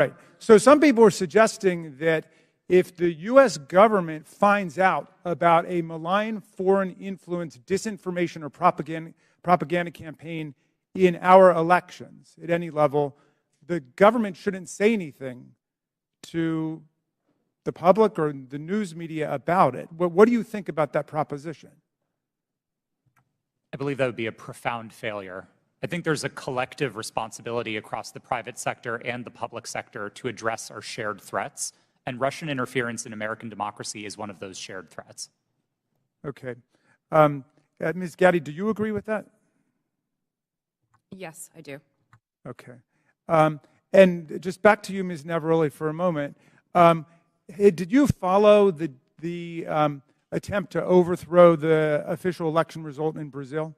Right. So some people are suggesting that if the U.S. government finds out about a malign foreign influence disinformation or propaganda campaign in our elections at any level, the government shouldn't say anything to the public or the news media about it. What do you think about that proposition? I believe that would be a profound failure. I think there's a collective responsibility across the private sector and the public sector to address our shared threats, and Russian interference in American democracy is one of those shared threats. Okay. Ms. Gaddy, do you agree with that? Yes, I do. Okay. And just back to you, Ms. Navaroli, for a moment. Did you follow the attempt to overthrow the official election result in Brazil?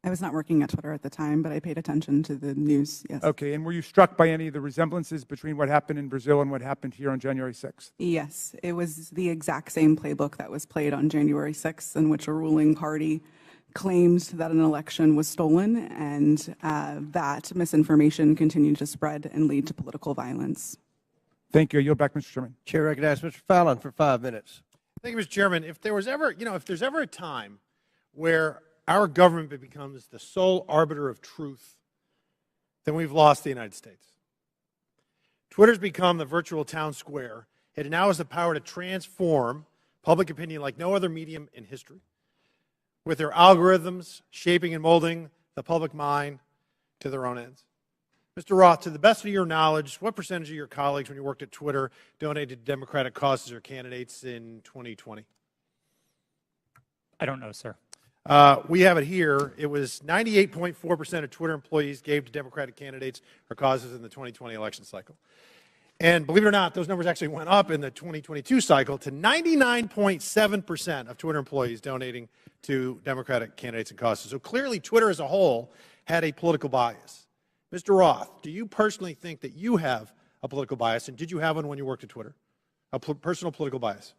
I was not working at Twitter at the time, but I paid attention to the news, yes. Okay, and were you struck by any of the resemblances between what happened in Brazil and what happened here on January 6th? Yes, it was the exact same playbook that was played on January 6th, in which a ruling party claimed that an election was stolen, and that misinformation continued to spread and lead to political violence. Thank you. I yield back, Mr. Chairman. Chair recognizes Mr. Fallon for 5 minutes. Thank you, Mr. Chairman. If there's ever a time where our government becomes the sole arbiter of truth, then we've lost the United States. Twitter's become the virtual town square. It now has the power to transform public opinion like no other medium in history, with their algorithms shaping and molding the public mind to their own ends. Mr. Roth, to the best of your knowledge, what percentage of your colleagues when you worked at Twitter donated to Democratic causes or candidates in 2020? I don't know, sir. We have it here. It was 98.4% of Twitter employees gave to Democratic candidates or causes in the 2020 election cycle. And believe it or not, those numbers actually went up in the 2022 cycle to 99.7% of Twitter employees donating to Democratic candidates and causes. So clearly, Twitter as a whole had a political bias. Mr. Roth, do you personally think that you have a political bias, and did you have one when you worked at Twitter? A personal political bias?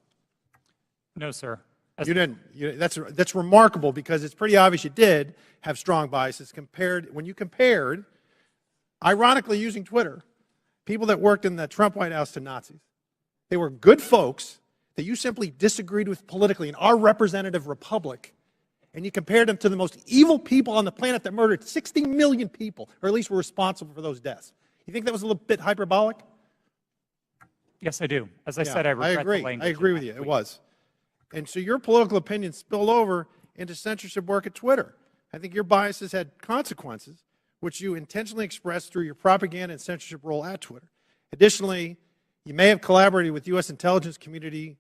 No, sir. You didn't. That's remarkable, because it's pretty obvious you did have strong biases when you compared, ironically using Twitter, people that worked in the Trump White House to Nazis. They were good folks that you simply disagreed with politically in our representative republic, and you compared them to the most evil people on the planet that murdered 60 million people, or at least were responsible for those deaths. You think that was a little bit hyperbolic? Yes, I do. As I said, I regret the language. I agree with you. It was. And so your political opinion spilled over into censorship work at Twitter. I think your biases had consequences, which you intentionally expressed through your propaganda and censorship role at Twitter. Additionally, you may have collaborated with the U.S. intelligence community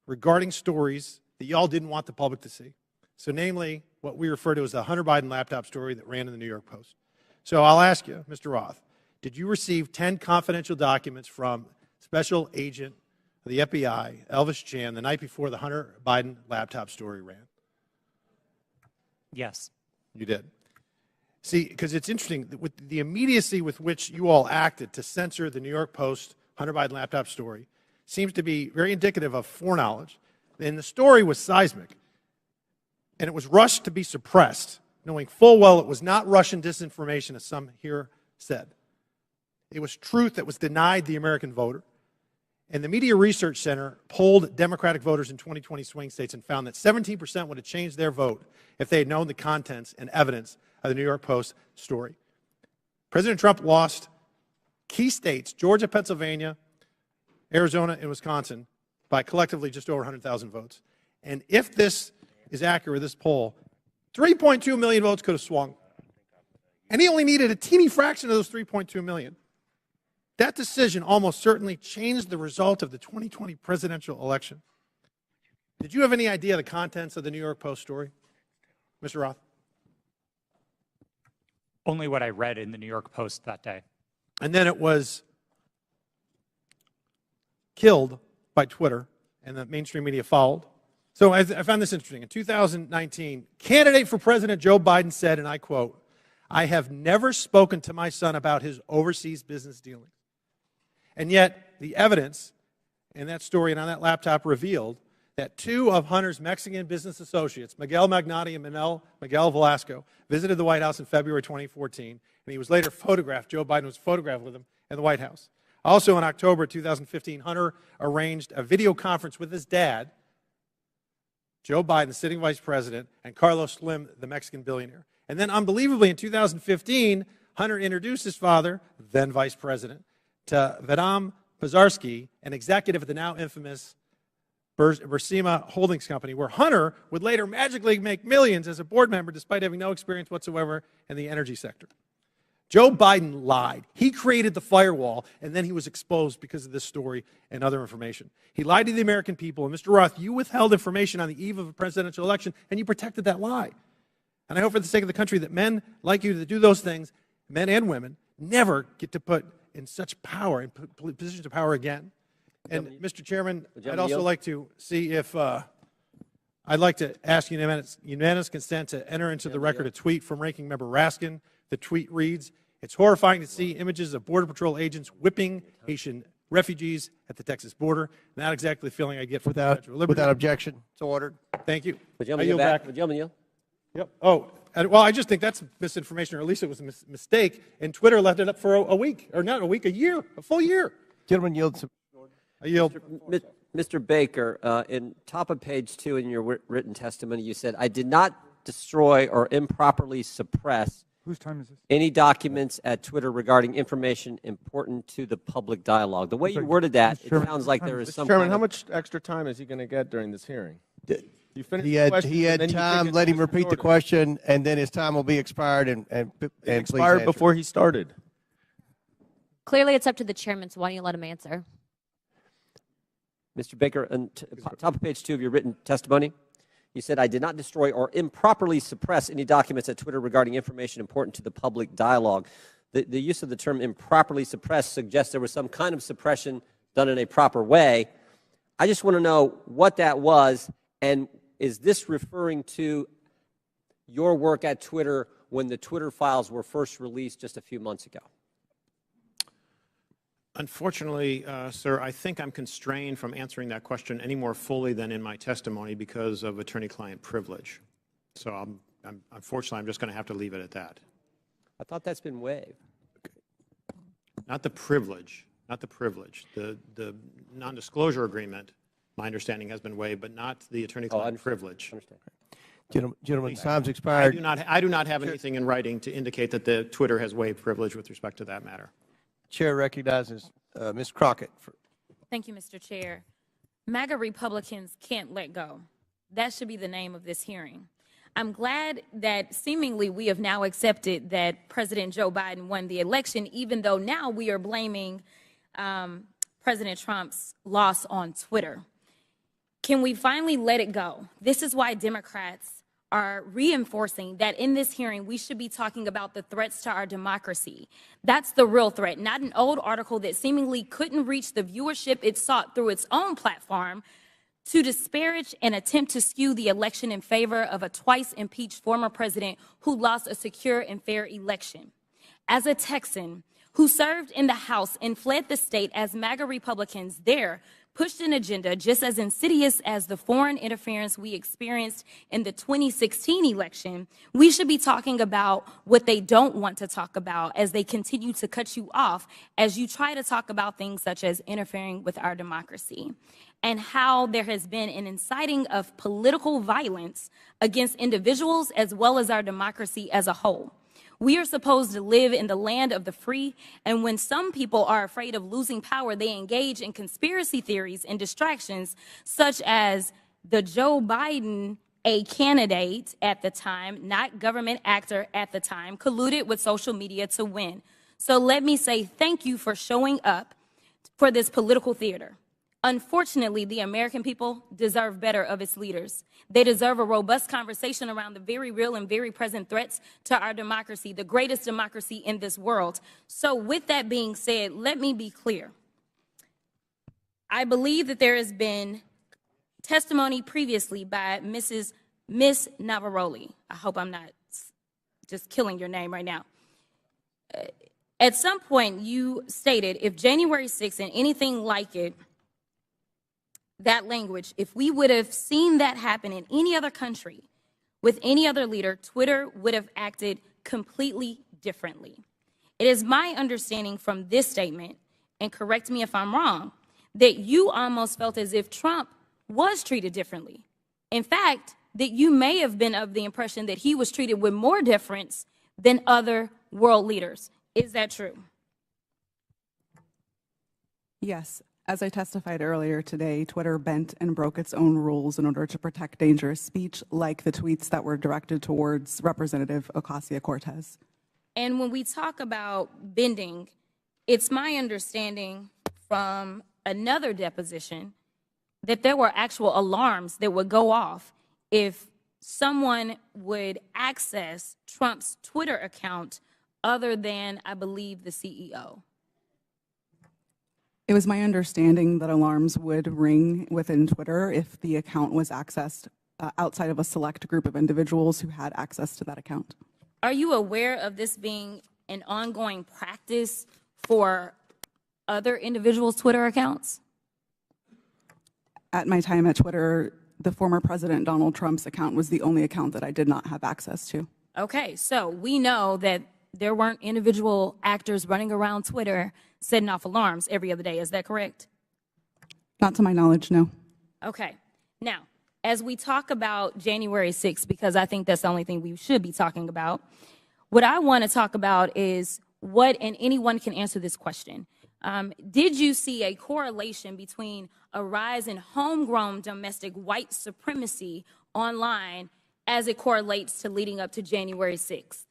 regarding stories that you all didn't want the public to see. So namely, what we refer to as the Hunter Biden laptop story that ran in the New York Post. So I'll ask you, Mr. Roth, did you receive 10 confidential documents from Special Agent of the FBI, Elvis Chan, the night before the Hunter Biden laptop story ran? Yes. You did. See, because it's interesting, with the immediacy with which you all acted to censor the New York Post Hunter Biden laptop story seems to be very indicative of foreknowledge. And the story was seismic, and it was rushed to be suppressed, knowing full well it was not Russian disinformation, as some here said. It was truth that was denied the American voter. And the Media Research Center polled Democratic voters in 2020 swing states and found that 17% would have changed their vote if they had known the contents and evidence of the New York Post story. President Trump lost key states, Georgia, Pennsylvania, Arizona, and Wisconsin, by collectively just over 100,000 votes. And if this is accurate, this poll, 3.2 million votes could have swung. And he only needed a teeny fraction of those 3.2 million. That decision almost certainly changed the result of the 2020 presidential election. Did you have any idea the contents of the New York Post story, Mr. Roth? Only what I read in the New York Post that day. And then it was killed by Twitter, and the mainstream media followed. So I found this interesting. In 2019, candidate for President Joe Biden said, and I quote, "I have never spoken to my son about his overseas business dealings." And yet, the evidence in that story and on that laptop revealed that two of Hunter's Mexican business associates, Miguel Magnotti and Miguel Velasco, visited the White House in February 2014, and he was later photographed. Joe Biden was photographed with him in the White House. Also in October 2015, Hunter arranged a video conference with his dad, Joe Biden, the sitting vice president, and Carlos Slim, the Mexican billionaire. And then unbelievably in 2015, Hunter introduced his father, then vice president, to Vadim Pozharsky, an executive at the now infamous Burisma Holdings Company, where Hunter would later magically make millions as a board member despite having no experience whatsoever in the energy sector. Joe Biden lied. He created the firewall, and then he was exposed because of this story and other information. He lied to the American people, and Mr. Roth, you withheld information on the eve of a presidential election, and you protected that lie. And I hope for the sake of the country that men like you that do those things, men and women, never get to put in such power, in positions of power again. And Mr. Chairman, I'd also like to see if, I'd like to ask unanimous consent to enter into the record a tweet from Ranking Member Raskin. The tweet reads, "It's horrifying to see images of Border Patrol agents whipping Haitian refugees at the Texas border. Not exactly the feeling I get from Without objection. It's ordered. Thank you. Would you yield back? Would you yield? Yep. Oh, well, I just think that's misinformation, or at least it was a mistake, and Twitter left it up for a week, or not a week, a year, a full year. Gentleman yields. I yield. Mr. Baker, in top of page 2 in your written testimony, you said, "I did not destroy or improperly suppress Whose time is this? any documents at Twitter regarding information important to the public dialogue." The way you worded that, it sounds like there is some Chairman, kind how of... much extra time is he going to get during this hearing? You finished He the had, question, he and had then you time. take Let him his repeat the order. question, and then his time will be expired. And It please expired answer. before he started. Clearly, it's up to the chairman, so why don't you let him answer? Mr. Baker, on top of page 2 of your written testimony, you said, "I did not destroy or improperly suppress any documents at Twitter regarding information important to the public dialogue." The use of the term improperly suppressed suggests there was some kind of suppression done in a proper way. I just want to know what that was, and is this referring to your work at Twitter when the Twitter files were first released just a few months ago? Unfortunately, sir, I think I'm constrained from answering that question any more fully than in my testimony because of attorney-client privilege. So unfortunately, I'm just going to have to leave it at that. I thought that's been waived. Not the privilege, not the privilege. The non-disclosure agreement, my understanding, has been waived, but not the attorney-client privilege. Gentlemen, time's expired. I do not have anything in writing to indicate that the Twitter has waived privilege with respect to that matter. Chair recognizes Ms. Crockett. Thank you, Mr. Chair. MAGA Republicans can't let go. That should be the name of this hearing. I'm glad that seemingly we have now accepted that President Joe Biden won the election, even though now we are blaming President Trump's loss on Twitter. Can we finally let it go? This is why Democrats are reinforcing that in this hearing, we should be talking about the threats to our democracy. That's the real threat, not an old article that seemingly couldn't reach the viewership it sought through its own platform to disparage and attempt to skew the election in favor of a twice impeached former president who lost a secure and fair election. As a Texan who served in the House and fled the state as MAGA Republicans there pushed an agenda just as insidious as the foreign interference we experienced in the 2016 election, we should be talking about what they don't want to talk about as they continue to cut you off as you try to talk about things such as interfering with our democracy, and how there has been an inciting of political violence against individuals as well as our democracy as a whole. We are supposed to live in the land of the free, and when some people are afraid of losing power, they engage in conspiracy theories and distractions, such as the Joe Biden, a candidate at the time, not government actor at the time, colluded with social media to win. So let me say thank you for showing up for this political theater. Unfortunately, the American people deserve better of its leaders. They deserve a robust conversation around the very real and very present threats to our democracy, the greatest democracy in this world. So with that being said, let me be clear. I believe that there has been testimony previously by Miss Navaroli. I hope I'm not just killing your name right now. At some point, you stated if January 6th and anything like it that language, if we would have seen that happen in any other country with any other leader, Twitter would have acted completely differently. It is my understanding from this statement, and correct me if I'm wrong, that you almost felt as if Trump was treated differently. In fact, that you may have been of the impression that he was treated with more deference than other world leaders. Is that true? Yes. As I testified earlier today, Twitter bent and broke its own rules in order to protect dangerous speech, like the tweets that were directed towards Representative Ocasio-Cortez. And when we talk about bending, it's my understanding from another deposition that there were actual alarms that would go off if someone would access Trump's Twitter account other than, I believe, the CEO. It was my understanding that alarms would ring within Twitter if the account was accessed outside of a select group of individuals who had access to that account. Are you aware of this being an ongoing practice for other individuals' Twitter accounts? At my time at Twitter, the former President Donald Trump's account was the only account that I did not have access to. Okay, so we know that there weren't individual actors running around Twitter setting off alarms every other day. Is that correct? Not to my knowledge, no. Okay. Now, as we talk about January 6th, because I think that's the only thing we should be talking about, what I want to talk about is what, and anyone can answer this question. Did you see a correlation between a rise in homegrown domestic white supremacy online as it correlates to leading up to January 6th?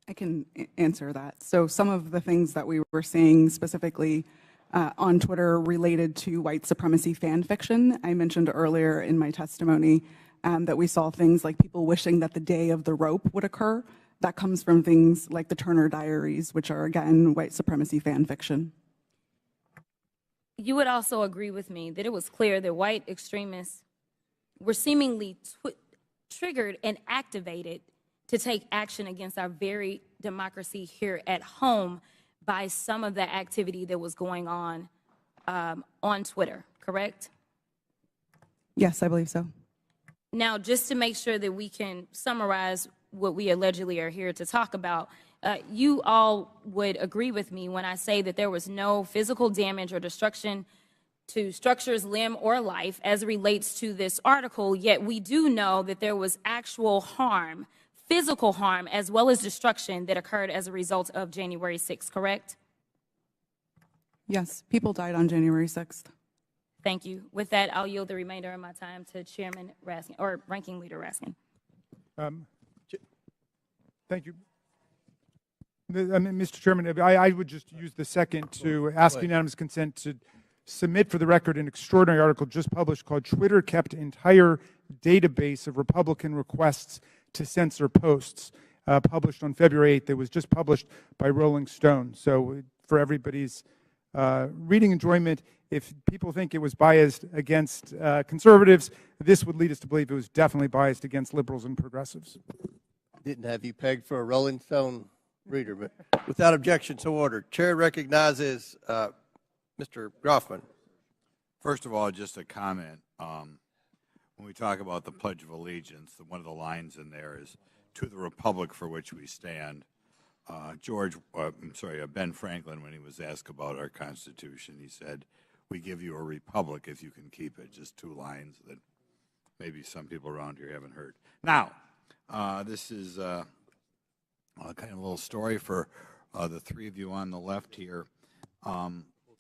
I can answer that. So some of the things that we were seeing specifically on Twitter related to white supremacy fan fiction. I mentioned earlier in my testimony that we saw things like people wishing that the day of the rope would occur. That comes from things like the Turner Diaries, which are, again, white supremacy fan fiction. You would also agree with me that it was clear that white extremists were seemingly triggered and activated to take action against our very democracy here at home by some of the activity that was going on Twitter, correct? Yes, I believe so. Now, just to make sure that we can summarize what we allegedly are here to talk about, you all would agree with me when I say that there was no physical damage or destruction to structures, limb, or life as it relates to this article, yet we do know that there was actual harm, physical harm, as well as destruction that occurred as a result of January 6th, correct? Yes, people died on January 6th. Thank you. With that, I'll yield the remainder of my time to Chairman Raskin, or Ranking Leader Raskin. Thank you. Mr. Chairman, I would just use the second to ask unanimous consent to submit for the record an extraordinary article just published called "Twitter Kept Entire Database of Republican Requests to Censor Posts," published on February 8th. It was just published by Rolling Stone. So for everybody's reading enjoyment, if people think it was biased against conservatives, this would lead us to believe it was definitely biased against liberals and progressives. Didn't have you pegged for a Rolling Stone reader, but without objection, so ordered. Chair recognizes Mr. Groffman. First of all, just a comment. When we talk about the Pledge of Allegiance, one of the lines in there is, "To the Republic for which we stand." Ben Franklin, when he was asked about our Constitution, he said, "We give you a republic if you can keep it." Just two lines that maybe some people around here haven't heard. Now, this is kind of a little story for the three of you on the left here.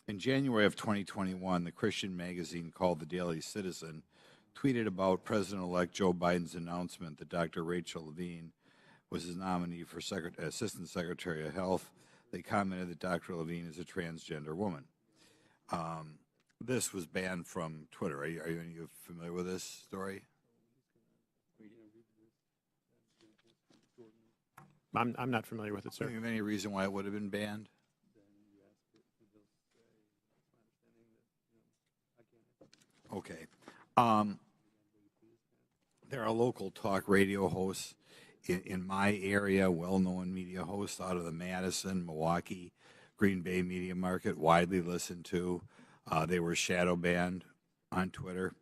In January of 2021, the Christian magazine called The Daily Citizen tweeted about President-elect Joe Biden's announcement that Dr. Rachel Levine was his nominee for Assistant Secretary of Health. They commented that Dr. Levine is a transgender woman. This was banned from Twitter. Are you familiar with this story? I'm not familiar with it, sir. Do you have any reason why it would have been banned? Okay. There are local talk radio hosts in my area, well-known media hosts out of the Madison, Milwaukee, Green Bay media market, widely listened to. They were shadow banned on Twitter.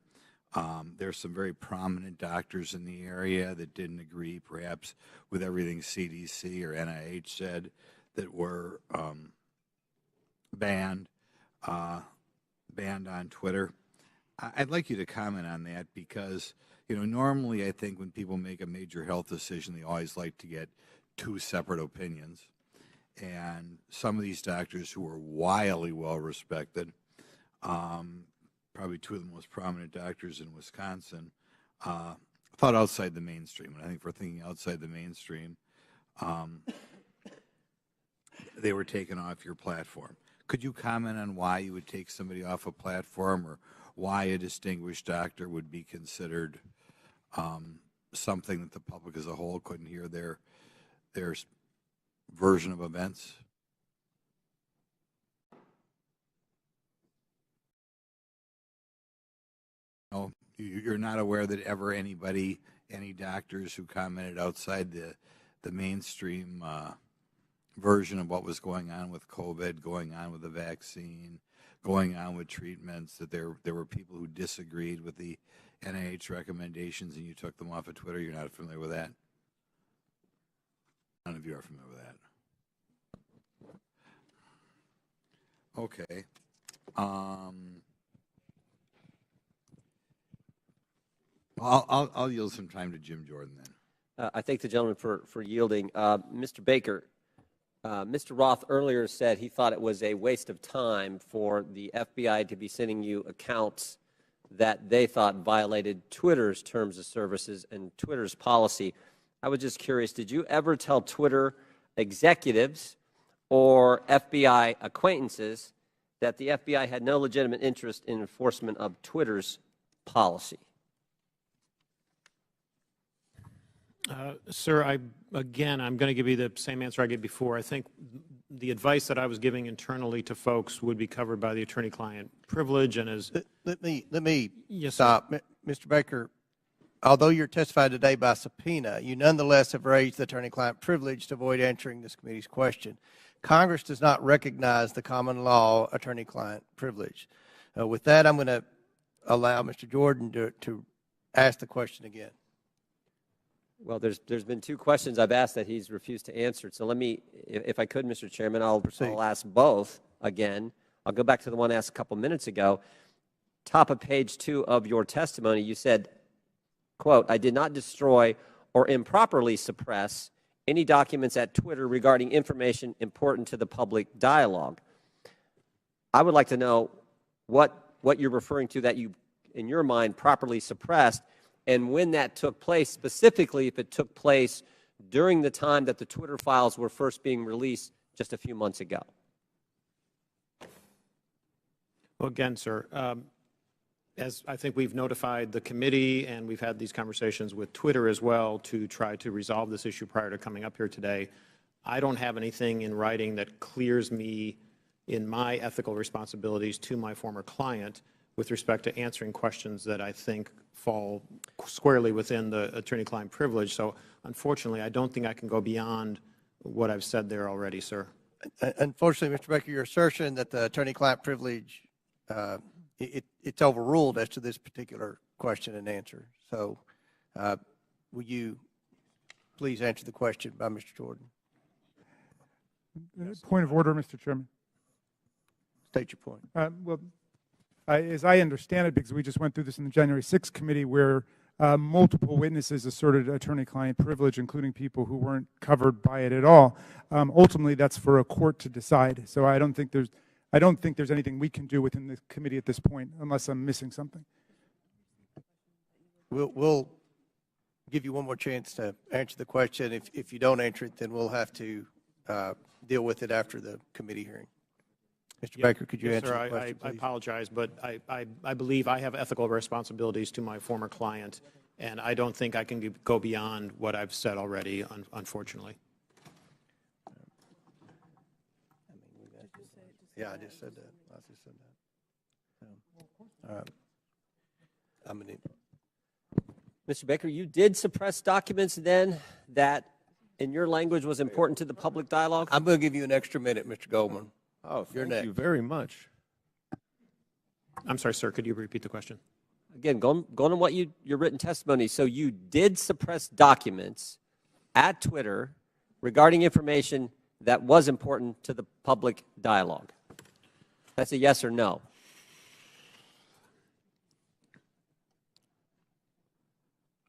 There's some very prominent doctors in the area that didn't agree, perhaps, with everything CDC or NIH said, that were banned on Twitter. I'd like you to comment on that because, normally I think when people make a major health decision, they always like to get two separate opinions. And some of these doctors who were wildly well respected, probably two of the most prominent doctors in Wisconsin, thought outside the mainstream. And I think if we're thinking outside the mainstream, they were taken off your platform. Could you comment on why you would take somebody off a platform, or why a distinguished doctor would be considered something that the public as a whole couldn't hear their version of events? No, you're not aware that ever any doctors who commented outside the mainstream version of what was going on with COVID, going on with the vaccine, going on with treatments, that there were people who disagreed with the NIH recommendations and you took them off of Twitter? You're not familiar with that? None of you are familiar with that. Okay. I'll yield some time to Jim Jordan then. I thank the gentleman for yielding. Mr. Baker, Mr. Roth earlier said he thought it was a waste of time for the FBI to be sending you accounts that they thought violated Twitter's terms of services and Twitter's policy. I was just curious, did you ever tell Twitter executives or FBI acquaintances that the FBI had no legitimate interest in enforcement of Twitter's policy? Sir, I'm going to give you the same answer I gave before. I think the advice that I was giving internally to folks would be covered by the attorney-client privilege. And as let me yes, stop, sir. Mr. Baker. Although you're testified today by subpoena, you nonetheless have raised the attorney-client privilege to avoid answering this committee's question. Congress does not recognize the common law attorney-client privilege. With that, I'm going to allow Mr. Jordan to ask the question again. Well, there's been two questions I've asked that he's refused to answer. So let me, if I could, Mr. Chairman, I'll ask both again. I'll go back to the one asked a couple minutes ago. Top of page 2 of your testimony, you said, quote, "I did not destroy or improperly suppress any documents at Twitter regarding information important to the public dialogue." I would like to know what you're referring to that you, in your mind, properly suppressed, and when that took place, specifically if it took place during the time that the Twitter files were first being released just a few months ago. Well, again, sir, as I think we've notified the committee and we've had these conversations with Twitter as well to try to resolve this issue prior to coming up here today, I don't have anything in writing that clears me in my ethical responsibilities to my former client with respect to answering questions that I think fall squarely within the attorney-client privilege. So, unfortunately, I don't think I can go beyond what I've said there already, sir. Unfortunately, Mr. Baker, your assertion that the attorney-client privilege, it's overruled as to this particular question and answer. So, will you please answer the question by Mr. Jordan? Point of order, Mr. Chairman. State your point. Well, as I understand it, because we just went through this in the January 6th committee where multiple witnesses asserted attorney-client privilege, including people who weren't covered by it at all. Ultimately, that's for a court to decide. So I don't think there's anything we can do within the committee at this point, unless I'm missing something. We'll give you one more chance to answer the question. If you don't answer it, then we'll have to deal with it after the committee hearing. Mr. Baker, could you answer the question, please? I apologize, but I believe I have ethical responsibilities to my former client, and I don't think I can go beyond what I've said already, unfortunately. Yeah, I just said that. All right. Mr. Baker, you did suppress documents then that, in your language, was important to the public dialogue? I'm going to give you an extra minute, Mr. Goldman. Oh, You're thank next. you very much. I'm sorry, sir. Could you repeat the question? Again, going on what your written testimony. So you did suppress documents at Twitter regarding information that was important to the public dialogue. That's a yes or no.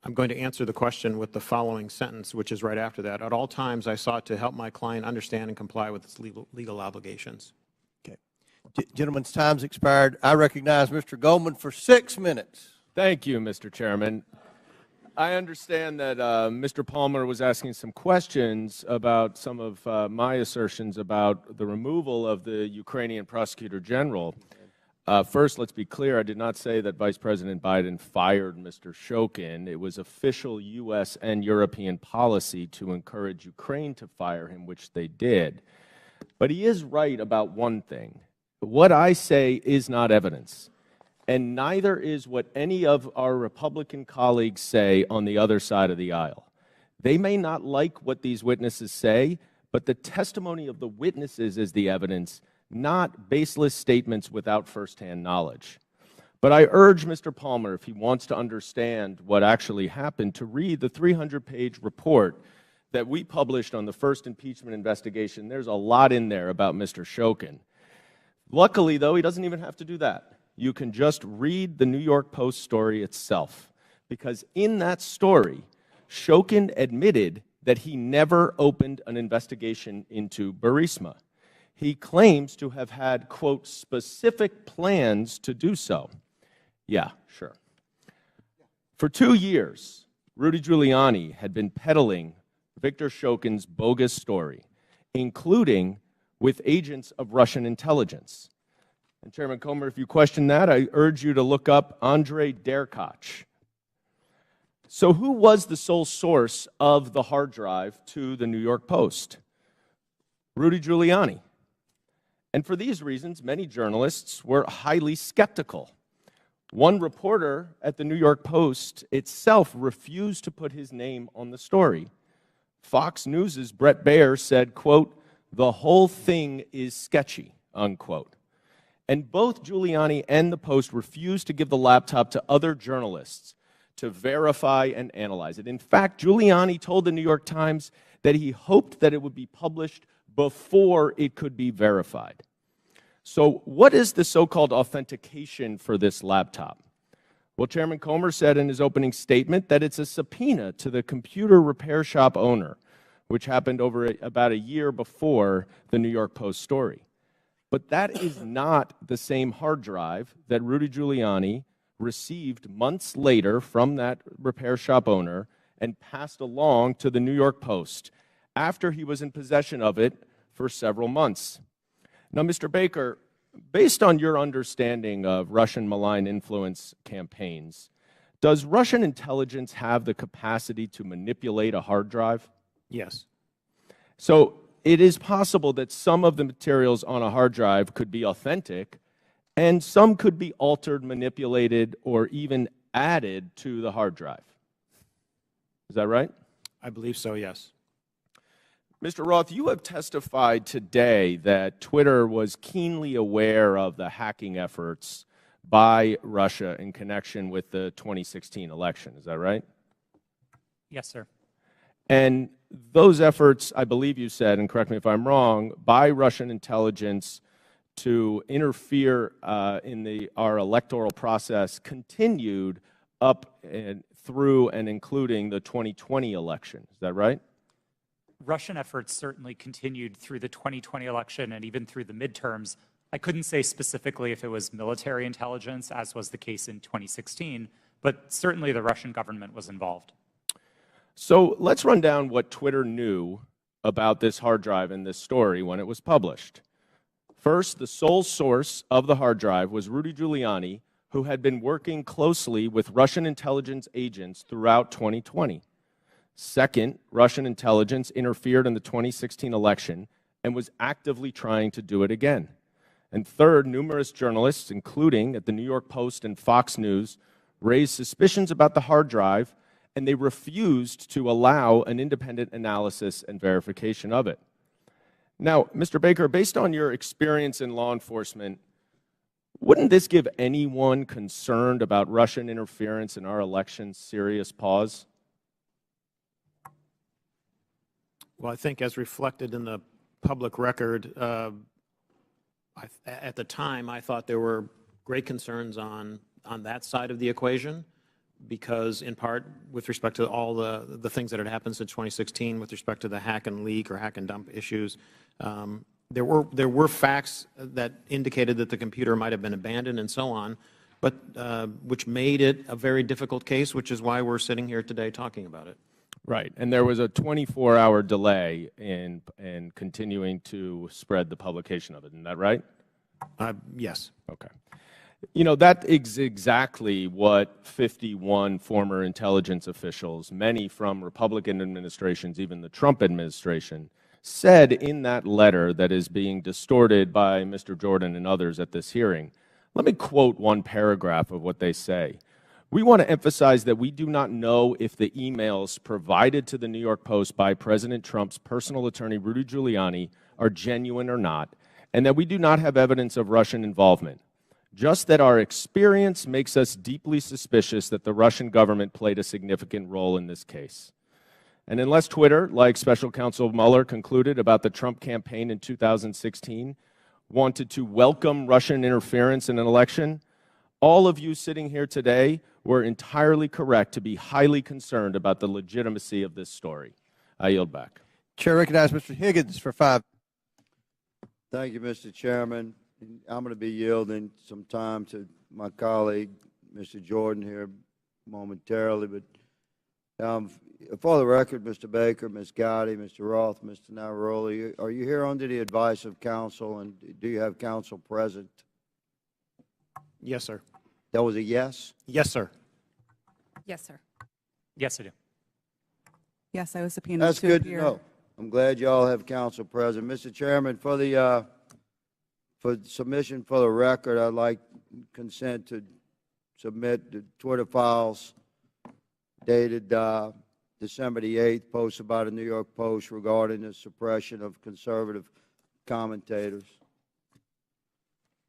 I'm going to answer the question with the following sentence, which is right after that. At all times, I sought to help my client understand and comply with its legal obligations. Okay. Gentlemen's time's expired. I recognize Mr. Goldman for 6 minutes. Thank you, Mr. Chairman. I understand that Mr. Palmer was asking some questions about some of my assertions about the removal of the Ukrainian prosecutor general. First, let's be clear. I did not say that Vice President Biden fired Mr. Shokin. It was official U.S. and European policy to encourage Ukraine to fire him, which they did. But he is right about one thing. What I say is not evidence, and neither is what any of our Republican colleagues say on the other side of the aisle. They may not like what these witnesses say, but the testimony of the witnesses is the evidence, not baseless statements without firsthand knowledge. But I urge Mr. Palmer, if he wants to understand what actually happened, to read the 300-page report that we published on the first impeachment investigation. There's a lot in there about Mr. Shokin. Luckily, though, he doesn't even have to do that. You can just read the New York Post story itself, because in that story, Shokin admitted that he never opened an investigation into Burisma. He claims to have had, quote, specific plans to do so. Yeah, sure. For 2 years, Rudy Giuliani had been peddling Victor Shokin's bogus story, including with agents of Russian intelligence. And Chairman Comer, if you question that, I urge you to look up Andrei Derkach. So who was the sole source of the hard drive to the New York Post? Rudy Giuliani. And for these reasons, many journalists were highly skeptical. One reporter at the New York Post itself refused to put his name on the story. Fox News' Brett Baer said, quote, "The whole thing is sketchy," unquote. And both Giuliani and the Post refused to give the laptop to other journalists to verify and analyze it. In fact, Giuliani told the New York Times that he hoped that it would be published before it could be verified. So what is the so-called authentication for this laptop? Well, Chairman Comer said in his opening statement that it's a subpoena to the computer repair shop owner, which happened about a year before the New York Post story. But that is not the same hard drive that Rudy Giuliani received months later from that repair shop owner and passed along to the New York Post after he was in possession of it for several months. Now, Mr. Baker, based on your understanding of Russian malign influence campaigns, does Russian intelligence have the capacity to manipulate a hard drive? Yes. So it is possible that some of the materials on a hard drive could be authentic, and some could be altered, manipulated, or even added to the hard drive. Is that right? I believe so, yes. Mr. Roth, you have testified today that Twitter was keenly aware of the hacking efforts by Russia in connection with the 2016 election. Is that right? Yes, sir. And those efforts, I believe you said, and correct me if I'm wrong, by Russian intelligence to interfere in our electoral process continued up and through and including the 2020 election. Is that right? Russian efforts certainly continued through the 2020 election and even through the midterms. I couldn't say specifically if it was military intelligence, as was the case in 2016, but certainly the Russian government was involved. So let's run down what Twitter knew about this hard drive in this story when it was published. First, the sole source of the hard drive was Rudy Giuliani, who had been working closely with Russian intelligence agents throughout 2020. Second, Russian intelligence interfered in the 2016 election and was actively trying to do it again. And third, numerous journalists, including at the New York Post and Fox News, raised suspicions about the hard drive, and they refused to allow an independent analysis and verification of it. Now, Mr. Baker, based on your experience in law enforcement, wouldn't this give anyone concerned about Russian interference in our elections serious pause? Well, I think as reflected in the public record, at the time, I thought there were great concerns on that side of the equation, because in part with respect to all the things that had happened since 2016 with respect to the hack and leak or hack and dump issues, there were facts that indicated that the computer might have been abandoned and so on, but which made it a very difficult case, which is why we're sitting here today talking about it. Right, and there was a 24-hour delay in continuing to spread the publication of it. Isn't that right? Yes. Okay. You know, that is exactly what 51 former intelligence officials, many from Republican administrations, even the Trump administration, said in that letter that is being distorted by Mr. Jordan and others at this hearing. Let me quote one paragraph of what they say. We want to emphasize that we do not know if the emails provided to the New York Post by President Trump's personal attorney, Rudy Giuliani, are genuine or not, and that we do not have evidence of Russian involvement. Just that our experience makes us deeply suspicious that the Russian government played a significant role in this case. And unless Twitter, like Special Counsel Mueller concluded about the Trump campaign in 2016, wanted to welcome Russian interference in an election, all of you sitting here today were entirely correct to be highly concerned about the legitimacy of this story. I yield back. Chair recognizes Mr. Higgins for 5. Thank you, Mr. Chairman. I'm going to be yielding some time to my colleague, Mr. Jordan, here momentarily. But for the record, Mr. Baker, Ms. Gotti, Mr. Roth, Mr. Navaroli, are you here under the advice of counsel, and do you have counsel present? Yes, sir. That was a yes? Yes, sir. Yes, sir. Yes, I do. Yes, I was subpoenaed That's to good appear. to know. I'm glad you all have counsel present. Mr. Chairman, for submission for the record, I'd like consent to submit the Twitter files dated December the 8th, posted by the New York Post regarding the suppression of conservative commentators.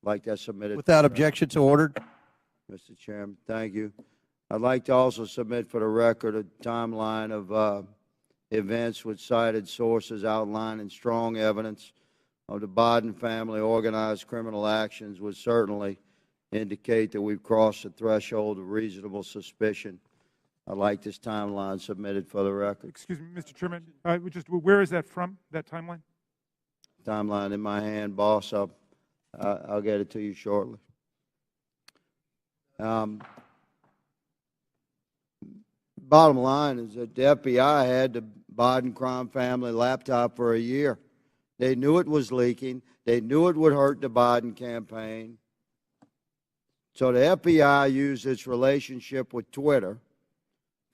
Like that submitted. Without objection, so ordered. Mr. Chairman, thank you. I'd like to also submit for the record a timeline of events with cited sources outlining strong evidence of the Biden family organized criminal actions would certainly indicate that we've crossed the threshold of reasonable suspicion. I'd like this timeline submitted for the record. Excuse me, Mr. Chairman, where is that from, that timeline? Timeline in my hand, boss. I'll get it to you shortly. Bottom line is that the FBI had the Biden crime family laptop for a year. They knew it was leaking. They knew it would hurt the Biden campaign. So the FBI used its relationship with Twitter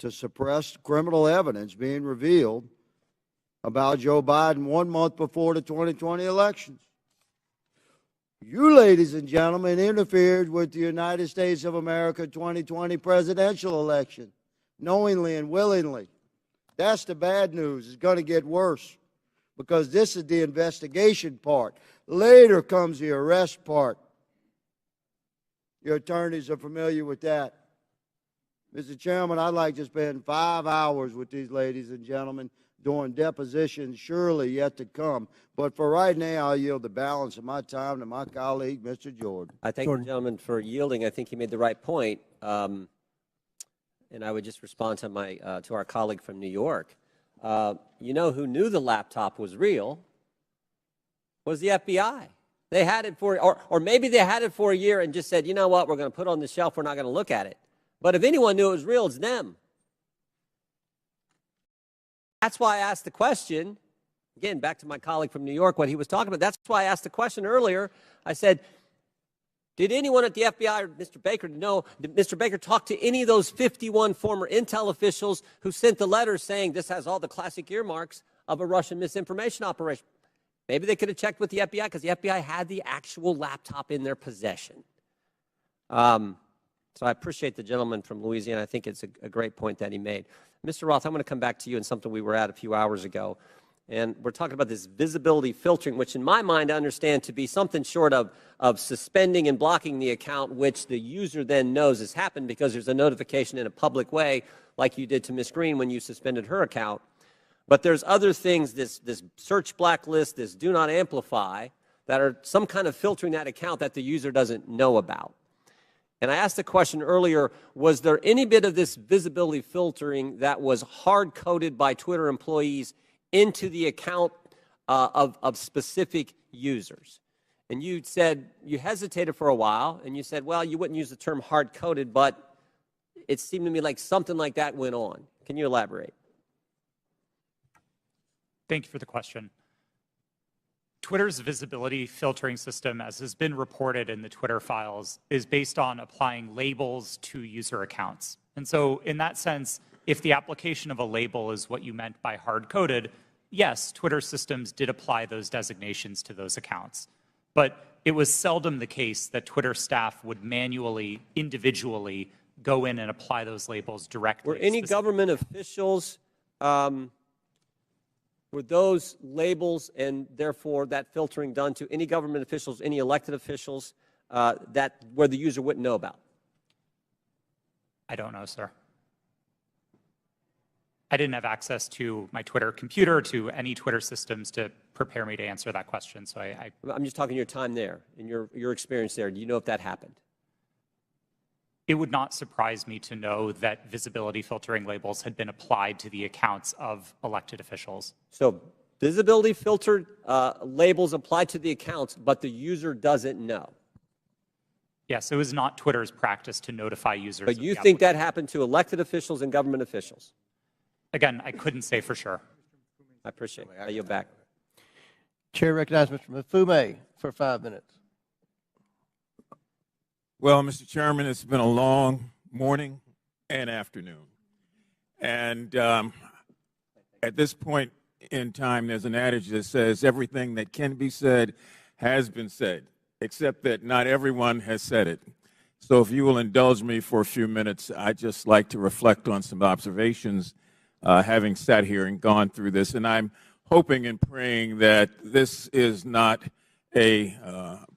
to suppress criminal evidence being revealed about Joe Biden 1 month before the 2020 elections. You, ladies and gentlemen, interfered with the United States of America 2020 presidential election, knowingly and willingly. That's the bad news. It's going to get worse, because this is the investigation part. Later comes the arrest part. Your attorneys are familiar with that. Mr. Chairman, I'd like to spend 5 hours with these ladies and gentlemen during depositions surely yet to come. But for right now, I'll yield the balance of my time to my colleague, Mr. Jordan. I thank the gentleman for yielding. I think he made the right point. And I would just respond to to our colleague from New York. You know who knew the laptop was real was the FBI. They had it for, or maybe they had it for a year and just said, you know what, we're going to put it on the shelf, we're not going to look at it. But if anyone knew it was real, it's them. That's why I asked the question, again, back to my colleague from New York, what he was talking about. That's why I asked the question earlier. I said, did anyone at the FBI or Mr. Baker know, did Mr. Baker talk to any of those 51 former intel officials who sent the letters saying this has all the classic earmarks of a Russian misinformation operation? Maybe they could have checked with the FBI, because the FBI had the actual laptop in their possession. So I appreciate the gentleman from Louisiana. I think it's a great point that he made. Mr. Roth, I'm going to come back to you on something we were at a few hours ago. And we're talking about this visibility filtering, which in my mind I understand to be something short of suspending and blocking the account, which the user then knows has happened because there's a notification in a public way, like you did to Ms. Green when you suspended her account. But there's other things, this search blacklist, this do not amplify, that are some kind of filtering that account that the user doesn't know about. And I asked the question earlier, was there any bit of this visibility filtering that was hard-coded by Twitter employees into the account of specific users? And you said, you hesitated for a while, and you said, well, you wouldn't use the term hard-coded, but it seemed to me like something like that went on. Can you elaborate? Thank you for the question. Twitter's visibility filtering system, as has been reported in the Twitter files, is based on applying labels to user accounts. And so in that sense, if the application of a label is what you meant by hard-coded, yes, Twitter systems did apply those designations to those accounts. But it was seldom the case that Twitter staff would manually, individually go in and apply those labels directly. Were any government officials, were those labels and therefore that filtering done to any government officials, any elected officials where the user wouldn't know about? I don't know, sir. I didn't have access to my Twitter computer, to any Twitter systems to prepare me to answer that question. So I'm just talking your time there, and your experience there. Do you know if that happened? It would not surprise me to know that visibility filtering labels had been applied to the accounts of elected officials. So visibility filtered labels applied to the accounts, but the user doesn't know. Yes, it was not Twitter's practice to notify users. But you think that happened to elected officials and government officials? Again, I couldn't say for sure. I appreciate it. I yield back. Chair recognizes Mr. Mafume for 5 minutes. Well, Mr. Chairman, it's been a long morning and afternoon. And at this point in time, there's an adage that says everything that can be said has been said, except that not everyone has said it. So if you will indulge me for a few minutes, I'd just like to reflect on some observations having sat here and gone through this. And I'm hoping and praying that this is not a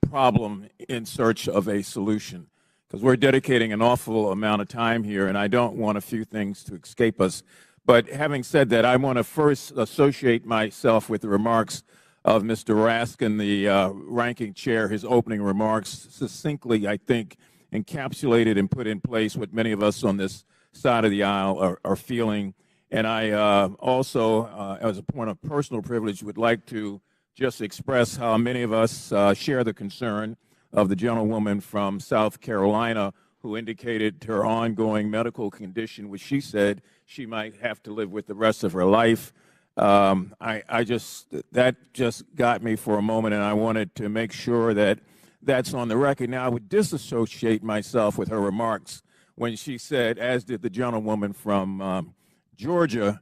problem in search of a solution, because we're dedicating an awful amount of time here, and I don't want a few things to escape us. But having said that, I want to first associate myself with the remarks of Mr. Raskin, the ranking chair. His opening remarks succinctly, I think, encapsulated and put in place what many of us on this side of the aisle are feeling. And I also, as a point of personal privilege, would like to just express how many of us share the concern of the gentlewoman from South Carolina who indicated her ongoing medical condition, which she said she might have to live with the rest of her life. That just got me for a moment, and I wanted to make sure that that's on the record. Now, I would disassociate myself with her remarks when she said, as did the gentlewoman from Georgia,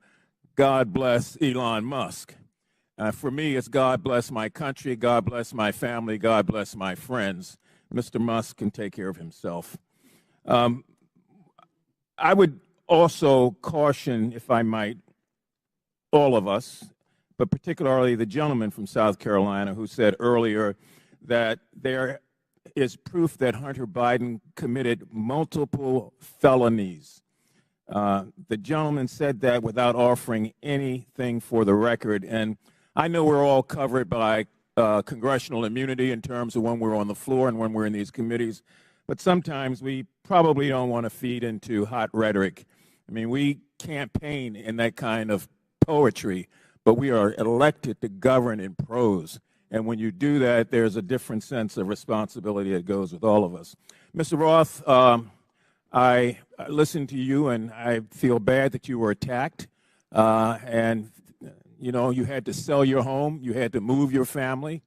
God bless Elon Musk. For me, it's God bless my country, God bless my family, God bless my friends. Mr. Musk can take care of himself. I would also caution, if I might, all of us, but particularly the gentleman from South Carolina who said earlier that there is proof that Hunter Biden committed multiple felonies. The gentleman said that without offering anything for the record. And I know we're all covered by congressional immunity in terms of when we're on the floor and when we're in these committees, but sometimes we probably don't want to feed into hot rhetoric. I mean, we campaign in that kind of poetry, but we are elected to govern in prose. And when you do that, there's a different sense of responsibility that goes with all of us. Mr. Roth, I listened to you, and I feel bad that you were attacked. And, you know, you had to sell your home. You had to move your family.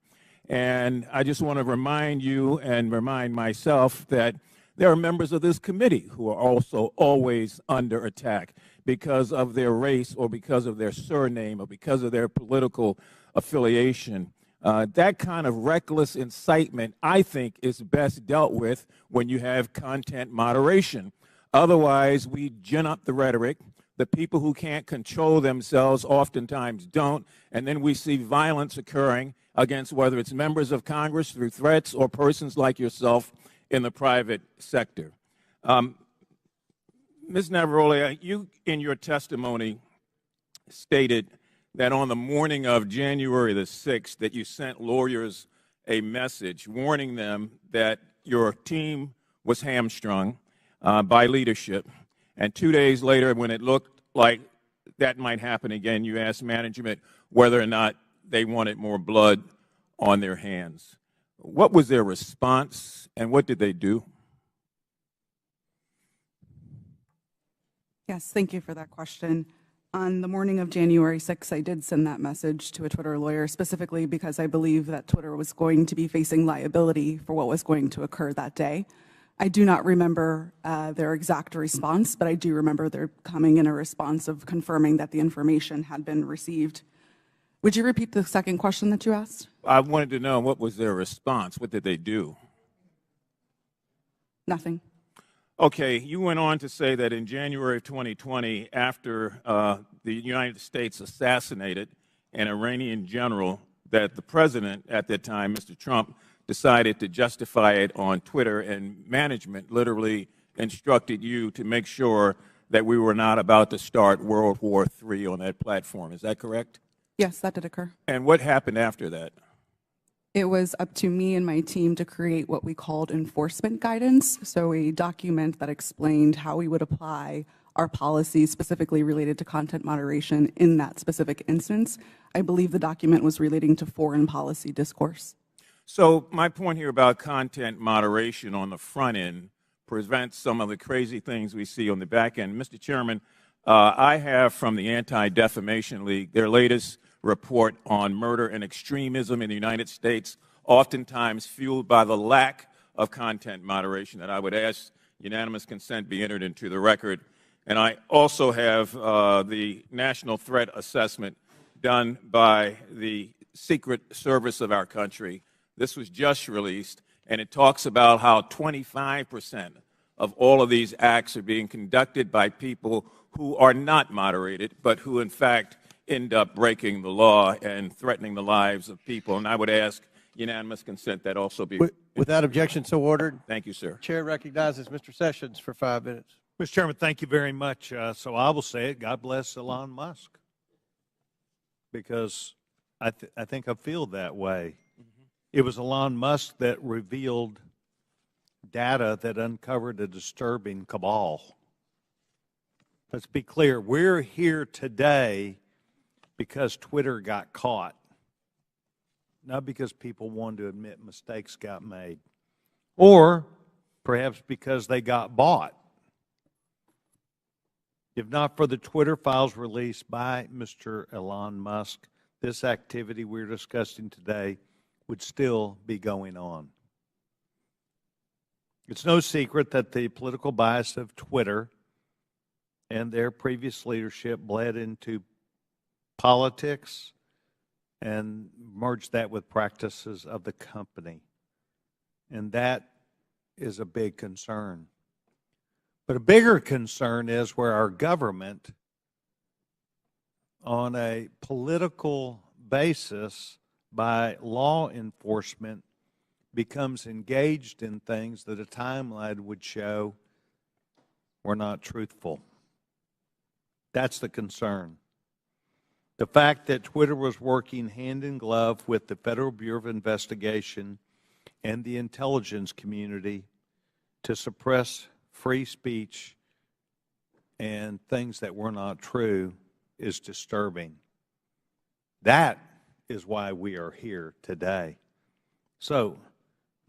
And I just want to remind you and remind myself that there are members of this committee who are also always under attack because of their race or because of their surname or because of their political affiliation. That kind of reckless incitement, I think, is best dealt with when you have content moderation. Otherwise, we gin up the rhetoric, The people who can't control themselves oftentimes don't, and then we see violence occurring against whether it's members of Congress through threats or persons like yourself in the private sector. Ms. Navaroli, you in your testimony stated that on the morning of January the 6th that you sent lawyers a message warning them that your team was hamstrung by leadership. And 2 days later, when it looked like that might happen again, you asked management whether or not they wanted more blood on their hands. What was their response, and what did they do? Yes, thank you for that question. On the morning of January 6th, I did send that message to a Twitter lawyer, specifically because I believe that Twitter was going to be facing liability for what was going to occur that day. I do not remember their exact response, but I do remember there coming in a response of confirming that the information had been received. Would you repeat the second question that you asked? I wanted to know what was their response. What did they do? Nothing. Okay, you went on to say that in January of 2020, after the United States assassinated an Iranian general, that the president at that time, Mr. Trump, decided to justify it on Twitter, and management literally instructed you to make sure that we were not about to start World War III on that platform. Is that correct? Yes, that did occur. And what happened after that? It was up to me and my team to create what we called enforcement guidance, so a document that explained how we would apply our policies specifically related to content moderation in that specific instance. I believe the document was relating to foreign policy discourse. So my point here about content moderation on the front end prevents some of the crazy things we see on the back end. Mr. Chairman, I have from the Anti-Defamation League their latest report on murder and extremism in the United States, oftentimes fueled by the lack of content moderation, that I would ask unanimous consent be entered into the record. And I also have the National Threat Assessment done by the Secret Service of our country. This was just released, and it talks about how 25% of all of these acts are being conducted by people who are not moderated, but who in fact end up breaking the law and threatening the lives of people. And I would ask unanimous consent that also be. Without objection, so ordered. Thank you, sir. Chair recognizes Mr. Sessions for 5 minutes. Mr. Chairman, thank you very much. So I will say it, God bless Elon Musk, because I think I feel that way. It was Elon Musk that revealed data that uncovered a disturbing cabal. Let's be clear, we're here today because Twitter got caught, not because people wanted to admit mistakes got made, or perhaps because they got bought. If not for the Twitter files released by Mr. Elon Musk, this activity we're discussing today would still be going on. It's no secret that the political bias of Twitter and their previous leadership bled into politics and merged that with practices of the company. And that is a big concern. But a bigger concern is where our government, on a political basis by law enforcement, becomes engaged in things that a timeline would show were not truthful. That's the concern. The fact that Twitter was working hand in glove with the Federal Bureau of Investigation and the intelligence community to suppress free speech and things that were not true is disturbing. That is why we are here today. So,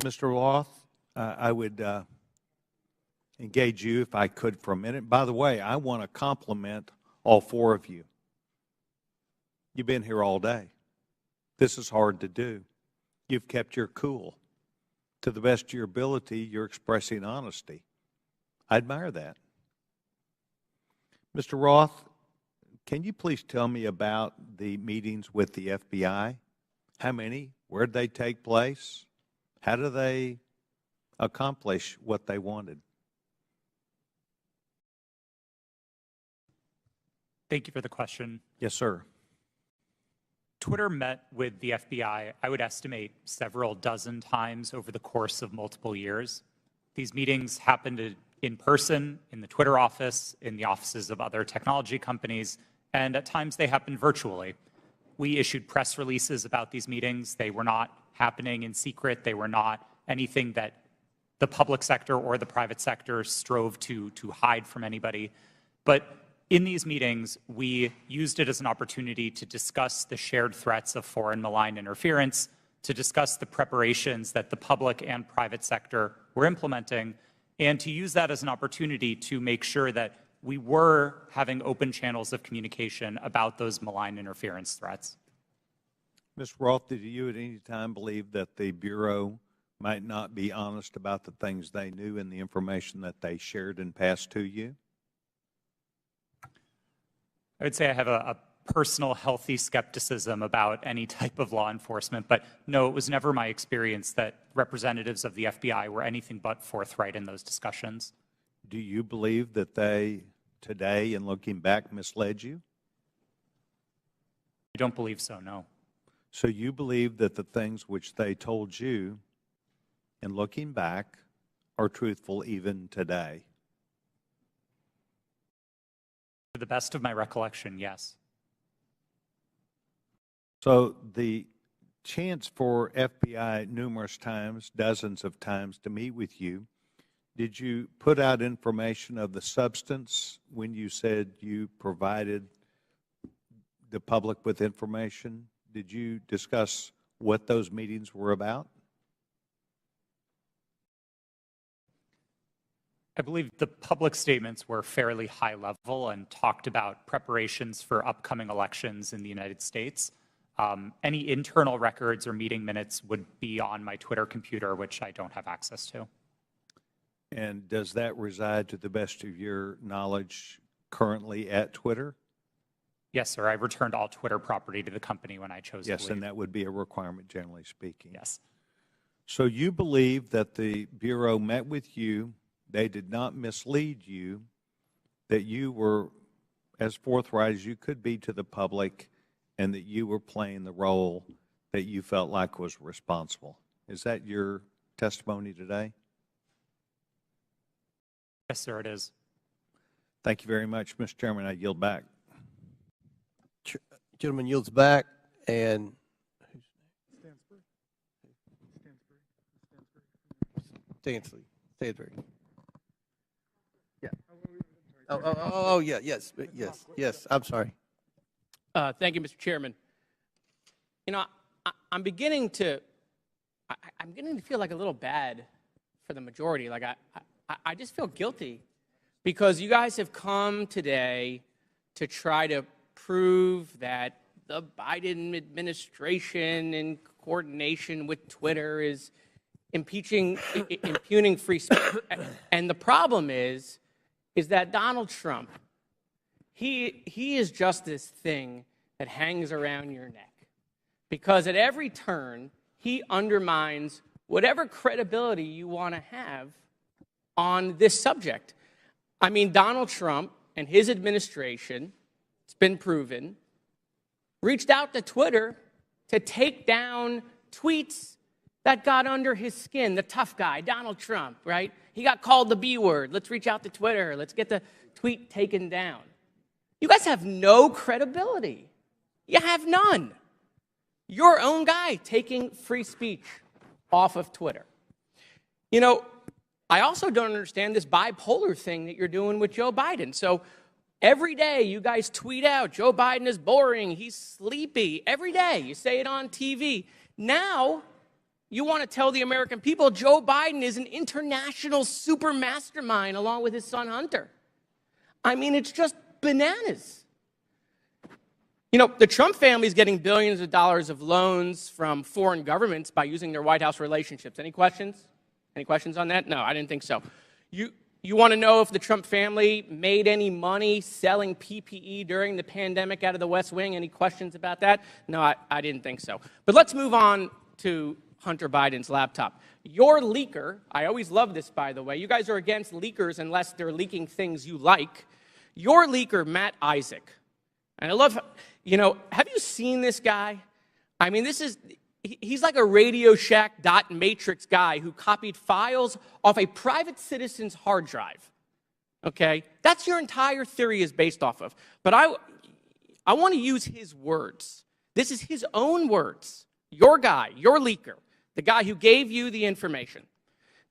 Mr. Roth, I would engage you, if I could, for a minute. By the way, I want to compliment all four of you. You've been here all day. This is hard to do. You've kept your cool. To the best of your ability, you're expressing honesty. I admire that. Mr. Roth, can you please tell me about the meetings with the FBI? How many? Where did they take place? How do they accomplish what they wanted? Thank you for the question. Yes, sir. Twitter met with the FBI, I would estimate, several dozen times over the course of multiple years. These meetings happened in person, in the Twitter office, in the offices of other technology companies, and at times they happened virtually. We issued press releases about these meetings. They were not happening in secret. They were not anything that the public sector or the private sector strove to hide from anybody. But in these meetings, we used it as an opportunity to discuss the shared threats of foreign malign interference, to discuss the preparations that the public and private sector were implementing, and to use that as an opportunity to make sure that we were having open channels of communication about those malign interference threats. Ms. Roth, did you at any time believe that the Bureau might not be honest about the things they knew and the information that they shared and passed to you? I would say I have a personal healthy skepticism about any type of law enforcement, but no, it was never my experience that representatives of the FBI were anything but forthright in those discussions. Do you believe that they, today, in looking back, misled you? I don't believe so, no. So you believe that the things which they told you, in looking back, are truthful even today? To the best of my recollection, yes. So the chance for FBI numerous times, dozens of times, to meet with you, did you put out information of the substance when you said you provided the public with information? Did you discuss what those meetings were about? I believe the public statements were fairly high level and talked about preparations for upcoming elections in the United States. Any internal records or meeting minutes would be on my Twitter computer, which I don't have access to. And does that reside, to the best of your knowledge, currently at Twitter? Yes, sir. I returned all Twitter property to the company when I chose to leave. Yes, and that would be a requirement, generally speaking. Yes. So you believe that the Bureau met with you, they did not mislead you, that you were as forthright as you could be to the public, and that you were playing the role that you felt like was responsible. Is that your testimony today? Yes, sir, it is. Thank you very much, Mr. Chairman. I yield back. Gentleman yields back, and Stansbury. Yeah. Oh, yeah, yes. I'm sorry. Thank you, Mr. Chairman. You know, I'm beginning to feel like a little bad for the majority. Like I just feel guilty because you guys have come today to try to prove that the Biden administration, in coordination with Twitter, is impugning free speech. And the problem is that Donald Trump, he is just this thing that hangs around your neck. Because at every turn, he undermines whatever credibility you want to have on this subject. I mean, Donald Trump and his administration, it's been proven, reached out to Twitter to take down tweets that got under his skin. The tough guy, Donald Trump, right? He got called the B word. Let's reach out to Twitter. Let's get the tweet taken down. You guys have no credibility. You have none. Your own guy taking free speech off of Twitter. You know, I also don't understand this bipolar thing that you're doing with Joe Biden. So every day you guys tweet out, Joe Biden is boring, he's sleepy. Every day you say it on TV. Now you want to tell the American people Joe Biden is an international super mastermind along with his son Hunter. I mean, it's just bananas. You know, the Trump family is getting billions of dollars of loans from foreign governments by using their White House relationships. Any questions? Any questions on that? No, I didn't think so. You want to know if the Trump family made any money selling PPE during the pandemic out of the West Wing? Any questions about that? No, I didn't think so. But let's move on to Hunter Biden's laptop. Your leaker, I always love this, by the way. You guys are against leakers unless they're leaking things you like. Your leaker, Matt Isaac, And I love, you know, have you seen this guy? I mean, he's like a Radio Shack dot matrix guy who copied files off a private citizen's hard drive. Okay? That's your entire theory is based off of. But I want to use his words. This is his own words. Your guy, your leaker, the guy who gave you the information.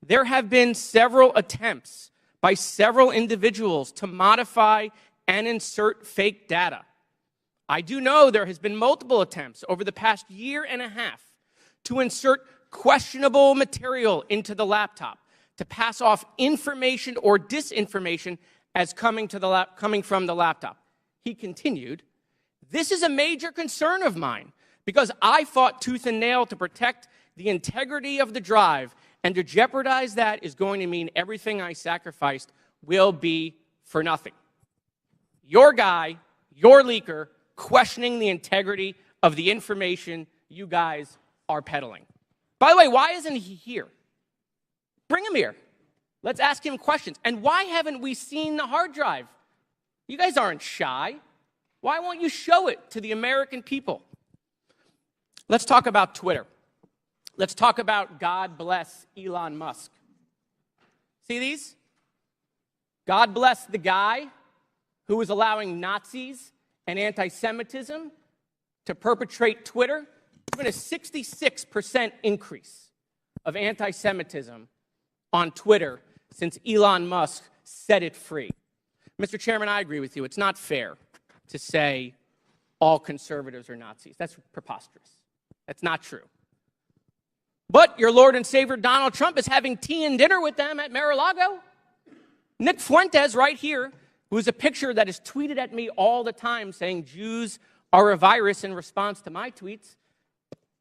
There have been several attempts by several individuals to modify and insert fake data. I do know there has been multiple attempts over the past year and a half to insert questionable material into the laptop, to pass off information or disinformation as coming from the laptop. He continued, "This is a major concern of mine because I fought tooth and nail to protect the integrity of the drive, and to jeopardize that is going to mean everything I sacrificed will be for nothing." Your guy, your leaker, questioning the integrity of the information you guys are peddling. By the way, why isn't he here? Bring him here. Let's ask him questions. And why haven't we seen the hard drive? You guys aren't shy. Why won't you show it to the American people? Let's talk about Twitter. Let's talk about God bless Elon Musk. See these? God bless the guy who is allowing Nazis and anti-Semitism to perpetrate Twitter. There's been a 66% increase of anti-Semitism on Twitter since Elon Musk set it free. Mr. Chairman, I agree with you. It's not fair to say all conservatives are Nazis. That's preposterous. That's not true. But your Lord and Savior Donald Trump is having tea and dinner with them at Mar-a-Lago. Nick Fuentes right here, who is a picture that is tweeted at me all the time saying Jews are a virus in response to my tweets.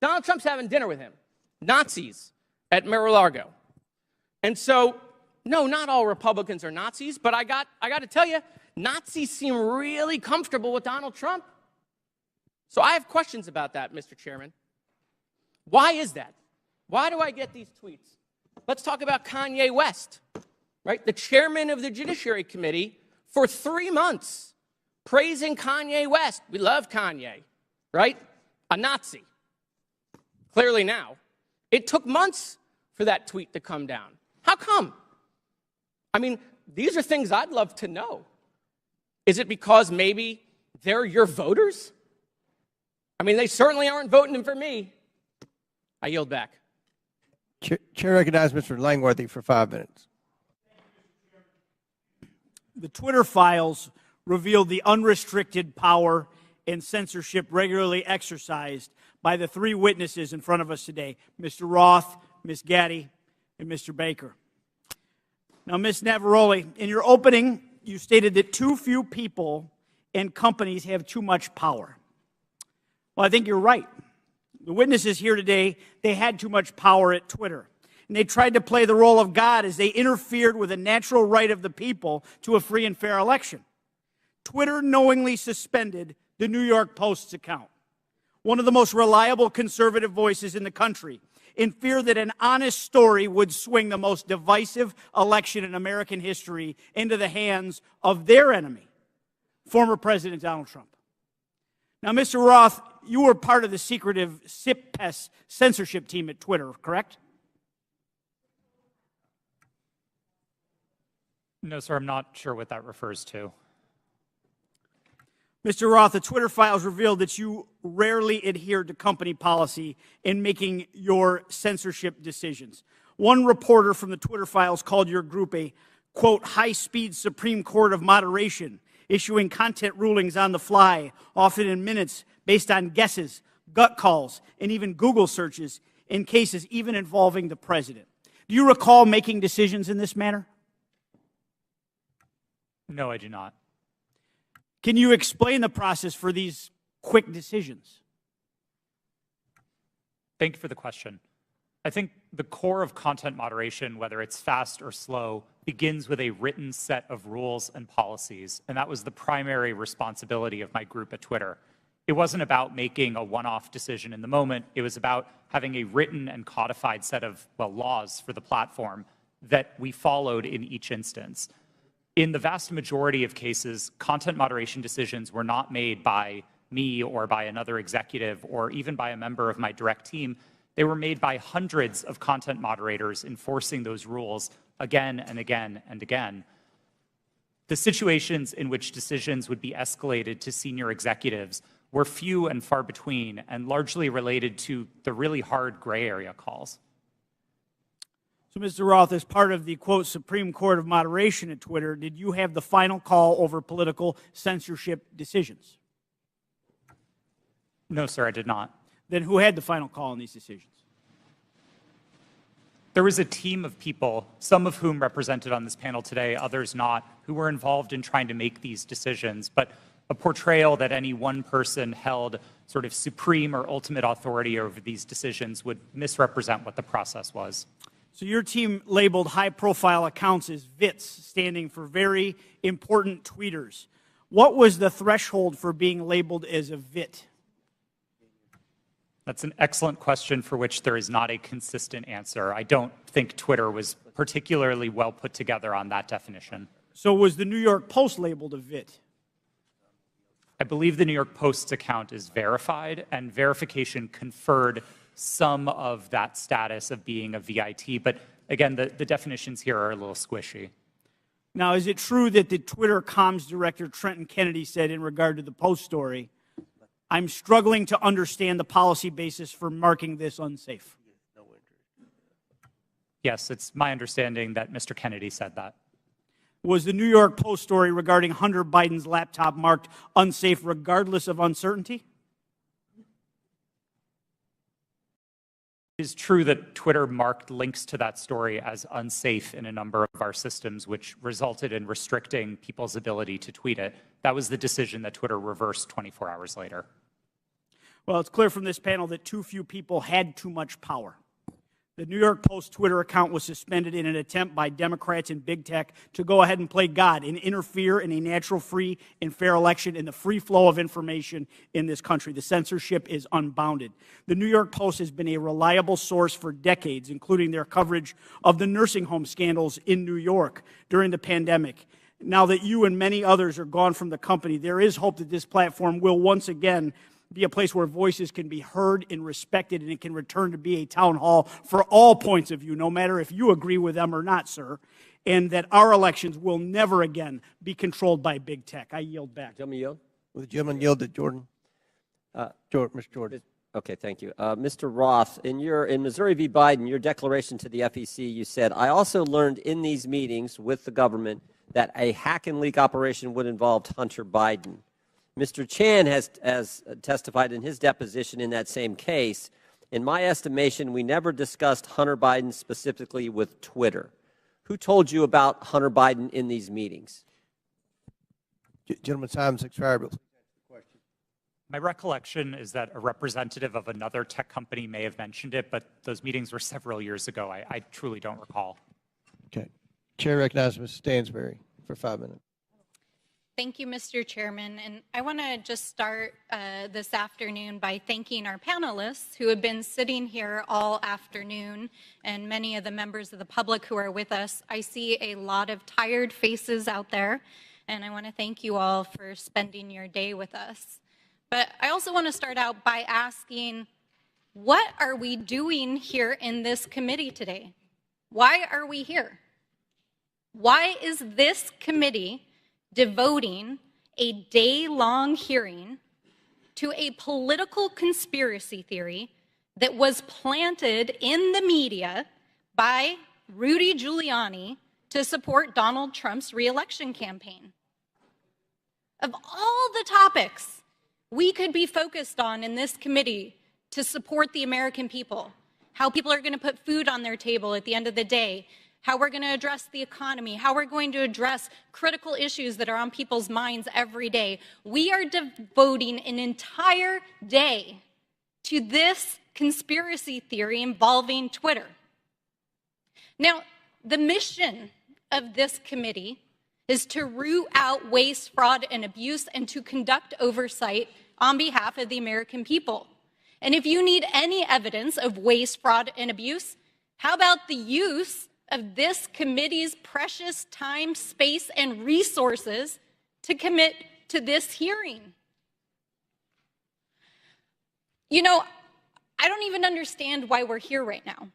Donald Trump's having dinner with him. Nazis at Mar-a-Lago. And so, no, not all Republicans are Nazis, but I got to tell you, Nazis seem really comfortable with Donald Trump. So I have questions about that, Mr. Chairman. Why is that? Why do I get these tweets? Let's talk about Kanye West, right? The chairman of the Judiciary Committee for 3 months praising Kanye West. We love Kanye, right? A Nazi. Clearly now. It took months for that tweet to come down. How come? I mean, these are things I'd love to know. Is it because maybe they're your voters? I mean, they certainly aren't voting for me. I yield back. Chair recognizes Mr. Langworthy for 5 minutes. The Twitter files revealed the unrestricted power and censorship regularly exercised by the 3 witnesses in front of us today, Mr. Roth, Ms. Gaddy, and Mr. Baker. Now, Ms. Navaroli, in your opening, you stated that too few people and companies have too much power. Well, I think you're right. The witnesses here today, they had too much power at Twitter. And they tried to play the role of God as they interfered with a natural right of the people to a free and fair election. Twitter knowingly suspended the New York Post's account, one of the most reliable conservative voices in the country, in fear that an honest story would swing the most divisive election in American history into the hands of their enemy, former President Donald Trump. Now, Mr. Roth, you were part of the secretive SIP-PES censorship team at Twitter, correct? No, sir, I'm not sure what that refers to. Mr. Roth, the Twitter files revealed that you rarely adhered to company policy in making your censorship decisions. One reporter from the Twitter files called your group a, quote, high-speed Supreme Court of moderation, issuing content rulings on the fly, often in minutes, based on guesses, gut calls, and even Google searches in cases even involving the president. Do you recall making decisions in this manner? No, I do not. Can you explain the process for these quick decisions? Thank you for the question. I think the core of content moderation, whether it's fast or slow, begins with a written set of rules and policies, and that was the primary responsibility of my group at Twitter. It wasn't about making a one-off decision in the moment. It was about having a written and codified set of, well, laws for the platform that we followed in each instance. In the vast majority of cases, content moderation decisions were not made by me or by another executive or even by a member of my direct team. They were made by hundreds of content moderators enforcing those rules again and again and again. The situations in which decisions would be escalated to senior executives were few and far between and largely related to the really hard gray area calls. So, Mr. Roth, as part of the, quote, Supreme Court of Moderation at Twitter, did you have the final call over political censorship decisions? No, sir, I did not. Then who had the final call on these decisions? There was a team of people, some of whom represented on this panel today, others not, who were involved in trying to make these decisions. But a portrayal that any one person held sort of supreme or ultimate authority over these decisions would misrepresent what the process was. So your team labeled high-profile accounts as VITs, standing for very important tweeters. What was the threshold for being labeled as a VIT? That's an excellent question for which there is not a consistent answer. I don't think Twitter was particularly well put together on that definition. So was the New York Post labeled a VIT? I believe the New York Post's account is verified, and verification conferred some of that status of being a VIT. But again, the definitions here are a little squishy. Now, is it true that the Twitter comms director, Trenton Kennedy, said in regard to the Post story, I'm struggling to understand the policy basis for marking this unsafe? Yes, it's my understanding that Mr. Kennedy said that. Was the New York Post story regarding Hunter Biden's laptop marked unsafe regardless of uncertainty? It is true that Twitter marked links to that story as unsafe in a number of our systems, which resulted in restricting people's ability to tweet it. That was the decision that Twitter reversed 24 hours later. Well, it's clear from this panel that too few people had too much power. The New York Post Twitter account was suspended in an attempt by Democrats and big tech to go ahead and play God and interfere in a natural, free, and fair election and the free flow of information in this country. The censorship is unbounded. The New York Post has been a reliable source for decades, including their coverage of the nursing home scandals in New York during the pandemic. Now that you and many others are gone from the company, there is hope that this platform will once again be a place where voices can be heard and respected, and it can return to be a town hall for all points of view, no matter if you agree with them or not, sir, and that our elections will never again be controlled by big tech. I yield back. Gentleman yield? Will the gentleman yield to Jordan? Mr. Jordan. Okay, thank you. Mr. Roth, in Missouri v. Biden, your declaration to the FEC, you said, I also learned in these meetings with the government that a hack and leak operation would involve Hunter Biden. Mr. Chan has testified in his deposition in that same case. In my estimation, we never discussed Hunter Biden specifically with Twitter. Who told you about Hunter Biden in these meetings? Gentleman's time has expired. My recollection is that a representative of another tech company may have mentioned it, but those meetings were several years ago. I truly don't recall. Okay. Chair recognizes Ms. Stansberry for 5 minutes. Thank you, Mr. Chairman. And I want to just start this afternoon by thanking our panelists who have been sitting here all afternoon and many of the members of the public who are with us. I see a lot of tired faces out there, and I want to thank you all for spending your day with us. But I also want to start out by asking, what are we doing here in this committee today? Why are we here? Why is this committee devoting a day-long hearing to a political conspiracy theory that was planted in the media by Rudy Giuliani to support Donald Trump's re-election campaign? Of all the topics we could be focused on in this committee to support the American people, how people are going to put food on their table at the end of the day, how we're going to address the economy, how we're going to address critical issues that are on people's minds every day. We are devoting an entire day to this conspiracy theory involving Twitter. Now, the mission of this committee is to root out waste, fraud, and abuse and to conduct oversight on behalf of the American people. And if you need any evidence of waste, fraud, and abuse, how about the use of this committee's precious time, space, and resources to commit to this hearing. You know, I don't even understand why we're here right now,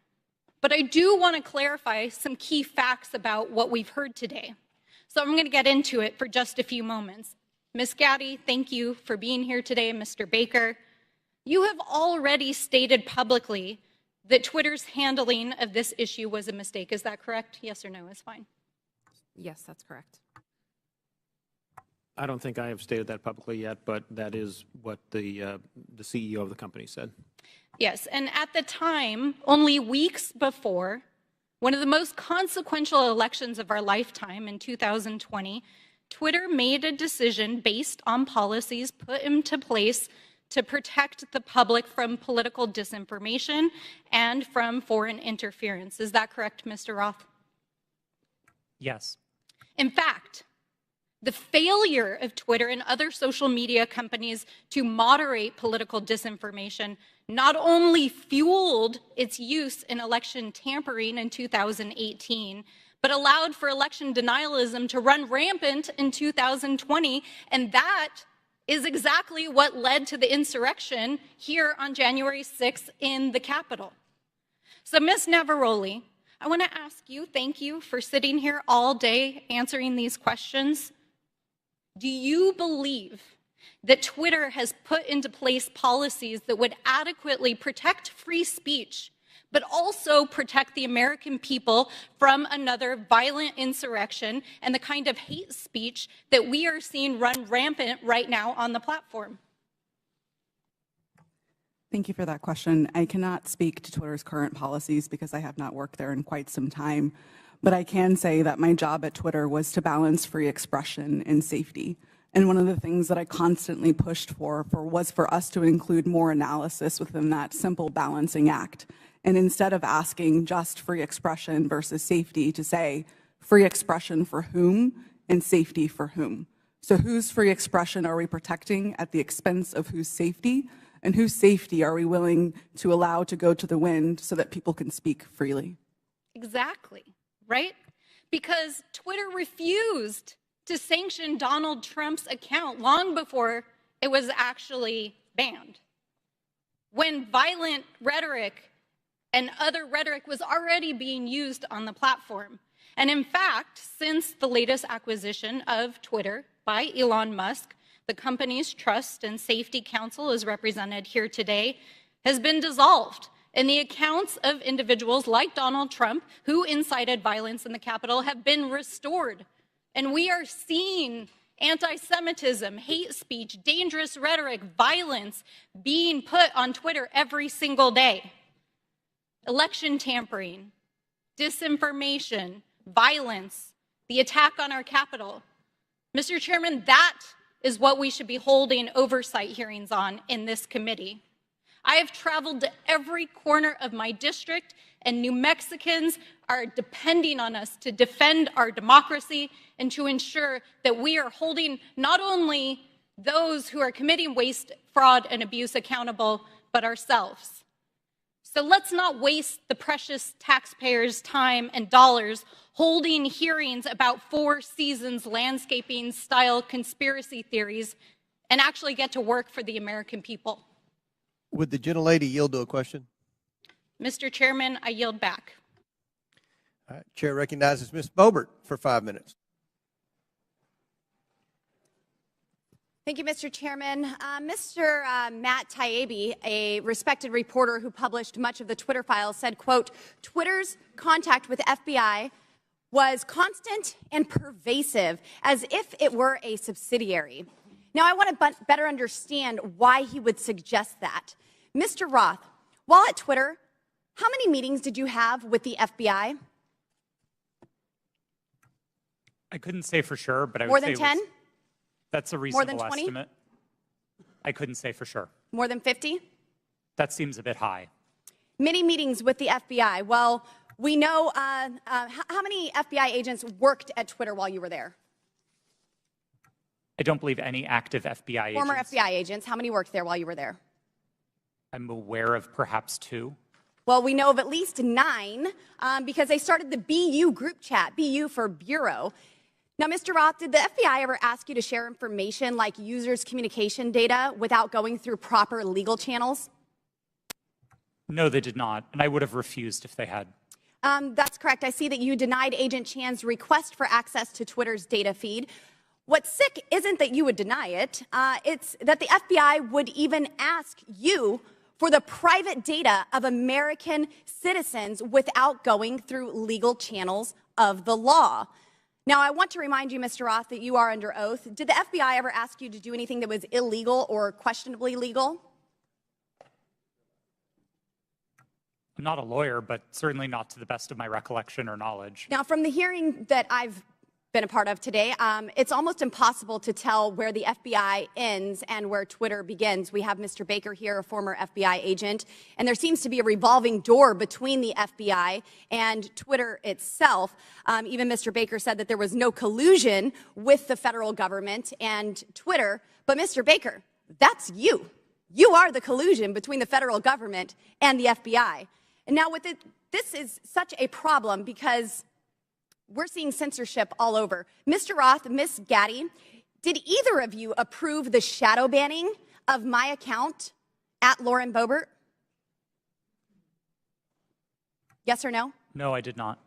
but I do want to clarify some key facts about what we've heard today. So I'm going to get into it for just a few moments. Ms. Gaddy, thank you for being here today. Mr. Baker, you have already stated publicly that Twitter's handling of this issue was a mistake. Is that correct? Yes or no is fine. Yes, that's correct. I don't think I have stated that publicly yet, but that is what the CEO of the company said. Yes, and at the time, only weeks before, one of the most consequential elections of our lifetime in 2020, Twitter made a decision based on policies put into place to protect the public from political disinformation and from foreign interference. Is that correct, Mr. Roth? Yes. In fact, the failure of Twitter and other social media companies to moderate political disinformation not only fueled its use in election tampering in 2018, but allowed for election denialism to run rampant in 2020, and that is exactly what led to the insurrection here on January 6th in the Capitol. So, Ms. Navaroli, I want to ask you, thank you for sitting here all day answering these questions. Do you believe that Twitter has put into place policies that would adequately protect free speech, but also protect the American people from another violent insurrection and the kind of hate speech that we are seeing run rampant right now on the platform? Thank you for that question. I cannot speak to Twitter's current policies because I have not worked there in quite some time, but I can say that my job at Twitter was to balance free expression and safety. And one of the things that I constantly pushed for was for us to include more analysis within that simple balancing act. And instead of asking just free expression versus safety, to say free expression for whom and safety for whom. So whose free expression are we protecting at the expense of whose safety? And whose safety are we willing to allow to go to the wind so that people can speak freely? Exactly, right? Because Twitter refused to sanction Donald Trump's account long before it was actually banned. When violent rhetoric and other rhetoric was already being used on the platform. And in fact, since the latest acquisition of Twitter by Elon Musk, the company's Trust and Safety Council, as represented here today, has been dissolved. And the accounts of individuals like Donald Trump, who incited violence in the Capitol, have been restored. And we are seeing anti-Semitism, hate speech, dangerous rhetoric, violence being put on Twitter every single day. Election tampering, disinformation, violence, the attack on our Capitol. Mr. Chairman, that is what we should be holding oversight hearings on in this committee. I have traveled to every corner of my district, and New Mexicans are depending on us to defend our democracy and to ensure that we are holding not only those who are committing waste, fraud, and abuse accountable, but ourselves. So let's not waste the precious taxpayers' time and dollars holding hearings about Four Seasons landscaping style conspiracy theories and actually get to work for the American people. Would the gentlelady yield to a question? Mr. Chairman, I yield back. All right, Chair recognizes Ms. Boebert for 5 minutes. Thank you, Mr. Chairman. Mr. Matt Taibbi, a respected reporter who published much of the Twitter files, said, quote, Twitter's contact with FBI was constant and pervasive, as if it were a subsidiary. Now, I want to better understand why he would suggest that. Mr. Roth, while at Twitter, how many meetings did you have with the FBI? I couldn't say for sure, but I would More say than 10? That's a More reasonable than 20? estimate. I couldn't say for sure. More than 50? That seems a bit high. Many meetings with the FBI. Well, we know how many FBI agents worked at Twitter while you were there? I don't believe any active FBI Former agents. FBI agents. How many worked there while you were there? I'm aware of perhaps 2. Well, we know of at least 9 because they started the BU group chat, BU for Bureau. Now, Mr. Roth, did the FBI ever ask you to share information like users' communication data without going through proper legal channels? No, they did not, and I would have refused if they had. That's correct. I see that you denied Agent Chan's request for access to Twitter's data feed. What's sick isn't that you would deny it, it's that the FBI would even ask you for the private data of American citizens without going through legal channels of the law. Now, I want to remind you, Mr. Roth, that you are under oath. Did the FBI ever ask you to do anything that was illegal or questionably legal? I'm not a lawyer, but certainly not to the best of my recollection or knowledge. Now, from the hearing that I've been a part of today, it's almost impossible to tell where the FBI ends and where Twitter begins. We have Mr. Baker here, a former FBI agent, and there seems to be a revolving door between the FBI and Twitter itself. Even Mr. Baker said that there was no collusion with the federal government and Twitter. But Mr. Baker, that's you. You are the collusion between the federal government and the FBI. And now with it, this is such a problem because we're seeing censorship all over. Mr. Roth, Ms. Gaddy, did either of you approve the shadow banning of my account at Lauren Boebert? Yes or no? No, I did not.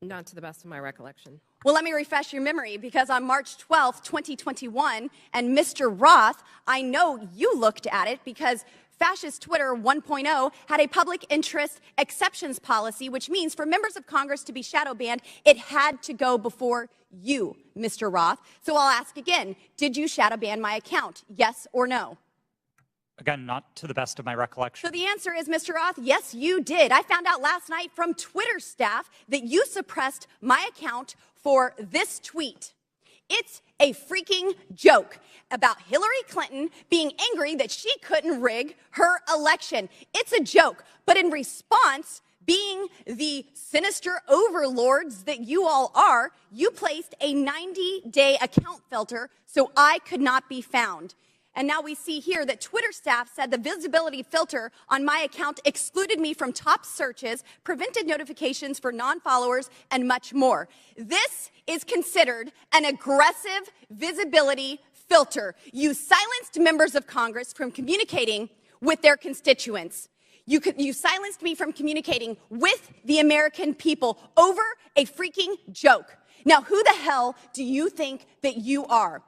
Not to the best of my recollection. Well, let me refresh your memory because on March 12th, 2021, and Mr. Roth, I know you looked at it because Fascist Twitter 1.0 had a public interest exceptions policy, which means for members of Congress to be shadow banned, it had to go before you, Mr. Roth. So I'll ask again, did you shadow ban my account? Yes or no? Again, not to the best of my recollection. So the answer is, Mr. Roth, yes, you did. I found out last night from Twitter staff that you suppressed my account for this tweet. It's a freaking joke about Hillary Clinton being angry that she couldn't rig her election. It's a joke. But in response, being the sinister overlords that you all are, you placed a 90-day account filter so I could not be found. And now we see here that Twitter staff said the visibility filter on my account excluded me from top searches, prevented notifications for non-followers, and much more. This is considered an aggressive visibility filter. You silenced members of Congress from communicating with their constituents. You silenced me from communicating with the American people over a freaking joke. Now, who the hell do you think that you are?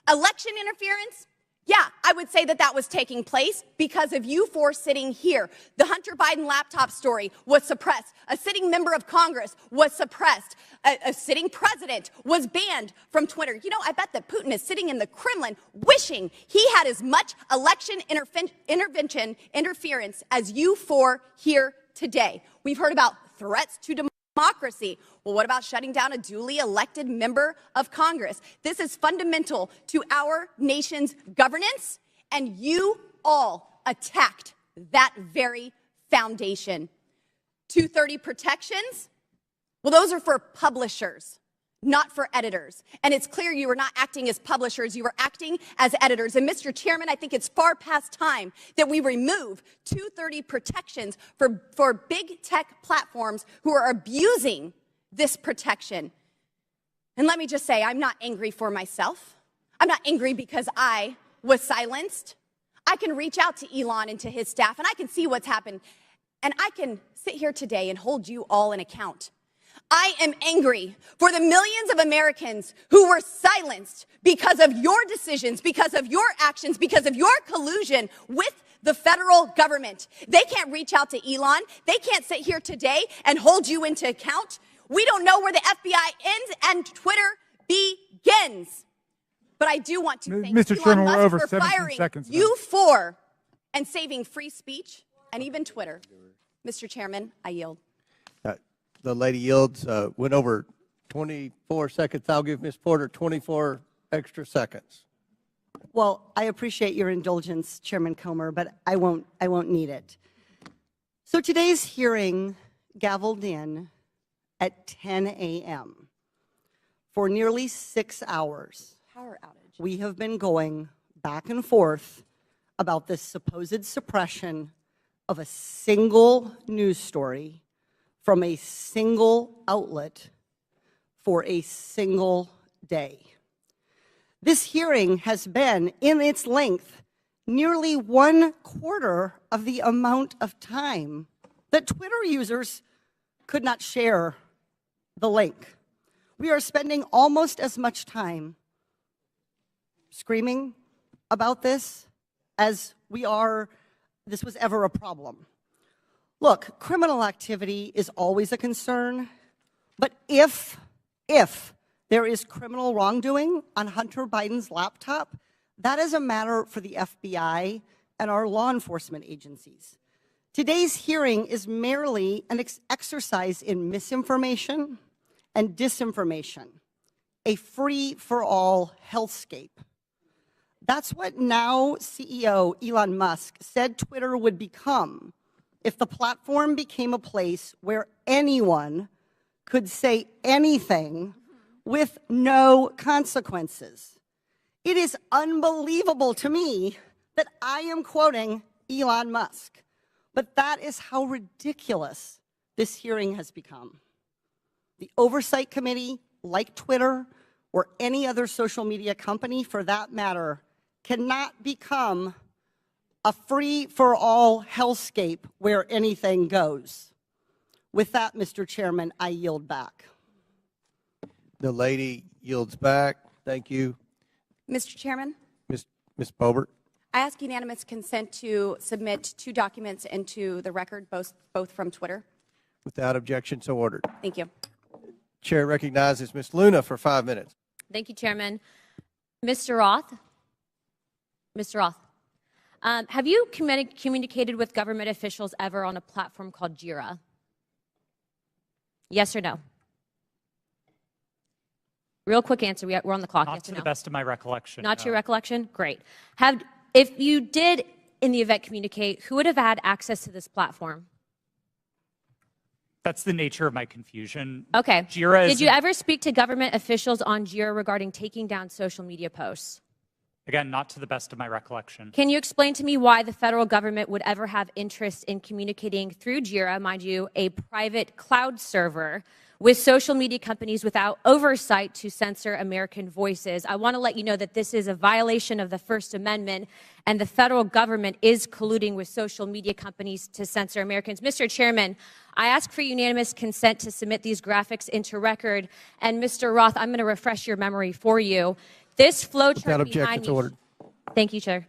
Election interference? Yeah, I would say that that was taking place because of you four sitting here. The Hunter Biden laptop story was suppressed. A sitting member of Congress was suppressed. A sitting president was banned from Twitter. You know, I bet that Putin is sitting in the Kremlin wishing he had as much election interference as you four here today. We've heard about threats to democracy. Well, what about shutting down a duly elected member of Congress? This is fundamental to our nation's governance, and you all attacked that very foundation. 230 protections? Well, those are for publishers, not for editors. And it's clear you were not acting as publishers, you were acting as editors. And Mr. Chairman, I think it's far past time that we remove 230 protections for big tech platforms who are abusing this protection. And let me just say, I'm not angry for myself. I'm not angry because I was silenced. I can reach out to Elon and to his staff, and I can see what's happened. And I can sit here today and hold you all in account. I am angry for the millions of Americans who were silenced because of your decisions, because of your actions, because of your collusion with the federal government. They can't reach out to Elon. They can't sit here today and hold you into account. We don't know where the FBI ends and Twitter begins. But I do want to thank Mr. Elon Chairman, we're Musk over for 17 firing seconds now. you four and saving free speech and even Twitter. Mr. Chairman, I yield. The lady yields. Went over 24 seconds. I'll give Ms. Porter 24 extra seconds. Well, I appreciate your indulgence, Chairman Comer, but I won't need it. So today's hearing gavelled in at 10 a.m. For nearly 6 hours. Power outage. We have been going back and forth about this supposed suppression of a single news story from a single outlet for a single day. This hearing has been, in its length, nearly 1/4 of the amount of time that Twitter users could not share the link. We are spending almost as much time screaming about this as this was ever a problem. Look, criminal activity is always a concern, but if there is criminal wrongdoing on Hunter Biden's laptop, that is a matter for the FBI and our law enforcement agencies. Today's hearing is merely an exercise in misinformation and disinformation, a free-for-all hellscape. That's what now CEO Elon Musk said Twitter would become if the platform became a place where anyone could say anything with no consequences. It is unbelievable to me that I am quoting Elon Musk, but that is how ridiculous this hearing has become. The Oversight Committee, like Twitter or any other social media company for that matter, cannot become a free-for-all hellscape where anything goes. With that, Mr. Chairman, I yield back. The lady yields back. Thank you. Mr. Chairman, Ms. Boebert. I ask unanimous consent to submit 2 documents into the record, both from Twitter. Without objection, so ordered. Thank you. Chair recognizes Ms. Luna for 5 minutes. Thank you, Chairman. Mr. Roth? Mr. Roth, have you communicated with government officials ever on a platform called Jira? Yes or no? Real quick answer. We're on the clock. Not yes to or the no? best of my recollection. Not to your no. recollection? Great. If you did, in the event, communicate, who would have had access to this platform? That's the nature of my confusion. Okay. Jira Did you ever speak to government officials on Jira regarding taking down social media posts? Again, not to the best of my recollection. Can you explain to me why the federal government would ever have interest in communicating through Jira, mind you, a private cloud server, with social media companies without oversight to censor American voices? I want to let you know that this is a violation of the First Amendment, and the federal government is colluding with social media companies to censor Americans. Mr. Chairman, I ask for unanimous consent to submit these graphics into record. And Mr. Roth, I'm going to refresh your memory for you. This flowchart behind me. Thank you, Chair.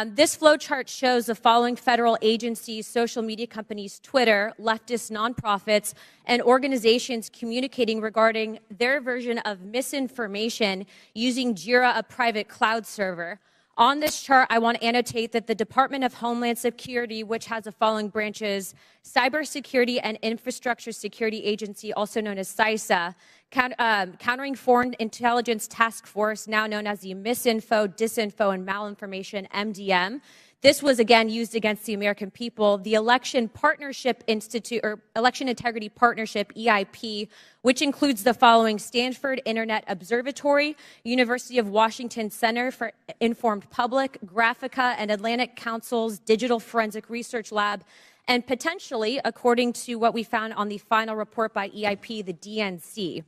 This flowchart shows the following federal agencies, social media companies, Twitter, leftist nonprofits, and organizations communicating regarding their version of misinformation using Jira, a private cloud server. On this chart, I want to annotate that the Department of Homeland Security, which has the following branches: Cybersecurity and Infrastructure Security Agency, also known as CISA, Countering Foreign Intelligence Task Force, now known as the Misinfo, Disinfo, and Malinformation, MDM. This was again used against the American people. The Election Partnership Institute, or Election Integrity Partnership, EIP, which includes the following: Stanford Internet Observatory, University of Washington Center for Informed Public, Graphica, and Atlantic Council's Digital Forensic Research Lab, and potentially, according to what we found on the final report by EIP, the DNC.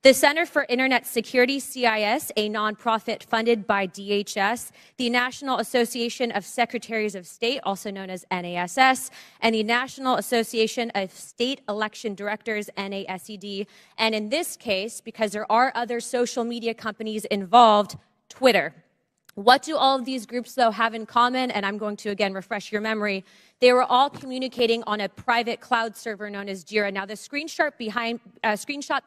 The Center for Internet Security, CIS, a nonprofit funded by DHS, the National Association of Secretaries of State, also known as NASS, and the National Association of State Election Directors, NASED, and in this case, because there are other social media companies involved, Twitter. What do all of these groups, though, have in common? And I'm going to, again, refresh your memory. They were all communicating on a private cloud server known as Jira. Now, the screenshot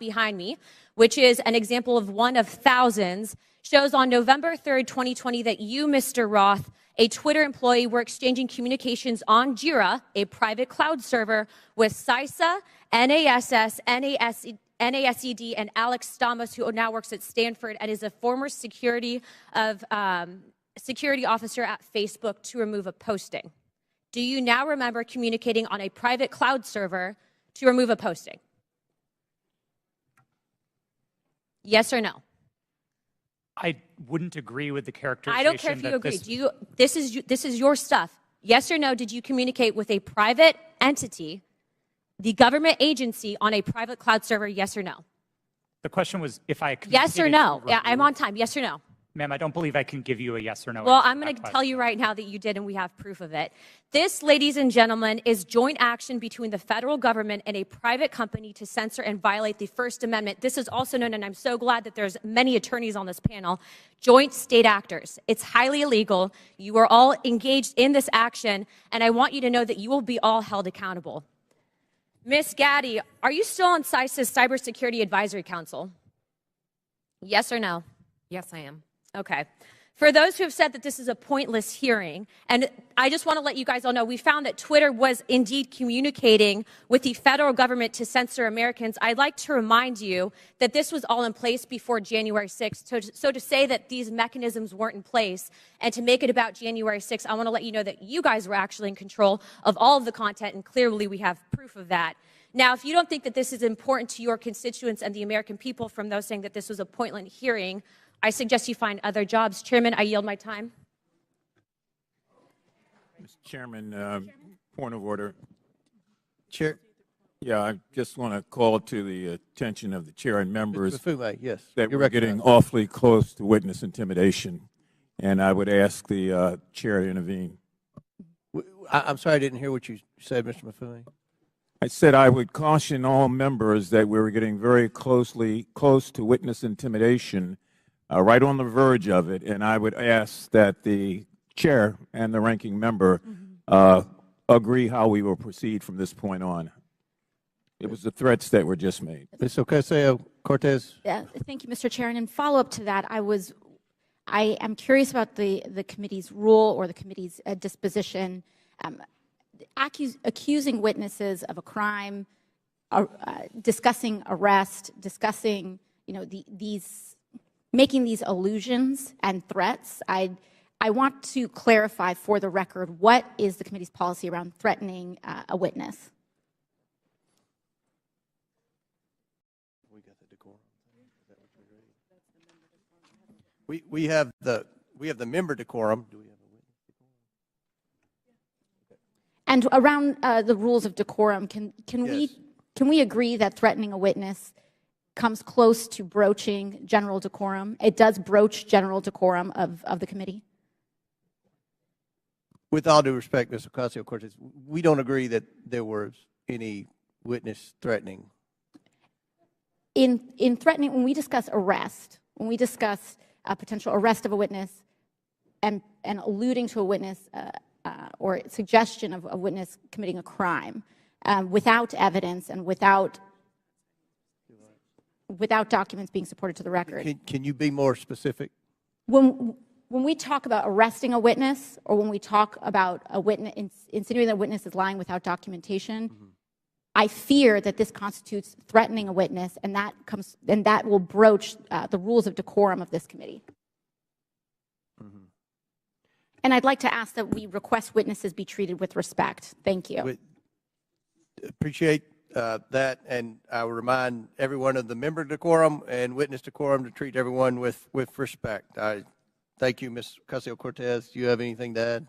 behind me, which is an example of one of thousands, shows on November 3rd, 2020, that you, Mr. Roth, a Twitter employee, were exchanging communications on Jira, a private cloud server, with CISA, NASS, NASED, and Alex Stamos, who now works at Stanford and is a former security officer at Facebook, to remove a posting. Do you now remember communicating on a private cloud server to remove a posting? Yes or no? I wouldn't agree with the characterization. I don't care if you agree. This is your stuff. Yes or no, did you communicate with a private entity, the government agency, on a private cloud server? Yes or no? The question was if I Yes or no? Yeah, I'm on time. Yes or no? Ma'am, I don't believe I can give you a yes or no. Well, answer I'm to going that to tell question. you right now that you did, and we have proof of it. This, ladies and gentlemen, is joint action between the federal government and a private company to censor and violate the First Amendment. This is also known, and I'm so glad that there's many attorneys on this panel, joint state actors. It's highly illegal. You are all engaged in this action, and I want you to know that you will be all held accountable. Ms. Gaddy, are you still on CISA's Cybersecurity Advisory Council? Yes or no? Yes, I am. Okay. For those who have said that this is a pointless hearing, and I just want to let you guys all know, we found that Twitter was indeed communicating with the federal government to censor Americans. I'd like to remind you that this was all in place before January 6th. So to say that these mechanisms weren't in place and to make it about January 6th, I want to let you know that you guys were actually in control of all of the content, and clearly we have proof of that. Now, if you don't think that this is important to your constituents and the American people from those saying that this was a pointless hearing, I suggest you find other jobs. Chairman, I yield my time. Mr. Chairman, point of order. Chair. Yeah, I just want to call to the attention of the chair and members Mr. Mafume, yes, that you're we're getting recognized. awfully close to witness intimidation, and I would ask the chair to intervene. I'm sorry, I didn't hear what you said, Mr. Mafume. I said I would caution all members that we were getting very close to witness intimidation, right on the verge of it, and I would ask that the chair and the ranking member agree how we will proceed from this point on. It was the threats that were just made. Ms. Ocasio-Cortez. Thank you, Mr. Chair. And in follow-up to that, I am curious about the committee's rule or the committee's disposition. Accusing witnesses of a crime, discussing arrest, discussing, making these allusions and threats. I want to clarify for the record, what is the committee's policy around threatening a witness? We have the member decorum. Do we have a witness decorum? And around the rules of decorum, can we agree that threatening a witness comes close to broaching general decorum? It does broach general decorum of the committee? With all due respect, Ms. Ocasio-Cortez, we don't agree that there was any witness threatening. In threatening, when we discuss arrest, when we discuss a potential arrest of a witness and alluding to a witness or suggestion of a witness committing a crime without evidence and without documents being supported to the record. Can you be more specific? When we talk about arresting a witness, or when we talk about a witness, insinuating that a witness is lying without documentation, I fear that this constitutes threatening a witness, and that will broach the rules of decorum of this committee. And I'd like to ask that we request witnesses be treated with respect. Thank you. Appreciate that, and I will remind everyone of the member decorum and witness decorum to treat everyone with respect. I thank you, Ms. Ocasio-Cortez. Do you have anything to add?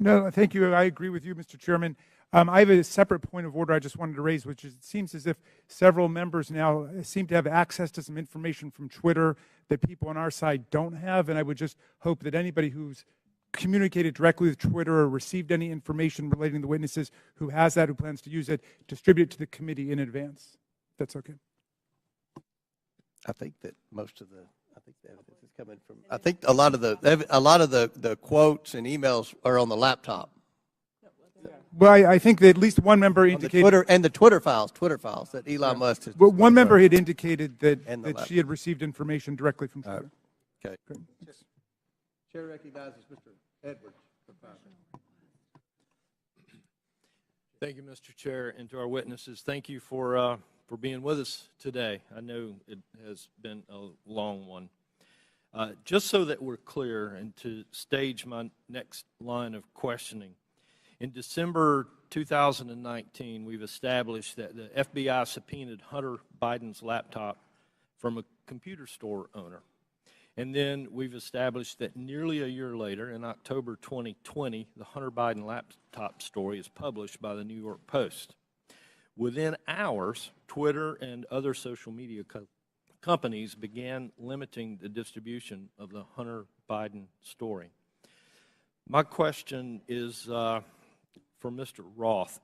No, thank you. I agree with you, Mr. Chairman. I have a separate point of order I just wanted to raise, which is it seems as if several members now seem to have access to some information from Twitter that people on our side don't have, and I would just hope that anybody who's communicated directly with Twitter or received any information relating to the witnesses who has that, who plans to use it, distribute it to the committee in advance. That's okay. I think that most of the evidence is coming from. I think a lot of the quotes and emails are on the laptop. Well, I think that at least one member indicated the Twitter files that Elon Musk has. Well, one member had indicated that she had received information directly from Twitter. Okay. Chair recognizes Mr. Edwards. Thank you, Mr. Chair, and to our witnesses, thank you for being with us today. I know it has been a long one. Just so that we're clear, and to stage my next line of questioning, in December 2019, we've established that the FBI subpoenaed Hunter Biden's laptop from a computer store owner. And then we've established that nearly a year later, in October 2020, the Hunter Biden laptop story is published by the New York Post. Within hours, Twitter and other social media companies began limiting the distribution of the Hunter Biden story. My question is for Mr. Roth.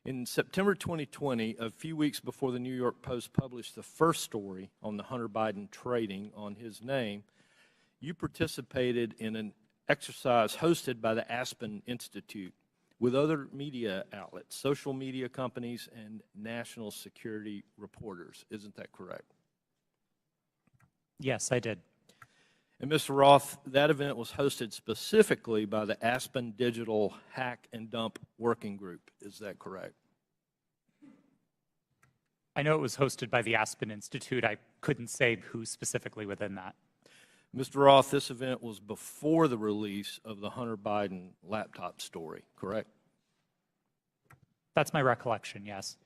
In September 2020, a few weeks before the New York Post published the first story on the Hunter Biden trading on his name, you participated in an exercise hosted by the Aspen Institute with other media outlets, social media companies, and national security reporters. Isn't that correct? Yes, I did. And Mr. Roth, that event was hosted specifically by the Aspen Digital Hack and Dump Working Group. Is that correct? I know it was hosted by the Aspen Institute. I couldn't say who specifically within that. Mr. Roth, this event was before the release of the Hunter Biden laptop story, correct? That's my recollection, yes.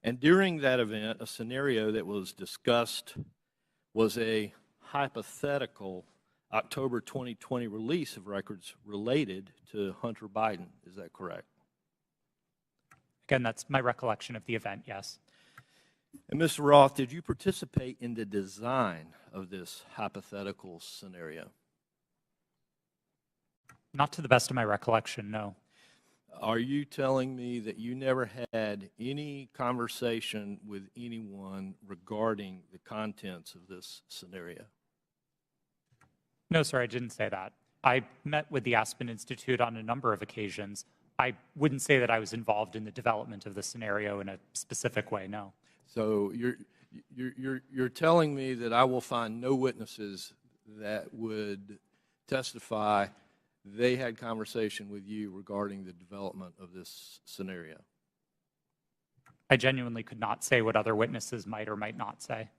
And during that event, a scenario that was discussed was a hypothetical October 2020 release of records related to Hunter Biden. Is that correct? Again, that's my recollection of the event, yes. And Mr. Roth, did you participate in the design of this hypothetical scenario? Not to the best of my recollection, no. Are you telling me that you never had any conversation with anyone regarding the contents of this scenario? No, sir, I didn't say that. I met with the Aspen Institute on a number of occasions. I wouldn't say that I was involved in the development of the scenario in a specific way, no. So you're telling me that I will find no witnesses that would testify they had conversation with you regarding the development of this scenario? I genuinely could not say what other witnesses might or might not say.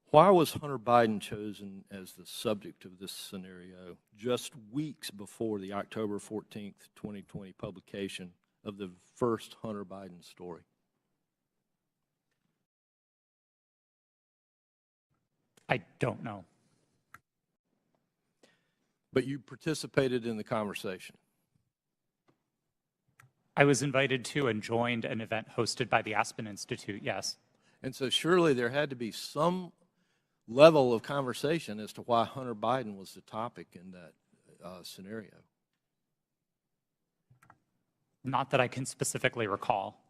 Why was Hunter Biden chosen as the subject of this scenario just weeks before the October 14th, 2020 publication of the first Hunter Biden story? I don't know. But you participated in the conversation. I was invited to and joined an event hosted by the Aspen Institute, yes. And so surely there had to be some level of conversation as to why Hunter Biden was the topic in that scenario. Not that I can specifically recall.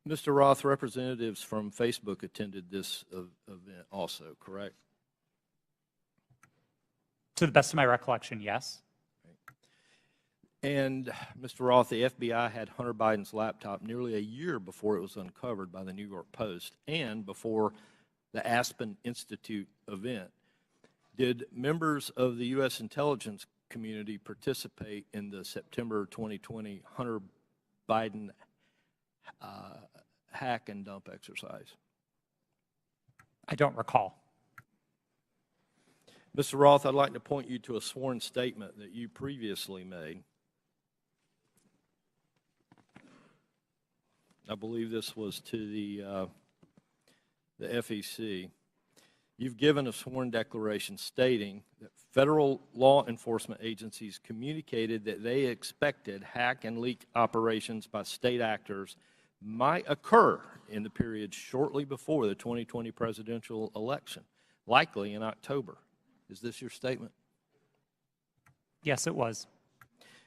Mr. Roth, representatives from Facebook attended this event also, correct? To the best of my recollection, yes. And Mr. Roth, the FBI had Hunter Biden's laptop nearly a year before it was uncovered by the New York Post and before the Aspen Institute event. Did members of the U.S. intelligence community participate in the September 2020 Hunter Biden hack and dump exercise? I don't recall. Mr. Roth, I'd like to point you to a sworn statement that you previously made. I believe this was to the FEC. You've given a sworn declaration stating that federal law enforcement agencies communicated that they expected hack and leak operations by state actors might occur in the period shortly before the 2020 presidential election, likely in October. Is this your statement? Yes, it was.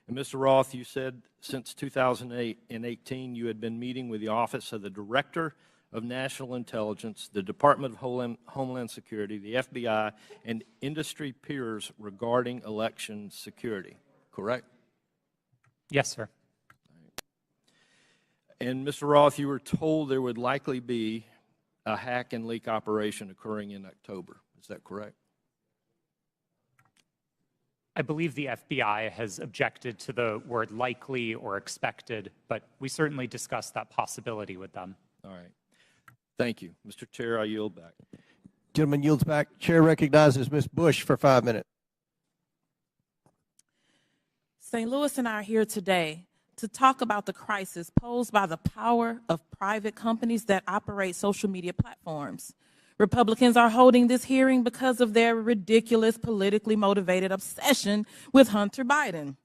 And Mr. Roth, you said since 2018 you had been meeting with the Office of the Director of National Intelligence, the Department of Homeland Security, the FBI, and industry peers regarding election security, correct? Yes, sir. And Mr. Roth, you were told there would likely be a hack and leak operation occurring in October. Is that correct? I believe the FBI has objected to the word likely or expected, but we certainly discussed that possibility with them. All right. Thank you. Mr. Chair, I yield back. Gentleman yields back. Chair recognizes Ms. Bush for 5 minutes. St. Louis and I are here today to talk about the crisis posed by the power of private companies that operate social media platforms. Republicans are holding this hearing because of their ridiculous, politically motivated obsession with Hunter Biden.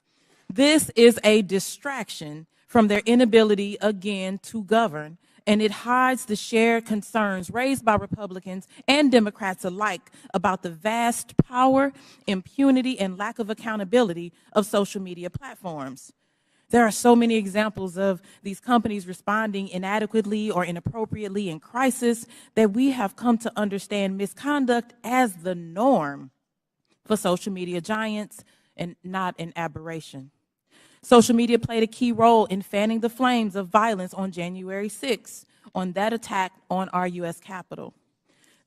This is a distraction from their inability, again, to govern, and it hides the shared concerns raised by Republicans and Democrats alike about the vast power, impunity, and lack of accountability of social media platforms. There are so many examples of these companies responding inadequately or inappropriately in crisis that we have come to understand misconduct as the norm for social media giants and not an aberration. Social media played a key role in fanning the flames of violence on January 6th, on that attack on our U.S. Capitol.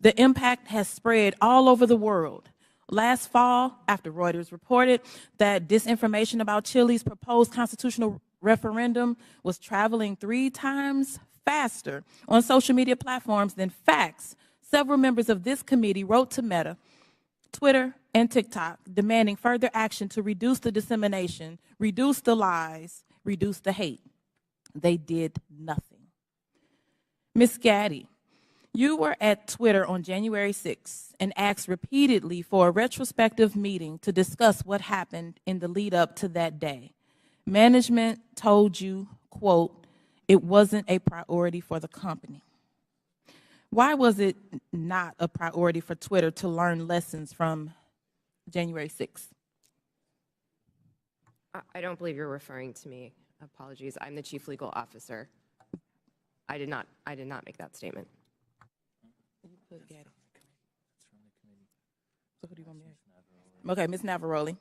The impact has spread all over the world. Last fall, after Reuters reported that disinformation about Chile's proposed constitutional referendum was traveling 3 times faster on social media platforms than facts, several members of this committee wrote to Meta, Twitter, and TikTok demanding further action to reduce the dissemination, reduce the lies, reduce the hate. They did nothing. Ms. Gaddy, you were at Twitter on January 6th and asked repeatedly for a retrospective meeting to discuss what happened in the lead up to that day. Management told you, quote, it wasn't a priority for the company. Why was it not a priority for Twitter to learn lessons from January 6th? I don't believe you're referring to me. Apologies. I'm the chief legal officer. I did not make that statement. So who do you want me to ask? Okay, Ms. Navaroli.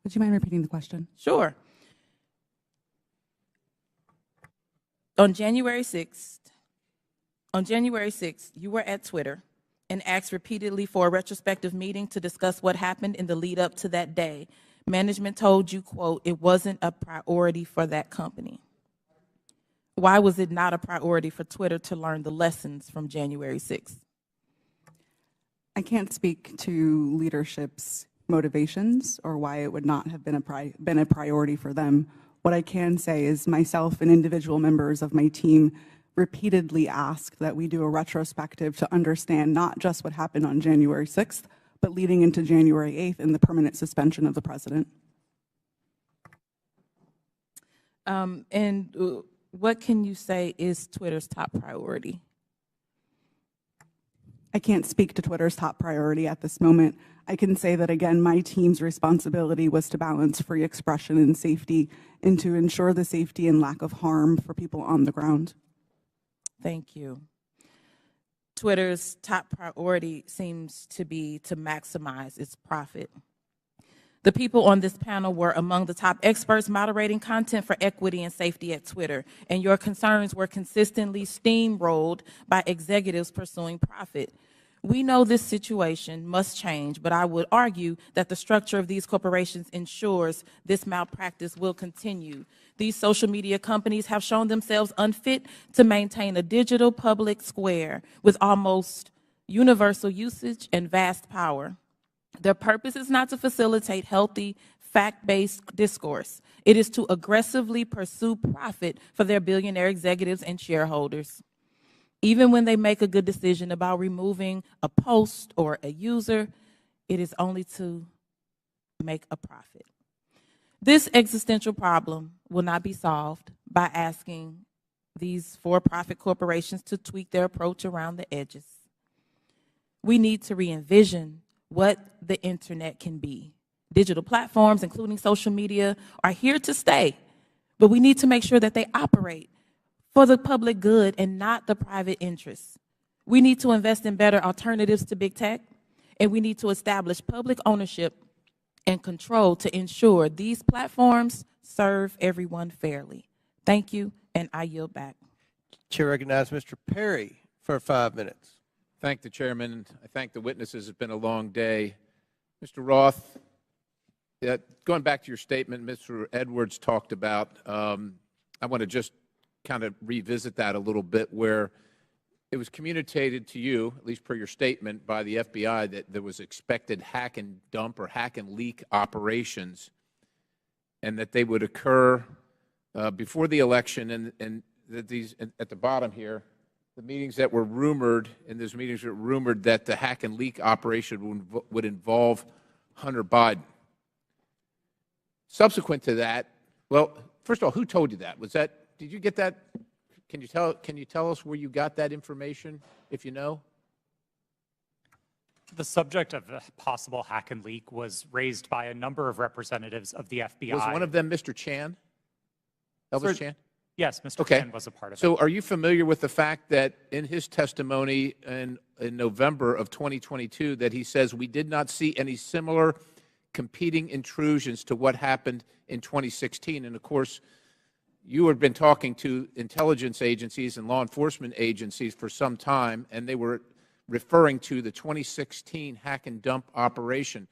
Would you mind repeating the question? Sure. On January 6th, you were at Twitter and asked repeatedly for a retrospective meeting to discuss what happened in the lead up to that day. Management told you, quote, it wasn't a priority for that company. Why was it not a priority for Twitter to learn the lessons from January 6th? I can't speak to leadership's motivations or why it would not have been a priority for them. What I can say is myself and individual members of my team repeatedly asked that we do a retrospective to understand not just what happened on January 6th, but leading into January 8th and the permanent suspension of the president. What can you say is Twitter's top priority? I can't speak to Twitter's top priority at this moment. I can say that, again, my team's responsibility was to balance free expression and safety and to ensure the safety and lack of harm for people on the ground. Thank you. Twitter's top priority seems to be to maximize its profit. The people on this panel were among the top experts moderating content for equity and safety at Twitter, and your concerns were consistently steamrolled by executives pursuing profit. We know this situation must change, but I would argue that the structure of these corporations ensures this malpractice will continue. These social media companies have shown themselves unfit to maintain a digital public square with almost universal usage and vast power. Their purpose is not to facilitate healthy, fact-based discourse. It is to aggressively pursue profit for their billionaire executives and shareholders. Even when they make a good decision about removing a post or a user, it is only to make a profit. This existential problem will not be solved by asking these for-profit corporations to tweak their approach around the edges. We need to re-envision what the internet can be. Digital platforms, including social media, are here to stay, but we need to make sure that they operate for the public good and not the private interests. We need to invest in better alternatives to big tech, and we need to establish public ownership and control to ensure these platforms serve everyone fairly. Thank you, and I yield back. Chair recognizes Mr. Perry for 5 minutes. Thank the chairman. I thank the witnesses. It's been a long day. Mr. Roth, going back to your statement Mr. Edwards talked about, I want to just kind of revisit that a little bit, where it was communicated to you, at least per your statement, by the FBI that there was expected hack and dump or hack and leak operations, and that they would occur before the election, and that these, at the bottom here, the meetings that were rumored, and those meetings were rumored that the hack and leak operation would involve Hunter Biden. Subsequent to that, well, first of all, who told you that? Did you get that? Can you tell us where you got that information, if you know? The subject of a possible hack and leak was raised by a number of representatives of the FBI. Was one of them Mr. Chan? Elvis Chan? Yes, Mr. Chan was a part of it. So are you familiar with the fact that in his testimony in November of 2022 that he says we did not see any similar competing intrusions to what happened in 2016? And of course, you have been talking to intelligence agencies and law enforcement agencies for some time, and they were referring to the 2016 hack and dump operation.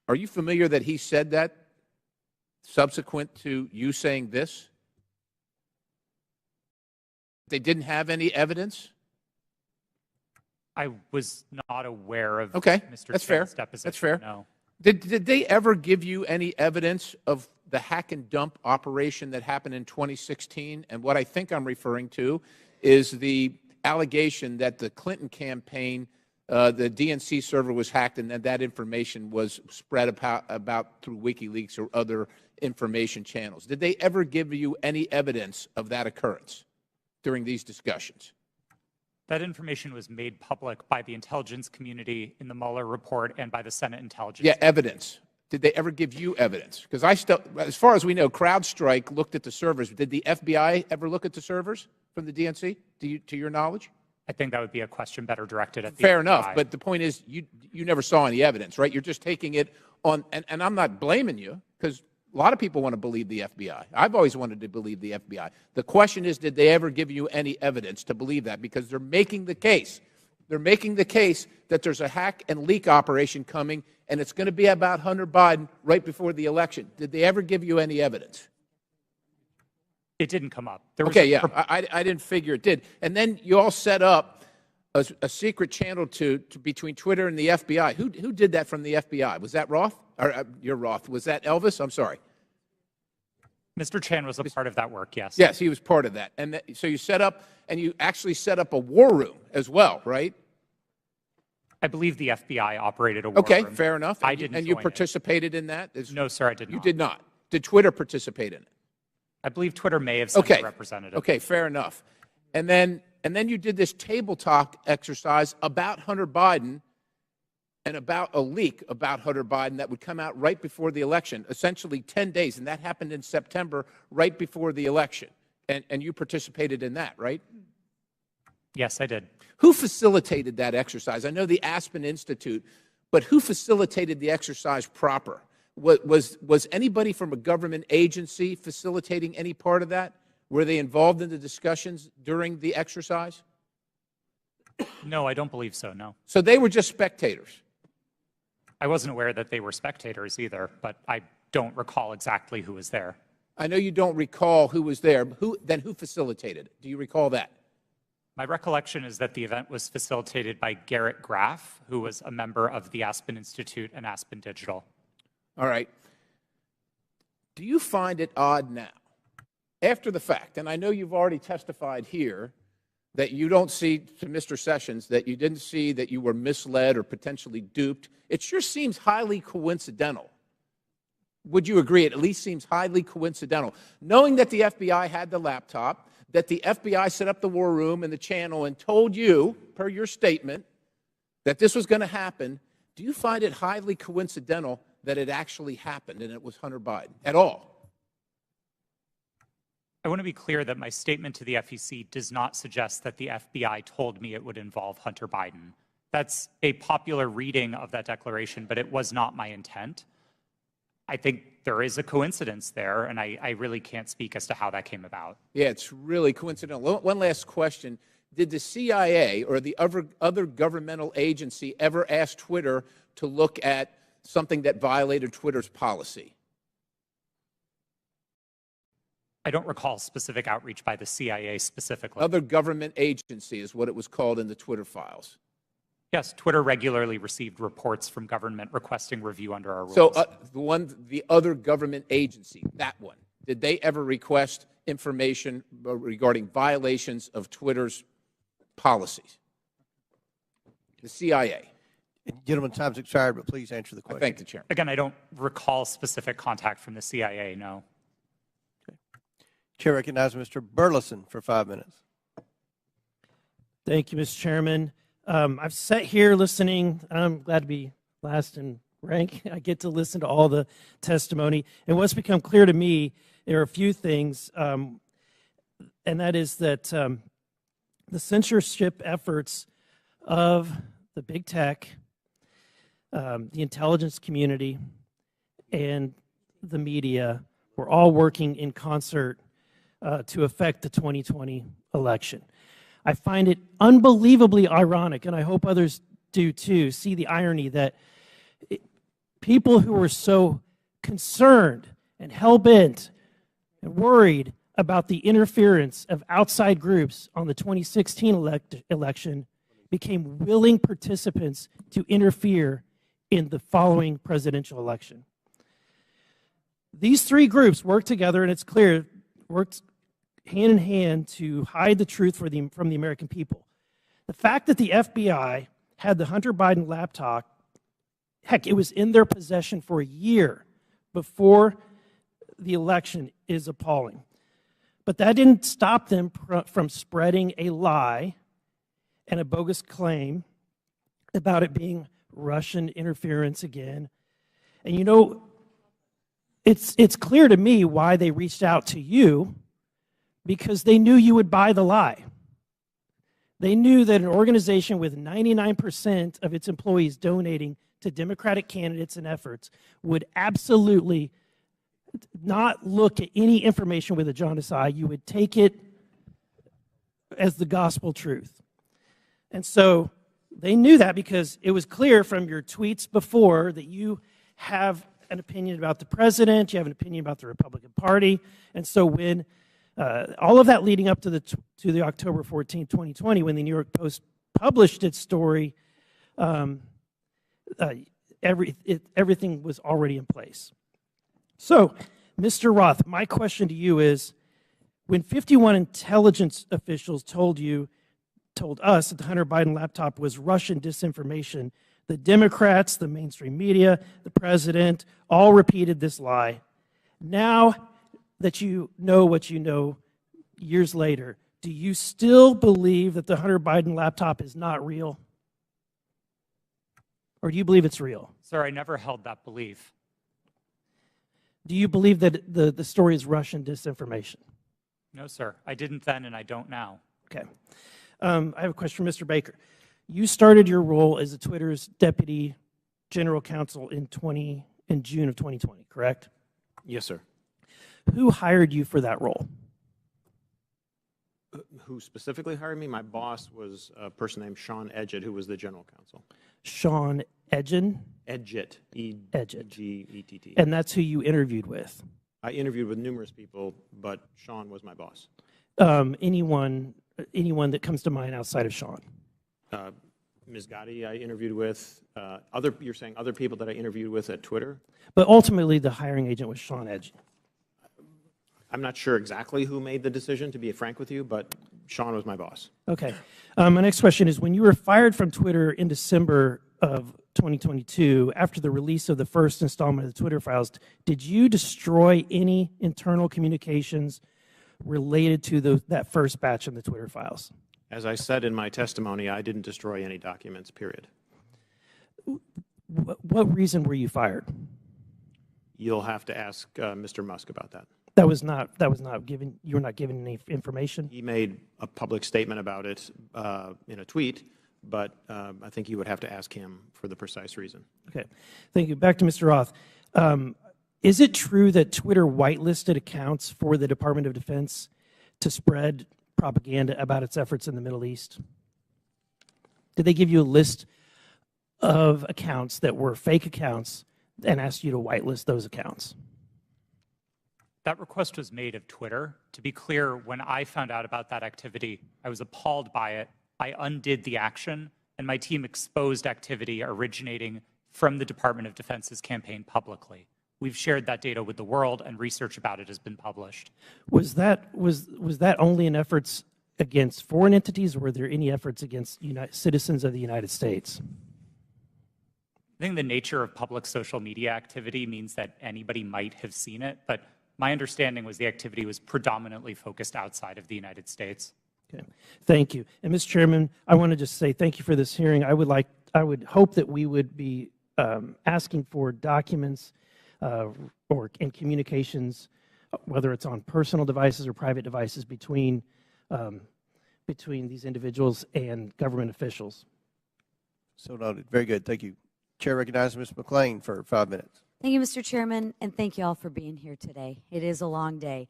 Are you familiar that he said that subsequent to you saying this? They didn't have any evidence? I was not aware of Okay, Mr. that's Chan's fair. deposition. That's fair. No. Did they ever give you any evidence of the hack and dump operation that happened in 2016? And what I think I'm referring to is the allegation that the Clinton campaign, the DNC server was hacked and that information was spread about through WikiLeaks or other information channels. Did they ever give you any evidence of that occurrence during these discussions? That information was made public by the intelligence community in the Mueller report and by the Senate Intelligence. Yeah, evidence. Did they ever give you evidence? Because as far as we know, CrowdStrike looked at the servers. Did the FBI ever look at the servers from the DNC, to your knowledge? I think that would be a question better directed at the Fair FBI. enough, but the point is you never saw any evidence, right? You're just taking it on, and I'm not blaming you, because a lot of people want to believe the FBI. I've always wanted to believe the FBI. The question is, did they ever give you any evidence to believe that? Because they're making the case. They're making the case that there's a hack and leak operation coming, and it's going to be about Hunter Biden right before the election. Did they ever give you any evidence? It didn't come up. Okay, yeah, I didn't figure it did. And then you all set up a secret channel between Twitter and the FBI. Who did that from the FBI? Was that Roth? Or you're Roth. Was that Elvis? I'm sorry. Mr. Chan was a part of that work, yes. Yes, he was part of that. And so you set up, and you actually set up a war room as well, right? I believe the FBI operated a war room. Okay, fair enough. I didn't And you join participated in that? No, sir, I did not. You did not. Did Twitter participate in it? I believe Twitter may have sent a representative. Okay, fair enough. And then you did this table talk exercise about Hunter Biden and about a leak about Hunter Biden that would come out right before the election, essentially 10 days, and that happened in September, right before the election. And you participated in that, right? Yes, I did. Who facilitated that exercise? I know the Aspen Institute, but who facilitated the exercise proper? Was anybody from a government agency facilitating any part of that? Were they involved in the discussions during the exercise? No, I don't believe so, no. So they were just spectators? I wasn't aware that they were spectators either, but I don't recall exactly who was there. I know you don't recall who was there. Then who facilitated it? Do you recall that? My recollection is that the event was facilitated by Garrett Graff, who was a member of the Aspen Institute and Aspen Digital. All right. Do you find it odd now, after the fact, and I know you've already testified here, that you don't see, to Mr. Sessions, that you didn't see that you were misled or potentially duped? It sure seems highly coincidental. Would you agree? It at least seems highly coincidental. Knowing that the FBI had the laptop, that the FBI set up the war room and the channel and told you, per your statement, that this was going to happen, do you find it highly coincidental that it actually happened and it was Hunter Biden at all? I want to be clear that my statement to the FEC does not suggest that the FBI told me it would involve Hunter Biden. That's a popular reading of that declaration, but it was not my intent. I think there is a coincidence there, and I really can't speak as to how that came about. Yeah, it's really coincidental. One last question. Did the CIA or the other governmental agency ever ask Twitter to look at something that violated Twitter's policy? I don't recall specific outreach by the CIA specifically. Other government agency is what it was called in the Twitter files. Yes, Twitter regularly received reports from government requesting review under our rules. So the other government agency, that one, did they ever request information regarding violations of Twitter's policies? The CIA. Gentlemen, time's expired, but please answer the question. I thank the chairman. Again, I don't recall specific contact from the CIA, no. Chair recognizes Mr. Burleson for 5 minutes. Thank you, Mr. Chairman. I've sat here listening. I'm glad to be last in rank. I get to listen to all the testimony. And what's become clear to me, there are a few things, and that is that the censorship efforts of the big tech, the intelligence community, and the media were all working in concert to affect the 2020 election. I find it unbelievably ironic, and I hope others do too, see the irony that people who were so concerned and hell-bent and worried about the interference of outside groups on the 2016 election became willing participants to interfere in the following presidential election. These three groups worked together, and it's clear, worked hand in hand to hide the truth from the American people. The fact that the FBI had the Hunter Biden laptop, heck, it was in their possession for a year before the election, is appalling. But that didn't stop them from spreading a lie and a bogus claim about it being Russian interference again. And you know, it's clear to me why they reached out to you, because they knew you would buy the lie. They knew that an organization with 99% of its employees donating to Democratic candidates and efforts would absolutely not look at any information with a jaundiced eye. You would take it as the gospel truth. And so they knew that, because it was clear from your tweets before that you have an opinion about the president, you have an opinion about the Republican Party. And so when all of that leading up to the October 14, 2020, when the New York Post published its story, everything was already in place. So, Mr. Roth, my question to you is, when 51 intelligence officials told us that the Hunter Biden laptop was Russian disinformation, the Democrats, the mainstream media, the president, all repeated this lie. Now that you know what you know years later, do you still believe that the Hunter Biden laptop is not real? Or do you believe it's real? Sir, I never held that belief. Do you believe that the story is Russian disinformation? No, sir. I didn't then, and I don't now. Okay. I have a question for Mr. Baker. You started your role as Twitter's deputy general counsel in June of 2020, correct? Yes, sir. Who hired you for that role? Who specifically hired me? My boss was a person named Sean Edgett, who was the general counsel. Sean Edgett? Edgett. Edgett. E-G-E-T-T. And that's who you interviewed with? I interviewed with numerous people, but Sean was my boss. Anyone that comes to mind outside of Sean? Ms. Gotti I interviewed with. You're saying other people that I interviewed with at Twitter? But ultimately, the hiring agent was Sean Edgett. I'm not sure exactly who made the decision, to be frank with you, but Sean was my boss. Okay. My next question is, when you were fired from Twitter in December of 2022, after the release of the first installment of the Twitter files, did you destroy any internal communications related to that first batch of the Twitter files? As I said in my testimony, I didn't destroy any documents, period. What reason were you fired? You'll have to ask Mr. Musk about that. That was not given. You were not given any information. He made a public statement about it in a tweet, but I think you would have to ask him for the precise reason. Okay, thank you. Back to Mr. Roth. Is it true that Twitter whitelisted accounts for the Department of Defense to spread propaganda about its efforts in the Middle East? Did they give you a list of accounts that were fake accounts and asked you to whitelist those accounts? That request was made of Twitter. To be clear, when I found out about that activity, I was appalled by it. I undid the action, and my team exposed activity originating from the Department of Defense's campaign publicly. We've shared that data with the world, and research about it has been published. Was that only in efforts against foreign entities, or were there any efforts against citizens of the United States? I think the nature of public social media activity means that anybody might have seen it, but my understanding was the activity was predominantly focused outside of the United States. Okay, thank you. And Mr. Chairman, I want to just say thank you for this hearing. I would hope that we would be asking for documents or in communications, whether it's on personal devices or private devices, between these individuals and government officials. So noted. Very good. Thank you. Chair recognizes Ms. McClain for 5 minutes. Thank you, Mr. Chairman, and thank you all for being here today. It is a long day.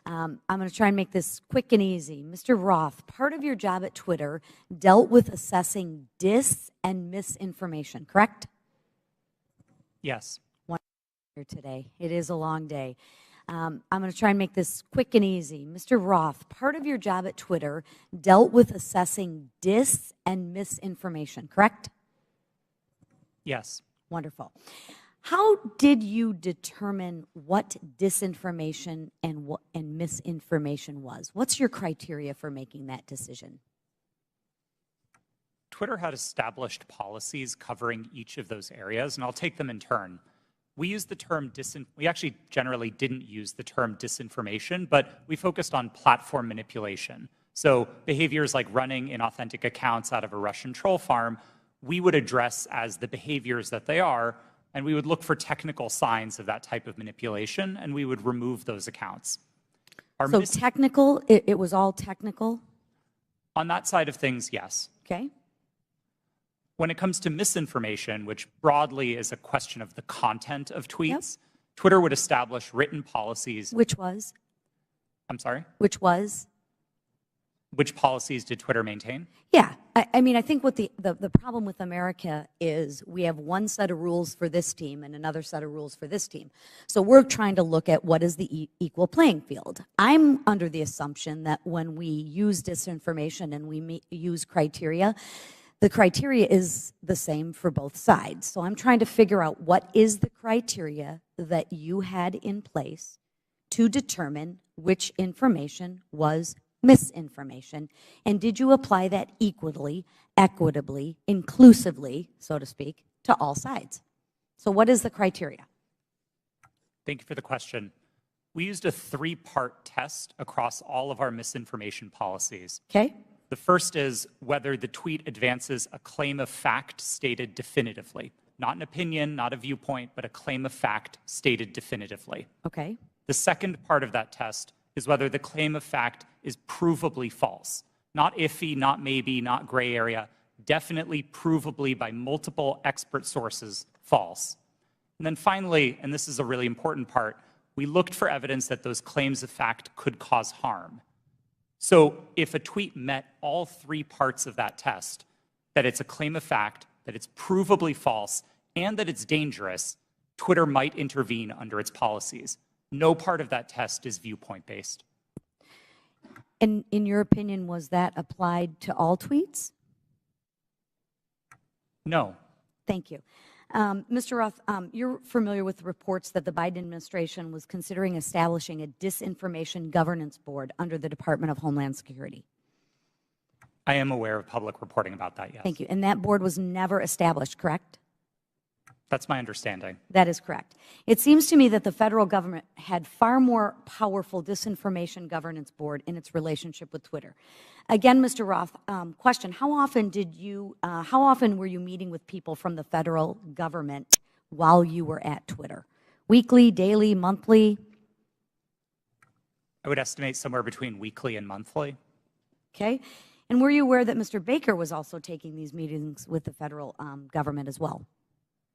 I'm going to try and make this quick and easy. Mr. Roth, part of your job at Twitter dealt with assessing dis and misinformation, correct? Yes. Here today. It is a long day. I'm going to try and make this quick and easy. Mr. Roth, part of your job at Twitter dealt with assessing dis and misinformation, correct? Yes. Wonderful. How did you determine what disinformation and misinformation was? What's your criteria for making that decision? Twitter had established policies covering each of those areas, and I'll take them in turn. We used the term we actually generally didn't use the term disinformation, but we focused on platform manipulation. So behaviors like running inauthentic accounts out of a Russian troll farm, we would address as the behaviors that they are, and we would look for technical signs of that type of manipulation, and we would remove those accounts. So technical, it was all technical? On that side of things, yes. Okay. When it comes to misinformation, which broadly is a question of the content of tweets, Twitter would establish written policies. Which was? I'm sorry? Which was? Which policies did Twitter maintain? Yeah. I mean, I think what the problem with America is we have one set of rules for this team and another set of rules for this team. So we're trying to look at what is the equal playing field. I'm under the assumption that when we use disinformation and we use criteria, the criteria is the same for both sides. So I'm trying to figure out what is the criteria that you had in place to determine which information was misinformation, and did you apply that equitably, inclusively, so to speak, to all sides? So what is the criteria? Thank you for the question. We used a three-part test across all of our misinformation policies. Okay. The first is whether the tweet advances a claim of fact stated definitively. Not an opinion, not a viewpoint, but a claim of fact stated definitively. Okay. The second part of that test is whether the claim of fact is provably false. Not iffy, not maybe, not gray area, definitely provably by multiple expert sources false. And then finally, and this is a really important part, we looked for evidence that those claims of fact could cause harm. So if a tweet met all three parts of that test, that it's a claim of fact, that it's provably false, and that it's dangerous, Twitter might intervene under its policies. No part of that test is viewpoint-based. And in your opinion, was that applied to all tweets? No. Thank you. Mr. Roth, you're familiar with the reports that the Biden administration was considering establishing a disinformation governance board under the Department of Homeland Security. I am aware of public reporting about that, yes. Thank you. And that board was never established, correct? That's my understanding. That is correct. It seems to me that the federal government had far more powerful disinformation governance board in its relationship with Twitter. Again, Mr. Roth, question, how often were you meeting with people from the federal government while you were at Twitter? Weekly, daily, monthly? I would estimate somewhere between weekly and monthly. Okay. And were you aware that Mr. Baker was also taking these meetings with the federal government as well?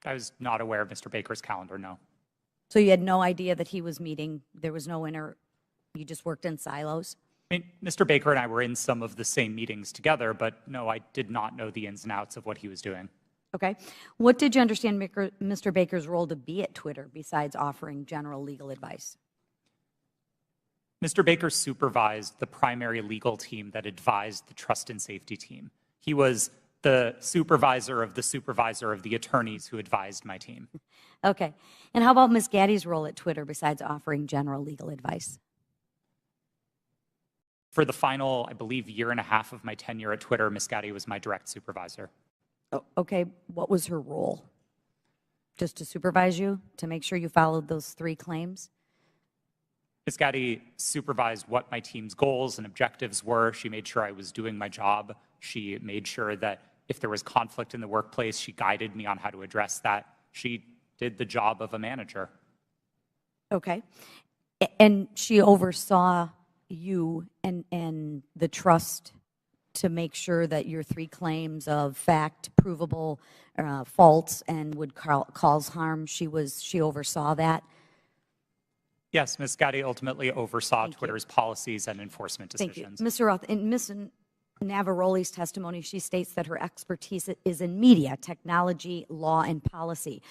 I was not aware of Mr. Baker's calendar, no. So you had no idea that he was meeting, there was no you just worked in silos? I mean, Mr. Baker and I were in some of the same meetings together, but no, I did not know the ins and outs of what he was doing. Okay. What did you understand Mr. Baker's role to be at Twitter besides offering general legal advice? Mr. Baker supervised the primary legal team that advised the trust and safety team. He was the supervisor of the attorneys who advised my team. Okay. And how about Ms. Gaddy's role at Twitter besides offering general legal advice? For the final, I believe, year and a half of my tenure at Twitter, Ms. Gaddy was my direct supervisor. Oh, okay, what was her role? Just to supervise you, to make sure you followed those 3 claims? Ms. Gaddy supervised what my team's goals and objectives were. She made sure I was doing my job. She made sure that if there was conflict in the workplace, she guided me on how to address that. She did the job of a manager. Okay. And she oversaw you and the trust to make sure that your 3 claims of fact, provable, false, and would cause harm, she oversaw that? Yes, Ms. Gaddy ultimately oversaw Twitter's policies and enforcement decisions. Thank you. Mr. Roth, in Ms. Navaroli's testimony, she states that her expertise is in media, technology, law, and policy.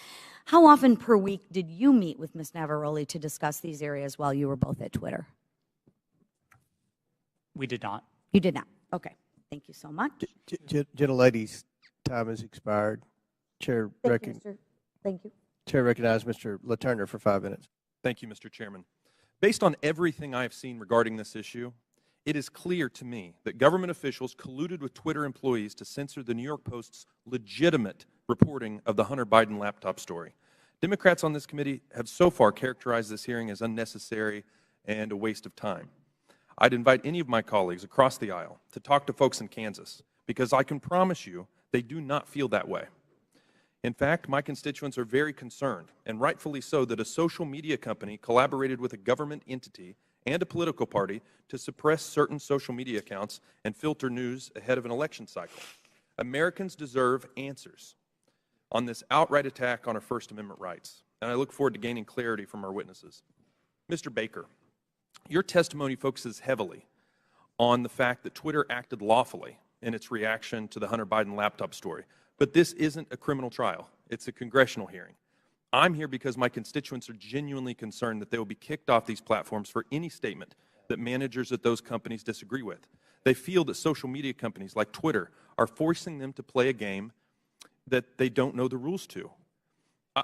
How often per week did you meet with Ms. Navaroli to discuss these areas while you were both at Twitter? We did not. You did not. Okay. Thank you so much. Gentlelady's time has expired. Chair Thank you. Chair recognizes Mr. LaTurner for 5 minutes. Thank you, Mr. Chairman. Based on everything I have seen regarding this issue, it is clear to me that government officials colluded with Twitter employees to censor the New York Post's legitimate reporting of the Hunter Biden laptop story. Democrats on this committee have so far characterized this hearing as unnecessary and a waste of time. I'd invite any of my colleagues across the aisle to talk to folks in Kansas, because I can promise you they do not feel that way. In fact, my constituents are very concerned, and rightfully so, that a social media company collaborated with a government entity and a political party to suppress certain social media accounts and filter news ahead of an election cycle. Americans deserve answers on this outright attack on our First Amendment rights, and I look forward to gaining clarity from our witnesses. Mr. Baker, your testimony focuses heavily on the fact that Twitter acted lawfully in its reaction to the Hunter Biden laptop story. But this isn't a criminal trial. It's a congressional hearing. I'm here because my constituents are genuinely concerned that they will be kicked off these platforms for any statement that managers at those companies disagree with. They feel that social media companies like Twitter are forcing them to play a game that they don't know the rules to.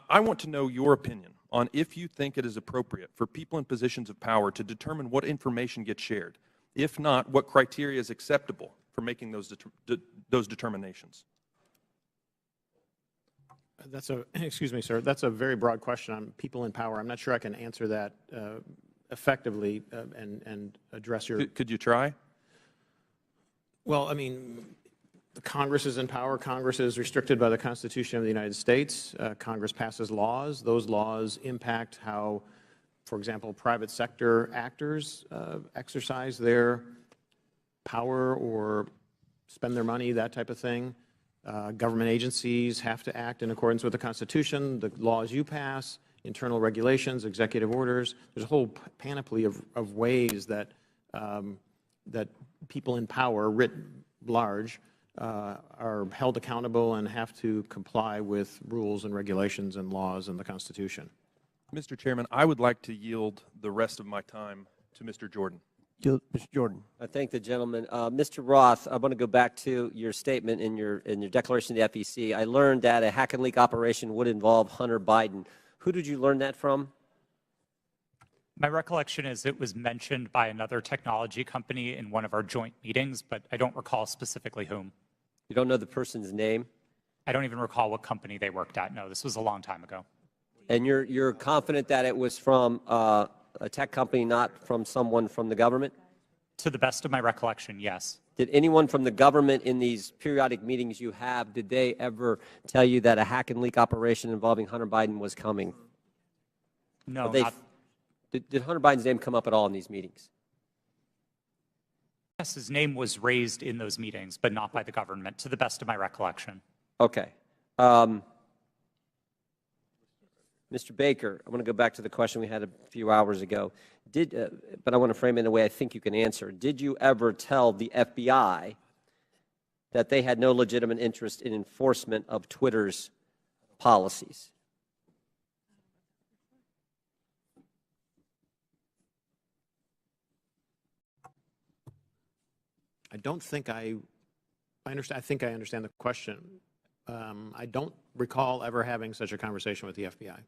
I want to know your opinion on if you think it is appropriate for people in positions of power to determine what information gets shared. If not, what criteria is acceptable for making those determinations? Excuse me, sir. That's a very broad question on people in power. I'm not sure I can answer that effectively and address your. Could you try? Well, I mean, Congress is in power. Congress is restricted by the Constitution of the United States. Congress passes laws. Those laws impact how, for example, private sector actors exercise their power or spend their money, that type of thing. Government agencies have to act in accordance with the Constitution, the laws you pass, internal regulations, executive orders. There's a whole panoply of ways that that people in power, writ large, are held accountable and have to comply with rules and regulations and laws and the Constitution. Mr. Chairman, I would like to yield the rest of my time to Mr. Jordan. Mr. Jordan. I thank the gentleman. Mr. Roth, I want to go back to your statement in your declaration to the FEC. I learned that a hack and leak operation would involve Hunter Biden. Who did you learn that from? My recollection is it was mentioned by another technology company in one of our joint meetings, but I don't recall specifically whom. You don't know the person's name? I don't even recall what company they worked at. No, this was a long time ago. And you're confident that it was from a tech company, not from someone from the government? To the best of my recollection, yes. Did anyone from the government in these periodic meetings you have, did they ever tell you that a hack and leak operation involving Hunter Biden was coming? No, Did Hunter Biden's name come up at all in these meetings? Yes, his name was raised in those meetings, but not by the government, to the best of my recollection. Okay. Mr. Baker, I want to go back to the question we had a few hours ago. But I want to frame it in a way I think you can answer. Did you ever tell the FBI that they had no legitimate interest in enforcement of Twitter's policies? I don't think I understand. I think I understand the question. I don't recall ever having such a conversation with the FBI.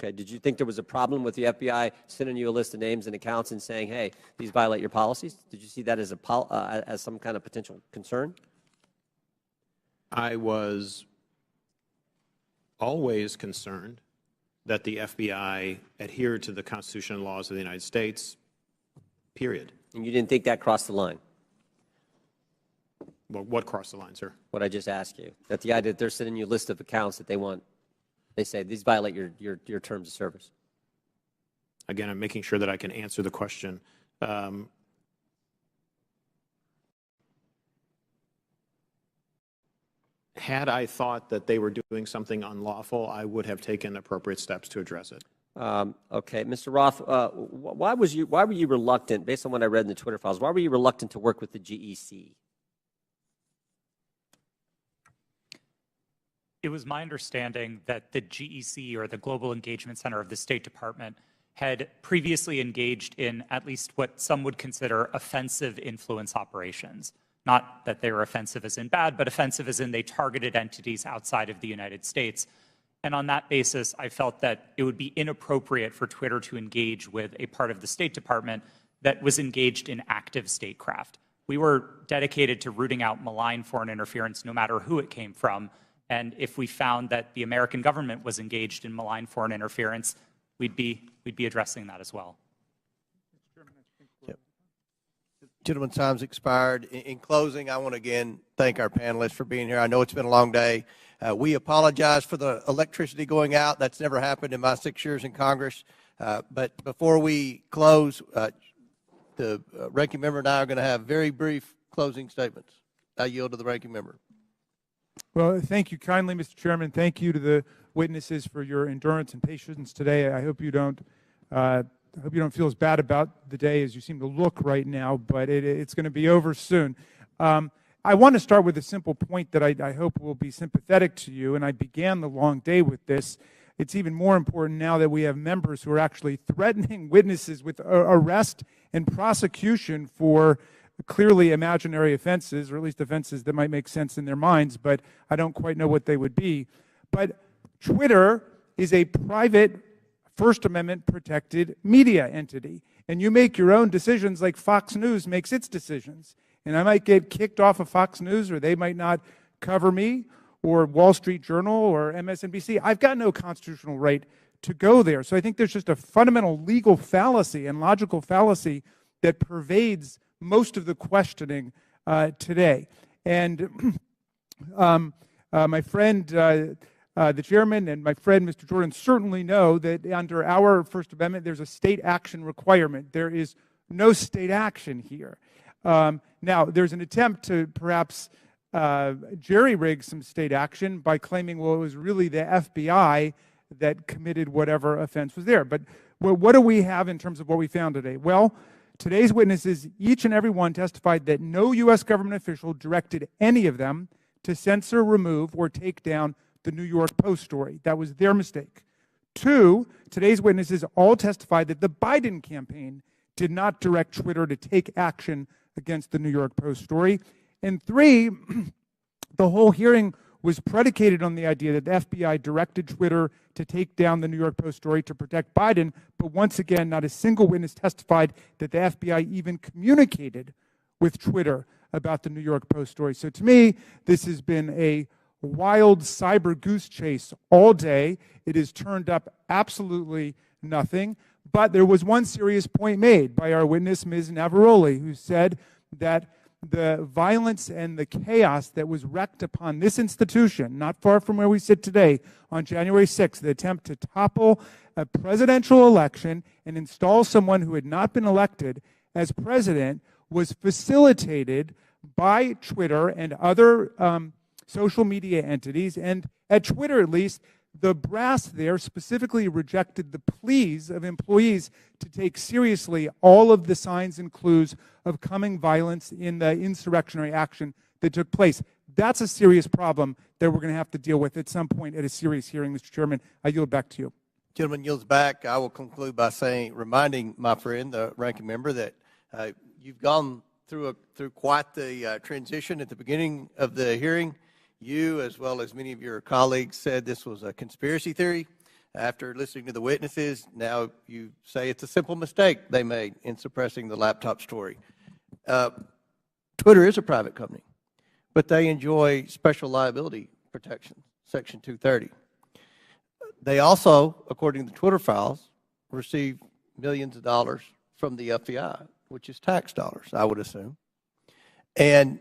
Okay. Did you think there was a problem with the FBI sending you a list of names and accounts and saying, hey, these violate your policies? Did you see that as as some kind of potential concern? I was always concerned that the FBI adhered to the Constitution and laws of the United States, period. And you didn't think that crossed the line? Well, what crossed the line, sir? What I just asked you. That the idea that they're sending you a list of accounts that they say these violate your terms of service. Again, I'm making sure that I can answer the question. Had I thought that they were doing something unlawful, I would have taken appropriate steps to address it. Okay, Mr. Roth, why were you reluctant, based on what I read in the Twitter files, why were you reluctant to work with the GEC? It was my understanding that the GEC, or the Global Engagement Center of the State Department, had previously engaged in at least what some would consider offensive influence operations. Not that they were offensive as in bad, but offensive as in they targeted entities outside of the United States. And on that basis, I felt that it would be inappropriate for Twitter to engage with a part of the State Department that was engaged in active statecraft. We were dedicated to rooting out malign foreign interference, no matter who it came from. And if we found that the American government was engaged in malign foreign interference, we'd be addressing that as well. Yep. Gentlemen, time's expired. In closing, I want to again thank our panelists for being here. I know it's been a long day. We apologize for the electricity going out. That's never happened in my 6 years in Congress. But before we close, the ranking member and I are going to have very brief closing statements. I yield to the ranking member. Well, thank you kindly, Mr. Chairman. Thank you to the witnesses for your endurance and patience today. I hope you don't feel as bad about the day as you seem to look right now, but it's going to be over soon. I want to start with a simple point that I hope will be sympathetic to you, and I began the long day with this. It's even more important now that we have members who are actually threatening witnesses with arrest and prosecution for clearly imaginary offenses, or at least offenses that might make sense in their minds, but I don't quite know what they would be. But Twitter is a private First Amendment protected media entity, and you make your own decisions like Fox News makes its decisions. And I might get kicked off of Fox News, or they might not cover me, or Wall Street Journal, or MSNBC. I've got no constitutional right to go there. So I think there's just a fundamental legal fallacy and logical fallacy that pervades most of the questioning today. And my friend, the chairman, and my friend, Mr. Jordan, certainly know that under our First Amendment, there's a state action requirement. There is no state action here. Now, there's an attempt to perhaps jerry-rig some state action by claiming, well, it was really the FBI that committed whatever offense was there. But what do we have in terms of what we found today? Well, today's witnesses, each and every one, testified that no U.S. government official directed any of them to censor, remove, or take down the New York Post story. That was their mistake. 2, today's witnesses all testified that the Biden campaign did not direct Twitter to take action against the New York Post story. And 3, the whole hearing was predicated on the idea that the FBI directed Twitter to take down the New York Post story to protect Biden, but once again, not a single witness testified that the FBI even communicated with Twitter about the New York Post story. So to me, this has been a wild cyber goose chase all day. It has turned up absolutely nothing, but there was one serious point made by our witness, Ms. Navaroli, who said that the violence and the chaos that was wreaked upon this institution, not far from where we sit today, on January 6th, the attempt to topple a presidential election and install someone who had not been elected as president, was facilitated by Twitter and other social media entities. And at Twitter, at least, the brass there specifically rejected the pleas of employees to take seriously all of the signs and clues of coming violence in the insurrectionary action that took place. That's a serious problem that we're going to have to deal with at some point at a serious hearing, Mr. Chairman. I yield back to you. Gentleman yields back. I will conclude by reminding my friend, the ranking member, that you've gone through quite the transition at the beginning of the hearing. You, as well as many of your colleagues, said this was a conspiracy theory. After listening to the witnesses, now you say it's a simple mistake they made in suppressing the laptop story. Twitter is a private company, but they enjoy special liability protection, Section 230. They also, according to the Twitter files, receive millions of dollars from the FBI, which is tax dollars, I would assume. And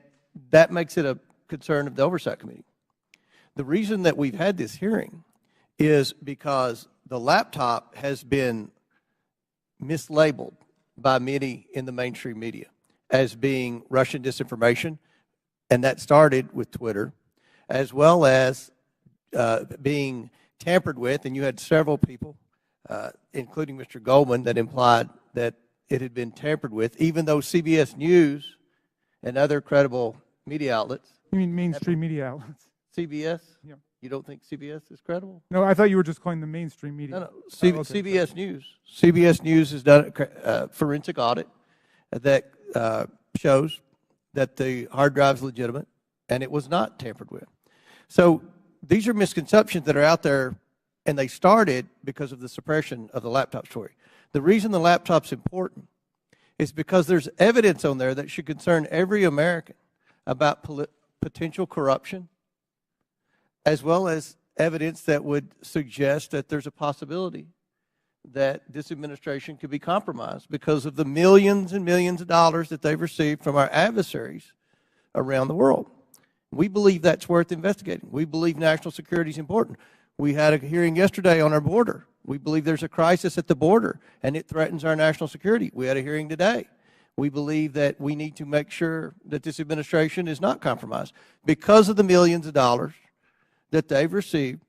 that makes it a concern of the Oversight Committee. The reason that we've had this hearing is because the laptop has been mislabeled by many in the mainstream media as being Russian disinformation, and that started with Twitter, as well as being tampered with, and you had several people, including Mr. Goldman, that implied that it had been tampered with, even though CBS News and other credible media outlets. You mean mainstream media outlets? CBS? Yeah. You don't think CBS is credible? No, I thought you were just calling the mainstream media. No. Okay. CBS News. CBS News has done a forensic audit that shows that the hard drive is legitimate and it was not tampered with. So these are misconceptions that are out there, and they started because of the suppression of the laptop story. The reason the laptop's important is because there's evidence on there that should concern every American about potential corruption, as well as evidence that would suggest that there's a possibility that this administration could be compromised because of the millions and millions of dollars that they've received from our adversaries around the world. We believe that's worth investigating. We believe national security is important. We had a hearing yesterday on our border. We believe there's a crisis at the border, and it threatens our national security. We had a hearing today. We believe that we need to make sure that this administration is not compromised because of the millions of dollars that they've received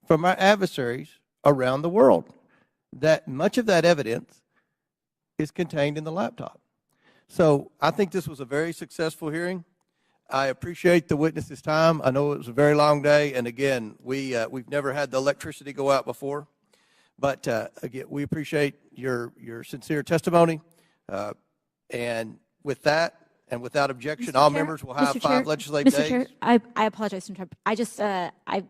from our adversaries around the world. That much of that evidence is contained in the laptop. So I think this was a very successful hearing. I appreciate the witnesses' time. I know it was a very long day, and again, we've never had the electricity go out before. But again, we appreciate your sincere testimony. And with that, and without objection, all members will have 5 legislative days. Mr. Chair, I apologize to interrupt.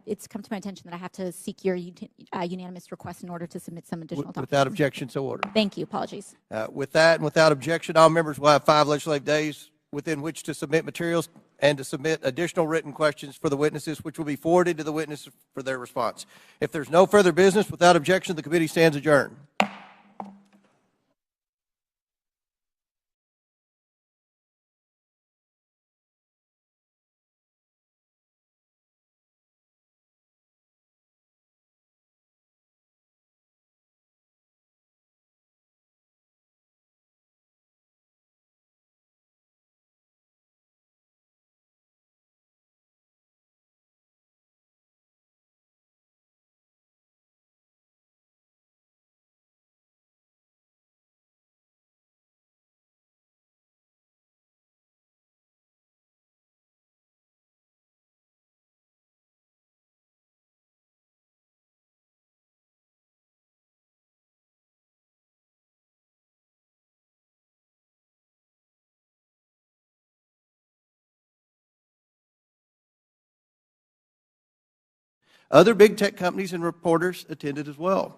It's come to my attention that I have to seek your unanimous request in order to submit some additional documents. Without objection, so ordered. Thank you. Apologies. With that, and without objection, all members will have 5 legislative days within which to submit materials and to submit additional written questions for the witnesses, which will be forwarded to the witnesses for their response. If there's no further business, without objection, the committee stands adjourned. Other big tech companies and reporters attended as well.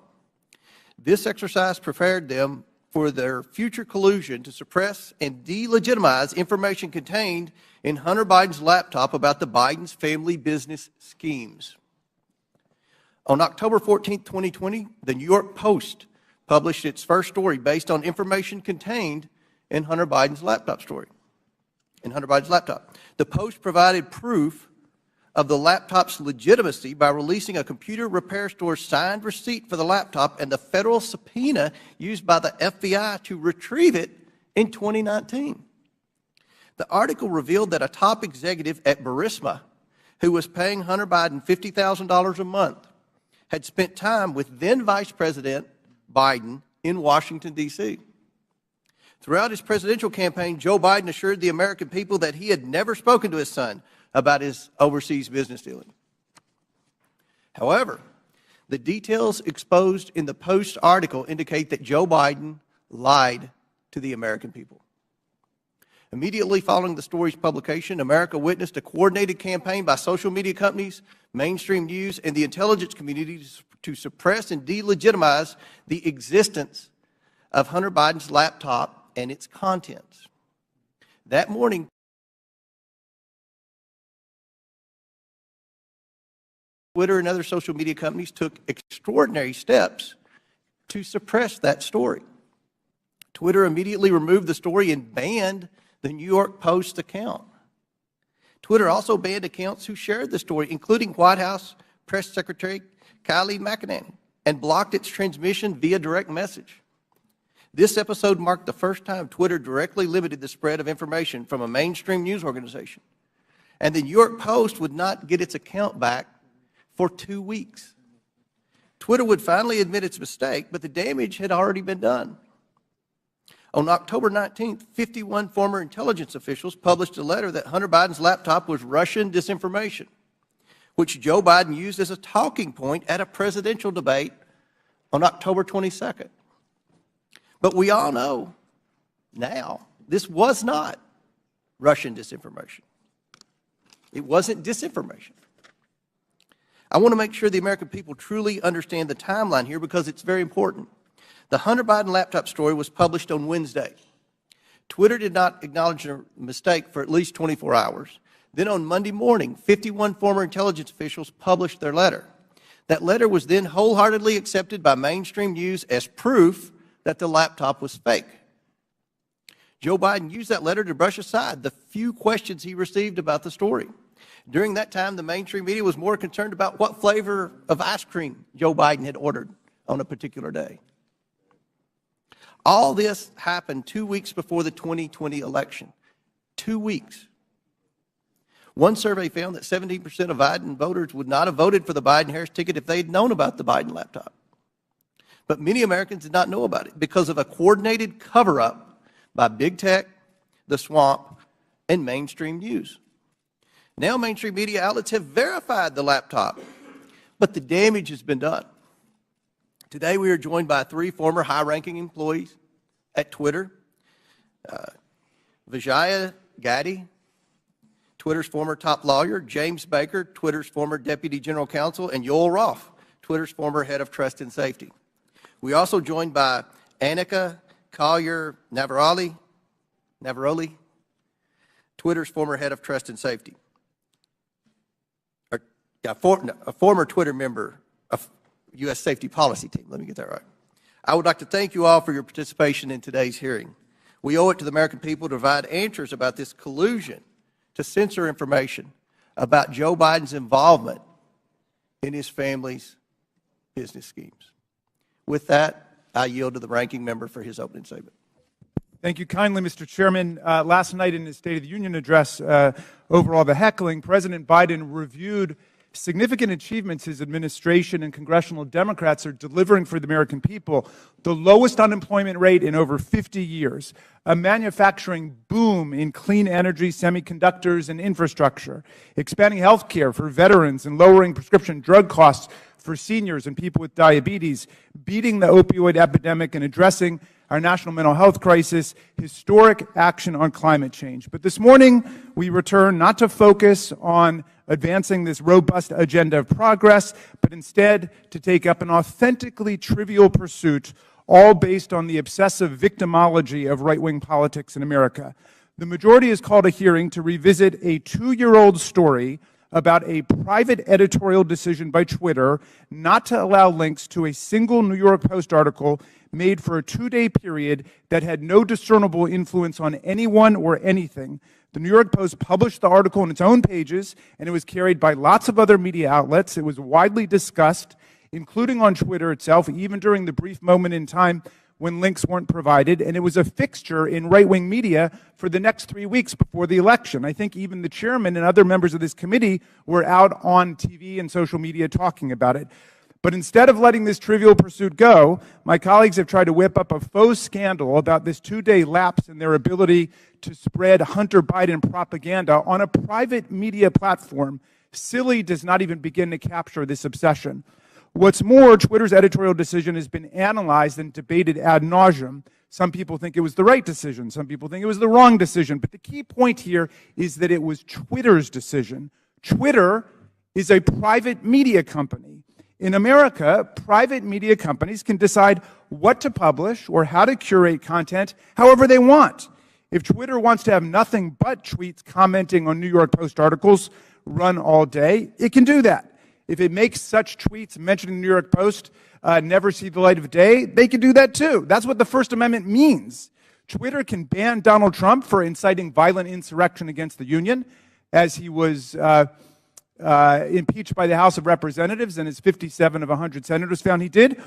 This exercise prepared them for their future collusion to suppress and delegitimize information contained in Hunter Biden's laptop about the Biden's family business schemes. On October 14, 2020, the New York Post published its first story based on information contained in Hunter Biden's laptop story. The Post provided proof of the laptop's legitimacy by releasing a computer repair store's signed receipt for the laptop and the federal subpoena used by the FBI to retrieve it in 2019. The article revealed that a top executive at Burisma, who was paying Hunter Biden $50,000 a month, had spent time with then Vice President Biden in Washington, D.C. Throughout his presidential campaign, Joe Biden assured the American people that he had never spoken to his son about his overseas business dealing. However, the details exposed in the Post article indicate that Joe Biden lied to the American people. Immediately following the story's publication, America witnessed a coordinated campaign by social media companies, mainstream news, and the intelligence community to suppress and delegitimize the existence of Hunter Biden's laptop and its contents. That morning, Twitter and other social media companies took extraordinary steps to suppress that story. Twitter immediately removed the story and banned the New York Post account. Twitter also banned accounts who shared the story, including White House Press Secretary Kayleigh McEnany, and blocked its transmission via direct message. This episode marked the first time Twitter directly limited the spread of information from a mainstream news organization. And the New York Post would not get its account back for 2 weeks. Twitter would finally admit its mistake, but the damage had already been done. On October 19th, 51 former intelligence officials published a letter that Hunter Biden's laptop was Russian disinformation, which Joe Biden used as a talking point at a presidential debate on October 22nd. But we all know now this was not Russian disinformation. It wasn't disinformation. I want to make sure the American people truly understand the timeline here because it's very important. The Hunter Biden laptop story was published on Wednesday. Twitter did not acknowledge a mistake for at least 24 hours. Then on Monday morning, 51 former intelligence officials published their letter. That letter was then wholeheartedly accepted by mainstream news as proof that the laptop was fake. Joe Biden used that letter to brush aside the few questions he received about the story. During that time, the mainstream media was more concerned about what flavor of ice cream Joe Biden had ordered on a particular day. All this happened 2 weeks before the 2020 election. 2 weeks. One survey found that 17% of Biden voters would not have voted for the Biden-Harris ticket if they had known about the Biden laptop. But many Americans did not know about it because of a coordinated cover-up by big tech, the swamp, and mainstream news. Now mainstream media outlets have verified the laptop, but the damage has been done. Today we are joined by 3 former high-ranking employees at Twitter. Vijaya Gadde, Twitter's former top lawyer, James Baker, Twitter's former deputy general counsel, and Yoel Roth, Twitter's former head of trust and safety. We are also joined by Annika Collier-Navaroli, Twitter's former head of trust and safety. A former Twitter member of U.S. safety policy team. Let me get that right. I would like to thank you all for your participation in today's hearing. We owe it to the American people to provide answers about this collusion to censor information about Joe Biden's involvement in his family's business schemes. With that, I yield to the ranking member for his opening statement. Thank you kindly, Mr. Chairman. Last night in his State of the Union address, over all the heckling, President Biden reviewed significant achievements his administration and congressional Democrats are delivering for the American people. The lowest unemployment rate in over 50 years, a manufacturing boom in clean energy, semiconductors, and infrastructure, expanding health care for veterans and lowering prescription drug costs for seniors and people with diabetes, beating the opioid epidemic and addressing our national mental health crisis, historic action on climate change. But this morning, we return not to focus on advancing this robust agenda of progress, but instead to take up an authentically trivial pursuit, all based on the obsessive victimology of right-wing politics in America. The majority has called a hearing to revisit a 2-year-old story about a private editorial decision by Twitter not to allow links to a single New York Post article made for a 2-day period that had no discernible influence on anyone or anything. The New York Post published the article on its own pages, and it was carried by lots of other media outlets. It was widely discussed, including on Twitter itself, even during the brief moment in time when links weren't provided, and it was a fixture in right-wing media for the next 3 weeks before the election. I think even the chairman and other members of this committee were out on TV and social media talking about it. But instead of letting this trivial pursuit go, my colleagues have tried to whip up a faux scandal about this 2-day lapse in their ability to spread Hunter Biden propaganda on a private media platform. Silly does not even begin to capture this obsession. What's more, Twitter's editorial decision has been analyzed and debated ad nauseum. Some people think it was the right decision. Some people think it was the wrong decision. But the key point here is that it was Twitter's decision. Twitter is a private media company. In America, private media companies can decide what to publish or how to curate content however they want. If Twitter wants to have nothing but tweets commenting on New York Post articles run all day, it can do that. If it makes such tweets mentioning the New York Post never see the light of day, they can do that too. That's what the First Amendment means. Twitter can ban Donald Trump for inciting violent insurrection against the Union, as he was impeached by the House of Representatives, and as 57 of 100 senators found he did.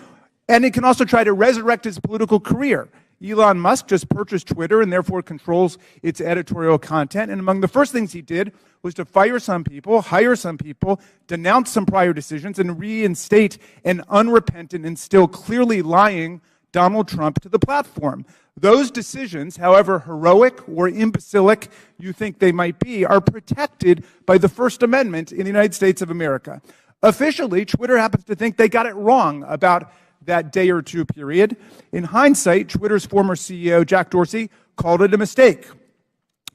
And it can also try to resurrect his political career. Elon Musk just purchased Twitter and therefore controls its editorial content. And among the first things he did was to fire some people, hire some people, denounce some prior decisions, and reinstate an unrepentant and still clearly lying Donald Trump to the platform. Those decisions, however heroic or imbecilic you think they might be, are protected by the First Amendment in the United States of America. Officially, Twitter happens to think they got it wrong about that day or two period. In hindsight, Twitter's former CEO, Jack Dorsey, called it a mistake.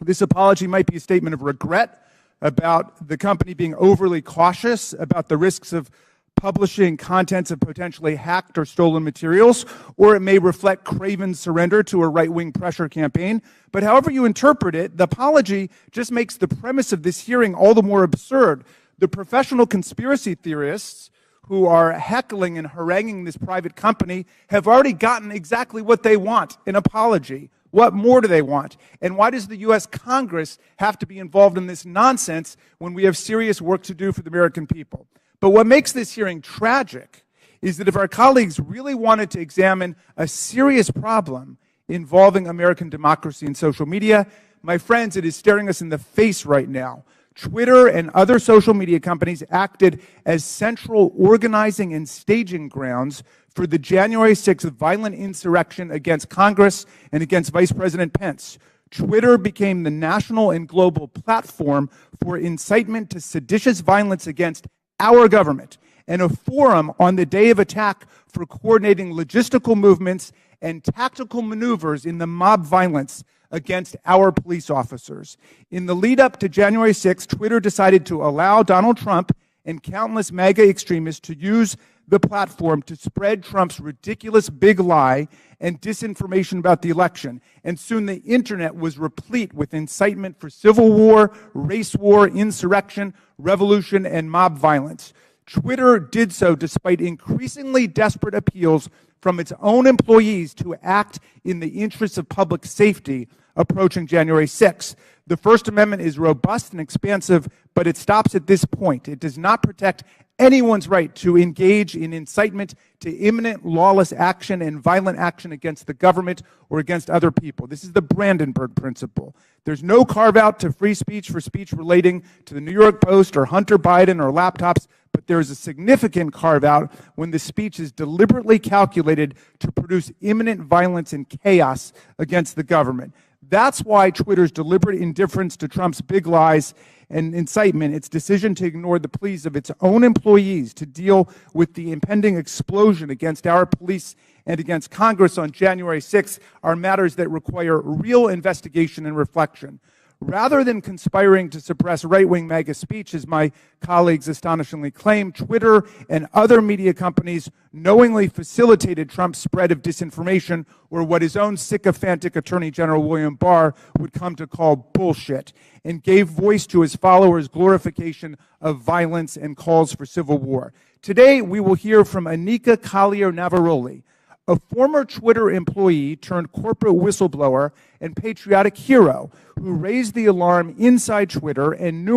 This apology might be a statement of regret about the company being overly cautious about the risks of publishing contents of potentially hacked or stolen materials, or it may reflect craven surrender to a right-wing pressure campaign. But however you interpret it, the apology just makes the premise of this hearing all the more absurd. The professional conspiracy theorists who are heckling and haranguing this private company have already gotten exactly what they want, an apology. What more do they want? And why does the U.S. Congress have to be involved in this nonsense when we have serious work to do for the American people? But what makes this hearing tragic is that if our colleagues really wanted to examine a serious problem involving American democracy and social media, my friends, it is staring us in the face right now. Twitter and other social media companies acted as central organizing and staging grounds for the January 6th violent insurrection against Congress and against Vice President Pence. Twitter became the national and global platform for incitement to seditious violence against our government, and a forum on the day of attack for coordinating logistical movements and tactical maneuvers in the mob violence against our police officers. In the lead up to January 6th, Twitter decided to allow Donald Trump and countless MAGA extremists to use the platform to spread Trump's ridiculous big lie and disinformation about the election. And soon the internet was replete with incitement for civil war, race war, insurrection, revolution, and mob violence. Twitter did so despite increasingly desperate appeals from its own employees to act in the interests of public safety approaching January 6th. The First Amendment is robust and expansive, but it stops at this point. It does not protect anyone's right to engage in incitement to imminent lawless action and violent action against the government or against other people. This is the Brandenburg Principle. There's no carve-out to free speech for speech relating to the New York Post or Hunter Biden or laptops, but there is a significant carve-out when the speech is deliberately calculated to produce imminent violence and chaos against the government. That's why Twitter's deliberate indifference to Trump's big lies and incitement, its decision to ignore the pleas of its own employees to deal with the impending explosion against our police and against Congress on January 6th, are matters that require real investigation and reflection. Rather than conspiring to suppress right-wing MAGA speech, as my colleagues astonishingly claim, Twitter and other media companies knowingly facilitated Trump's spread of disinformation, or what his own sycophantic Attorney General William Barr would come to call bullshit, and gave voice to his followers' glorification of violence and calls for civil war. Today, we will hear from Anika Collier-Navaroli, a former Twitter employee turned corporate whistleblower and patriotic hero who raised the alarm inside Twitter and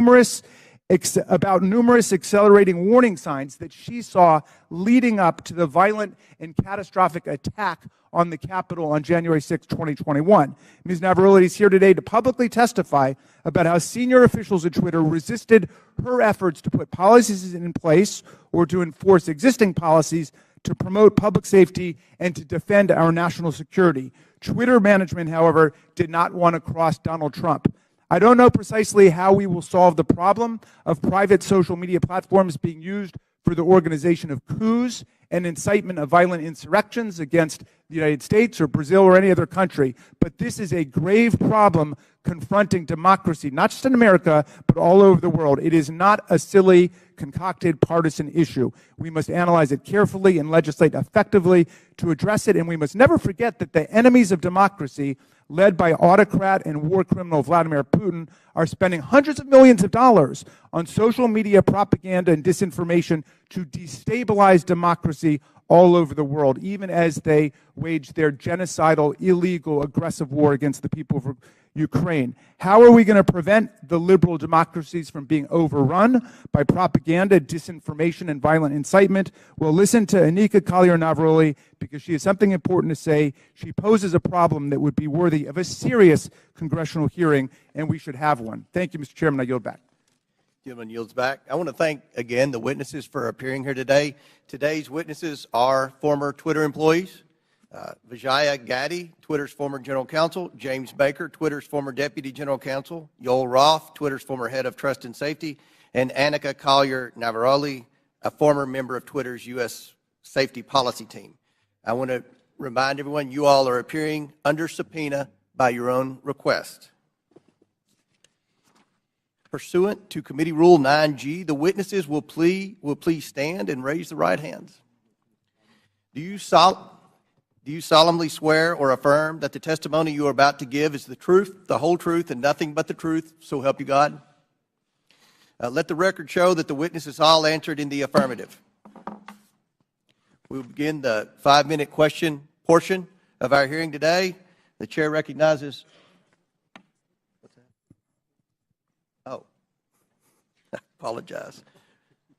about numerous accelerating warning signs that she saw leading up to the violent and catastrophic attack on the Capitol on January 6, 2021. Ms. Navaroli is here today to publicly testify about how senior officials at Twitter resisted her efforts to put policies in place or to enforce existing policies to promote public safety and to defend our national security. Twitter management, however, did not want to cross Donald Trump. I don't know precisely how we will solve the problem of private social media platforms being used for the organization of coups and incitement of violent insurrections against the United States or Brazil or any other country, but this is a grave problem confronting democracy, not just in America, but all over the world. It is not a silly, concocted partisan issue. We must analyze it carefully and legislate effectively to address it, and we must never forget that the enemies of democracy, led by autocrat and war criminal Vladimir Putin, are spending hundreds of millions of dollars on social media propaganda and disinformation to destabilize democracy all over the world, even as they wage their genocidal, illegal, aggressive war against the people of Ukraine. How are we going to prevent the liberal democracies from being overrun by propaganda, disinformation, and violent incitement? Well, listen to Anika Collier-Navaroli, because she has something important to say. She poses a problem that would be worthy of a serious congressional hearing, and we should have one. Thank you, Mr. Chairman. I yield back. Gentleman yields back. I want to thank, again, the witnesses for appearing here today. Today's witnesses are former Twitter employees. Vijaya Gaddy, Twitter's former general counsel. James Baker, Twitter's former deputy general counsel. Yoel Roth, Twitter's former head of trust and safety. And Anika Collier-Navaroli, a former member of Twitter's U.S. safety policy team. I want to remind everyone you all are appearing under subpoena by your own request. Pursuant to Committee Rule 9G, the witnesses will please stand and raise the right hands. Do you solemnly swear or affirm that the testimony you are about to give is the truth, the whole truth, and nothing but the truth, so help you God? Let the record show that the witnesses all answered in the affirmative. We'll begin the 5-minute question portion of our hearing today. The chair recognizes. What's that? Oh, I apologize.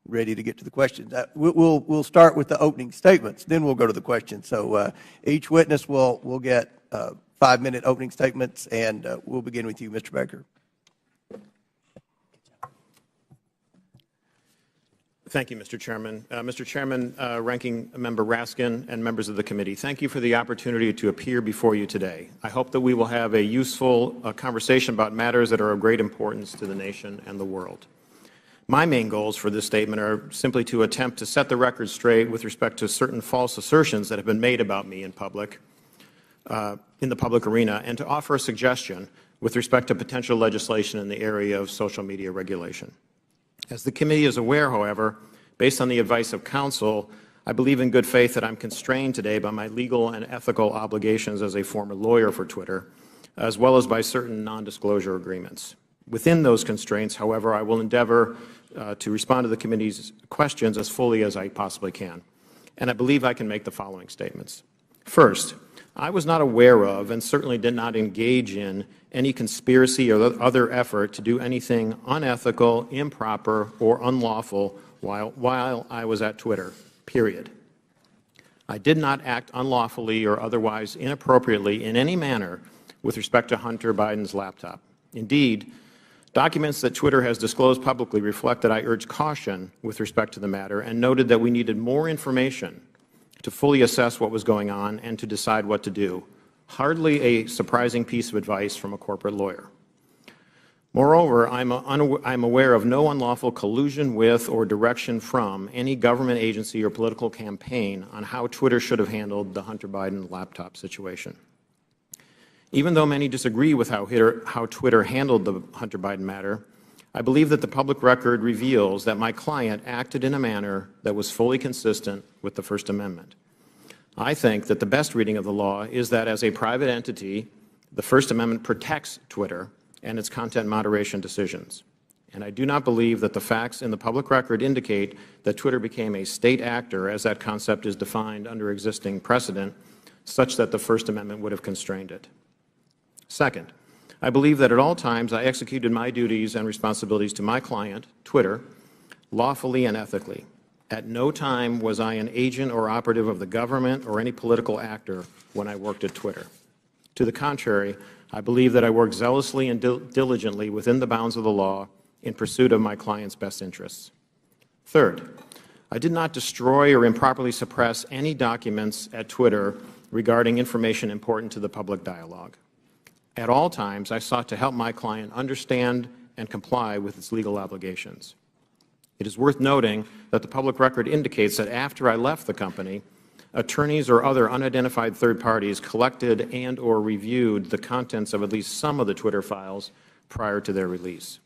Ready to get to the questions. We'll start with the opening statements, then we'll go to the questions. So each witness will get 5-minute opening statements, and we'll begin with you, Mr. Baker. Thank you, Mr. Chairman. Mr. Chairman, Ranking Member Raskin, and members of the committee, thank you for the opportunity to appear before you today. I hope that we will have a useful conversation about matters that are of great importance to the nation and the world. My main goals for this statement are simply to attempt to set the record straight with respect to certain false assertions that have been made about me in the public arena, and to offer a suggestion with respect to potential legislation in the area of social media regulation. As the committee is aware, however, based on the advice of counsel, I believe in good faith that I'm constrained today by my legal and ethical obligations as a former lawyer for Twitter, as well as by certain non-disclosure agreements. Within those constraints, however, I will endeavor to respond to the committee's questions as fully as I possibly can. And I believe I can make the following statements. First, I was not aware of, and certainly did not engage in, any conspiracy or other effort to do anything unethical, improper, or unlawful while I was at Twitter, period. I did not act unlawfully or otherwise inappropriately in any manner with respect to Hunter Biden's laptop. Indeed, documents that Twitter has disclosed publicly reflect that I urged caution with respect to the matter and noted that we needed more information to fully assess what was going on and to decide what to do. Hardly a surprising piece of advice from a corporate lawyer. Moreover, I'm aware of no unlawful collusion with or direction from any government agency or political campaign on how Twitter should have handled the Hunter Biden laptop situation. Even though many disagree with how Twitter handled the Hunter Biden matter, I believe that the public record reveals that my client acted in a manner that was fully consistent with the First Amendment. I think that the best reading of the law is that as a private entity, the First Amendment protects Twitter and its content moderation decisions. And I do not believe that the facts in the public record indicate that Twitter became a state actor, as that concept is defined under existing precedent, such that the First Amendment would have constrained it. Second, I believe that at all times I executed my duties and responsibilities to my client, Twitter, lawfully and ethically. At no time was I an agent or operative of the government or any political actor when I worked at Twitter. To the contrary, I believe that I worked zealously and diligently within the bounds of the law in pursuit of my client's best interests. Third, I did not destroy or improperly suppress any documents at Twitter regarding information important to the public dialogue. At all times, I sought to help my client understand and comply with its legal obligations. It is worth noting that the public record indicates that after I left the company, attorneys or other unidentified third parties collected and or reviewed the contents of at least some of the Twitter files prior to their release.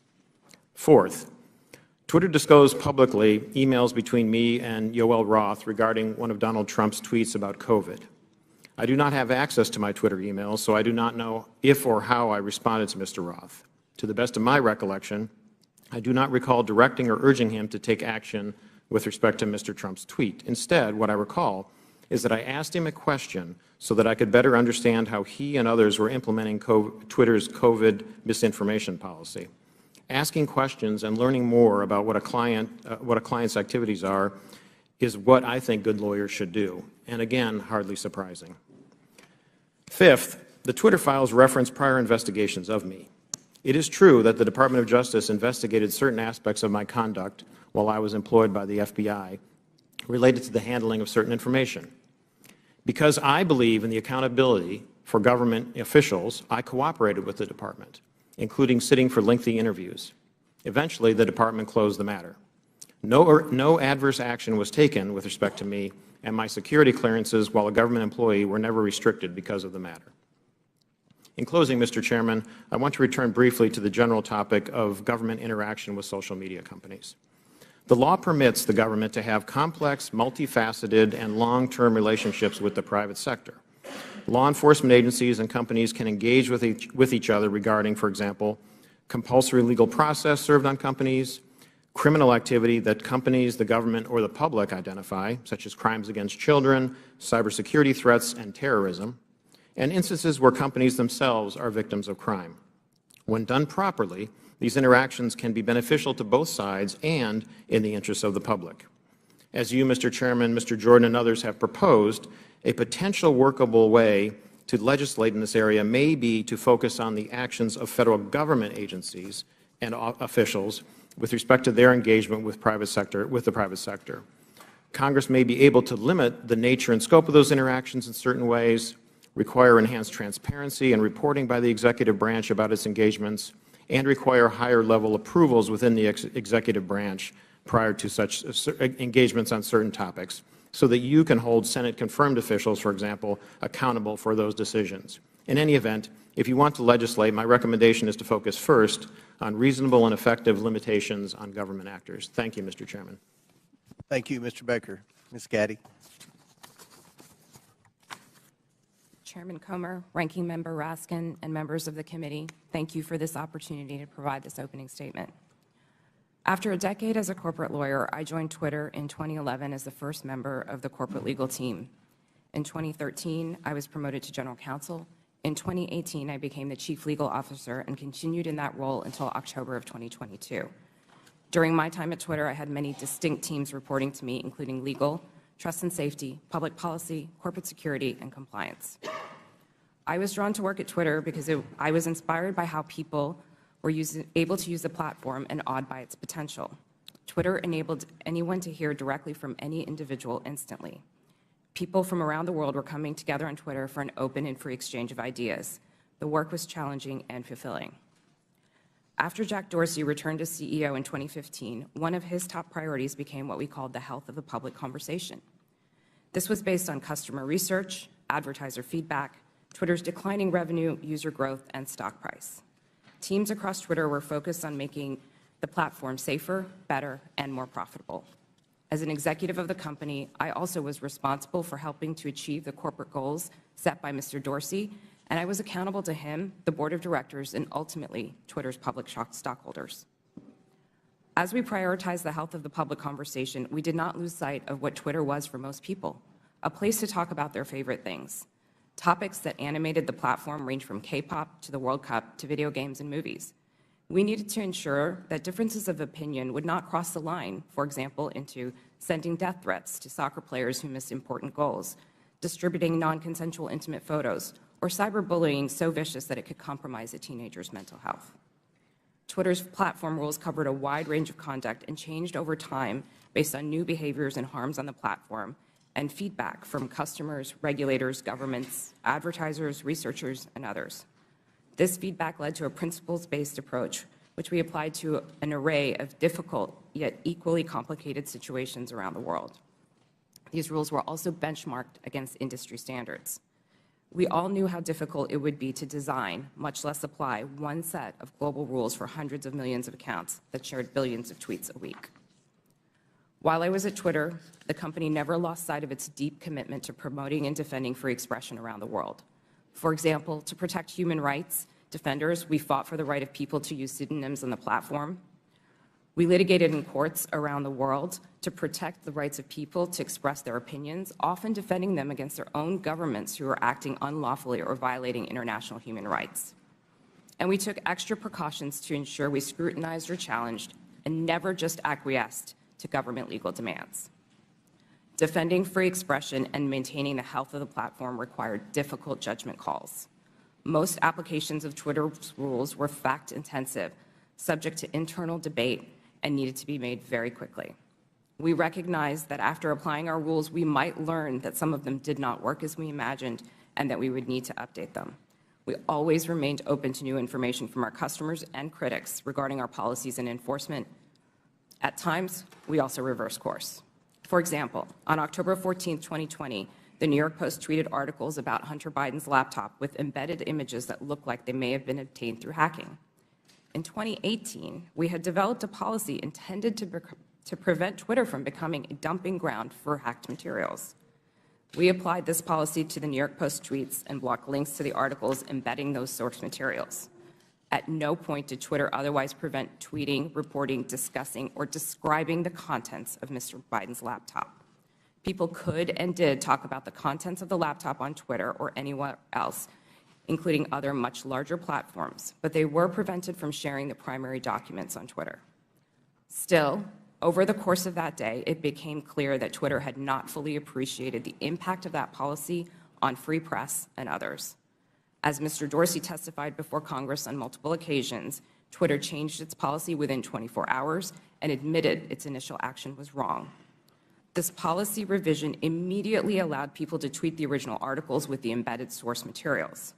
Fourth, Twitter disclosed publicly emails between me and Yoel Roth regarding one of Donald Trump's tweets about COVID. I do not have access to my Twitter emails, so I do not know if or how I responded to Mr. Roth. To the best of my recollection, I do not recall directing or urging him to take action with respect to Mr. Trump's tweet. Instead, what I recall is that I asked him a question so that I could better understand how he and others were implementing Twitter's COVID misinformation policy. Asking questions and learning more about what a client's activities are is what I think good lawyers should do, and again, hardly surprising. Fifth, the Twitter files reference prior investigations of me. It is true that the Department of Justice investigated certain aspects of my conduct while I was employed by the FBI related to the handling of certain information. Because I believe in the accountability for government officials, I cooperated with the department, including sitting for lengthy interviews. Eventually, the department closed the matter. No adverse action was taken with respect to me, and my security clearances while a government employee were never restricted because of the matter. In closing, Mr. Chairman, I want to return briefly to the general topic of government interaction with social media companies. The law permits the government to have complex, multifaceted, and long-term relationships with the private sector. Law enforcement agencies and companies can engage with each other regarding, for example, compulsory legal process served on companies, criminal activity that companies, the government, or the public identify, such as crimes against children, cybersecurity threats, and terrorism, and instances where companies themselves are victims of crime. When done properly, these interactions can be beneficial to both sides and in the interests of the public. As you, Mr. Chairman, Mr. Jordan, and others have proposed, a potential workable way to legislate in this area may be to focus on the actions of federal government agencies and officials with respect to their engagement with the private sector. Congress may be able to limit the nature and scope of those interactions in certain ways, require enhanced transparency and reporting by the executive branch about its engagements, and require higher-level approvals within the executive branch prior to such engagements on certain topics, so that you can hold Senate-confirmed officials, for example, accountable for those decisions. In any event, if you want to legislate, my recommendation is to focus first on reasonable and effective limitations on government actors. Thank you, Mr. Chairman. Thank you, Mr. Baker. Ms. Gaddy. Chairman Comer, Ranking Member Raskin, and members of the committee, thank you for this opportunity to provide this opening statement. After a decade as a corporate lawyer, I joined Twitter in 2011 as the first member of the corporate legal team. In 2013, I was promoted to general counsel. In 2018, I became the chief legal officer and continued in that role until October of 2022. During my time at Twitter, I had many distinct teams reporting to me, including legal, trust and safety, public policy, corporate security, and compliance. I was drawn to work at Twitter because I was inspired by how people were able to use the platform and awed by its potential. Twitter enabled anyone to hear directly from any individual instantly. People from around the world were coming together on Twitter for an open and free exchange of ideas. The work was challenging and fulfilling. After Jack Dorsey returned as CEO in 2015, one of his top priorities became what we called the health of the public conversation. This was based on customer research, advertiser feedback, Twitter's declining revenue, user growth, and stock price. Teams across Twitter were focused on making the platform safer, better, and more profitable. As an executive of the company, I also was responsible for helping to achieve the corporate goals set by Mr. Dorsey, and I was accountable to him, the board of directors, and ultimately Twitter's public stockholders. As we prioritized the health of the public conversation, we did not lose sight of what Twitter was for most people, a place to talk about their favorite things. Topics that animated the platform range from K-pop to the World Cup to video games and movies. We needed to ensure that differences of opinion would not cross the line, for example, into sending death threats to soccer players who missed important goals, distributing non-consensual intimate photos, or cyberbullying so vicious that it could compromise a teenager's mental health. Twitter's platform rules covered a wide range of conduct and changed over time based on new behaviors and harms on the platform and feedback from customers, regulators, governments, advertisers, researchers, and others. This feedback led to a principles-based approach, which we applied to an array of difficult yet equally complicated situations around the world. These rules were also benchmarked against industry standards. We all knew how difficult it would be to design, much less apply, one set of global rules for hundreds of millions of accounts that shared billions of tweets a week. While I was at Twitter, the company never lost sight of its deep commitment to promoting and defending free expression around the world. For example, to protect human rights defenders, we fought for the right of people to use pseudonyms on the platform. We litigated in courts around the world to protect the rights of people to express their opinions, often defending them against their own governments who are acting unlawfully or violating international human rights. And we took extra precautions to ensure we scrutinized or challenged and never just acquiesced to government legal demands. Defending free expression and maintaining the health of the platform required difficult judgment calls. Most applications of Twitter's rules were fact-intensive, subject to internal debate, and needed to be made very quickly. We recognized that after applying our rules, we might learn that some of them did not work as we imagined and that we would need to update them. We always remained open to new information from our customers and critics regarding our policies and enforcement. At times, we also reversed course. For example, on October 14, 2020, the New York Post tweeted articles about Hunter Biden's laptop with embedded images that looked like they may have been obtained through hacking. In 2018, we had developed a policy intended to prevent Twitter from becoming a dumping ground for hacked materials. We applied this policy to the New York Post tweets and blocked links to the articles embedding those source materials. At no point did Twitter otherwise prevent tweeting, reporting, discussing, or describing the contents of Mr. Biden's laptop. People could and did talk about the contents of the laptop on Twitter or anywhere else, including other much larger platforms, but they were prevented from sharing the primary documents on Twitter. Still, over the course of that day, it became clear that Twitter had not fully appreciated the impact of that policy on free press and others. As Mr. Dorsey testified before Congress on multiple occasions, Twitter changed its policy within 24 hours and admitted its initial action was wrong. This policy revision immediately allowed people to tweet the original articles with the embedded source materials.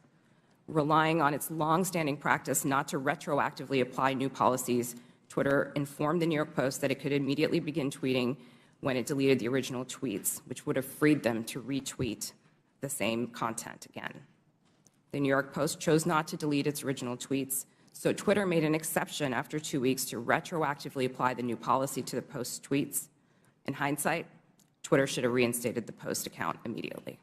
Relying on its long-standing practice not to retroactively apply new policies, Twitter informed the New York Post that it could immediately begin tweeting when it deleted the original tweets, which would have freed them to retweet the same content again. The New York Post chose not to delete its original tweets, so Twitter made an exception after 2 weeks to retroactively apply the new policy to the Post's tweets. In hindsight, Twitter should have reinstated the Post account immediately.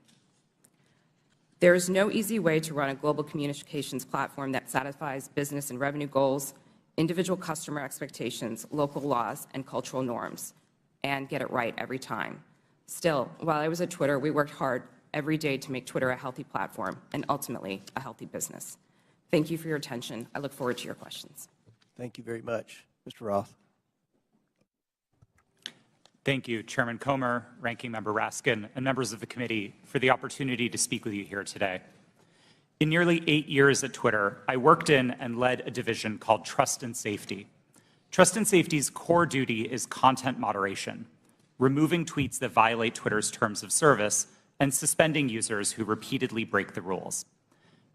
There is no easy way to run a global communications platform that satisfies business and revenue goals, individual customer expectations, local laws, and cultural norms, and get it right every time. Still, while I was at Twitter, we worked hard every day to make Twitter a healthy platform and ultimately a healthy business. Thank you for your attention. I look forward to your questions. Thank you very much. Mr. Roth. Thank you, Chairman Comer, Ranking Member Raskin, and members of the committee for the opportunity to speak with you here today. In nearly 8 years at Twitter, I worked in and led a division called Trust and Safety. Trust and Safety's core duty is content moderation, removing tweets that violate Twitter's terms of service and suspending users who repeatedly break the rules.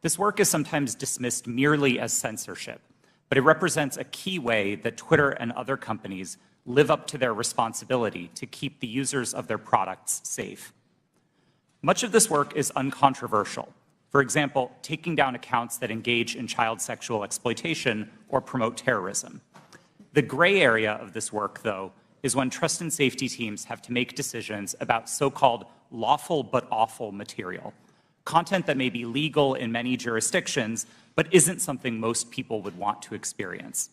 This work is sometimes dismissed merely as censorship, but it represents a key way that Twitter and other companies live up to their responsibility to keep the users of their products safe. Much of this work is uncontroversial. For example, taking down accounts that engage in child sexual exploitation or promote terrorism. The gray area of this work, though, is when trust and safety teams have to make decisions about so-called lawful but awful material, content that may be legal in many jurisdictions, but isn't something most people would want to experience.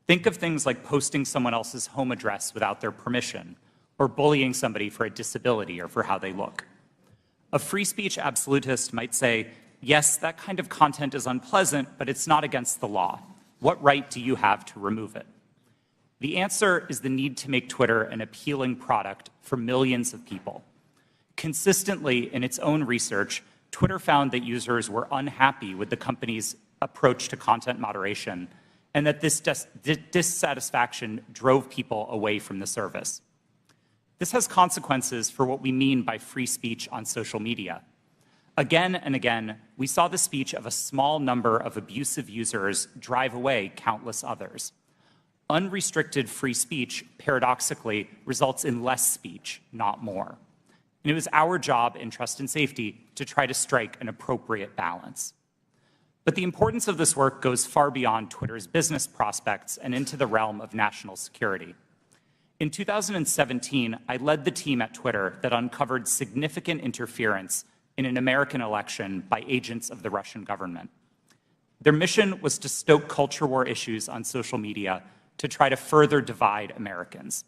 Think of things like posting someone else's home address without their permission, or bullying somebody for a disability or for how they look. A free speech absolutist might say, yes, that kind of content is unpleasant, but it's not against the law. What right do you have to remove it? The answer is the need to make Twitter an appealing product for millions of people. Consistently, in its own research, Twitter found that users were unhappy with the company's approach to content moderation, and that this dissatisfaction drove people away from the service. This has consequences for what we mean by free speech on social media. Again and again, we saw the speech of a small number of abusive users drive away countless others. Unrestricted free speech, paradoxically, results in less speech, not more. And it was our job in Trust and Safety to try to strike an appropriate balance. But the importance of this work goes far beyond Twitter's business prospects and into the realm of national security. In 2017, I led the team at Twitter that uncovered significant interference in an American election by agents of the Russian government. Their mission was to stoke culture war issues on social media to try to further divide Americans.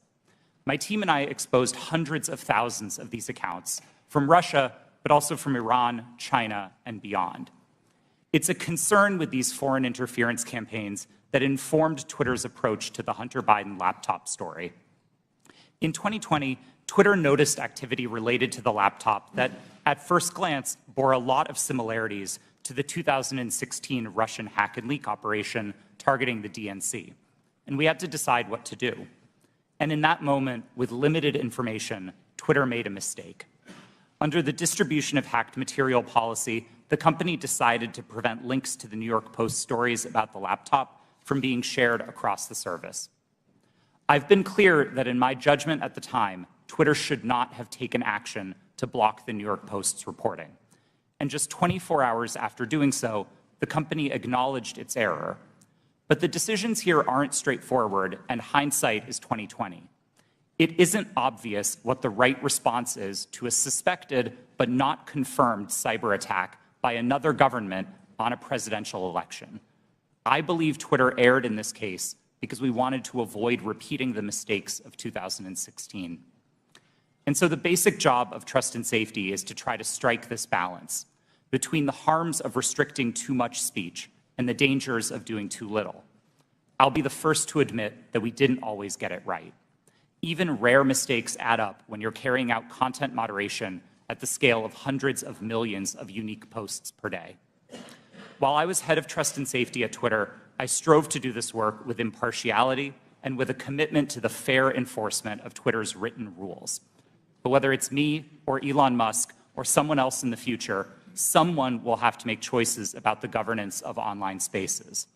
My team and I exposed hundreds of thousands of these accounts from Russia, but also from Iran, China, and beyond. It's a concern with these foreign interference campaigns that informed Twitter's approach to the Hunter Biden laptop story. In 2020, Twitter noticed activity related to the laptop that, at first glance, bore a lot of similarities to the 2016 Russian hack and leak operation targeting the DNC. And we had to decide what to do. And in that moment, with limited information, Twitter made a mistake. Under the distribution of hacked material policy, the company decided to prevent links to the New York Post stories about the laptop from being shared across the service. I've been clear that in my judgment at the time, Twitter should not have taken action to block the New York Post's reporting. And just 24 hours after doing so, the company acknowledged its error. But the decisions here aren't straightforward, and hindsight is 2020. It isn't obvious what the right response is to a suspected but not confirmed cyber attack by another government on a presidential election. I believe Twitter erred in this case because we wanted to avoid repeating the mistakes of 2016. And so the basic job of Trust and Safety is to try to strike this balance between the harms of restricting too much speech and the dangers of doing too little. I'll be the first to admit that we didn't always get it right. Even rare mistakes add up when you're carrying out content moderation at the scale of hundreds of millions of unique posts per day. While I was head of Trust and Safety at Twitter, I strove to do this work with impartiality and with a commitment to the fair enforcement of Twitter's written rules. But whether it's me or Elon Musk or someone else in the future, someone will have to make choices about the governance of online spaces.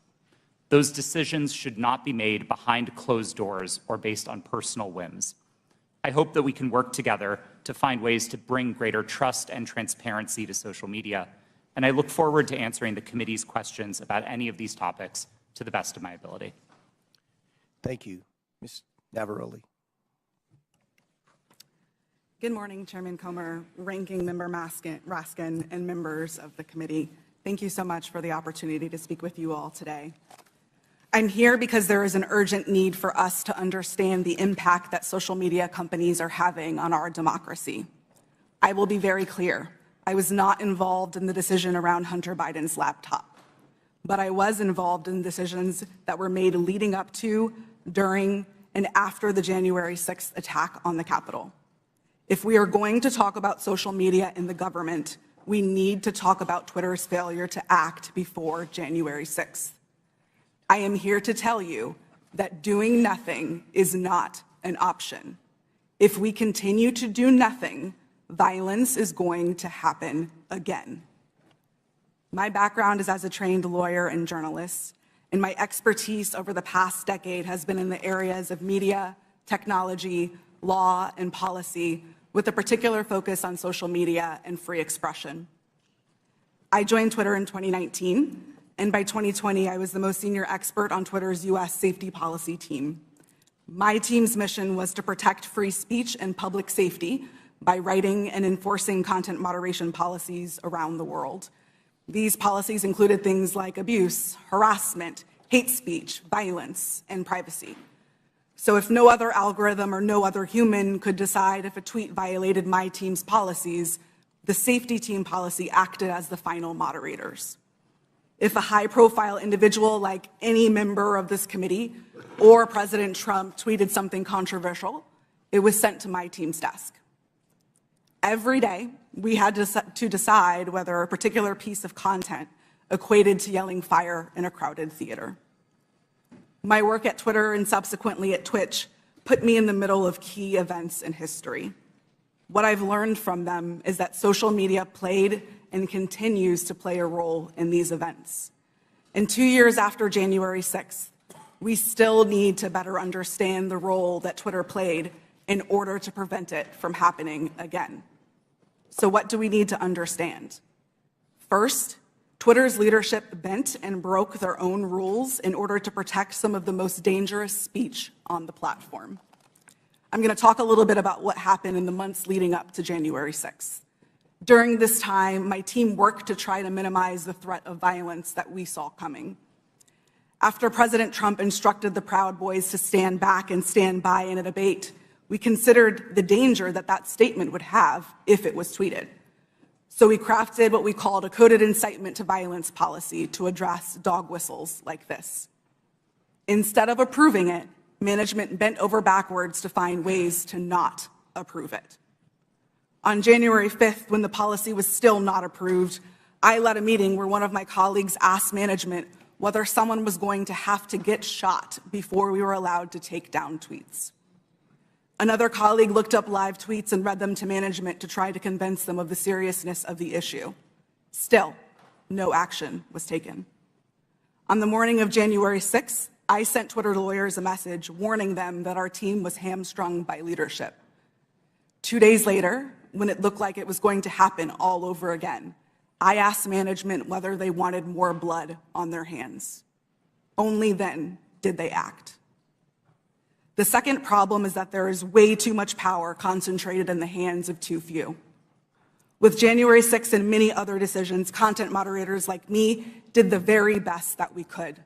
Those decisions should not be made behind closed doors or based on personal whims. I hope that we can work together to find ways to bring greater trust and transparency to social media, and I look forward to answering the committee's questions about any of these topics to the best of my ability. Thank you. Ms. Navaroli. Good morning, Chairman Comer, Ranking Member Raskin, and members of the committee. Thank you so much for the opportunity to speak with you all today. I'm here because there is an urgent need for us to understand the impact that social media companies are having on our democracy. I will be very clear. I was not involved in the decision around Hunter Biden's laptop, but I was involved in decisions that were made leading up to, during, and after the January 6th attack on the Capitol. If we are going to talk about social media in the government, we need to talk about Twitter's failure to act before January 6th. I am here to tell you that doing nothing is not an option. If we continue to do nothing, violence is going to happen again. My background is as a trained lawyer and journalist, and my expertise over the past decade has been in the areas of media, technology, law, and policy, with a particular focus on social media and free expression. I joined Twitter in 2019, and by 2020, I was the most senior expert on Twitter's US safety policy team. My team's mission was to protect free speech and public safety by writing and enforcing content moderation policies around the world. These policies included things like abuse, harassment, hate speech, violence, and privacy. So if no other algorithm or no other human could decide if a tweet violated my team's policies, the safety team policy acted as the final moderators. If a high-profile individual like any member of this committee or President Trump tweeted something controversial, it was sent to my team's desk. Every day, we had to decide whether a particular piece of content equated to yelling fire in a crowded theater. My work at Twitter and subsequently at Twitch put me in the middle of key events in history. What I've learned from them is that social media played and continues to play a role in these events. And 2 years after January 6th, we still need to better understand the role that Twitter played in order to prevent it from happening again. So what do we need to understand? First, Twitter's leadership bent and broke their own rules in order to protect some of the most dangerous speech on the platform. I'm going to talk a little bit about what happened in the months leading up to January 6th. During this time, my team worked to try to minimize the threat of violence that we saw coming. After President Trump instructed the Proud Boys to stand back and stand by in a debate, we considered the danger that that statement would have if it was tweeted. So we crafted what we called a coded incitement to violence policy to address dog whistles like this. Instead of approving it, management bent over backwards to find ways to not approve it. On January 5th, when the policy was still not approved, I led a meeting where one of my colleagues asked management whether someone was going to have to get shot before we were allowed to take down tweets. Another colleague looked up live tweets and read them to management to try to convince them of the seriousness of the issue. Still, no action was taken. On the morning of January 6th, I sent Twitter lawyers a message warning them that our team was hamstrung by leadership. 2 days later, when it looked like it was going to happen all over again, I asked management whether they wanted more blood on their hands. Only then did they act. The second problem is that there is way too much power concentrated in the hands of too few. With January 6th and many other decisions, content moderators like me did the very best that we could.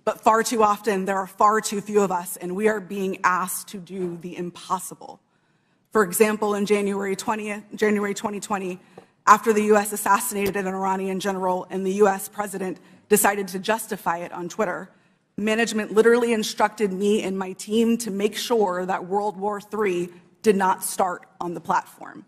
But far too often, there are far too few of us, and we are being asked to do the impossible. For example, in January 2020, after the U.S. assassinated an Iranian general and the U.S. president decided to justify it on Twitter, management literally instructed me and my team to make sure that World War III did not start on the platform.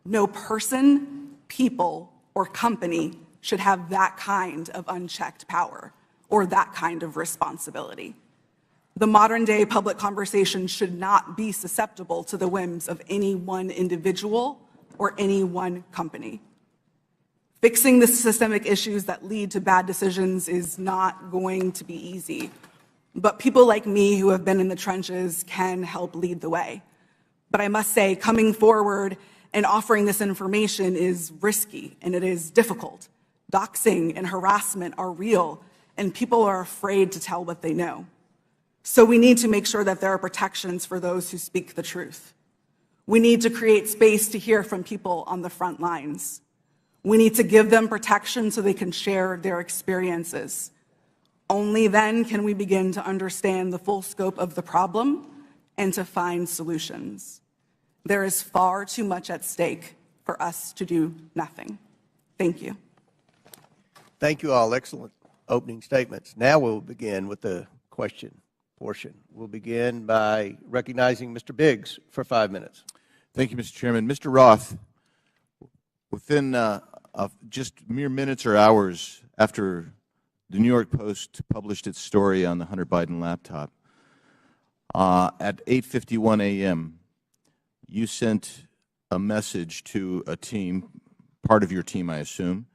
No person, people, or company should have that kind of unchecked power or that kind of responsibility. The modern-day public conversation should not be susceptible to the whims of any one individual or any one company. Fixing the systemic issues that lead to bad decisions is not going to be easy, but people like me who have been in the trenches can help lead the way. But I must say, coming forward and offering this information is risky and it is difficult. Doxing and harassment are real, and people are afraid to tell what they know. So we need to make sure that there are protections for those who speak the truth. We need to create space to hear from people on the front lines. We need to give them protection so they can share their experiences. Only then can we begin to understand the full scope of the problem and to find solutions. There is far too much at stake for us to do nothing. Thank you. Thank you all. Excellent opening statements. Now we'll begin with the question portion. We'll begin by recognizing Mr. Biggs for 5 minutes. Thank you, Mr. Chairman. Mr. Roth, within just mere minutes or hours after the New York Post published its story on the Hunter Biden laptop, at 8:51 a.m., you sent a message to a team, part of your team, I assume,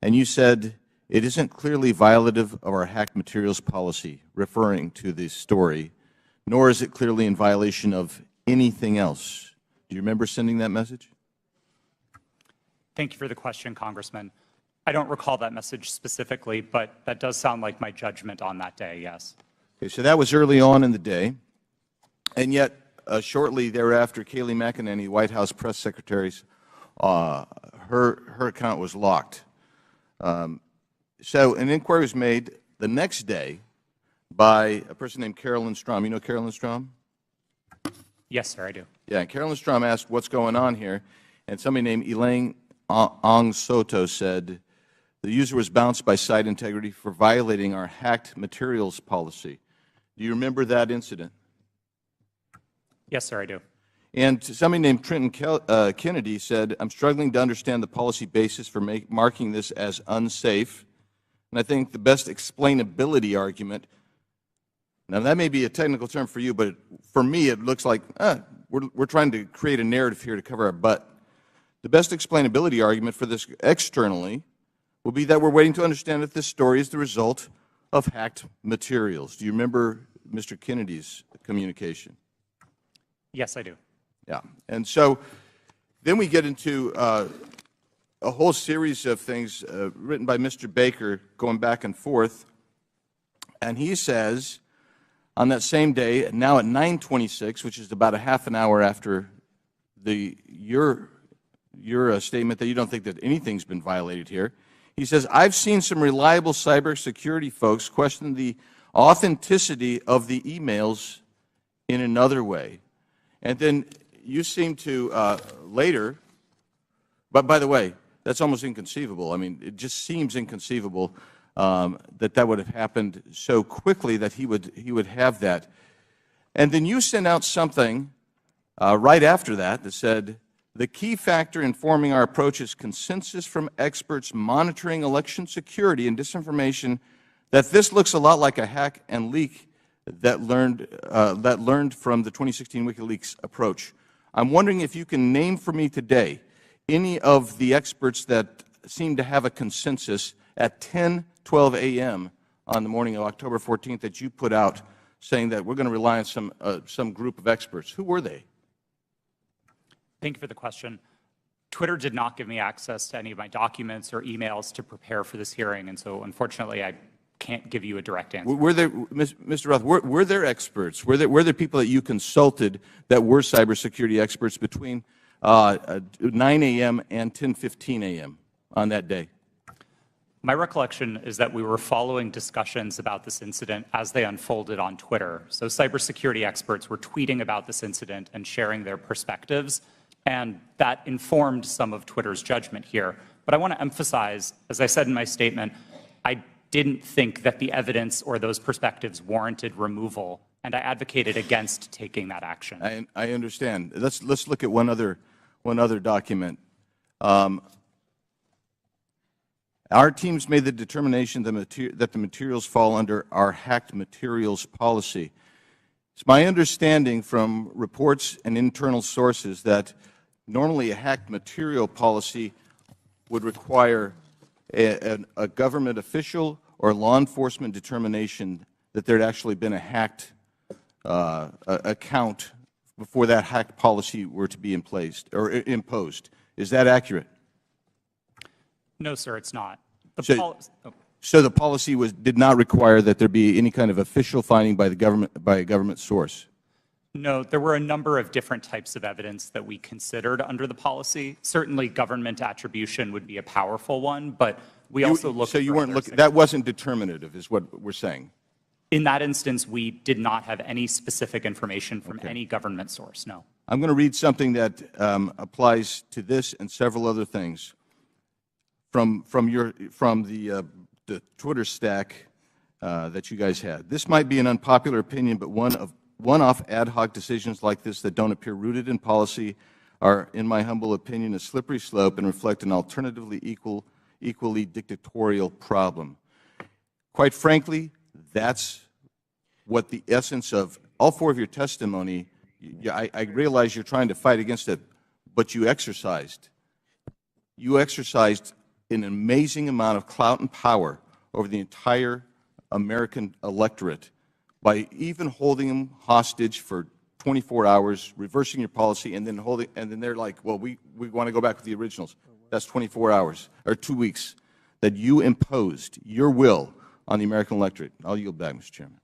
and you said, "It isn't clearly violative of our hacked materials policy," referring to the story, "nor is it clearly in violation of anything else." Do you remember sending that message? Thank you for the question, Congressman. I don't recall that message specifically, but that does sound like my judgment on that day, yes. Okay, so that was early on in the day, and yet shortly thereafter, Kayleigh McEnany, White House press secretary's, her account was locked. So an inquiry was made the next day by a person named Carolyn Strom. You know Carolyn Strom? Yes, sir, I do. Yeah, Carolyn Strom asked what's going on here, and somebody named Elaine Ong Soto said the user was bounced by site integrity for violating our hacked materials policy. Do you remember that incident? Yes, sir, I do. And somebody named Trenton Kennedy said, "I'm struggling to understand the policy basis for marking this as unsafe." And I think the best explainability argument, now that may be a technical term for you, but for me it looks like we're trying to create a narrative here to cover our butt. The best explainability argument for this externally will be that we're waiting to understand if this story is the result of hacked materials. Do you remember Mr. Kennedy's communication? Yes, I do. Yeah. And so then we get into a whole series of things written by Mr. Baker going back and forth. And he says, on that same day, now at 9:26, which is about a half an hour after your statement that you don't think that anything's been violated here, he says, I've seen some reliable cybersecurity folks question the authenticity of the emails in another way. And then you seem to later, but by the way, that's almost inconceivable. I mean, it just seems inconceivable that would have happened so quickly that he would have that. And then you sent out something right after that said, the key factor informing our approach is consensus from experts monitoring election security and disinformation that this looks a lot like a hack and leak that learned from the 2016 WikiLeaks approach. I'm wondering if you can name for me today any of the experts that seem to have a consensus at 10:12 a.m. on the morning of October 14th that you put out saying that we're going to rely on some group of experts. Who were they? Thank you for the question. Twitter did not give me access to any of my documents or emails to prepare for this hearing, and so unfortunately I can't give you a direct answer. Were there, Mr. Roth, were there experts? Were there people that you consulted that were cybersecurity experts between 9 a.m. and 10:15 a.m. on that day? My recollection is that we were following discussions about this incident as they unfolded on Twitter. So cybersecurity experts were tweeting about this incident and sharing their perspectives, and that informed some of Twitter's judgment here. But I want to emphasize, as I said in my statement, I didn't think that the evidence or those perspectives warranted removal, and I advocated against taking that action. I understand. Let's look at one other document. Our teams made the determination that the materials fall under our hacked materials policy. It's my understanding from reports and internal sources that normally a hacked material policy would require a government official or law enforcement determination that there had actually been a hacked account before that hacked policy were to be in place or imposed. Is that accurate? No, sir, it's not. So the policy did not require that there be any kind of official finding by the government, by a government source? No, there were a number of different types of evidence that we considered under the policy. Certainly government attribution would be a powerful one, but we also looked So you weren't looking, that wasn't determinative is what we're saying? In that instance, we did not have any specific information from any government source, no. I'm going to read something that applies to this and several other things from the Twitter stack that you guys had. This might be an unpopular opinion, but one-off ad hoc decisions like this that don't appear rooted in policy are, in my humble opinion, a slippery slope and reflect an alternatively equally dictatorial problem. Quite frankly, that's what the essence of all four of your testimony, I realize you're trying to fight against it, but you exercised. You exercised an amazing amount of clout and power over the entire American electorate by even holding them hostage for 24 hours, reversing your policy, and then they're like, well, we want to go back with the originals. That's 24 hours, or 2 weeks, that you imposed your will on the American electorate. I'll yield back, Mr. Chairman.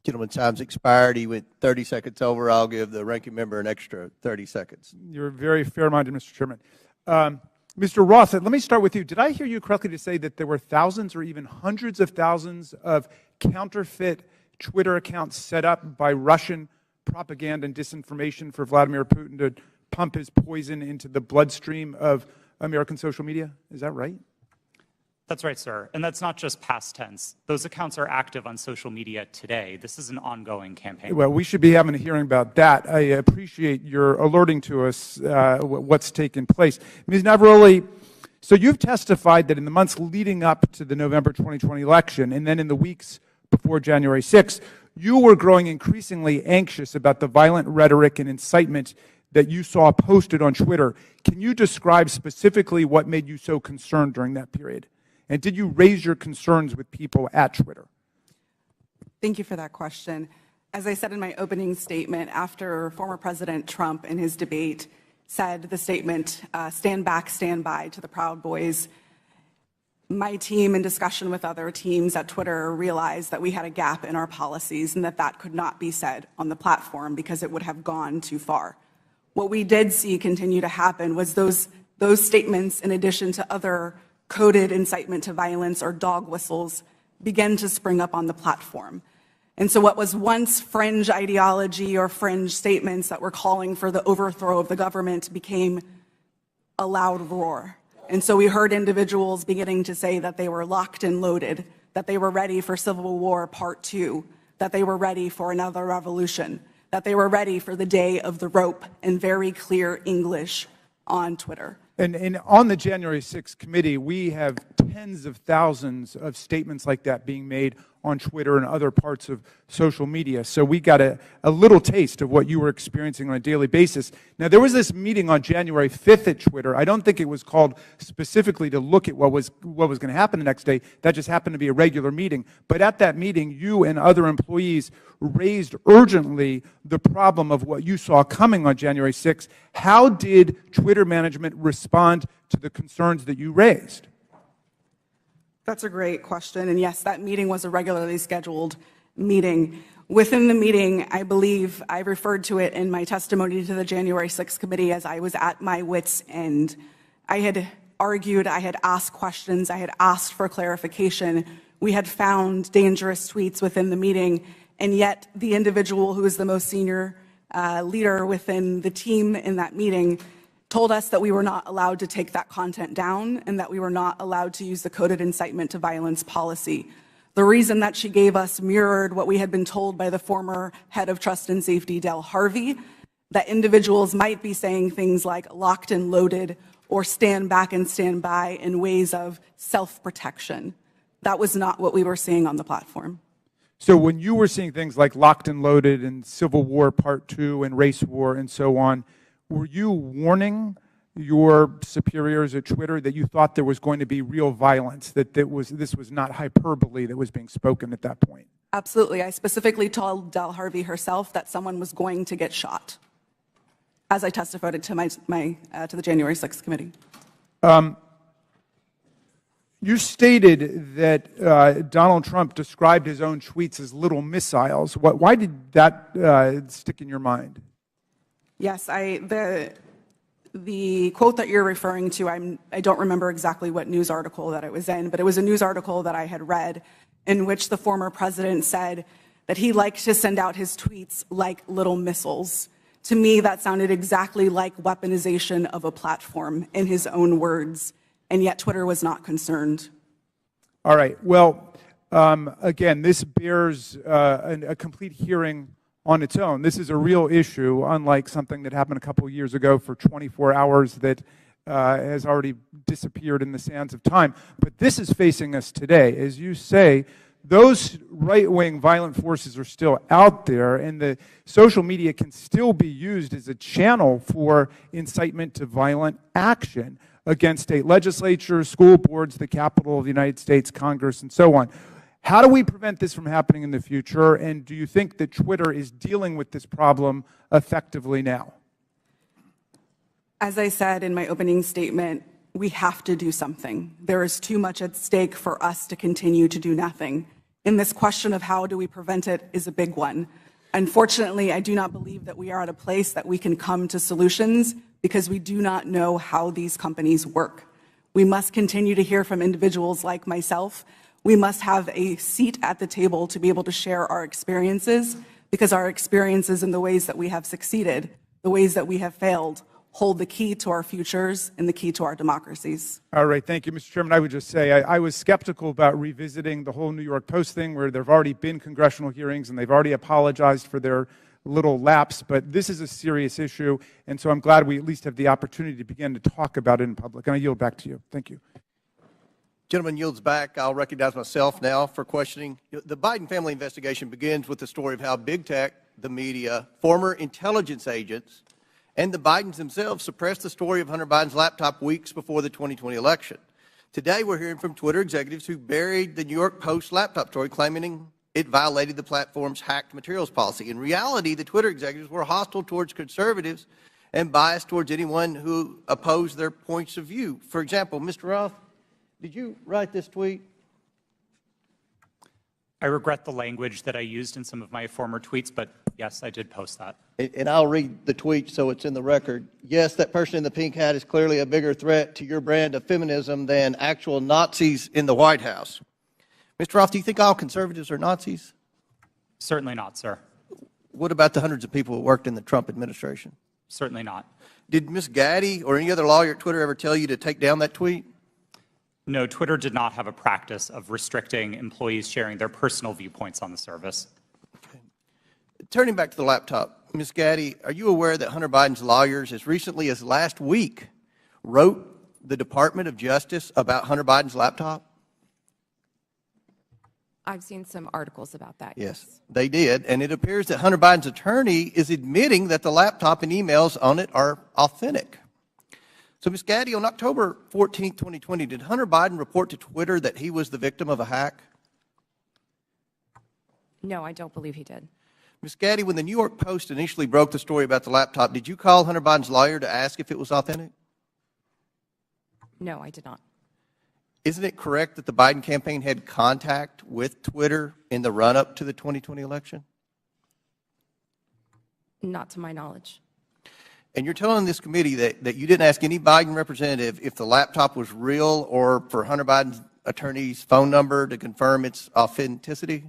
Gentleman, time's expired. He went 30 seconds over. I'll give the ranking member an extra 30 seconds. You're very fair-minded, Mr. Chairman. Mr. Roth, let me start with you. Did I hear you correctly to say that there were thousands or even hundreds of thousands of counterfeit Twitter accounts set up by Russian propaganda and disinformation for Vladimir Putin to pump his poison into the bloodstream of American social media? Is that right? That's right, sir. And that's not just past tense. Those accounts are active on social media today. This is an ongoing campaign. Well, we should be having a hearing about that. I appreciate your alerting to us what's taken place. Ms. Navaroli, so you've testified that in the months leading up to the November 2020 election and then in the weeks before January 6th, you were growing increasingly anxious about the violent rhetoric and incitement that you saw posted on Twitter. Can you describe specifically what made you so concerned during that period? And did you raise your concerns with people at Twitter? Thank you for that question. As I said in my opening statement, after former President Trump in his debate said the statement, stand back, stand by to the Proud Boys, my team, in discussion with other teams at Twitter, realized that we had a gap in our policies and that could not be said on the platform because it would have gone too far. What we did see continue to happen was those statements, in addition to other coded incitement to violence or dog whistles, began to spring up on the platform. And so what was once fringe ideology or fringe statements that were calling for the overthrow of the government became a loud roar. And so we heard individuals beginning to say that they were locked and loaded, that they were ready for Civil War Part 2, that they were ready for another revolution, that they were ready for the day of the rope, in very clear English on Twitter. And on the January 6th committee, we have tens of thousands of statements like that being made on Twitter and other parts of social media. So we got a little taste of what you were experiencing on a daily basis. Now, there was this meeting on January 5th at Twitter. I don't think it was called specifically to look at what was going to happen the next day. That just happened to be a regular meeting. But at that meeting, you and other employees raised urgently the problem of what you saw coming on January 6th. How did Twitter management respond to the concerns that you raised? That's a great question. And yes, that meeting was a regularly scheduled meeting. Within the meeting, I believe I referred to it in my testimony to the January 6th committee as I was at my wit's end. I had argued, I had asked questions, I had asked for clarification. We had found dangerous tweets within the meeting, and yet the individual who is the most senior leader within the team in that meeting told us that we were not allowed to take that content down and that we were not allowed to use the coded incitement to violence policy. The reason that she gave us mirrored what we had been told by the former head of Trust and Safety, Del Harvey, that individuals might be saying things like locked and loaded or stand back and stand by in ways of self-protection. That was not what we were seeing on the platform. So when you were seeing things like locked and loaded and Civil War Part 2 and race war and so on, were you warning your superiors at Twitter that you thought there was going to be real violence, that this was not hyperbole that was being spoken at that point? Absolutely. I specifically told Del Harvey herself that someone was going to get shot, as I testified to to the January 6th committee. You stated that Donald Trump described his own tweets as little missiles. Why did that stick in your mind? Yes, the quote that you're referring to, I don't remember exactly what news article that it was in, but it was a news article that I had read in which the former president said that he liked to send out his tweets like little missiles. To me, that sounded exactly like weaponization of a platform, in his own words, and yet Twitter was not concerned. All right. Well, again, this bears a complete hearing on its own. This is a real issue, unlike something that happened a couple of years ago for 24 hours that has already disappeared in the sands of time. But this is facing us today. As you say, those right-wing violent forces are still out there, and the social media can still be used as a channel for incitement to violent action against state legislatures, school boards, the Capitol of the United States, Congress, and so on. How do we prevent this from happening in the future, and do you think that Twitter is dealing with this problem effectively now? As I said in my opening statement, we have to do something. There is too much at stake for us to continue to do nothing. And this question of how do we prevent it is a big one. Unfortunately, I do not believe that we are at a place that we can come to solutions because we do not know how these companies work. We must continue to hear from individuals like myself. We must have a seat at the table to be able to share our experiences, because our experiences and the ways that we have succeeded, the ways that we have failed, hold the key to our futures and the key to our democracies. All right, thank you, Mr. Chairman. I would just say I was skeptical about revisiting the whole New York Post thing, where there have already been congressional hearings and they've already apologized for their little lapse, but this is a serious issue, and so I'm glad we at least have the opportunity to begin to talk about it in public. And I yield back to you. Thank you. Gentleman yields back. I'll recognize myself now for questioning. The Biden family investigation begins with the story of how big tech, the media, former intelligence agents, and the Bidens themselves suppressed the story of Hunter Biden's laptop weeks before the 2020 election. Today, we're hearing from Twitter executives who buried the New York Post laptop story, claiming it violated the platform's hacked materials policy. In reality, the Twitter executives were hostile towards conservatives and biased towards anyone who opposed their points of view. For example, Mr. Roth, did you write this tweet? I regret the language that I used in some of my former tweets, but yes, I did post that. And I'll read the tweet so it's in the record. Yes, that person in the pink hat is clearly a bigger threat to your brand of feminism than actual Nazis in the White House. Mr. Roth, do you think all conservatives are Nazis? Certainly not, sir. What about the hundreds of people who worked in the Trump administration? Certainly not. Did Ms. Gaddy or any other lawyer at Twitter ever tell you to take down that tweet? No, Twitter did not have a practice of restricting employees sharing their personal viewpoints on the service. Okay. Turning back to the laptop, Ms. Gaddy, are you aware that Hunter Biden's lawyers, as recently as last week, wrote the Department of Justice about Hunter Biden's laptop? I've seen some articles about that. Yes, they did. And it appears that Hunter Biden's attorney is admitting that the laptop and emails on it are authentic. So, Ms. Gaddy, on October 14, 2020, did Hunter Biden report to Twitter that he was the victim of a hack? No, I don't believe he did. Ms. Gaddy, when the New York Post initially broke the story about the laptop, did you call Hunter Biden's lawyer to ask if it was authentic? No, I did not. Isn't it correct that the Biden campaign had contact with Twitter in the run-up to the 2020 election? Not to my knowledge. And you're telling this committee that you didn't ask any Biden representative if the laptop was real or for Hunter Biden's attorney's phone number to confirm its authenticity?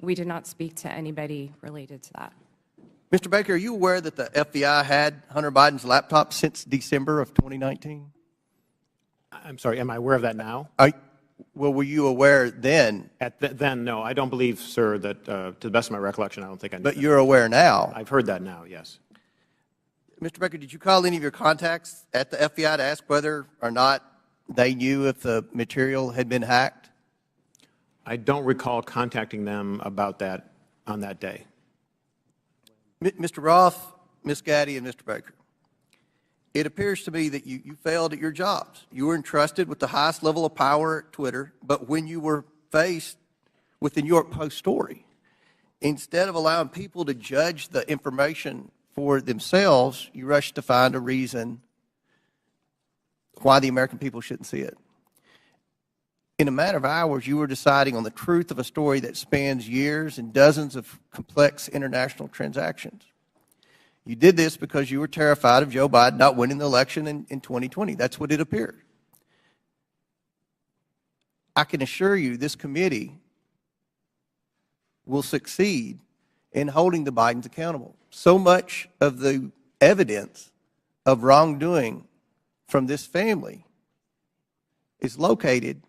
We did not speak to anybody related to that. Mr. Baker, are you aware that the FBI had Hunter Biden's laptop since December of 2019? I'm sorry, am I aware of that now? Well, were you aware then? Then, no. I don't believe, sir, that to the best of my recollection, I don't think I knew But that. you're aware now? I've heard that now, yes. Mr. Baker, did you call any of your contacts at the FBI to ask whether or not they knew if the material had been hacked? I don't recall contacting them about that on that day. Mr. Roth, Ms. Gaddy, and Mr. Baker, it appears to me that you failed at your jobs. You were entrusted with the highest level of power at Twitter, but when you were faced with the New York Post story, instead of allowing people to judge the information for themselves, you rushed to find a reason why the American people shouldn't see it. In a matter of hours, you were deciding on the truth of a story that spans years and dozens of complex international transactions. You did this because you were terrified of Joe Biden not winning the election in 2020. That's what it appeared. I can assure you this committee will succeed in holding the Bidens accountable. So much of the evidence of wrongdoing from this family is located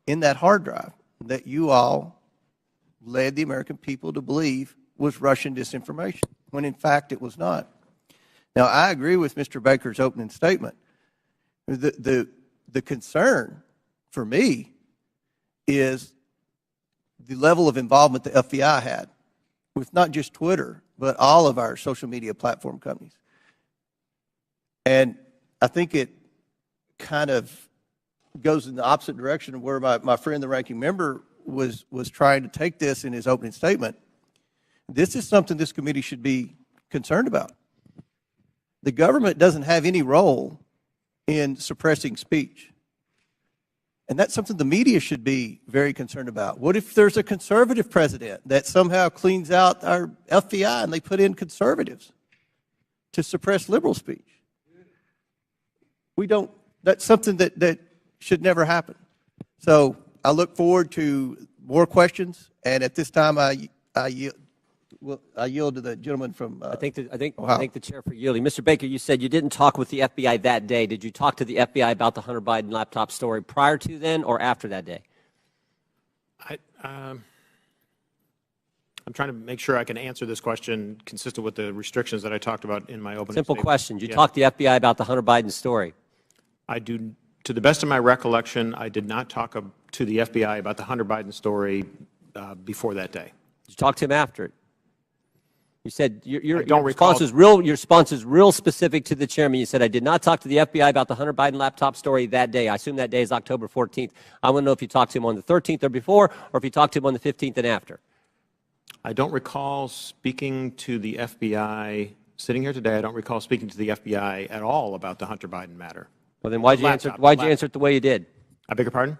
in that hard drive that you all led the American people to believe was Russian disinformation, when in fact it was not. Now, I agree with Mr. Baker's opening statement. The concern for me is the level of involvement the FBI had with not just Twitter, but all of our social media platform companies. And I think it kind of goes in the opposite direction of where my friend, the ranking member, was trying to take this in his opening statement. This is something this committee should be concerned about. The government doesn't have any role in suppressing speech. And that's something the media should be very concerned about. What if there's a conservative president that somehow cleans out our FBI and they put in conservatives to suppress liberal speech? That's something that should never happen. So I look forward to more questions, and at this time I yield to the gentleman from I think Ohio. thank the chair for yielding. Mr. Baker, you said you didn't talk with the FBI that day. Did you talk to the FBI about the Hunter Biden laptop story prior to then or after that day? I'm trying to make sure I can answer this question consistent with the restrictions that I talked about in my opening Simple statement. question. Did you talk to the FBI about the Hunter Biden story? To the best of my recollection, I did not talk to the FBI about the Hunter Biden story before that day. Did you talk to him after it? You said your response is real specific to the chairman. You said, I did not talk to the FBI about the Hunter Biden laptop story that day. I assume that day is October 14th. I want to know if you talked to him on the 13th or before, or if you talked to him on the 15th and after. I don't recall speaking to the FBI, sitting here today, I don't recall speaking to the FBI at all about the Hunter Biden matter. Well, then why'd you answer it the way you did? I beg your pardon?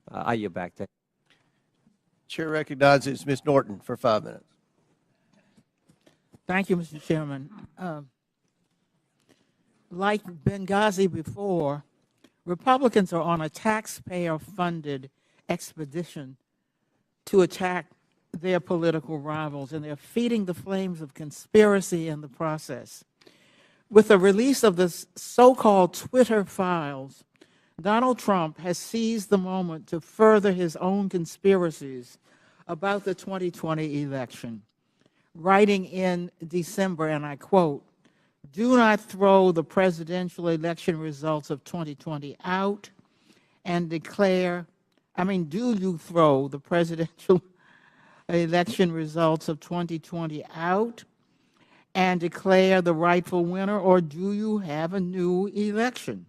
I yield back to. Chair recognizes Ms. Norton for 5 minutes. Thank you, Mr. Chairman. Like Benghazi before, Republicans are on a taxpayer-funded expedition to attack their political rivals, and they're feeding the flames of conspiracy in the process. With the release of the so-called Twitter files, Donald Trump has seized the moment to further his own conspiracies about the 2020 election, writing in December, and I quote, "Do not throw the presidential election results of 2020 out and declare, do you throw the presidential election results of 2020 out and declare the rightful winner, or do you have a new election?"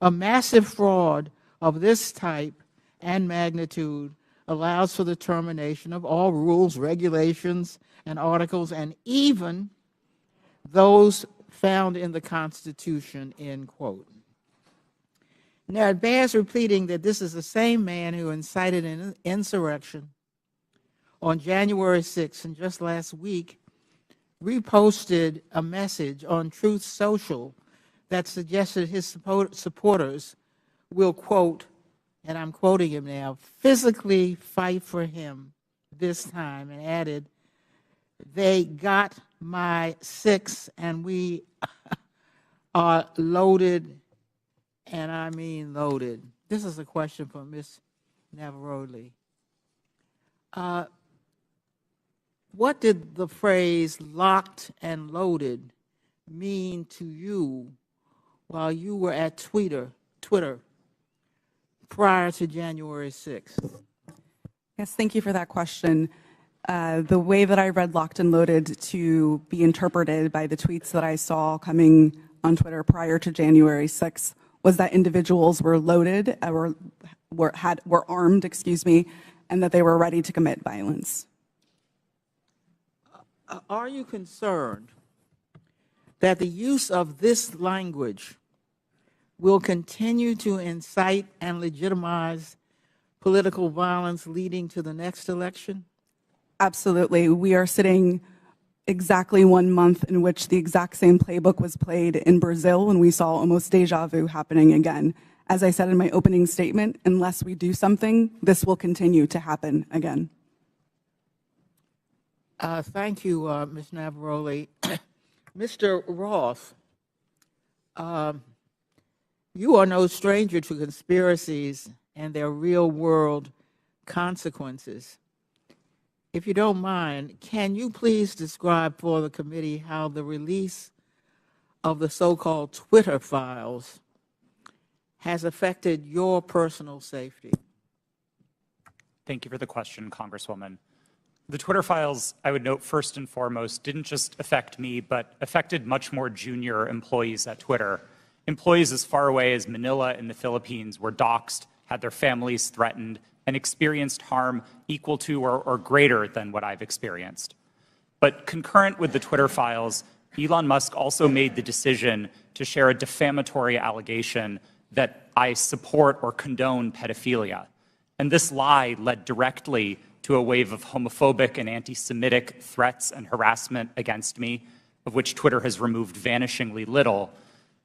A massive fraud of this type and magnitude allows for the termination of all rules, regulations, and articles, and even those found in the Constitution, end quote. Now, it bears repeating that this is the same man who incited an insurrection on January 6th, and just last week reposted a message on Truth Social that suggested his supporters will, quote, and I'm quoting him now, physically fight for him this time, and added, "They got my 6 and we are loaded, and I mean loaded." This is a question for Ms. Navarrete. What did the phrase locked and loaded mean to you while you were at Twitter prior to January 6th? Yes, thank you for that question. The way that I read locked and loaded to be interpreted by the tweets that I saw coming on Twitter prior to January 6th was that individuals were loaded, were armed, and that they were ready to commit violence. Are you concerned that the use of this language will continue to incite and legitimize political violence leading to the next election? Absolutely. We are sitting exactly 1 month in which the exact same playbook was played in Brazil, and we saw almost deja vu happening again. As I said in my opening statement, unless we do something, this will continue to happen again. Thank you, Ms. Navarrete. Mr. Roth, you are no stranger to conspiracies and their real-world consequences. If you don't mind, can you please describe for the committee how the release of the so-called Twitter files has affected your personal safety? Thank you for the question, Congresswoman. The Twitter files, I would note first and foremost, didn't just affect me, but affected much more junior employees at Twitter. Employees as far away as Manila in the Philippines were doxxed, had their families threatened, and experienced harm equal to or greater than what I've experienced. But concurrent with the Twitter files, Elon Musk also made the decision to share a defamatory allegation that I support or condone pedophilia. And this lie led directly to a wave of homophobic and anti-Semitic threats and harassment against me, of which Twitter has removed vanishingly little.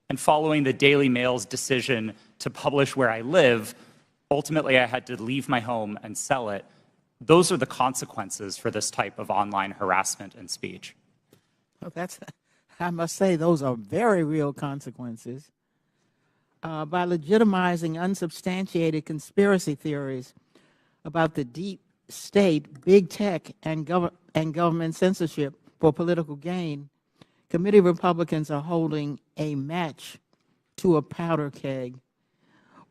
And following the Daily Mail's decision to publish where I live, ultimately I had to leave my home and sell it. Those are the consequences for this type of online harassment and speech. Well, I must say, those are very real consequences. By legitimizing unsubstantiated conspiracy theories about the deep state, big tech, and government censorship for political gain, committee Republicans are holding a match to a powder keg.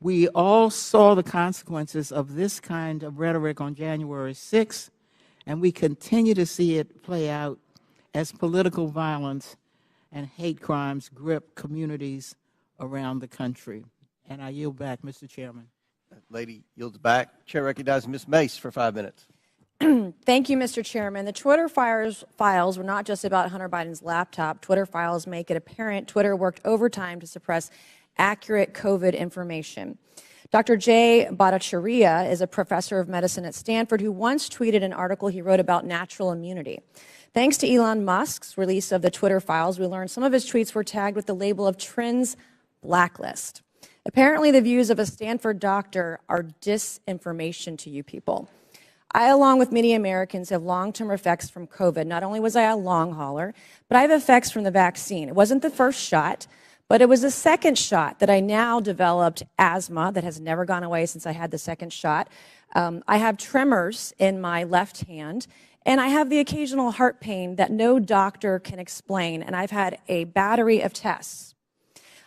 We all saw the consequences of this kind of rhetoric on January 6th, and we continue to see it play out as political violence and hate crimes grip communities around the country. And I yield back, Mr. Chairman. That lady yields back. Chair recognizes Ms. Mace for 5 minutes. Thank you, Mr. Chairman. The Twitter files were not just about Hunter Biden's laptop. Twitter files make it apparent Twitter worked overtime to suppress accurate COVID information. Dr. Jay Bhattacharya is a professor of medicine at Stanford who once tweeted an article he wrote about natural immunity. Thanks to Elon Musk's release of the Twitter files, we learned some of his tweets were tagged with the label of Trends Blacklist. Apparently, the views of a Stanford doctor are disinformation to you people. I, along with many Americans, have long-term effects from COVID. Not only was I a long hauler, but I have effects from the vaccine. It wasn't the first shot, but it was the second shot that I now developed asthma that has never gone away since I had the second shot. I have tremors in my left hand, and I have the occasional heart pain that no doctor can explain, and I've had a battery of tests.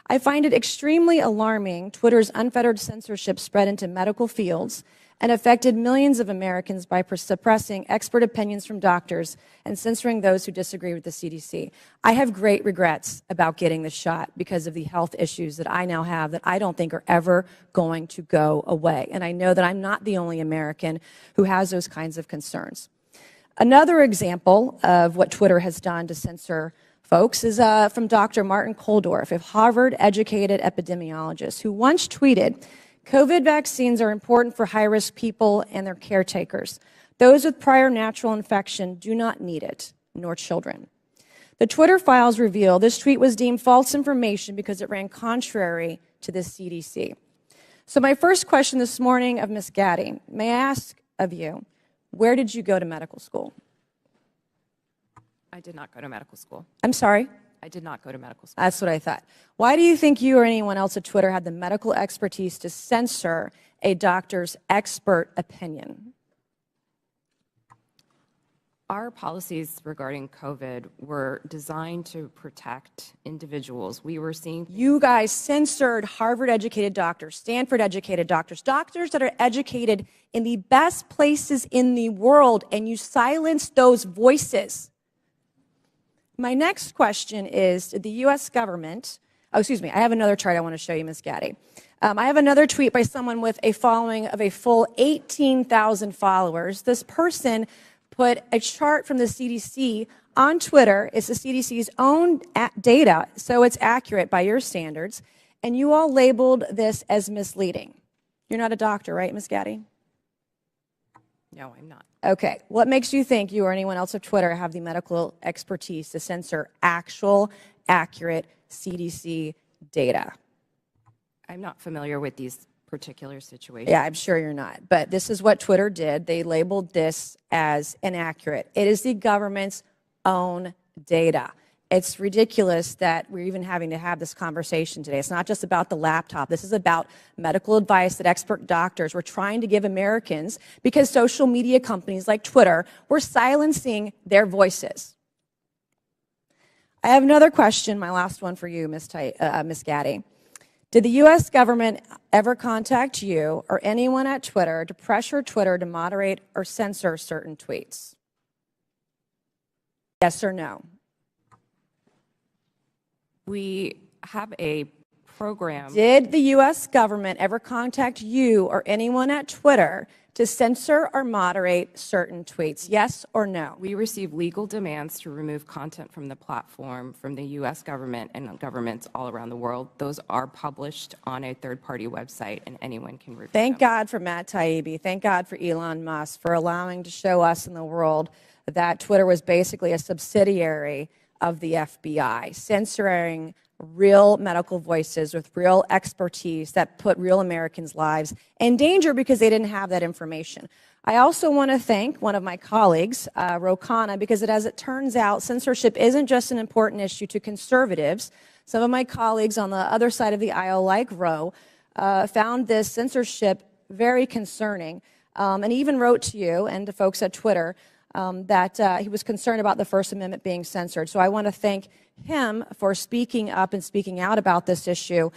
I find it extremely alarming Twitter's unfettered censorship spread into medical fields and affected millions of Americans by suppressing expert opinions from doctors and censoring those who disagree with the CDC. I have great regrets about getting the shot because of the health issues that I now have that I don't think are ever going to go away. And I know that I'm not the only American who has those kinds of concerns. Another example of what Twitter has done to censor folks is from Dr. Martin Kulldorff, a Harvard-educated epidemiologist who once tweeted, COVID vaccines are important for high-risk people and their caretakers. Those with prior natural infection do not need it, nor children. The Twitter files reveal this tweet was deemed false information because it ran contrary to the CDC. So my first question this morning of Ms. Gaddy, may I ask of you, where did you go to medical school? I did not go to medical school. I'm sorry? I did not go to medical school. That's what I thought. Why do you think you or anyone else at Twitter had the medical expertise to censor a doctor's expert opinion? Our policies regarding COVID were designed to protect individuals. We were seeing... You guys censored Harvard-educated doctors, Stanford-educated doctors, doctors that are educated in the best places in the world, and you silenced those voices. My next question is, did the U.S. government, I have another chart I want to show you, Ms. Gaddy. I have another tweet by someone with a following of a full 18,000 followers. This person put a chart from the CDC on Twitter. It's the CDC's own data, so it's accurate by your standards. And you all labeled this as misleading. You're not a doctor, right, Ms. Gaddy? No, I'm not. Okay. What makes you think you or anyone else at Twitter have the medical expertise to censor actual, accurate CDC data? I'm not familiar with these particular situations. Yeah, I'm sure you're not. But this is what Twitter did. They labeled this as inaccurate. It is the government's own data. It's ridiculous that we're even having to have this conversation today. It's not just about the laptop. This is about medical advice that expert doctors were trying to give Americans because social media companies like Twitter were silencing their voices. I have another question, my last one for you, Ms. Gaddy. Did the U.S. government ever contact you or anyone at Twitter to pressure Twitter to moderate or censor certain tweets? Yes or no? We have a program. Did the U.S. government ever contact you or anyone at Twitter to censor or moderate certain tweets? Yes or no? We receive legal demands to remove content from the platform from the U.S. government and governments all around the world. Those are published on a third-party website, and anyone can review Thank God for Matt Taibbi. Thank God for Elon Musk for allowing to show us in the world that Twitter was basically a subsidiary of the FBI, censoring real medical voices with real expertise that put real Americans' lives in danger because they didn't have that information. I also want to thank one of my colleagues, Ro Khanna, because as it turns out, censorship isn't just an important issue to conservatives. Some of my colleagues on the other side of the aisle, like Ro, found this censorship very concerning, and even wrote to you and to folks at Twitter that he was concerned about the First Amendment being censored. So I want to thank him for speaking up and speaking out about this issue,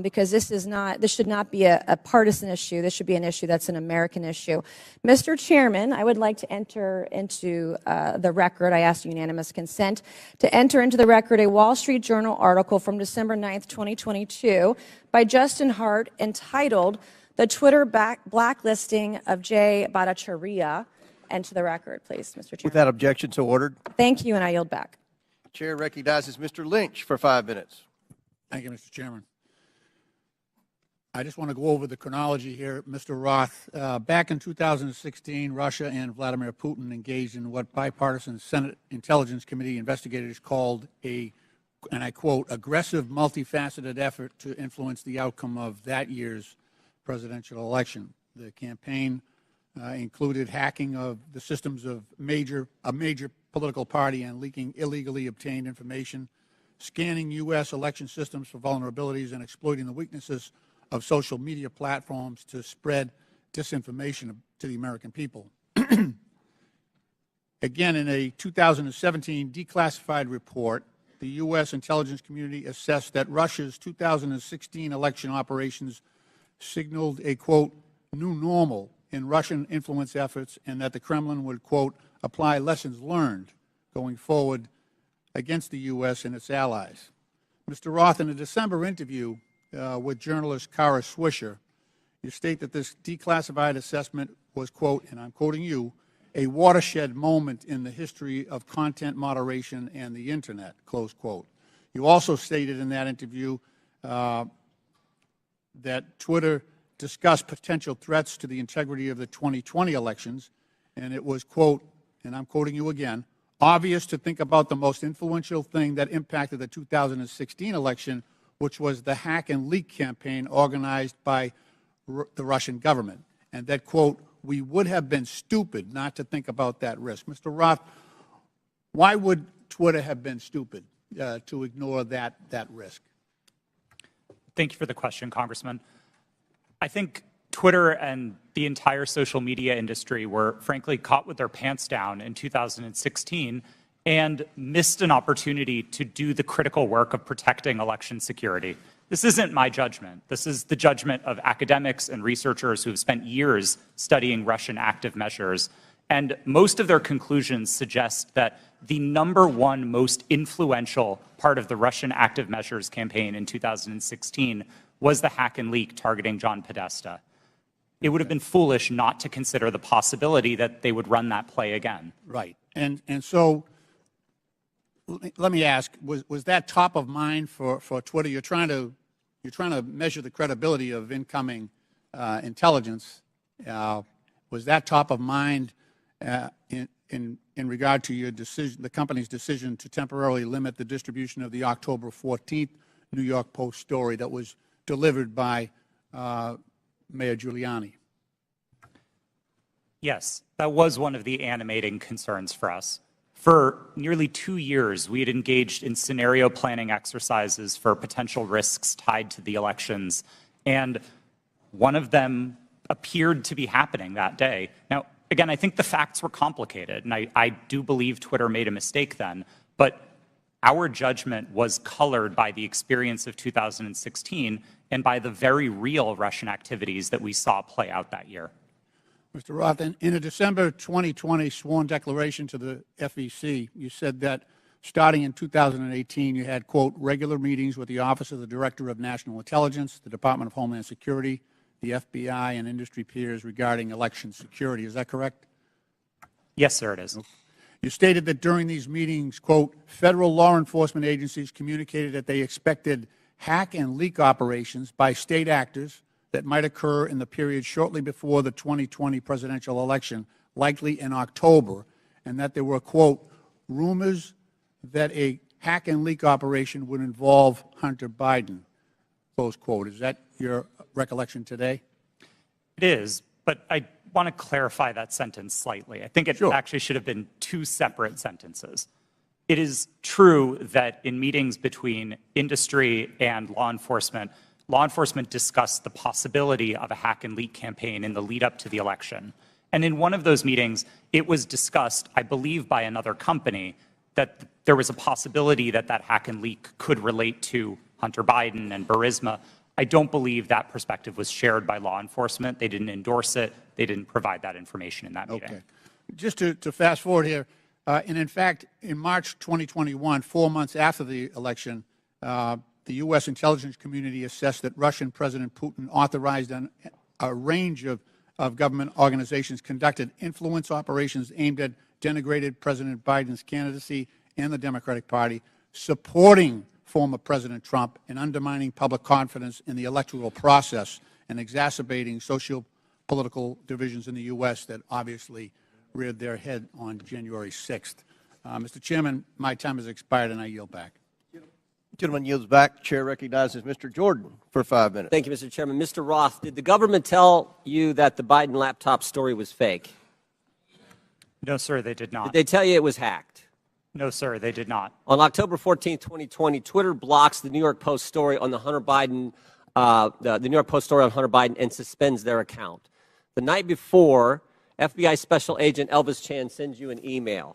because this should not be a partisan issue. This should be an issue that's an American issue. Mr. Chairman, I would like to enter into the record, I ask unanimous consent, to enter into the record a Wall Street Journal article from December 9th, 2022 by Justin Hart entitled "The Twitter Blacklisting of Jay Bhattacharya." and to the record, please, Mr. Chairman. Without objection, so ordered. Thank you, and I yield back. Chair recognizes Mr. Lynch for 5 minutes. Thank you, Mr. Chairman. I just want to go over the chronology here, Mr. Roth. Back in 2016, Russia and Vladimir Putin engaged in what bipartisan Senate Intelligence Committee investigators called a, and I quote, aggressive, multifaceted effort to influence the outcome of that year's presidential election. The campaign included hacking of the systems of a major political party and leaking illegally obtained information, scanning U.S. election systems for vulnerabilities, and exploiting the weaknesses of social media platforms to spread disinformation to the American people. Again, in a 2017 declassified report, the U.S. intelligence community assessed that Russia's 2016 election operations signaled a, quote, new normal in Russian influence efforts, and that the Kremlin would, quote, apply lessons learned going forward against the U.S. and its allies. Mr. Roth, in a December interview with journalist Kara Swisher, you state that this declassified assessment was, quote, and I'm quoting you, a watershed moment in the history of content moderation and the Internet, close quote. You also stated in that interview that Twitter discussed potential threats to the integrity of the 2020 elections, and it was, quote, and I'm quoting you again, obvious to think about the most influential thing that impacted the 2016 election, which was the hack and leak campaign organized by the Russian government, and that, quote, we would have been stupid not to think about that risk. Mr. Roth, why would Twitter have been stupid to ignore that risk? Thank you for the question, Congressman. I think Twitter and the entire social media industry were, frankly, caught with their pants down in 2016 and missed an opportunity to do the critical work of protecting election security. This isn't my judgment. This is the judgment of academics and researchers who have spent years studying Russian active measures. And most of their conclusions suggest that the #1 most influential part of the Russian active measures campaign in 2016 was the hack and leak targeting John Podesta. It would have been foolish not to consider the possibility that they would run that play again. Right. And so let me ask, was that top of mind for Twitter? You're trying to measure the credibility of incoming intelligence. Was that top of mind in regard to your decision, the company's decision to temporarily limit the distribution of the October 14th New York Post story that was delivered by Mayor Giuliani? Yes, that was one of the animating concerns for us. For nearly 2 years, we had engaged in scenario planning exercises for potential risks tied to the elections, and one of them appeared to be happening that day. Now, again, I think the facts were complicated, and I do believe Twitter made a mistake then, but our judgment was colored by the experience of 2016 and by the very real Russian activities that we saw play out that year. Mr. Roth, in a December 2020 sworn declaration to the FEC, you said that starting in 2018, you had, quote, regular meetings with the Office of the Director of National Intelligence, the Department of Homeland Security, the FBI, and industry peers regarding election security. Is that correct? Yes, sir, it is. Okay. You stated that during these meetings, quote, federal law enforcement agencies communicated that they expected hack and leak operations by state actors that might occur in the period shortly before the 2020 presidential election, likely in October, and that there were, quote, rumors that a hack and leak operation would involve Hunter Biden, close quote. Is that your recollection today? It is, but I want to clarify that sentence slightly. I think it actually should have been 2 separate sentences. It is true that in meetings between industry and law enforcement discussed the possibility of a hack and leak campaign in the lead up to the election. And in one of those meetings, it was discussed, I believe by another company, that there was a possibility that that hack and leak could relate to Hunter Biden and Burisma. I don't believe that perspective was shared by law enforcement. They didn't endorse it. They didn't provide that information in that meeting. Okay. Just to fast forward here, and in fact, in March 2021, 4 months after the election, the U.S. intelligence community assessed that Russian President Putin authorized a range of of government organizations conducted influence operations aimed at denigrating President Biden's candidacy and the Democratic Party, supporting former President Trump, and undermining public confidence in the electoral process and exacerbating socio-political divisions in the U.S. that obviously reared their head on January 6th. Mr. Chairman, my time has expired, and I yield back. Gentleman yields back. Chair recognizes Mr. Jordan for 5 minutes. Thank you, Mr. Chairman. Mr. Roth, did the government tell you that the Biden laptop story was fake? No, sir, they did not. Did they tell you it was hacked? No, sir, they did not. On October 14, 2020, Twitter blocks the New York Post story on the Hunter Biden, the New York Post story on Hunter Biden, and suspends their account. The night before, FBI Special Agent Elvis Chan sends you an email.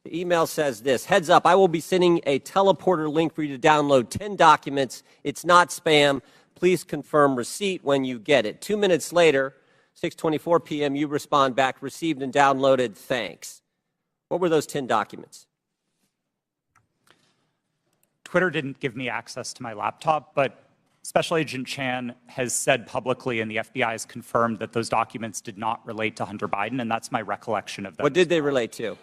The email says this: heads up, I will be sending a teleporter link for you to download 10 documents. It's not spam. Please confirm receipt when you get it. 2 minutes later, 6:24 p.m., you respond back, received and downloaded, thanks. What were those 10 documents? Twitter didn't give me access to my laptop, but Special Agent Chan has said publicly, and the FBI has confirmed, that those documents did not relate to Hunter Biden, and that's my recollection of them. What did they relate to?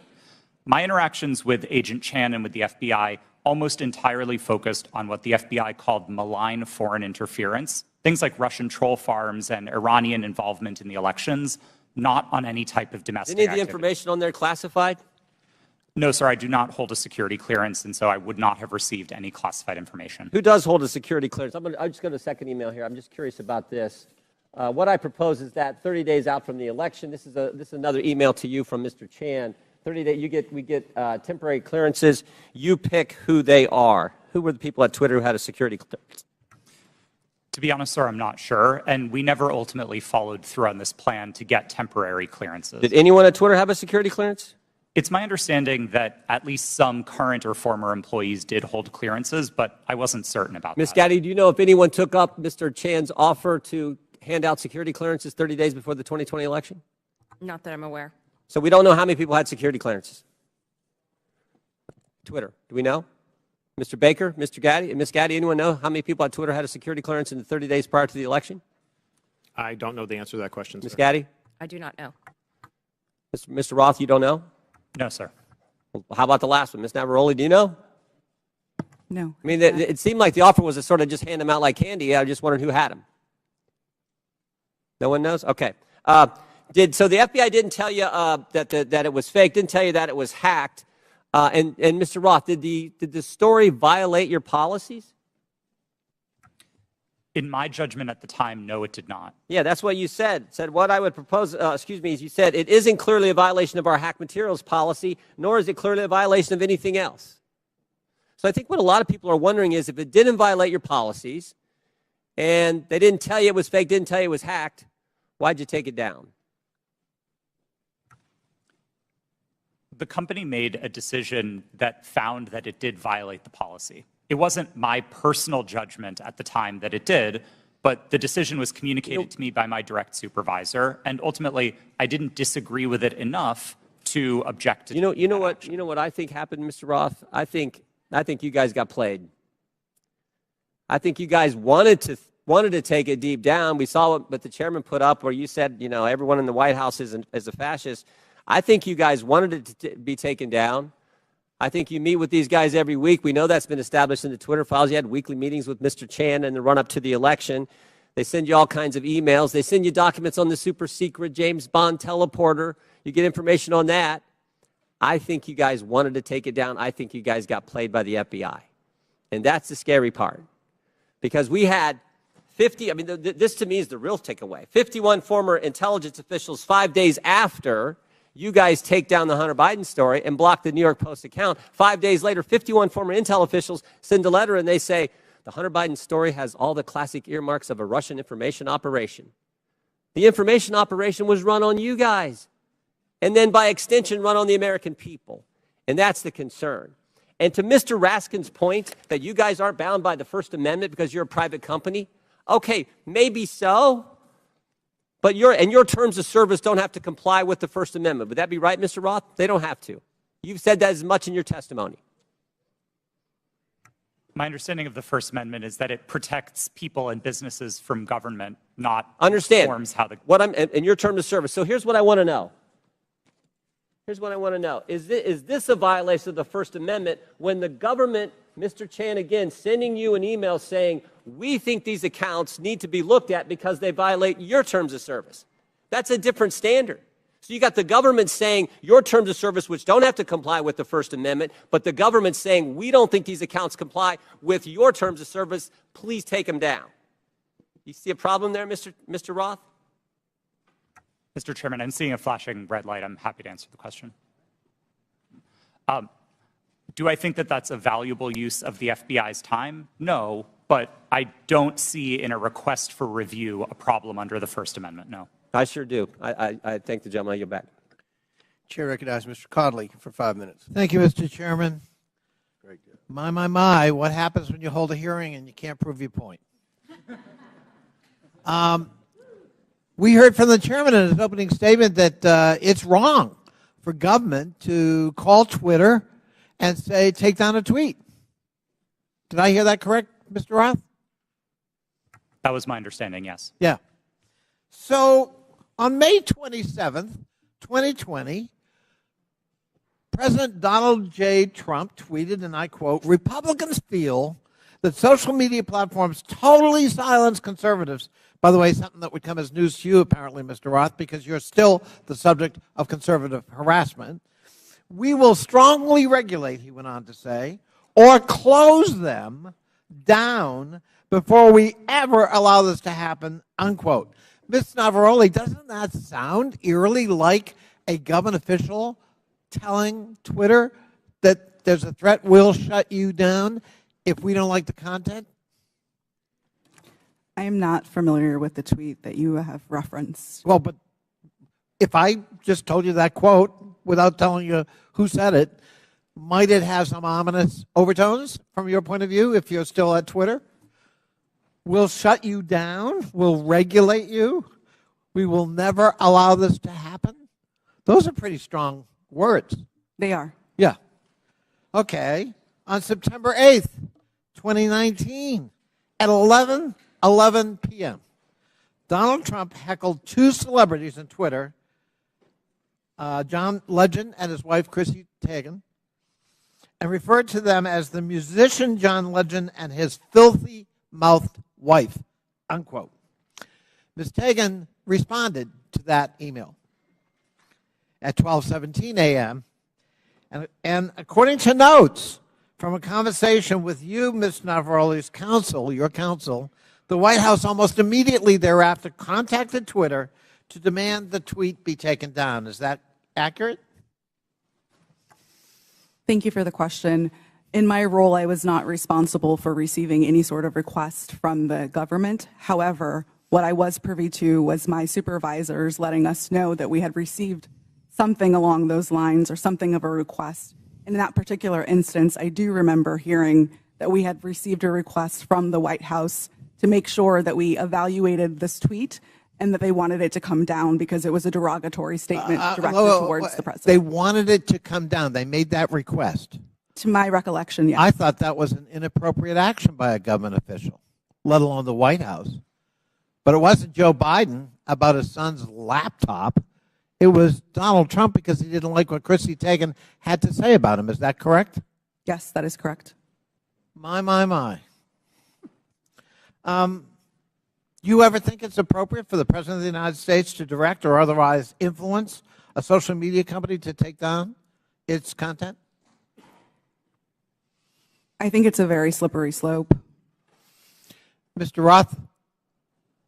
My interactions with Agent Chan and with the FBI almost entirely focused on what the FBI called malign foreign interference, things like Russian troll farms and Iranian involvement in the elections, not on any type of domestic Any of the activity. information on there classified? No, sir, I do not hold a security clearance, and so I would not have received any classified information. Who does hold a security clearance? I'll just go to the second email here. I'm just curious about this. What I propose is that 30 days out from the election, this is another email to you from Mr. Chan. 30 days, we get temporary clearances. You pick who they are. Who were the people at Twitter who had a security clearance? To be honest, sir, I'm not sure, and we never ultimately followed through on this plan to get temporary clearances. Did anyone at Twitter have a security clearance? It's my understanding that at least some current or former employees did hold clearances, but I wasn't certain about that. Ms. Gaddy, do you know if anyone took up Mr. Chan's offer to hand out security clearances 30 days before the 2020 election? Not that I'm aware. So we don't know how many people had security clearances. Twitter, do we know? Mr. Baker, Mr. Gaddy, Ms. Gaddy, anyone know how many people at Twitter had a security clearance in the 30 days prior to the election? I don't know the answer to that question, Ms. sir. Gaddy? I do not know. Mr. Roth, you don't know? No, sir. Well, how about the last one? Ms. Navaroli, do you know? No. I mean, it seemed like the offer was to sort of just hand them out like candy. I just wondered who had them. No one knows? Okay. So the FBI didn't tell you that it was fake, didn't tell you that it was hacked. And Mr. Roth, did the story violate your policies? In my judgment at the time, no, it did not. Yeah, that's what you said. Said what I would propose, is you said it isn't clearly a violation of our hack materials policy, nor is it clearly a violation of anything else. So I think what a lot of people are wondering is if it didn't violate your policies and they didn't tell you it was fake, didn't tell you it was hacked, why'd you take it down? The company made a decision that found that it did violate the policy. It wasn't my personal judgment at the time that it did, but the decision was communicated to me by my direct supervisor, and ultimately I didn't disagree with it enough to object to You know what I think happened, Mr. Roth? I think you guys got played. I think you guys wanted to take it deep down. We saw what the chairman put up where you said, everyone in the White House is a fascist. I think you guys wanted it to be taken down. I think you meet with these guys every week. We know that's been established in the Twitter files. You had weekly meetings with Mr. Chan in the run-up to the election. They send you all kinds of emails. They send you documents on the super secret James Bond teleporter. You get information on that. I think you guys wanted to take it down. I think you guys got played by the FBI. And that's the scary part. Because we had 50, this to me is the real takeaway. 51 former intelligence officials 5 days after you guys take down the Hunter Biden story and block the New York Post account. 5 days later, 51 former intel officials send a letter and they say, the Hunter Biden story has all the classic earmarks of a Russian information operation. The information operation was run on you guys. And then by extension, run on the American people. And that's the concern. And to Mr. Raskin's point that you guys aren't bound by the First Amendment because you're a private company, okay, maybe so. But your terms of service don't have to comply with the First Amendment. Would that be right, Mr. Roth? They don't have to. You've said that as much in your testimony. My understanding of the First Amendment is that it protects people and businesses from government, not Understand informs how the... what I'm in your terms of service. So here's what I want to know. Here's what I want to know. Is this a violation of the First Amendment when the government, Mr. Chan, again, sending you an email saying, we think these accounts need to be looked at because they violate your terms of service? That's a different standard. So you got the government saying your terms of service, which don't have to comply with the First Amendment, but the government saying we don't think these accounts comply with your terms of service, please take them down. You see a problem there, Mr. Roth? Mr. Chairman, I'm seeing a flashing red light. I'm happy to answer the question. Do I think that that's a valuable use of the FBI's time? No, but I don't see in a request for review a problem under the First Amendment, no. I sure do. I thank the gentleman. I yield back. Chair recognizes Mr. Codley for 5 minutes. Thank you, Mr. Chairman. Very good. My, what happens when you hold a hearing and you can't prove your point? We heard from the chairman in his opening statement that it's wrong for government to call Twitter and say, take down a tweet. Did I hear that correct, Mr. Roth? That was my understanding, yes. Yeah. So on May 27th, 2020, President Donald J. Trump tweeted, and I quote, Republicans feel that social media platforms totally silence conservatives. By the way, something that would come as news to you, apparently, Mr. Roth, because you're still the subject of conservative harassment. We will strongly regulate, he went on to say, or close them down before we ever allow this to happen, unquote. Ms. Navaroli, doesn't that sound eerily like a government official telling Twitter that there's a threat, we'll shut you down if we don't like the content? I am not familiar with the tweet that you have referenced. Well, but if I just told you that quote without telling you who said it, might it have some ominous overtones from your point of view if you're still at Twitter? We'll shut you down. We'll regulate you. We will never allow this to happen. Those are pretty strong words. They are. Yeah. Okay. On September 8th, 2019, at 11:11 p.m., Donald Trump heckled two celebrities on Twitter, John Legend and his wife, Chrissy Teigen, and referred to them as the musician John Legend and his filthy-mouthed wife, unquote. Ms. Teigen responded to that email at 12:17 a.m., and according to notes from a conversation with you, Ms. Navaroli's counsel, your counsel, the White House almost immediately thereafter contacted Twitter to demand the tweet be taken down. Is that accurate? Thank you for the question. In my role, I was not responsible for receiving any sort of request from the government. However, what I was privy to was my supervisors letting us know that we had received something along those lines or something of a request. In that particular instance, I do remember hearing that we had received a request from the White House to make sure that we evaluated this tweet and that they wanted it to come down because it was a derogatory statement directed towards the president. They wanted it to come down. They made that request. To my recollection, yes. I thought that was an inappropriate action by a government official, let alone the White House. But it wasn't Joe Biden about his son's laptop. It was Donald Trump because he didn't like what Chrissy Teigen had to say about him. Is that correct? Yes, that is correct. My. You ever think it's appropriate for the President of the United States to direct or otherwise influence a social media company to take down its content? I think it's a very slippery slope. Mr. Roth,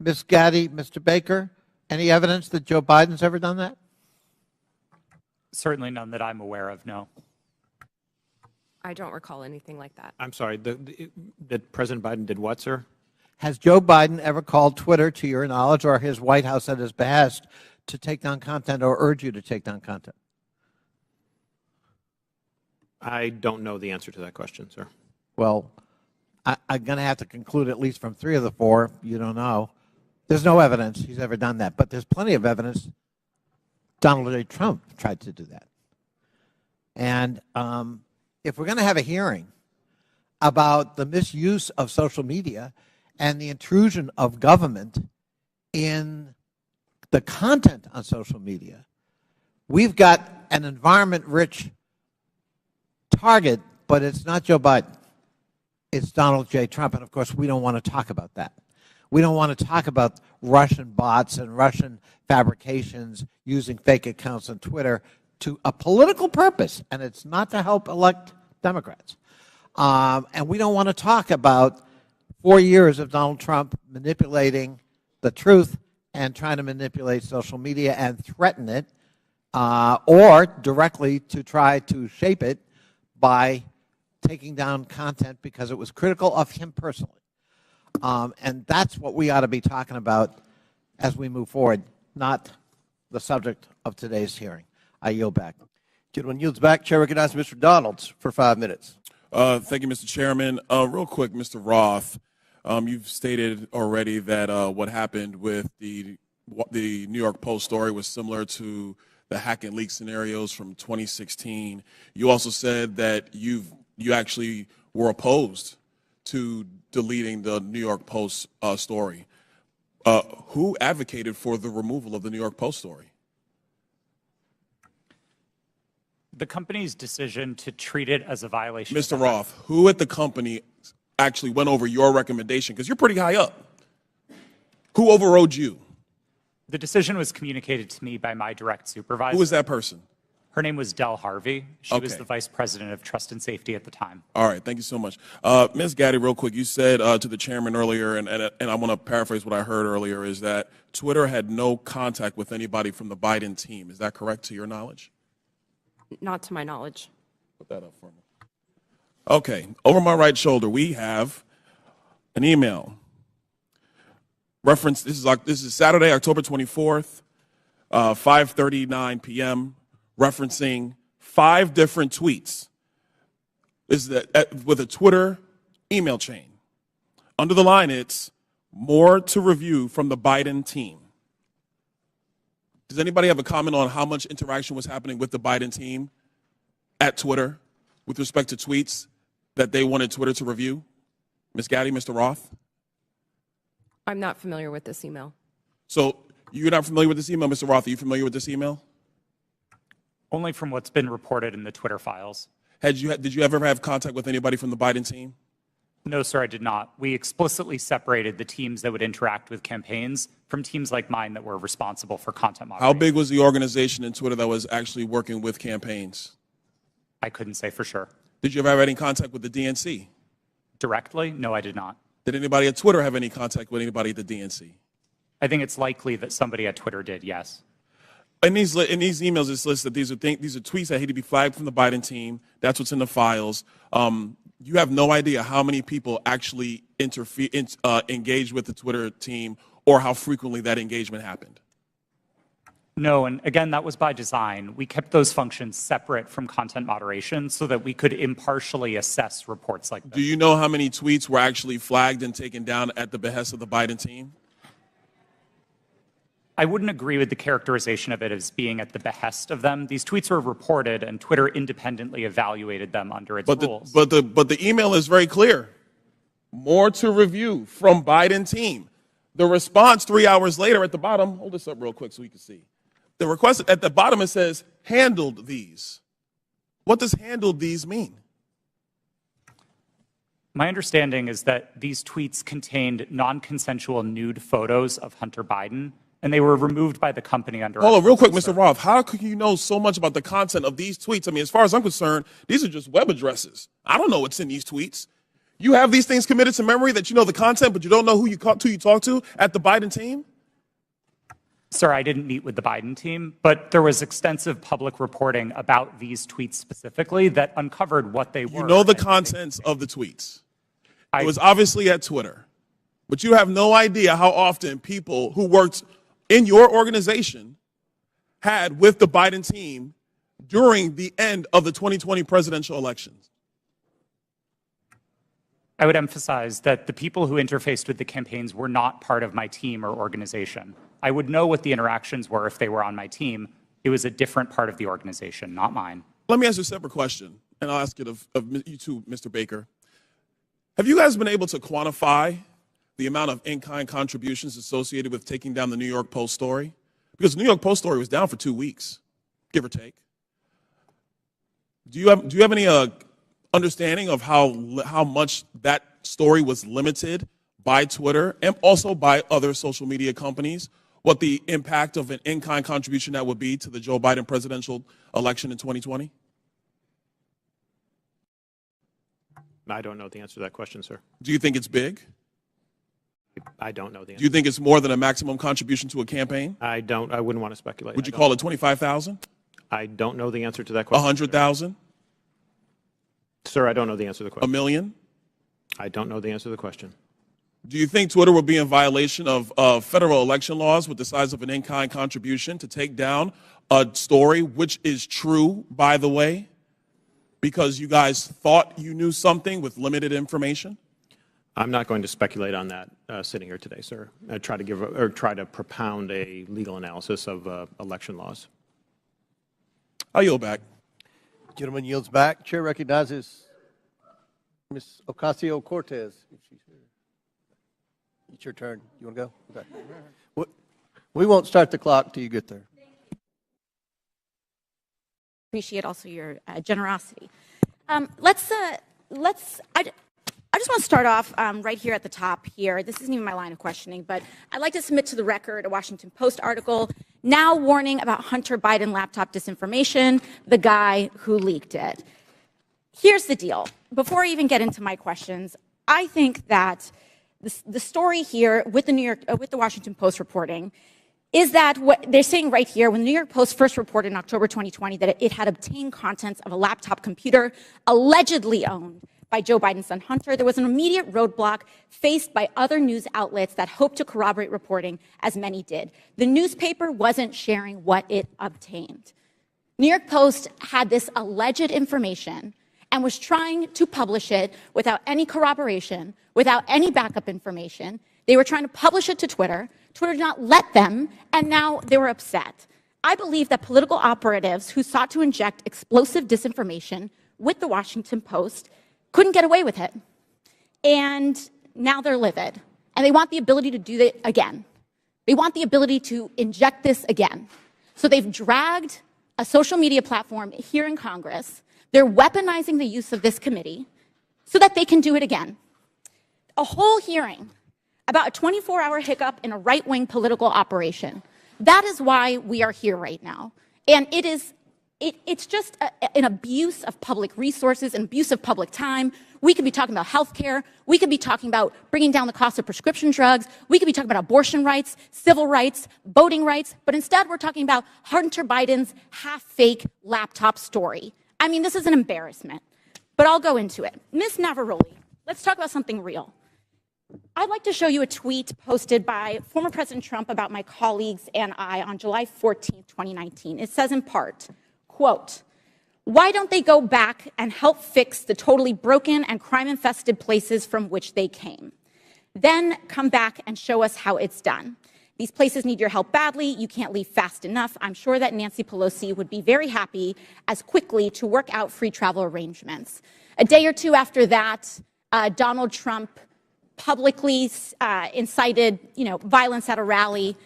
Ms. Gaddy, Mr. Baker, any evidence that Joe Biden's ever done that? Certainly none that I'm aware of, no. I don't recall anything like that. I'm sorry, that President Biden did what, sir? Has Joe Biden ever called Twitter, to your knowledge, or his White House at his behest to take down content or urge you to take down content? I don't know the answer to that question, sir. Well, I'm going to have to conclude at least from 3 of the 4. You don't know. There's no evidence he's ever done that. But there's plenty of evidence Donald J. Trump tried to do that. And if we're going to have a hearing about the misuse of social media and the intrusion of government in the content on social media. We've got an environment-rich target, but it's not Joe Biden. It's Donald J. Trump, and of course we don't want to talk about that. We don't want to talk about Russian bots and Russian fabrications using fake accounts on Twitter to a political purpose, and it's not to help elect Democrats. And we don't want to talk about 4 years of Donald Trump manipulating the truth and trying to manipulate social media and threaten it, or directly to try to shape it by taking down content because it was critical of him personally. And that's what we ought to be talking about as we move forward, not the subject of today's hearing. I yield back. Gentleman yields back. Chair recognizes Mr. Donalds for 5 minutes. Thank you, Mr. Chairman. Real quick, Mr. Roth, you've stated already that what happened with the New York Post story was similar to the hack and leak scenarios from 2016. You also said that you actually were opposed to deleting the New York Post story. Who advocated for the removal of the New York Post story? The company's decision to treat it as a violation. Mr. Roth, who at the company actually went over your recommendation? Because you're pretty high up. Who overrode you? The decision was communicated to me by my direct supervisor. Who was that person? Her name was Del Harvey. She was Okay. the vice president of trust and safety at the time. All right, thank you so much. Ms. Gaddy, real quick, you said to the chairman earlier, and I want to paraphrase what I heard earlier, is that Twitter had no contact with anybody from the Biden team. Is that correct to your knowledge? Not to my knowledge. Put that up for me. Okay, over my right shoulder, we have an email. Reference, this is Saturday, October 24th, 5:39 p.m., referencing 5 different tweets. This is with a Twitter email chain. Under the line, it's more to review from the Biden team. Does anybody have a comment on how much interaction was happening with the Biden team at Twitter with respect to tweets that they wanted Twitter to review? Ms. Gaddy, Mr. Roth? I'm not familiar with this email. So you're not familiar with this email, Mr. Roth? Are you familiar with this email? Only from what's been reported in the Twitter files. Did you ever have contact with anybody from the Biden team? No, sir, I did not. We explicitly separated the teams that would interact with campaigns from teams like mine that were responsible for content moderation. How big was the organization in Twitter that was actually working with campaigns? I couldn't say for sure. Did you ever have any contact with the DNC? Directly? No, I did not. Did anybody at Twitter have any contact with anybody at the DNC? I think it's likely that somebody at Twitter did, yes. In these emails, it's listed these are tweets that had to be flagged from the Biden team. That's what's in the files. You have no idea how many people actually engaged with the Twitter team or how frequently that engagement happened. No, and again, that was by design. We kept those functions separate from content moderation so that we could impartially assess reports like this. Do you know how many tweets were actually flagged and taken down at the behest of the Biden team? I wouldn't agree with the characterization of it as being at the behest of them. These tweets were reported, and Twitter independently evaluated them under its rules. But the email is very clear. More to review from Biden team. The response 3 hours later at the bottom, hold this up real quick so we can see. The request at the bottom, it says, handled these. What does handled these mean? My understanding is that these tweets contained non-consensual nude photos of Hunter Biden, and they were removed by the company under. Hold on, real quick, Mr. Roth. How could you know so much about the content of these tweets? I mean, as far as I'm concerned, these are just web addresses. I don't know what's in these tweets. You have these things committed to memory that you know the content, but you don't know who you talk to at the Biden team? Sir, I didn't meet with the Biden team, but there was extensive public reporting about these tweets specifically that uncovered what they were. You know the contents of the tweets. It was obviously at Twitter, but you have no idea how often people who worked in your organization had with the Biden team during the end of the 2020 presidential elections. I would emphasize that the people who interfaced with the campaigns were not part of my team or organization. I would know what the interactions were if they were on my team. It was a different part of the organization, not mine. Let me ask you a separate question, and I'll ask it of you too, Mr. Baker. Have you guys been able to quantify the amount of in-kind contributions associated with taking down the New York Post story? Because the New York Post story was down for 2 weeks, give or take. Do you have any understanding of how much that story was limited by Twitter and also by other social media companies? What the impact of an in-kind contribution that would be to the Joe Biden presidential election in 2020? I don't know the answer to that question, sir. Do you think it's big? I don't know the answer. Do you think it's more than a maximum contribution to a campaign? I wouldn't want to speculate. Would you call it 25,000? I don't know the answer to that question. 100,000? Sir, I don't know the answer to the question. $1 million? I don't know the answer to the question. Do you think Twitter will be in violation of federal election laws with the size of an in-kind contribution to take down a story, which is true, by the way, because you guys thought you knew something with limited information? I'm not going to speculate on that sitting here today, sir. I try to propound a legal analysis of election laws. I'll yield back. Gentleman yields back. Chair recognizes Ms. Ocasio-Cortez. It's your turn. You want to go? Okay. We won't start the clock till you get there. Appreciate also your generosity. I just want to start off right here at the top here. This isn't even my line of questioning, but I'd like to submit to the record a Washington Post article now warning about Hunter Biden laptop disinformation, the guy who leaked it. Here's the deal. Before I even get into my questions, I think that the story here with the Washington Post reporting is that what they're saying right here, when the New York Post first reported in October 2020 that it had obtained contents of a laptop computer allegedly owned by Joe Biden's son Hunter, there was an immediate roadblock faced by other news outlets that hoped to corroborate reporting, as many did. The newspaper wasn't sharing what it obtained. New York Post had this alleged information and was trying to publish it without any corroboration, without any backup information. They were trying to publish it to Twitter. Twitter did not let them, and now they were upset. I believe that political operatives who sought to inject explosive disinformation with the Washington Post couldn't get away with it. And now they're livid. And they want the ability to do that again. They want the ability to inject this again. So they've dragged a social media platform here in Congress. They're weaponizing the use of this committee so that they can do it again. A whole hearing about a 24-hour hiccup in a right-wing political operation. That is why we are here right now. And it's just an abuse of public resources, an abuse of public time. We could be talking about health care. We could be talking about bringing down the cost of prescription drugs. We could be talking about abortion rights, civil rights, voting rights. But instead, we're talking about Hunter Biden's half-fake laptop story. I mean, this is an embarrassment. But I'll go into it. Ms. Navarrete, let's talk about something real. I'd like to show you a tweet posted by former President Trump about my colleagues and I on July 14, 2019. It says in part, quote, "Why don't they go back and help fix the totally broken and crime-infested places from which they came? Then come back and show us how it's done. These places need your help badly. You can't leave fast enough. I'm sure that Nancy Pelosi would be very happy as quickly to work out free travel arrangements." A day or two after that, Donald Trump publicly incited, violence at a rally,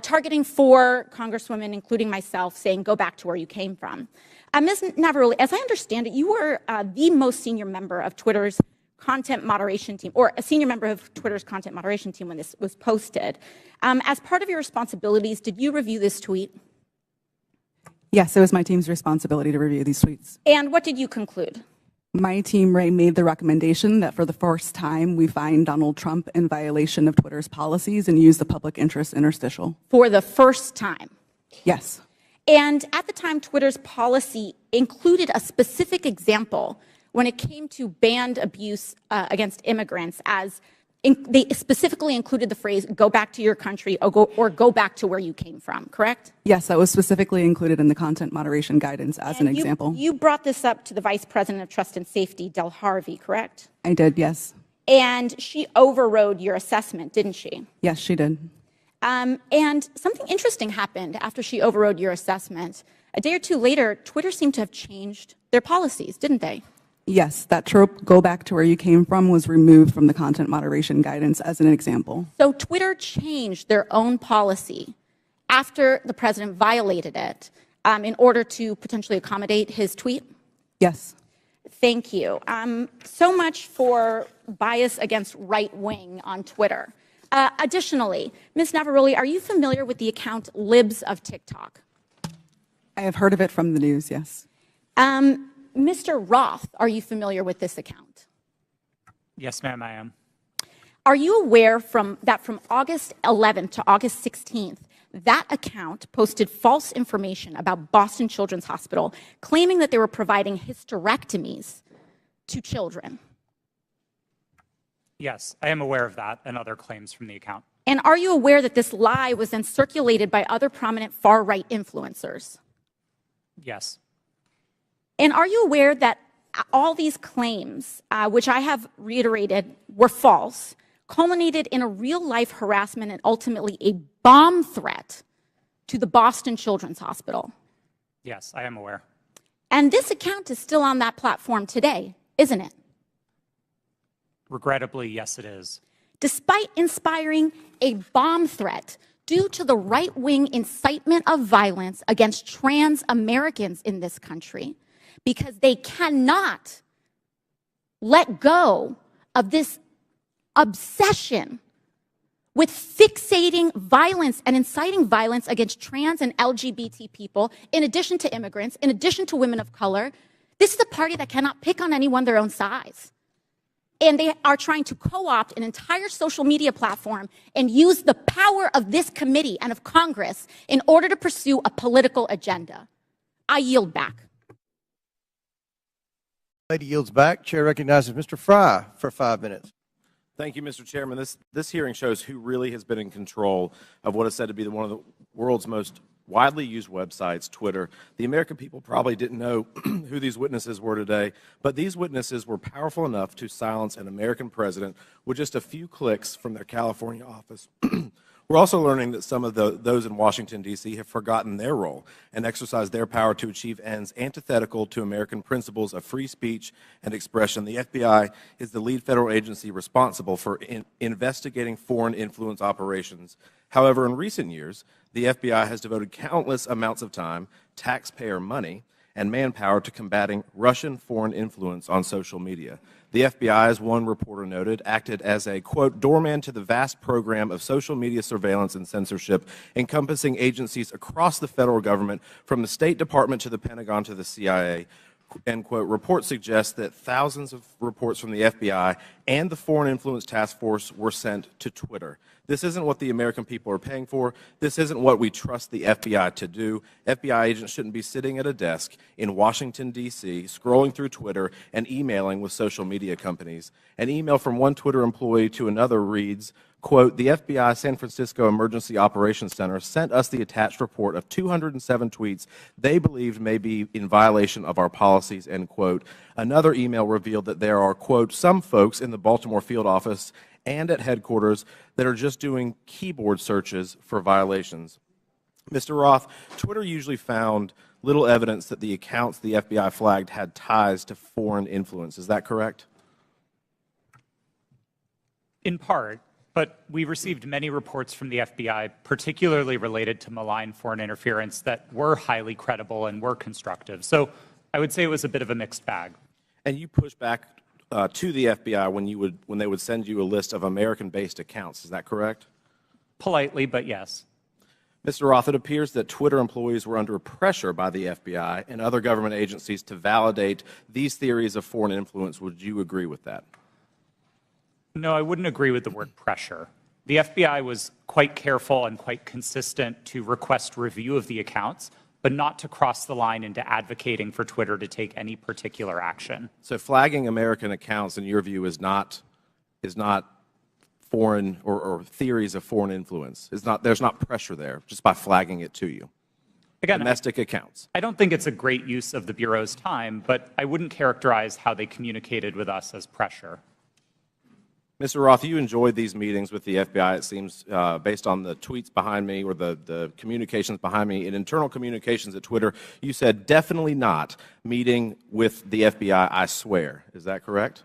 targeting 4 congresswomen, including myself, saying, "Go back to where you came from." Ms. Navarrete, as I understand it, you were the most senior member of Twitter's content moderation team, or a senior member of Twitter's content moderation team when this was posted. As part of your responsibilities, did you review this tweet? Yes, it was my team's responsibility to review these tweets. And what did you conclude? My team, Ray, made the recommendation that for the first time we find Donald Trump in violation of Twitter's policies and use the public interest interstitial. For the first time? Yes. And at the time, Twitter's policy included a specific example when it came to banned abuse against immigrants, as they specifically included the phrase, "go back to your country," or go back to where you came from, correct? Yes, that was specifically included in the content moderation guidance as an example. You brought this up to the Vice President of Trust and Safety, Del Harvey, correct? I did, yes. And she overrode your assessment, didn't she? Yes, she did. And something interesting happened after she overrode your assessment. A day or two later, Twitter seemed to have changed their policies, didn't they? Yes, that trope, go back to where you came from, was removed from the content moderation guidance as an example. So Twitter changed their own policy after the president violated it in order to potentially accommodate his tweet? Yes. Thank you. So much for bias against right wing on Twitter. Additionally, Ms. Navaroli, are you familiar with the account Libs of TikTok? I have heard of it from the news, yes. Mr. Roth, are you familiar with this account? Yes, ma'am, I am. Are you aware that from August 11th to August 16th, that account posted false information about Boston Children's Hospital, claiming that they were providing hysterectomies to children? Yes, I am aware of that and other claims from the account. And are you aware that this lie was then circulated by other prominent far-right influencers? Yes. And are you aware that all these claims, which I have reiterated were false, culminated in a real-life harassment and ultimately a bomb threat to the Boston Children's Hospital? Yes, I am aware. And this account is still on that platform today, isn't it? Regrettably, yes, it is. Despite inspiring a bomb threat due to the right-wing incitement of violence against trans Americans in this country, because they cannot let go of this obsession with fixating violence and inciting violence against trans and LGBT people, in addition to immigrants, in addition to women of color. This is a party that cannot pick on anyone their own size. And they are trying to co-opt an entire social media platform and use the power of this committee and of Congress in order to pursue a political agenda. I yield back. Lady yields back. Chair recognizes Mr. Fry for 5 minutes. Thank you, Mr. Chairman. This hearing shows who really has been in control of what is said to be one of the world's most widely used websites, Twitter. The American people probably didn't know who these witnesses were today, but these witnesses were powerful enough to silence an American president with just a few clicks from their California office. We're also learning that some of those in Washington, D.C. have forgotten their role and exercised their power to achieve ends antithetical to American principles of free speech and expression. The FBI is the lead federal agency responsible for investigating foreign influence operations. However, in recent years, the FBI has devoted countless amounts of time, taxpayer money, and manpower to combating Russian foreign influence on social media. The FBI, as one reporter noted, acted as a, quote, doorman to the vast program of social media surveillance and censorship encompassing agencies across the federal government, from the State Department to the Pentagon to the CIA. End quote. Reports suggest that thousands of reports from the FBI and the Foreign Influence Task Force were sent to Twitter. This isn't what the American people are paying for. This isn't what we trust the FBI to do. FBI agents shouldn't be sitting at a desk in Washington, D.C., scrolling through Twitter and emailing with social media companies. An email from one Twitter employee to another reads, quote, the FBI San Francisco Emergency Operations Center sent us the attached report of 207 tweets they believed may be in violation of our policies, end quote. Another email revealed that there are, quote, some folks in the Baltimore field office and at headquarters that are just doing keyboard searches for violations. Mr. Roth, Twitter usually found little evidence that the accounts the FBI flagged had ties to foreign influence. Is that correct? In part. But we received many reports from the FBI, particularly related to malign foreign interference, that were highly credible and were constructive. So I would say it was a bit of a mixed bag. And you pushed back to the FBI when they would send you a list of American-based accounts. Is that correct? Politely, but yes. Mr. Roth, it appears that Twitter employees were under pressure by the FBI and other government agencies to validate these theories of foreign influence. Would you agree with that? No, I wouldn't agree with the word pressure. The FBI was quite careful and quite consistent to request review of the accounts, but not to cross the line into advocating for Twitter to take any particular action. So flagging American accounts, in your view, is not foreign or theories of foreign influence. There's not pressure there just by flagging it to you. Again, domestic accounts. I don't think it's a great use of the Bureau's time, but I wouldn't characterize how they communicated with us as pressure. Mr. Roth, you enjoyed these meetings with the FBI, it seems, based on the tweets behind me or the communications behind me. In internal communications at Twitter, you said, definitely not meeting with the FBI, I swear. Is that correct?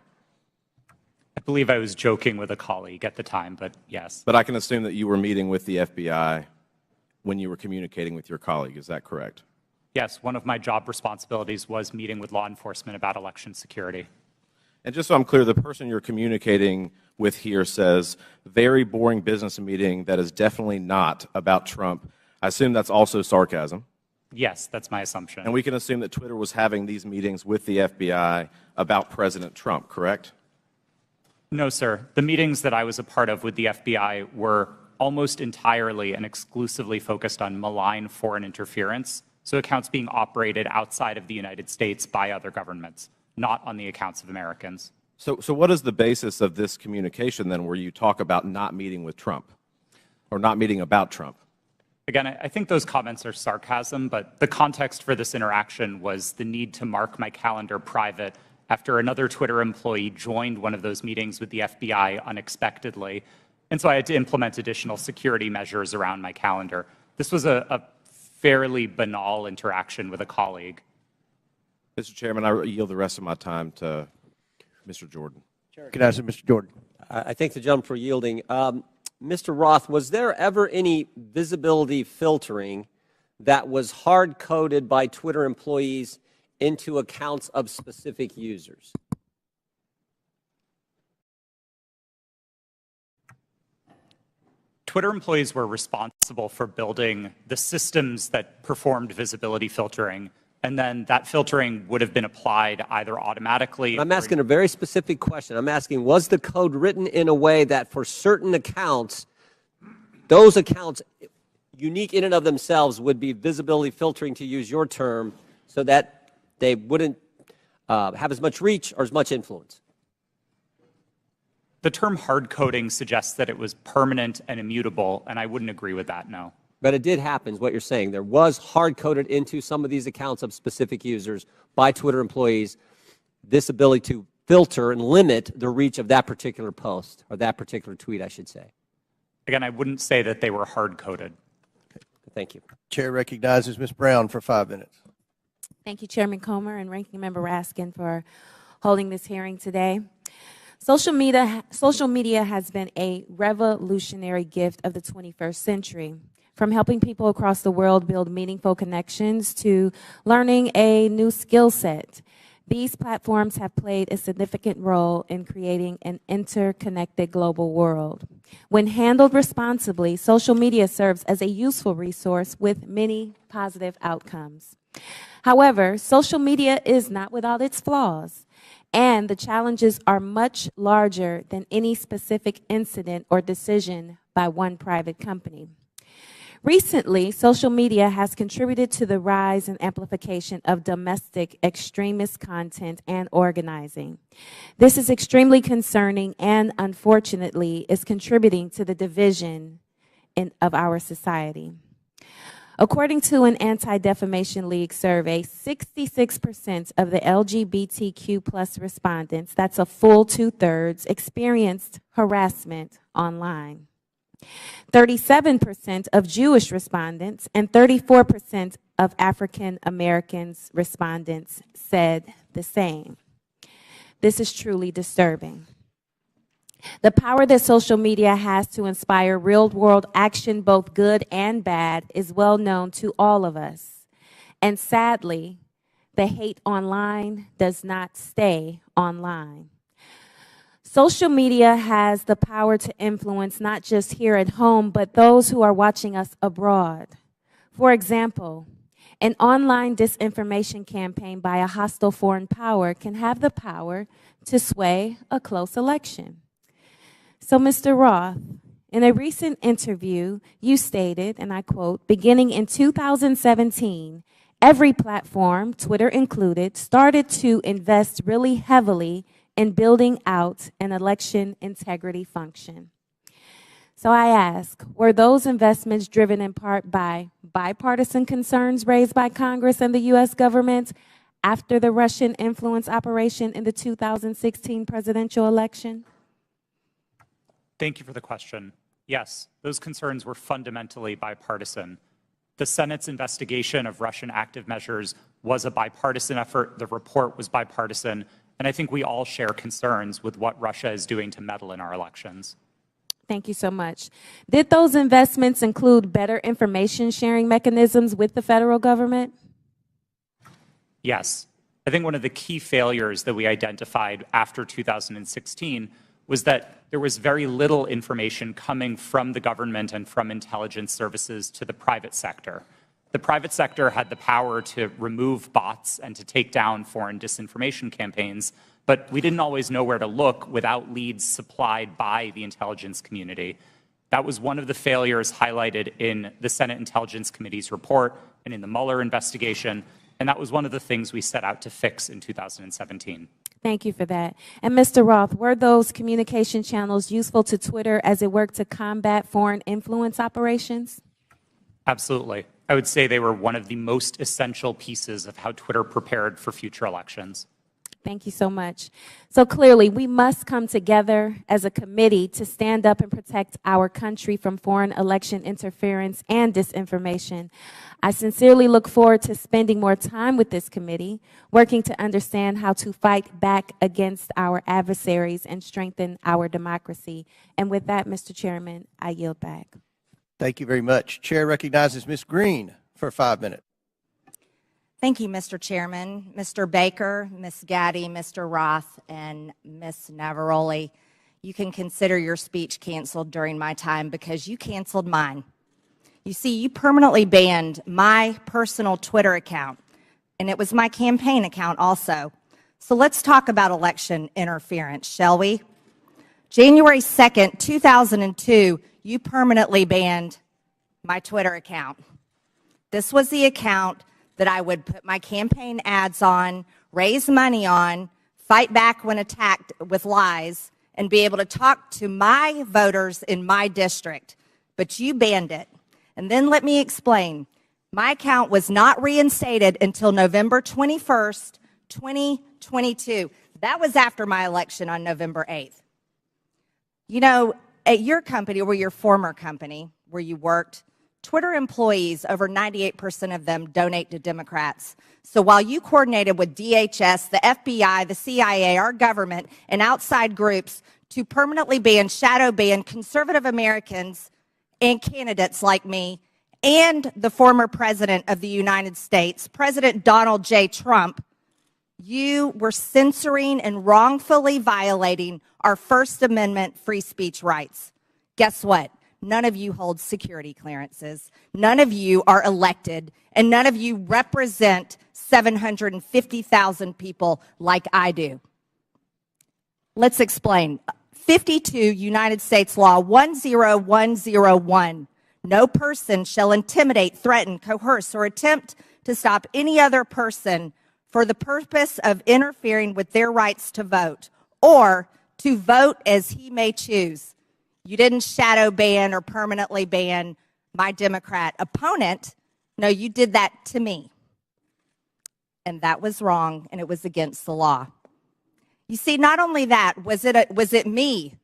I believe I was joking with a colleague at the time, but yes. But I can assume that you were meeting with the FBI when you were communicating with your colleague. Is that correct? Yes, one of my job responsibilities was meeting with law enforcement about election security. And just so I'm clear, the person you're communicating with here says, very boring business meeting that is definitely not about Trump. I assume that's also sarcasm. Yes, that's my assumption. And we can assume that Twitter was having these meetings with the FBI about President Trump, correct? No, sir. The meetings that I was a part of with the FBI were almost entirely and exclusively focused on malign foreign interference, so accounts being operated outside of the United States by other governments, not on the accounts of Americans. So what is the basis of this communication then where you talk about not meeting with Trump or not meeting about Trump? Again, I think those comments are sarcasm, but the context for this interaction was the need to mark my calendar private after another Twitter employee joined one of those meetings with the FBI unexpectedly. And so I had to implement additional security measures around my calendar. This was a fairly banal interaction with a colleague. Mr. Chairman, I yield the rest of my time to Mr. Jordan. Can I ask Mr. Jordan? I thank the gentleman for yielding. Mr. Roth, was there ever any visibility filtering that was hard-coded by Twitter employees into accounts of specific users? Twitter employees were responsible for building the systems that performed visibility filtering, and then that filtering would have been applied either automatically. I'm asking a very specific question. I'm asking, was the code written in a way that for certain accounts, those accounts, unique in and of themselves, would be visibility filtering, to use your term, so that they wouldn't have as much reach or as much influence? The term hard coding suggests that it was permanent and immutable, and I wouldn't agree with that, no. But it did happen, is what you're saying. There was hard-coded into some of these accounts of specific users by Twitter employees this ability to filter and limit the reach of that particular post, or that particular tweet, I should say. Again, I wouldn't say that they were hard-coded. Thank you. Chair recognizes Ms. Brown for 5 minutes. Thank you, Chairman Comer and Ranking Member Raskin, for holding this hearing today. Social media has been a revolutionary gift of the 21st century. From helping people across the world build meaningful connections to learning a new skill set, these platforms have played a significant role in creating an interconnected global world. When handled responsibly, social media serves as a useful resource with many positive outcomes. However, social media is not without its flaws, and the challenges are much larger than any specific incident or decision by one private company. Recently, social media has contributed to the rise and amplification of domestic extremist content and organizing. This is extremely concerning and, unfortunately, is contributing to the division of our society. According to an Anti-Defamation League survey, 66% of the LGBTQ+ respondents, that's a full 2/3, experienced harassment online. 37% of Jewish respondents and 34% of African Americans respondents said the same. This is truly disturbing. The power that social media has to inspire real-world action, both good and bad, is well known to all of us. And sadly, the hate online does not stay online. Social media has the power to influence not just here at home, but those who are watching us abroad. For example, an online disinformation campaign by a hostile foreign power can have the power to sway a close election. So, Mr. Roth, in a recent interview, you stated, and I quote, beginning in 2017, every platform, Twitter included, started to invest really heavily in building out an election integrity function. So I ask, were those investments driven in part by bipartisan concerns raised by Congress and the U.S. government after the Russian influence operation in the 2016 presidential election? Thank you for the question. Yes, those concerns were fundamentally bipartisan. The Senate's investigation of Russian active measures was a bipartisan effort. The report was bipartisan. And I think we all share concerns with what Russia is doing to meddle in our elections. Thank you so much. Did those investments include better information sharing mechanisms with the federal government? Yes. I think one of the key failures that we identified after 2016 was that there was very little information coming from the government and from intelligence services to the private sector. The private sector had the power to remove bots and to take down foreign disinformation campaigns, but we didn't always know where to look without leads supplied by the intelligence community. That was one of the failures highlighted in the Senate Intelligence Committee's report and in the Mueller investigation, and that was one of the things we set out to fix in 2017. Thank you for that. And Mr. Roth, were those communication channels useful to Twitter as it worked to combat foreign influence operations? Absolutely. I would say they were one of the most essential pieces of how Twitter prepared for future elections. Thank you so much. So clearly, we must come together as a committee to stand up and protect our country from foreign election interference and disinformation. I sincerely look forward to spending more time with this committee, working to understand how to fight back against our adversaries and strengthen our democracy. And with that, Mr. Chairman, I yield back. Thank you very much. Chair recognizes Ms. Green for 5 minutes. Thank you, Mr. Chairman. Mr. Baker, Ms. Gaddy, Mr. Roth, and Ms. Navaroli, you can consider your speech canceled during my time because you canceled mine. You see, you permanently banned my personal Twitter account, and it was my campaign account also. So let's talk about election interference, shall we? January 2nd, 2002, you permanently banned my Twitter account. This was the account that I would put my campaign ads on, raise money on, fight back when attacked with lies, and be able to talk to my voters in my district. But you banned it. And then let me explain. My account was not reinstated until November 21st, 2022. That was after my election on November 8th. You know, at your company or your former company where you worked, Twitter employees, over 98% of them donate to Democrats. So while you coordinated with DHS, the FBI, the CIA, our government, and outside groups to permanently ban, shadow ban conservative Americans and candidates like me and the former president of the United States, President Donald J. Trump, you were censoring and wrongfully violating our First Amendment free speech rights. Guess what? None of you hold security clearances. None of you are elected, and none of you represent 750,000 people like I do. Let's explain. 52 United States Law 10101. No person shall intimidate, threaten, coerce, or attempt to stop any other person for the purpose of interfering with their rights to vote or to vote as he may choose. You didn't shadow ban or permanently ban my Democrat opponent. No, you did that to me. And that was wrong, and it was against the law. You see, not only that, was it me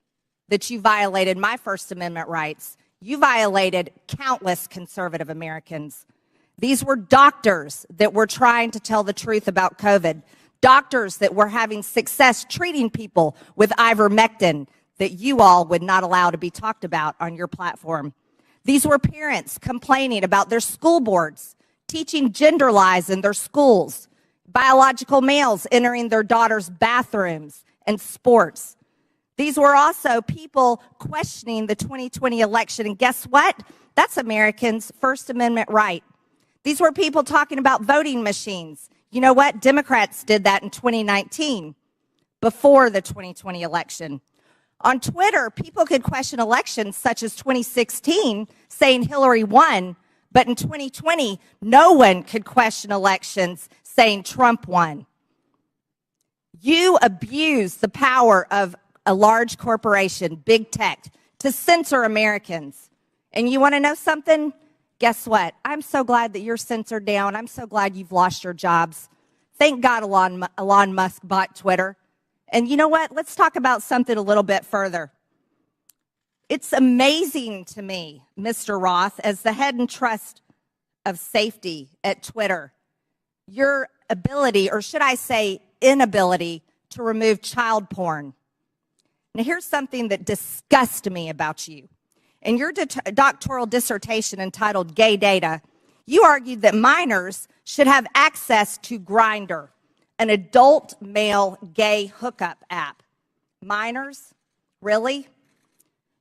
that you violated my First Amendment rights? You violated countless conservative Americans. These were doctors that were trying to tell the truth about COVID, doctors that were having success treating people with ivermectin that you all would not allow to be talked about on your platform. These were parents complaining about their school boards, teaching gender lies in their schools, biological males entering their daughters' bathrooms and sports. These were also people questioning the 2020 election, and guess what? That's Americans' First Amendment right. These were people talking about voting machines. You know what? Democrats did that in 2019, before the 2020 election. On Twitter, people could question elections such as 2016, saying Hillary won, but in 2020, no one could question elections saying Trump won. You abuse the power of a large corporation, big tech, to censor Americans. And you want to know something? Guess what? I'm so glad that you're censored down. I'm so glad you've lost your jobs. Thank God Elon Musk bought Twitter. And you know what? Let's talk about something a little bit further. It's amazing to me, Mr. Roth, as the head and trust of safety at Twitter, your ability, or should I say inability, to remove child porn. Now, here's something that disgusts me about you. In your doctoral dissertation entitled Gay Data, you argued that minors should have access to Grindr, an adult male gay hookup app. Minors? Really?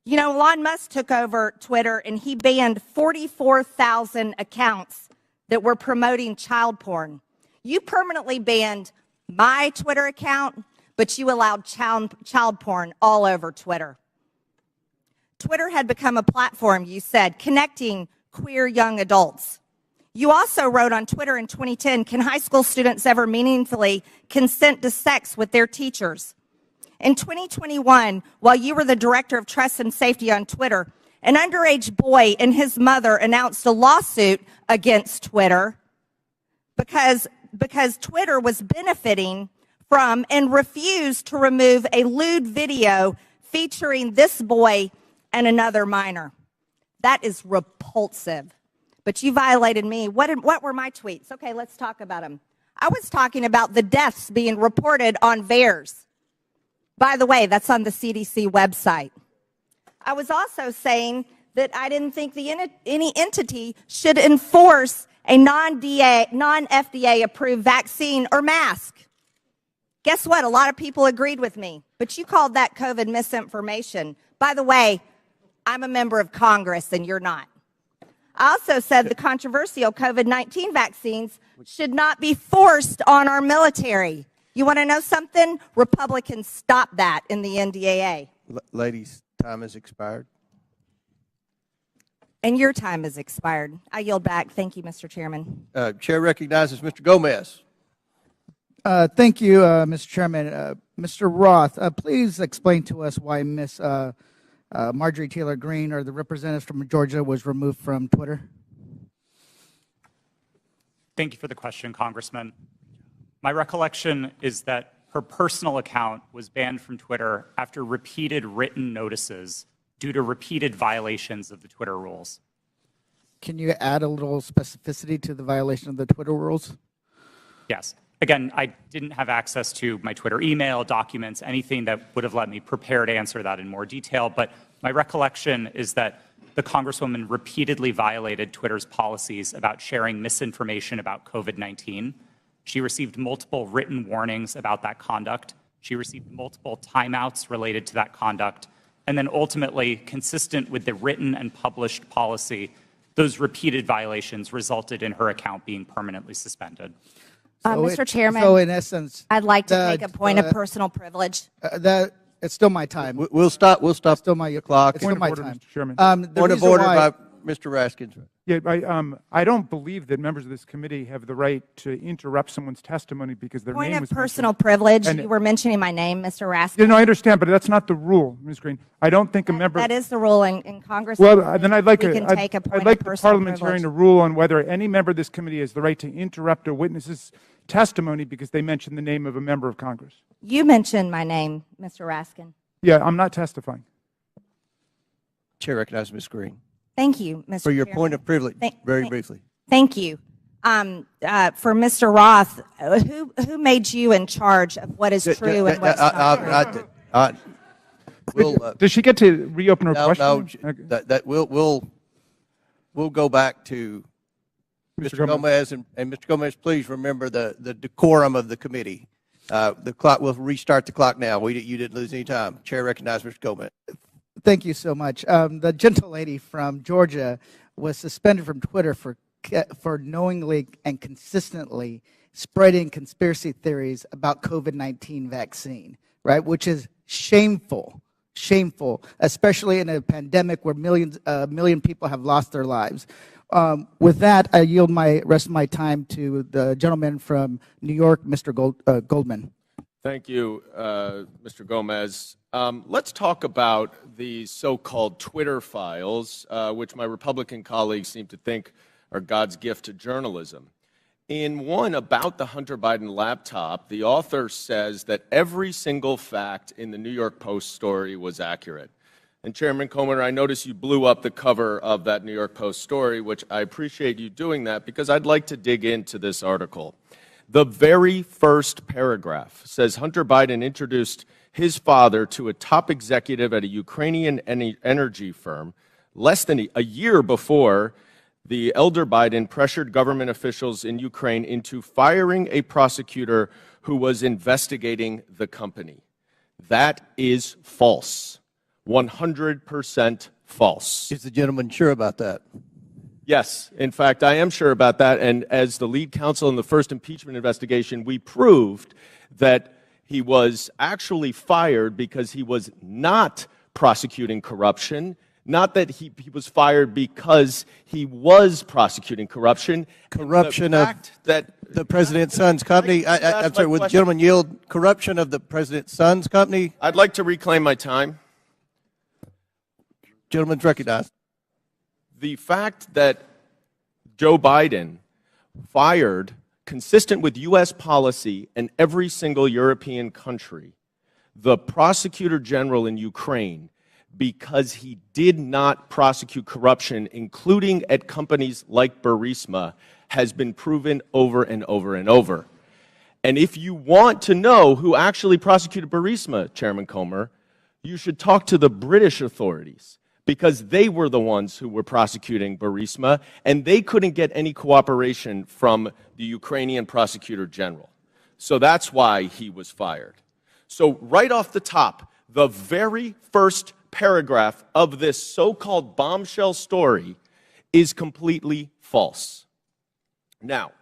You know, Elon Musk took over Twitter and he banned 44,000 accounts that were promoting child porn. You permanently banned my Twitter account, but you allowed child porn all over Twitter. Twitter had become a platform, you said, connecting queer young adults. You also wrote on Twitter in 2010, can high school students ever meaningfully consent to sex with their teachers? In 2021, while you were the director of trust and safety on Twitter, an underage boy and his mother announced a lawsuit against Twitter because Twitter was benefiting from and refused to remove a lewd video featuring this boy and another minor. That is repulsive. But you violated me. What were my tweets? Okay, let's talk about them. I was talking about the deaths being reported on VAERS. By the way, that's on the CDC website. I was also saying that I didn't think any entity should enforce a non-FDA approved vaccine or mask. Guess what? A lot of people agreed with me, but you called that COVID misinformation. By the way, I'm a member of Congress and you're not. I also said the controversial COVID-19 vaccines should not be forced on our military. You want to know something? Republicans stopped that in the NDAA. Ladies, time has expired. And your time has expired. I yield back. Thank you, Mr. Chairman. Chair recognizes Mr. Gomez. Thank you, Mr. Chairman. Mr. Roth, please explain to us why Ms. Marjorie Taylor Greene, or the representative from Georgia, was removed from Twitter. Thank you for the question, Congressman. My recollection is that her personal account was banned from Twitter after repeated written notices due to repeated violations of the Twitter rules. Can you add a little specificity to the violation of the Twitter rules? Yes. Again, I didn't have access to my Twitter email, documents, anything that would have let me prepare to answer that in more detail, but my recollection is that the Congresswoman repeatedly violated Twitter's policies about sharing misinformation about COVID-19. She received multiple written warnings about that conduct. She received multiple timeouts related to that conduct. And then ultimately, consistent with the written and published policy, those repeated violations resulted in her account being permanently suspended. Mr. Chairman, so in essence, I'd like to take a point of personal privilege. It's still my time. We'll stop. Still my clock. It's still my order, time. Mr. Chairman. Point of order by Mr. Raskins. Yeah, I don't believe that members of this committee have the right to interrupt someone's testimony because their Point name of was personal mentioned. privilege. And You were mentioning my name, Mr. Raskin. Yeah, no, I understand, but that's not the rule, Ms. Green. I don't think a member. That is the rule in Congress. Well, then I'd like we can take a point I'd like of the personal parliamentarian privilege. to rule on whether any member of this committee has the right to interrupt a witness's testimony because they mentioned the name of a member of Congress. You mentioned my name, Mr. Raskin. Yeah, I'm not testifying. Chair recognizes Ms. Green. Thank you, Mr. For your Chairman. point of privilege, very briefly. Thank you. For Mr. Roth, who made you in charge of what is true and what's not true? Does she get to reopen her question? No, that we'll go back to Mr. Gomez, and Mr. Gomez, please remember the decorum of the committee. The clock. We'll restart the clock now. You didn't lose any time. Chair recognizes Mr. Gomez. Thank you so much. The gentle lady from Georgia was suspended from Twitter for knowingly and consistently spreading conspiracy theories about COVID-19 vaccine, right? Which is shameful, especially in a pandemic where a million people have lost their lives. With that, I yield my rest of my time to the gentleman from New York, Mr. Goldman. Thank you, Mr. Gomez. Let's talk about the so-called Twitter files, which my Republican colleagues seem to think are God's gift to journalism. In one about the Hunter Biden laptop, the author says that every single fact in the New York Post story was accurate. And Chairman Comer, I notice you blew up the cover of that New York Post story, which I appreciate you doing that because I'd like to dig into this article. The very first paragraph says Hunter Biden introduced his father to a top executive at a Ukrainian energy firm less than a year before the elder Biden pressured government officials in Ukraine into firing a prosecutor who was investigating the company. That is false. 100% false. Is the gentleman sure about that? Yes, in fact, I am sure about that. And as the lead counsel in the first impeachment investigation, we proved that he was actually fired because he was not prosecuting corruption, not that he was fired because he was prosecuting corruption. Corruption of the president's son's company. I'm sorry, would the gentleman yield corruption of the president's son's company? I'd like to reclaim my time. Gentleman's recognized. The fact that Joe Biden fired, consistent with U.S. policy and every single European country, the prosecutor general in Ukraine because he did not prosecute corruption, including at companies like Burisma, has been proven over and over and over. And if you want to know who actually prosecuted Burisma, Chairman Comer, you should talk to the British authorities, because they were the ones who were prosecuting Burisma, and they couldn't get any cooperation from the Ukrainian prosecutor general. So that's why he was fired. So right off the top, the very first paragraph of this so-called bombshell story is completely false. Now,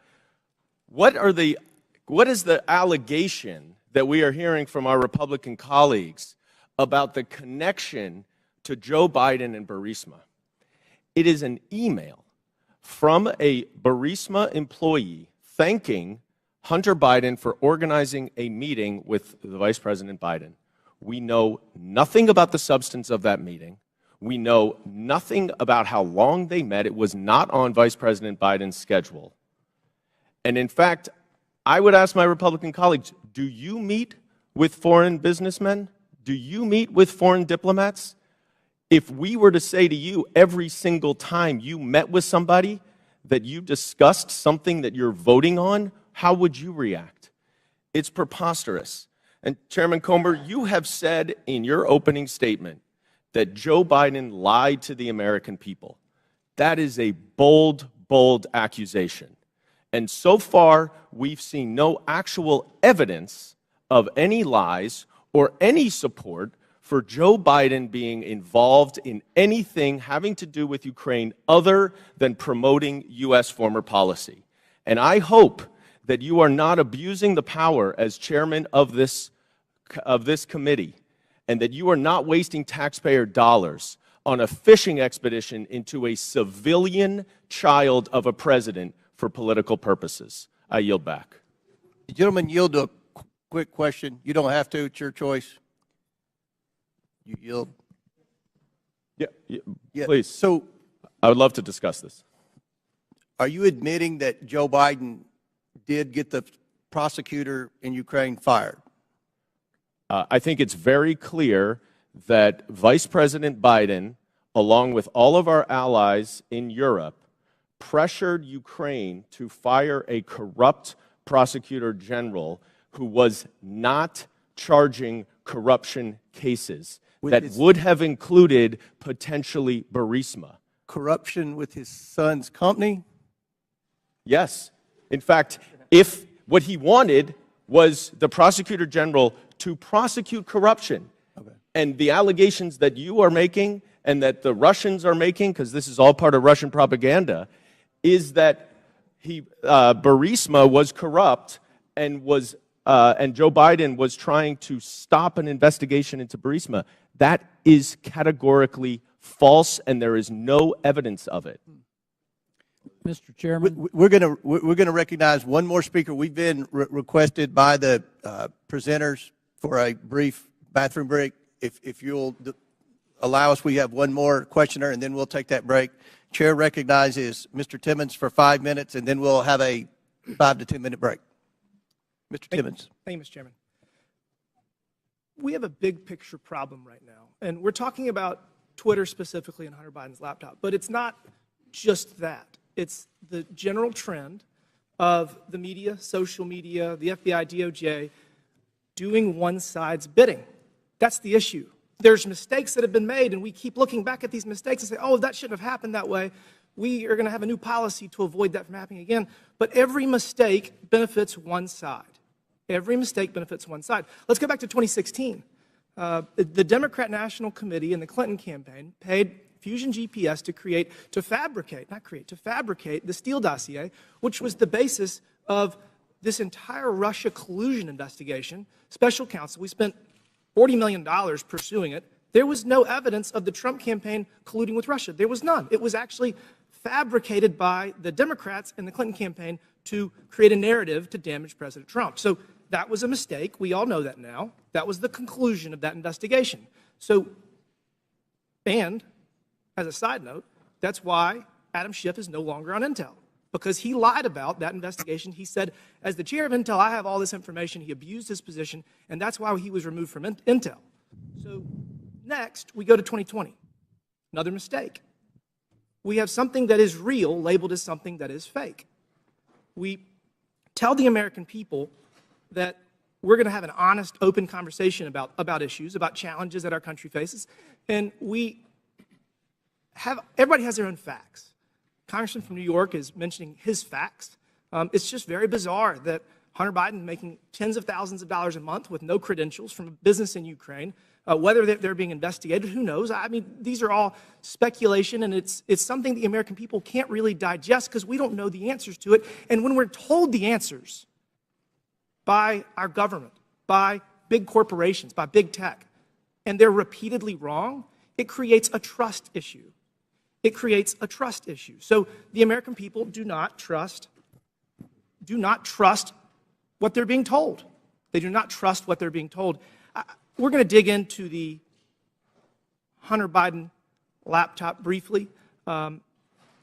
what is the allegation that we are hearing from our Republican colleagues about the connection to Joe Biden and Burisma? It is an email from a Burisma employee thanking Hunter Biden for organizing a meeting with the Vice President Biden. We know nothing about the substance of that meeting. We know nothing about how long they met. It was not on Vice President Biden's schedule. And in fact, I would ask my Republican colleagues, do you meet with foreign businessmen? Do you meet with foreign diplomats? If we were to say to you every single time you met with somebody that you discussed something that you're voting on, how would you react? It's preposterous. And Chairman Comer, you have said in your opening statement that Joe Biden lied to the American people. That is a bold, bold accusation. And so far, we've seen no actual evidence of any lies or any support for Joe Biden being involved in anything having to do with Ukraine other than promoting U.S. foreign policy. And I hope that you are not abusing the power as chairman of this committee, and that you are not wasting taxpayer dollars on a fishing expedition into a civilian child of a president for political purposes. I yield back. The gentleman yield to a quick question. You don't have to. It's your choice. You yield. Yeah, please. So I would love to discuss this. Are you admitting that Joe Biden did get the prosecutor in Ukraine fired? I think it's very clear that Vice President Biden, along with all of our allies in Europe, pressured Ukraine to fire a corrupt prosecutor general who was not charging corruption cases that would have included potentially Burisma. Corruption with his son's company? Yes. In fact, if what he wanted was the prosecutor general to prosecute corruption, and the allegations that you are making and that the Russians are making, because this is all part of Russian propaganda, is that Burisma was corrupt and Joe Biden was trying to stop an investigation into Burisma. That is categorically false, and there is no evidence of it. Mr. Chairman, we're going to recognize one more speaker. We've been requested by the presenters for a brief bathroom break. If you'll allow us, we have one more questioner, and then we'll take that break. Chair recognizes Mr. Timmons for 5 minutes, and then we'll have a 5 to 10 minute break. Mr. Timmons. Thank you, Mr. Chairman. We have a big picture problem right now, and we're talking about Twitter specifically and Hunter Biden's laptop. But it's not just that. It's the general trend of the media, social media, the FBI, DOJ, doing one side's bidding. That's the issue. There's mistakes that have been made, and we keep looking back at these mistakes and say, oh, that shouldn't have happened that way. We are going to have a new policy to avoid that from happening again. But every mistake benefits one side. Every mistake benefits one side. Let's go back to 2016. The Democrat National Committee and the Clinton campaign paid Fusion GPS to fabricate the Steele dossier, which was the basis of this entire Russia collusion investigation. Special counsel, we spent $40 million pursuing it. There was no evidence of the Trump campaign colluding with Russia. There was none. It was actually fabricated by the Democrats and the Clinton campaign to create a narrative to damage President Trump. So that was a mistake. We all know that now. That was the conclusion of that investigation. So, and as a side note, that's why Adam Schiff is no longer on Intel, because he lied about that investigation. He said, as the chair of Intel, I have all this information. He abused his position, and that's why he was removed from Intel. So next, we go to 2020. Another mistake. We have something that is real labeled as something that is fake. We tell the American people that we're going to have an honest, open conversation about issues, about challenges that our country faces, and everybody has their own facts. Congressman from New York is mentioning his facts. It's just very bizarre that Hunter Biden making tens of thousands of dollars a month with no credentials from a business in Ukraine, whether they're being investigated, who knows? I mean, these are all speculation, and it's something the American people can't really digest because we don't know the answers to it. And when we're told the answers by our government, by big corporations, by big tech, and they're repeatedly wrong, it creates a trust issue. It creates a trust issue. So the American people do not trust what they're being told. They do not trust what they're being told. We're going to dig into the Hunter Biden laptop briefly.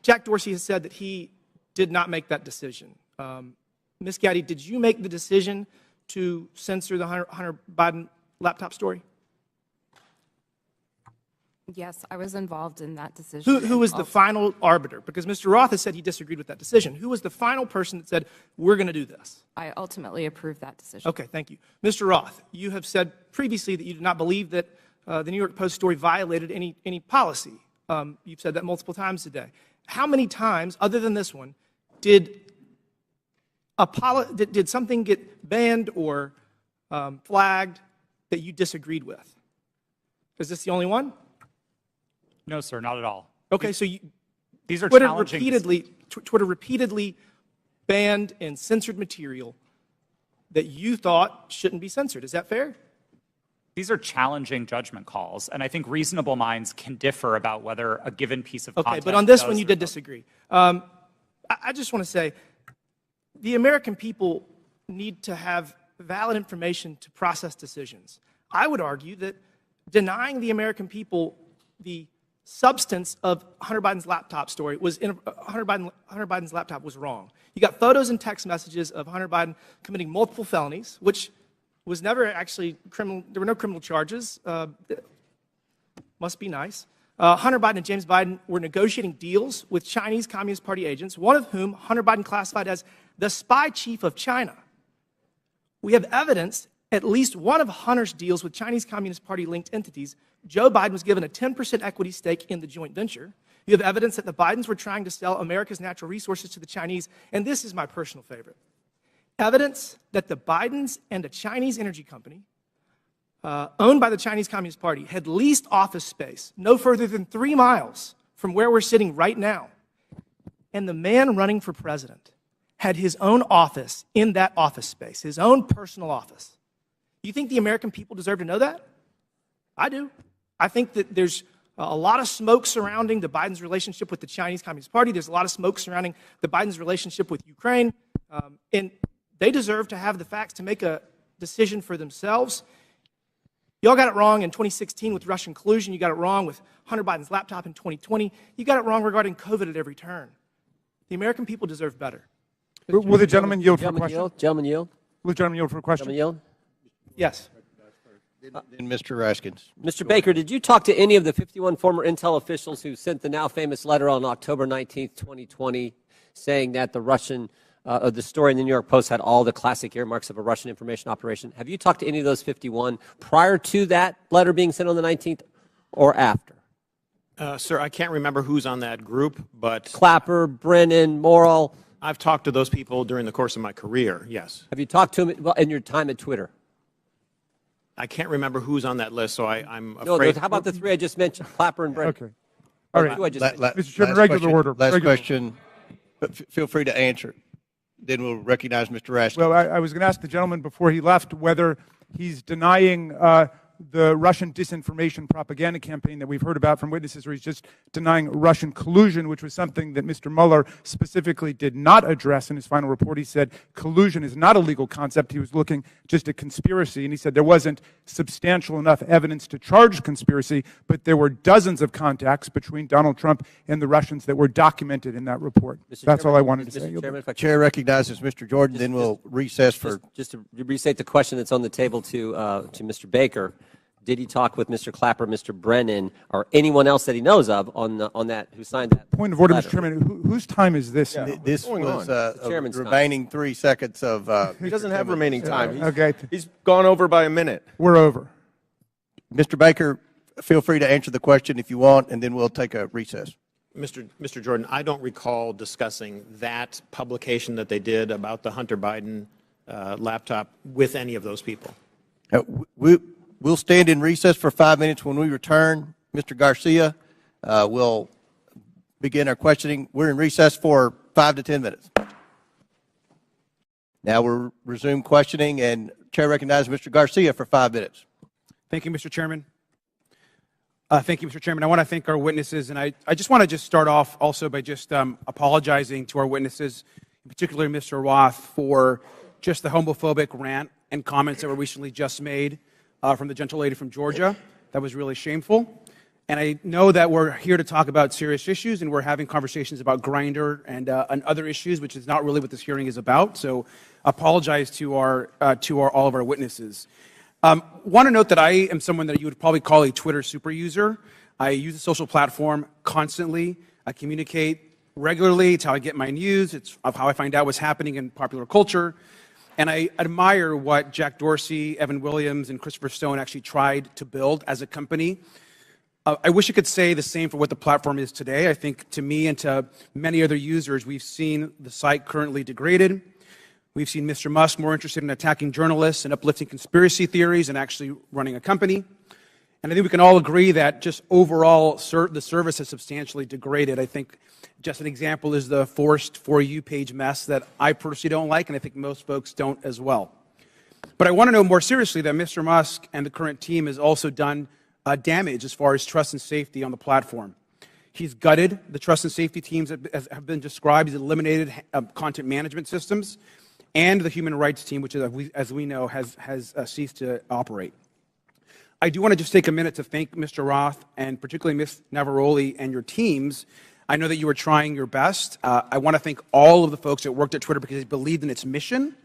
Jack Dorsey has said that he did not make that decision. Ms. Gaddy, did you make the decision to censor the Hunter Biden laptop story? Yes, I was involved in that decision. Who was the final arbiter? Because Mr. Roth has said he disagreed with that decision. Who was the final person that said, we're going to do this? I ultimately approved that decision. Okay, thank you. Mr. Roth, you have said previously that you did not believe that the New York Post story violated any policy. You've said that multiple times today. How many times, other than this one, did something get banned or flagged that you disagreed with? Is this the only one? No, sir, not at all. Okay, so these are Twitter challenging. Twitter repeatedly banned and censored material that you thought shouldn't be censored. Is that fair? These are challenging judgment calls, and I think reasonable minds can differ about whether a given piece of content. Okay, but on this one you did disagree. I just want to say the American people need to have valid information to process decisions. I would argue that denying the American people the substance of Hunter Biden's laptop story was Hunter Biden's laptop was wrong. You got photos and text messages of Hunter Biden committing multiple felonies, which was never actually criminal. There were no criminal charges. Must be nice. Hunter Biden and James Biden were negotiating deals with Chinese Communist Party agents, one of whom Hunter Biden classified as the spy chief of China. We have evidence at least one of Hunter's deals with Chinese Communist Party linked entities. Joe Biden was given a 10% equity stake in the joint venture. You have evidence that the Bidens were trying to sell America's natural resources to the Chinese, and this is my personal favorite. Evidence that the Bidens and a Chinese energy company owned by the Chinese Communist Party had leased office space no further than 3 miles from where we're sitting right now. And the man running for president had his own office in that office space, his own personal office. You think the American people deserve to know that? I do. I think that there's a lot of smoke surrounding the Biden's relationship with the Chinese Communist Party. There's a lot of smoke surrounding the Biden's relationship with Ukraine. And they deserve to have the facts to make a decision for themselves. Y'all got it wrong in 2016 with Russian collusion. You got it wrong with Hunter Biden's laptop in 2020. You got it wrong regarding COVID at every turn. The American people deserve better. Will the gentleman yield for a question? Gentleman yield. Will the gentleman yield for a question? Gentleman yield. Yes. Then Mr. Raskins. Mr. Baker, did you talk to any of the 51 former Intel officials who sent the now famous letter on October 19th, 2020, saying that the story in the New York Post had all the classic earmarks of a Russian information operation? Have you talked to any of those 51 prior to that letter being sent on the 19th or after? Sir, I can't remember who's on that group, but Clapper, Brennan, Morrill. I've talked to those people during the course of my career, yes. Have you talked to them in your time at Twitter? I can't remember who's on that list, so I'm afraid. No, how about the three I just mentioned, Clapper and Brennan? Okay. All right. Mr. Chairman, regular order. Last Regular. question, but feel free to answer. Then we'll recognize Mr. Raskin. Well, I was going to ask the gentleman before he left whether he's denying the Russian disinformation propaganda campaign that we've heard about from witnesses, or he's just denying Russian collusion, which was something that Mr. Mueller specifically did not address in his final report. He said collusion is not a legal concept. He was looking just at conspiracy, and he said there wasn't substantial enough evidence to charge conspiracy, but there were dozens of contacts between Donald Trump and the Russians that were documented in that report. That's all I wanted to say. Mr. Chairman, if I Chair recognizes Mr. Jordan, then we'll recess for... Just to restate the question that's on the table to Mr. Baker. Did he talk with Mr. Clapper, Mr. Brennan, or anyone else that he knows of on that who signed that? Point of order, letter? Mr. Chairman. Whose time is this? Yeah, this was chairman's remaining 3 seconds of... He doesn't have remaining time. Okay. He's gone over by a minute. We're over. Mr. Baker, feel free to answer the question if you want, and then we'll take a recess. Mr. Jordan, I don't recall discussing that publication that they did about the Hunter Biden laptop with any of those people. We'll stand in recess for 5 minutes. When we return, Mr. Garcia will begin our questioning. We're in recess for 5 to 10 minutes. Now we'll resume questioning, and Chair recognizes Mr. Garcia for 5 minutes. Thank you, Mr. Chairman. Thank you, Mr. Chairman. I want to thank our witnesses, and I just want to start off also by just apologizing to our witnesses, in particular Mr. Roth, for just the homophobic rant and comments that were recently just made from the gentle lady from Georgia. That was really shameful. And I know that we're here to talk about serious issues, and we're having conversations about Grindr and other issues, which is not really what this hearing is about. So apologize to all of our witnesses. Want to note that I am someone that you would probably call a Twitter super user. I use the social platform constantly. I communicate regularly. It's how I get my news. It's how I find out what's happening in popular culture. And I admire what Jack Dorsey, Evan Williams, and Christopher Stone actually tried to build as a company. I wish I could say the same for what the platform is today. I think to me and to many other users, we've seen the site currently degraded. We've seen Mr. Musk more interested in attacking journalists and uplifting conspiracy theories and actually running a company. And I think we can all agree that just overall the service has substantially degraded. I think just an example is the forced For You page mess that I personally don't like, and I think most folks don't as well. But I want to know more seriously that Mr. Musk and the current team has also done damage as far as trust and safety on the platform. He's gutted the trust and safety teams that have been described. He's eliminated content management systems, and the human rights team, which, as we know, has ceased to operate. I do want to just take a minute to thank Mr. Roth and particularly Ms. Navaroli and your teams. I know that you were trying your best. I want to thank all of the folks that worked at Twitter because they believed in its mission,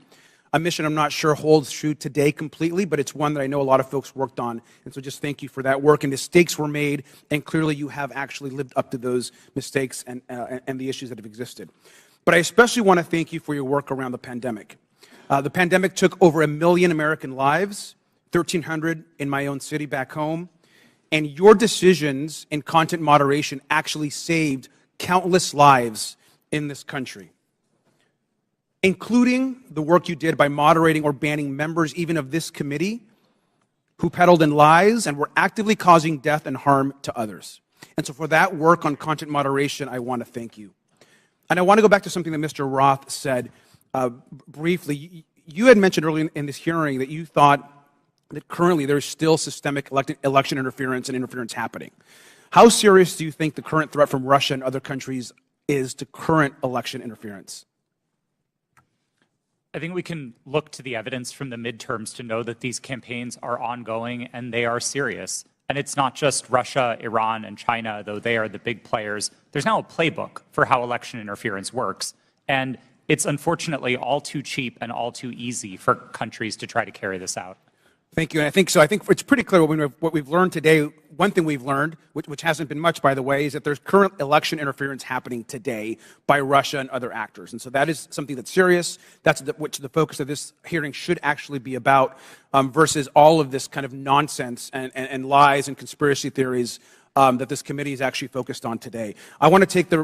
a mission I'm not sure holds true today completely, but it's one that I know a lot of folks worked on. And so just thank you for that work. And mistakes were made, and clearly you have actually lived up to those mistakes and the issues that have existed. But I especially want to thank you for your work around the pandemic. The pandemic took over 1 million American lives, 1,300 in my own city back home, and your decisions in content moderation actually saved countless lives in this country, including the work you did by moderating or banning members even of this committee who peddled in lies and were actively causing death and harm to others. And so for that work on content moderation, I want to thank you. And I want to go back to something that Mr. Roth said briefly. You had mentioned earlier in this hearing that you thought that currently there's still systemic election interference and interference happening. How serious do you think the current threat from Russia and other countries is to current election interference? I think we can look to the evidence from the midterms to know that these campaigns are ongoing and they are serious. And it's not just Russia, Iran, and China, though they are the big players. There's now a playbook for how election interference works. And it's unfortunately all too cheap and all too easy for countries to try to carry this out. Thank you. And I think so. I think it's pretty clear what we've learned today. One thing we've learned, which hasn't been much, by the way, is that there's current election interference happening today by Russia and other actors. And so that is something that's serious. That's which the focus of this hearing should actually be about, versus all of this kind of nonsense and lies and conspiracy theories that this committee is actually focused on today. I want to take the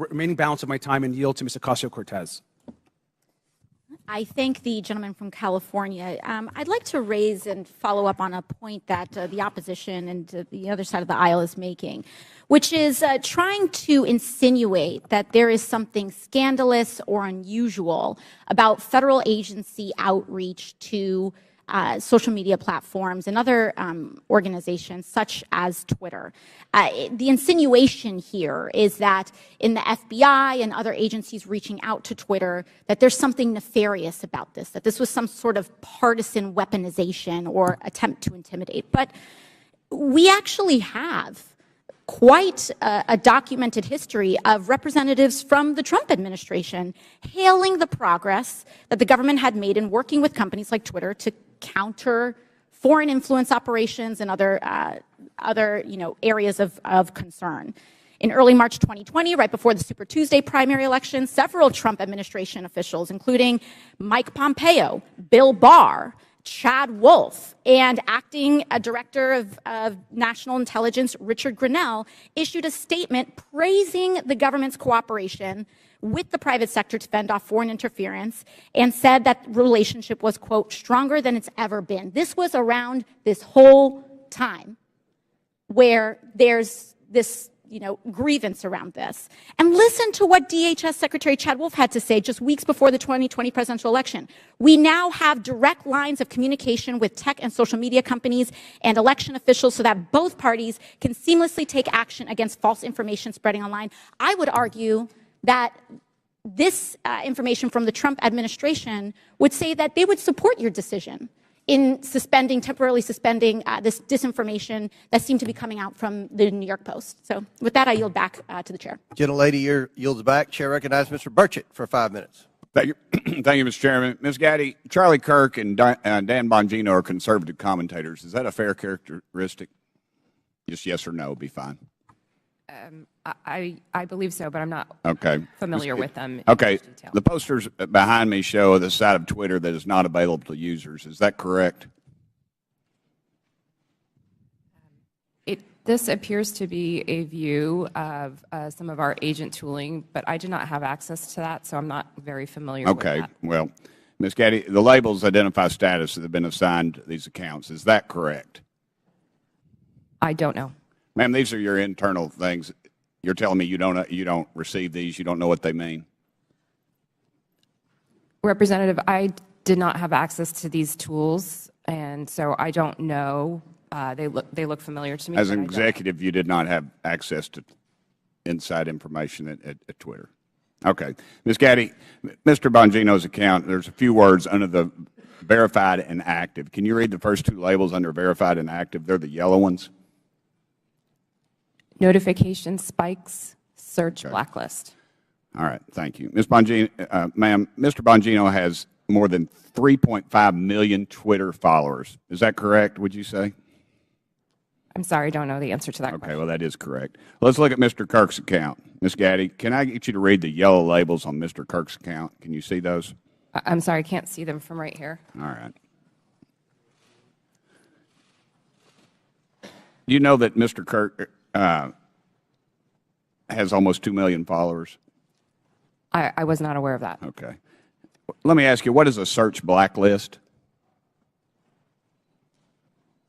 remaining balance of my time and yield to Ms. Ocasio-Cortez. I thank the gentleman from California. I'd like to raise and follow up on a point that the opposition and the other side of the aisle is making, which is trying to insinuate that there is something scandalous or unusual about federal agency outreach to social media platforms and other organizations such as Twitter. The insinuation here is that in the FBI and other agencies reaching out to Twitter, that there's something nefarious about this, that this was some sort of partisan weaponization or attempt to intimidate. But we actually have quite a documented history of representatives from the Trump administration hailing the progress that the government had made in working with companies like Twitter to counter foreign influence operations and other areas of concern. In early March 2020, right before the Super Tuesday primary election, several Trump administration officials, including Mike Pompeo, Bill Barr, Chad Wolf, and acting director of national intelligence, Richard Grenell, issued a statement praising the government's cooperation with the private sector to fend off foreign interference and said that relationship was, quote, stronger than it's ever been. This was around this whole time where there's this grievance around this. And listen to what DHS Secretary Chad Wolf had to say just weeks before the 2020 presidential election. We now have direct lines of communication with tech and social media companies and election officials so that both parties can seamlessly take action against false information spreading online. I would argue that this information from the Trump administration would say that they would support your decision in temporarily suspending this disinformation that seemed to be coming out from the New York Post. So with that, I yield back to the chair. Gentlelady yields back. Chair recognizes Mr. Burchett for 5 minutes. Thank you, thank you, Mr. Chairman. Ms. Gaddy, Charlie Kirk and Dan Bongino are conservative commentators. Is that a fair characteristic? Just yes or no would be fine. I believe so, but I'm not familiar with them. Okay. The posters behind me show the side of Twitter that is not available to users. Is that correct? This appears to be a view of some of our agent tooling, but I do not have access to that, so I'm not very familiar with that. Okay. Well, Ms. Gaddy, the labels identify status that have been assigned to these accounts. Is that correct? I don't know. Ma'am, these are your internal things. You're telling me you don't receive these, you don't know what they mean? Representative, I did not have access to these tools, and so I don't know. They look familiar to me. As an executive, you did not have access to inside information at Twitter. Okay. Ms. Gaddy, Mr. Bongino's account, there's a few words under the verified and active. Can you read the first two labels under verified and active? They're the yellow ones. Notification spikes, search blacklist. All right, thank you. Ms. Bongino, ma'am, Mr. Bongino has more than 3.5 million Twitter followers. Is that correct, would you say? I'm sorry, I don't know the answer to that question. Okay, well, that is correct. Let's look at Mr. Kirk's account. Ms. Gaddy, can I get you to read the yellow labels on Mr. Kirk's account? Can you see those? I'm sorry, I can't see them from right here. All right. Do you know that Mr. Kirk has almost 2 million followers? I was not aware of that. Okay. Let me ask you, what is a search blacklist?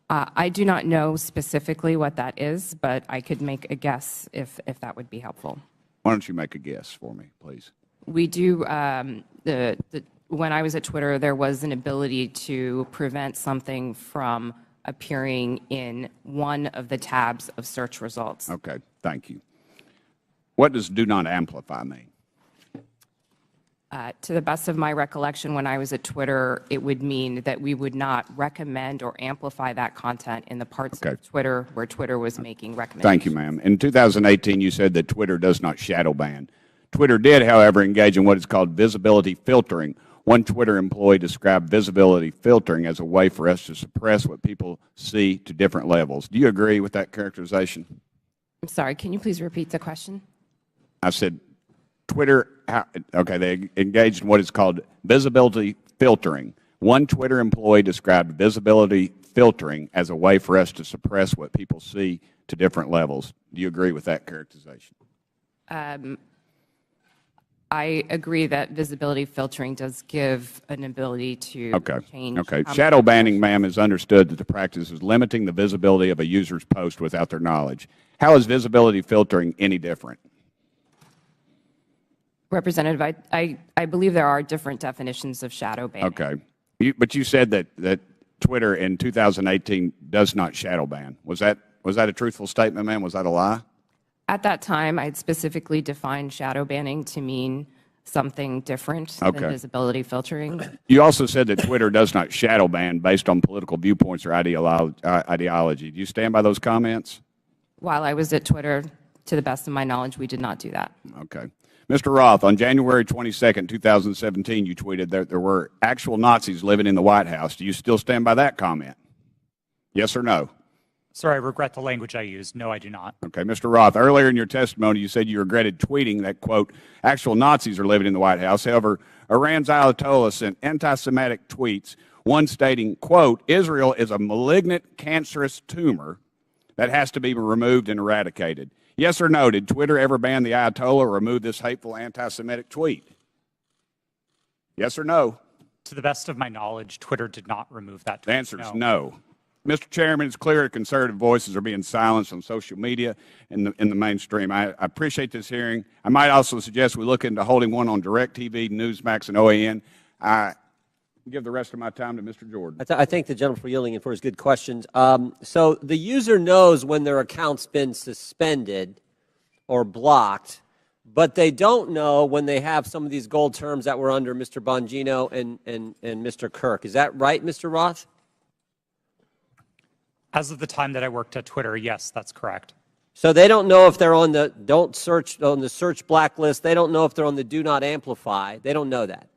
I do not know specifically what that is, but I could make a guess if that would be helpful. Why don't you make a guess for me, please? We do, when I was at Twitter, there was an ability to prevent something from appearing in one of the tabs of search results. Okay, thank you. What does do not amplify mean? To the best of my recollection, when I was at Twitter, it would mean that we would not recommend or amplify that content in the parts of Twitter where Twitter was making recommendations. Thank you, ma'am. In 2018, you said that Twitter does not shadow ban. Twitter did, however, engage in what is called visibility filtering, One Twitter employee described visibility filtering as a way for us to suppress what people see to different levels. Do you agree with that characterization? I'm sorry, can you please repeat the question? I said Twitter, okay, they engaged in what is called visibility filtering. One Twitter employee described visibility filtering as a way for us to suppress what people see to different levels. Do you agree with that characterization? I agree that visibility filtering does give an ability to change. Okay. Shadow banning, ma'am, is understood that the practice is limiting the visibility of a user's post without their knowledge. How is visibility filtering any different? Representative, I believe there are different definitions of shadow banning. Okay. But you said that Twitter in 2018 does not shadow ban. Was that a truthful statement, ma'am? Was that a lie? At that time, I had specifically defined shadow banning to mean something different than visibility filtering. You also said that Twitter does not shadow ban based on political viewpoints or ideology. Do you stand by those comments? While I was at Twitter, to the best of my knowledge, we did not do that. Okay. Mr. Roth, on January 22nd, 2017, you tweeted that there were actual Nazis living in the White House. Do you still stand by that comment? Yes or no? Sir, I regret the language I used. No, I do not. Okay. Mr. Roth, earlier in your testimony, you said you regretted tweeting that, quote, actual Nazis are living in the White House. However, Iran's Ayatollah sent anti-Semitic tweets, one stating, quote, Israel is a malignant, cancerous tumor that has to be removed and eradicated. Yes or no, did Twitter ever ban the Ayatollah or remove this hateful anti-Semitic tweet? Yes or no? To the best of my knowledge, Twitter did not remove that tweet. The answer is no. Mr. Chairman, it's clear that conservative voices are being silenced on social media in the mainstream. I appreciate this hearing. I might also suggest we look into holding one on DirecTV, Newsmax, and OAN. I give the rest of my time to Mr. Jordan. I thank the gentleman for yielding and for his good questions. So the user knows when their account's been suspended or blocked, but they don't know when they have some of these gold terms that were under Mr. Bongino and Mr. Kirk. Is that right, Mr. Roth? As of the time that I worked at Twitter, yes, that's correct. So they don't know if they're on the search blacklist. They don't know if they're on the do not amplify. They don't know that.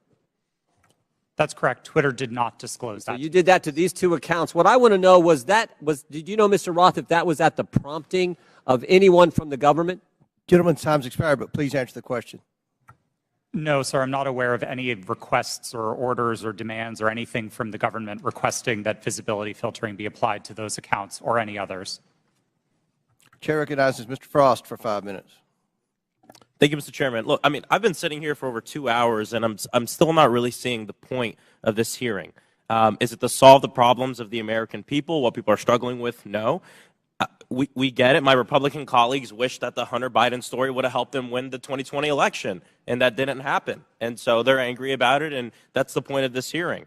That's correct. Twitter did not disclose that. So you did that to these two accounts. What I want to know did you know, Mr. Roth, if that was at the prompting of anyone from the government? Gentleman's time's expired, but please answer the question. No, sir, I'm not aware of any requests or orders or demands or anything from the government requesting that visibility filtering be applied to those accounts or any others. Chair recognizes Mr. Frost for 5 minutes. Thank you, Mr. Chairman. Look, I mean, I've been sitting here for over 2 hours, and I'm still not really seeing the point of this hearing. Is it to solve the problems of the American people, what people are struggling with? No. We get it. My Republican colleagues wish that the Hunter Biden story would have helped them win the 2020 election, and that didn't happen. And so they're angry about it, and that's the point of this hearing.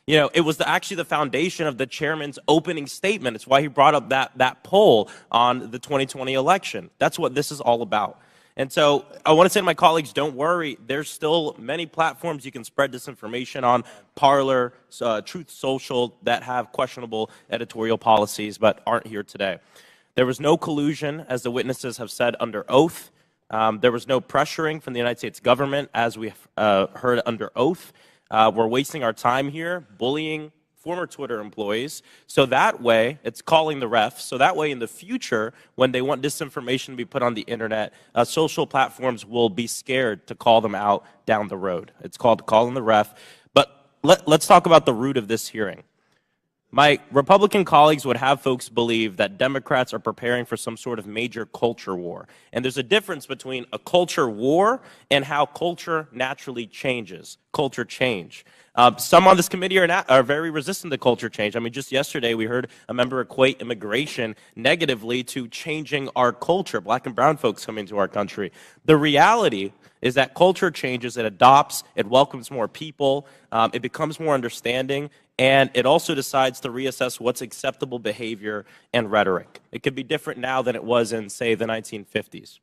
You know, it was actually the foundation of the chairman's opening statement. It's why he brought up that poll on the 2020 election. That's what this is all about. And so I want to say to my colleagues, don't worry. There's still many platforms you can spread disinformation on, Parler, Truth Social, that have questionable editorial policies but aren't here today. There was no collusion, as the witnesses have said, under oath. There was no pressuring from the United States government, as we heard under oath. We're wasting our time here bullying former Twitter employees. So that way, it's calling the ref. So that way, in the future, when they want disinformation to be put on the internet, social platforms will be scared to call them out down the road. It's called calling the ref. But let's talk about the root of this hearing. My Republican colleagues would have folks believe that Democrats are preparing for some sort of major culture war. And there's a difference between a culture war and how culture naturally changes, culture change. Some on this committee are very resistant to culture change. I mean, just yesterday we heard a member equate immigration negatively to changing our culture, black and brown folks coming to our country. The reality is that culture changes, it adopts, it welcomes more people, it becomes more understanding, and it also decides to reassess what's acceptable behavior and rhetoric. It could be different now than it was in, say, the 1950s.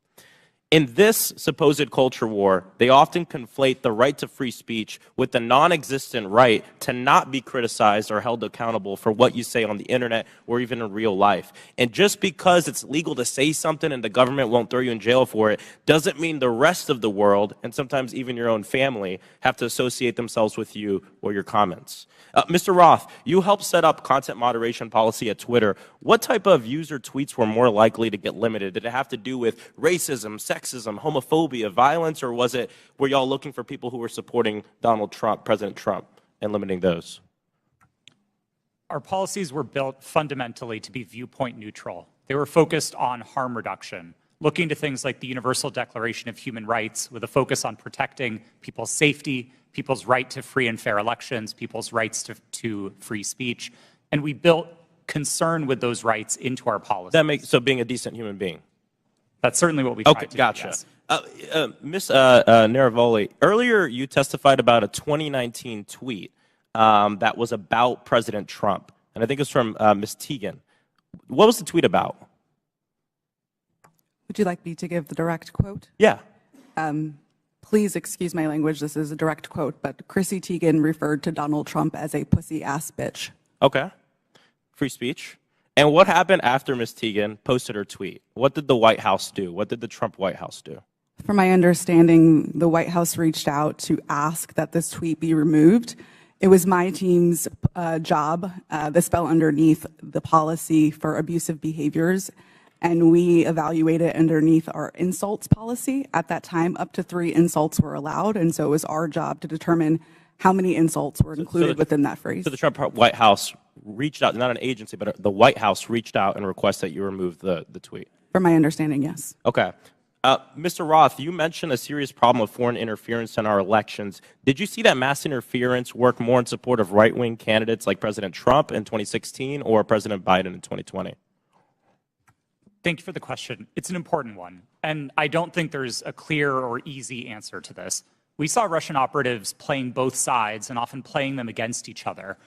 In this supposed culture war, they often conflate the right to free speech with the non-existent right to not be criticized or held accountable for what you say on the internet or even in real life. And just because it's legal to say something and the government won't throw you in jail for it, doesn't mean the rest of the world, and sometimes even your own family, have to associate themselves with you or your comments. Mr. Roth, you helped set up content moderation policy at Twitter. What type of user tweets were more likely to get limited? Did it have to do with racism, sexism, homophobia, violence, or were y'all looking for people who were supporting Donald Trump, President Trump, and limiting those? Our policies were built fundamentally to be viewpoint neutral. They were focused on harm reduction, looking to things like the Universal Declaration of Human Rights with a focus on protecting people's safety, people's right to free and fair elections, people's rights to free speech. And we built concern with those rights into our policy. So being a decent human being. That's certainly what we tried to do. Gotcha. Yes. Ms. Naravoli, earlier you testified about a 2019 tweet that was about President Trump. And I think it was from Ms. Teagan. What was the tweet about? Would you like me to give the direct quote? Yeah. Please excuse my language. This is a direct quote, but Chrissy Teigen referred to Donald Trump as a pussy-ass bitch. Okay. Free speech. And what happened after Ms. Teagan posted her tweet? What did the White House do? What did the Trump White House do? From my understanding, the White House reached out to ask that this tweet be removed. It was my team's job. This fell underneath the policy for abusive behaviors, and we evaluated underneath our insults policy. At that time, up to 3 insults were allowed, and so it was our job to determine how many insults were included within that phrase. So the Trump White House reached out, not an agency, but the White House reached out and requested that you remove the tweet? From my understanding, yes. Okay. Mr. Roth, you mentioned a serious problem of foreign interference in our elections. Did you see that mass interference work more in support of right-wing candidates like President Trump in 2016 or President Biden in 2020? Thank you for the question. It's an important one, and I don't think there's a clear or easy answer to this. We saw Russian operatives playing both sides and often playing them against each other.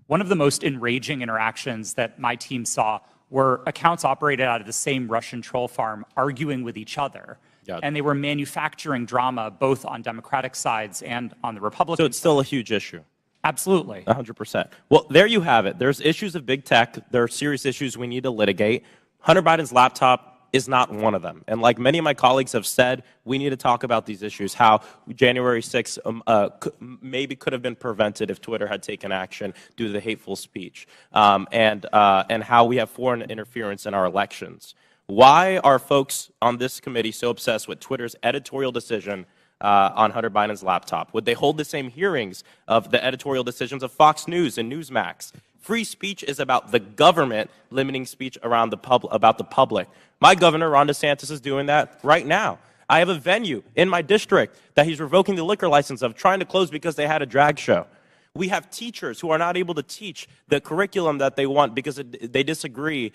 One of the most enraging interactions that my team saw were accounts operated out of the same Russian troll farm arguing with each other. And they were manufacturing drama both on Democratic sides and on the Republican So it's still a huge issue. Absolutely. 100%. Well, there you have it. There's issues of big tech. There are serious issues we need to litigate. Hunter Biden's laptop is not one of them. And like many of my colleagues have said, we need to talk about these issues, how January 6th maybe could have been prevented if Twitter had taken action due to the hateful speech, and how we have foreign interference in our elections. Why are folks on this committee so obsessed with Twitter's editorial decision on Hunter Biden's laptop? Would they hold the same hearings of the editorial decisions of Fox News and Newsmax? Free speech is about the government limiting speech around about the public. My governor, Ron DeSantis, is doing that right now. I have a venue in my district that he's revoking the liquor license of, trying to close because they had a drag show. We have teachers who are not able to teach the curriculum that they want because they disagree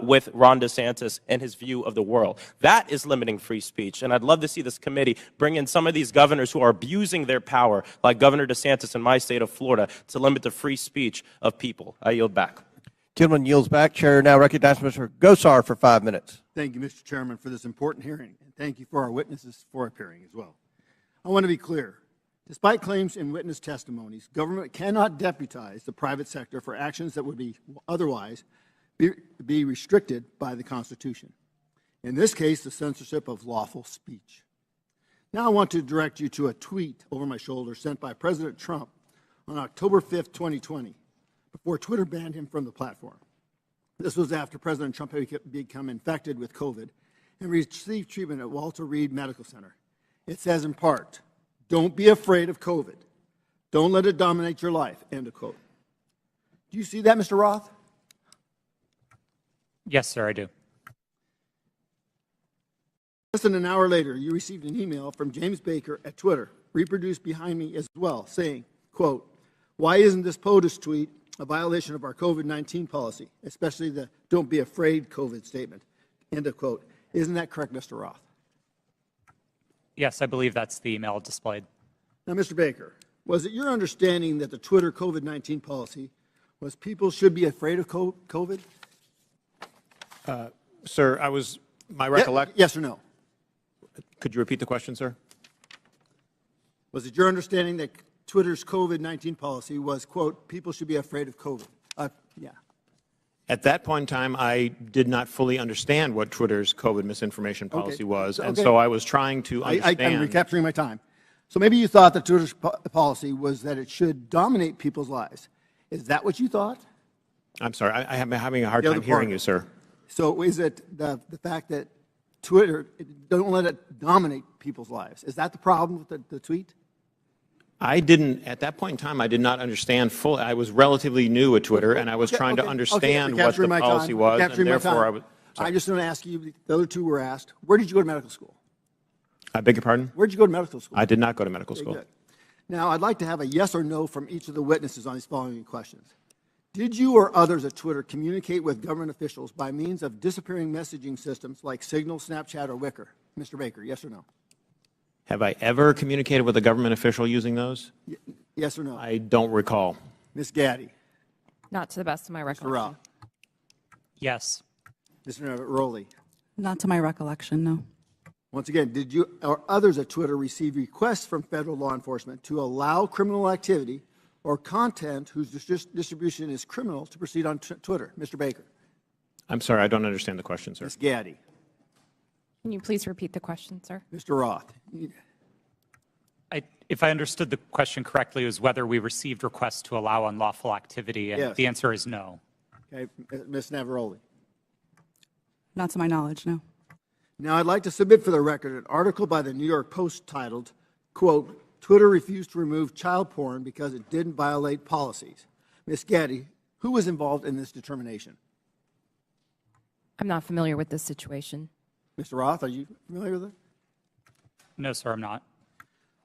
with Ron DeSantis and his view of the world. That is limiting free speech. And I'd love to see this committee bring in some of these governors who are abusing their power, like Governor DeSantis in my state of Florida, to limit the free speech of people. I yield back. Gentleman yields back. Chair now recognizes Mr. Gosar for 5 minutes. Thank you, Mr. Chairman, for this important hearing. And thank you for our witnesses for appearing as well. I want to be clear. Despite claims in witness testimonies, government cannot deputize the private sector for actions that would be otherwise be restricted by the Constitution. In this case, the censorship of lawful speech. Now I want to direct you to a tweet over my shoulder sent by President Trump on October 5th, 2020, before Twitter banned him from the platform. This was after President Trump had become infected with COVID and received treatment at Walter Reed Medical Center. It says in part, "Don't be afraid of COVID. Don't let it dominate your life," end of quote. Do you see that, Mr. Roth? Yes, sir, I do. Less than an hour later, you received an email from James Baker at Twitter, reproduced behind me as well, saying, quote, "Why isn't this POTUS tweet a violation of our COVID-19 policy, especially the don't be afraid COVID statement," end of quote. Isn't that correct, Mr. Roth? Yes, I believe that's the email displayed. Now, Mr. Baker, was it your understanding that the Twitter COVID-19 policy was people should be afraid of COVID? Sir, my recollection. Yes or no? Could you repeat the question, sir? Was it your understanding that Twitter's COVID-19 policy was, quote, people should be afraid of COVID? Yeah. At that point in time, I did not fully understand what Twitter's COVID misinformation policy was, and so I was trying to understand. I'm recapturing my time. So maybe you thought that Twitter's policy was that it should dominate people's lives. Is that what you thought? I'm sorry, I'm having a hard time hearing you, sir. So is it the fact that Twitter, don't let it dominate people's lives? Is that the problem with the tweet? I didn't, at that point in time, I did not understand fully. I was relatively new at Twitter, and I was trying to understand what the policy was, and therefore I was. I just want to ask you, the other two were asked, where did you go to medical school? I beg your pardon? Where did you go to medical school? I did not go to medical school. Good. Now, I'd like to have a yes or no from each of the witnesses on these following questions. Did you or others at Twitter communicate with government officials by means of disappearing messaging systems like Signal, Snapchat, or Wicker? Mr. Baker, yes or no? Have I ever communicated with a government official using those? Yes or no? I don't recall. Ms. Gaddy? Not to the best of my recollection. Mr. Roth? Yes. Mr. Rowley? Not to my recollection, no. Once again, did you or others at Twitter receive requests from federal law enforcement to allow criminal activity or content whose distribution is criminal to proceed on Twitter? Mr. Baker? I'm sorry, I don't understand the question, sir. Ms. Gaddy? Can you please repeat the question, sir? Mr. Roth? If I understood the question correctly, it was whether we received requests to allow unlawful activity, and Yes. the answer is no. Okay, Ms. Navaroli? Not to my knowledge, no. Now, I'd like to submit for the record an article by the New York Post titled, quote, Twitter refused to remove child porn because it didn't violate policies. Ms. Gaddy, who was involved in this determination? I'm not familiar with this situation. Mr. Roth, are you familiar with it? No, sir, I'm not.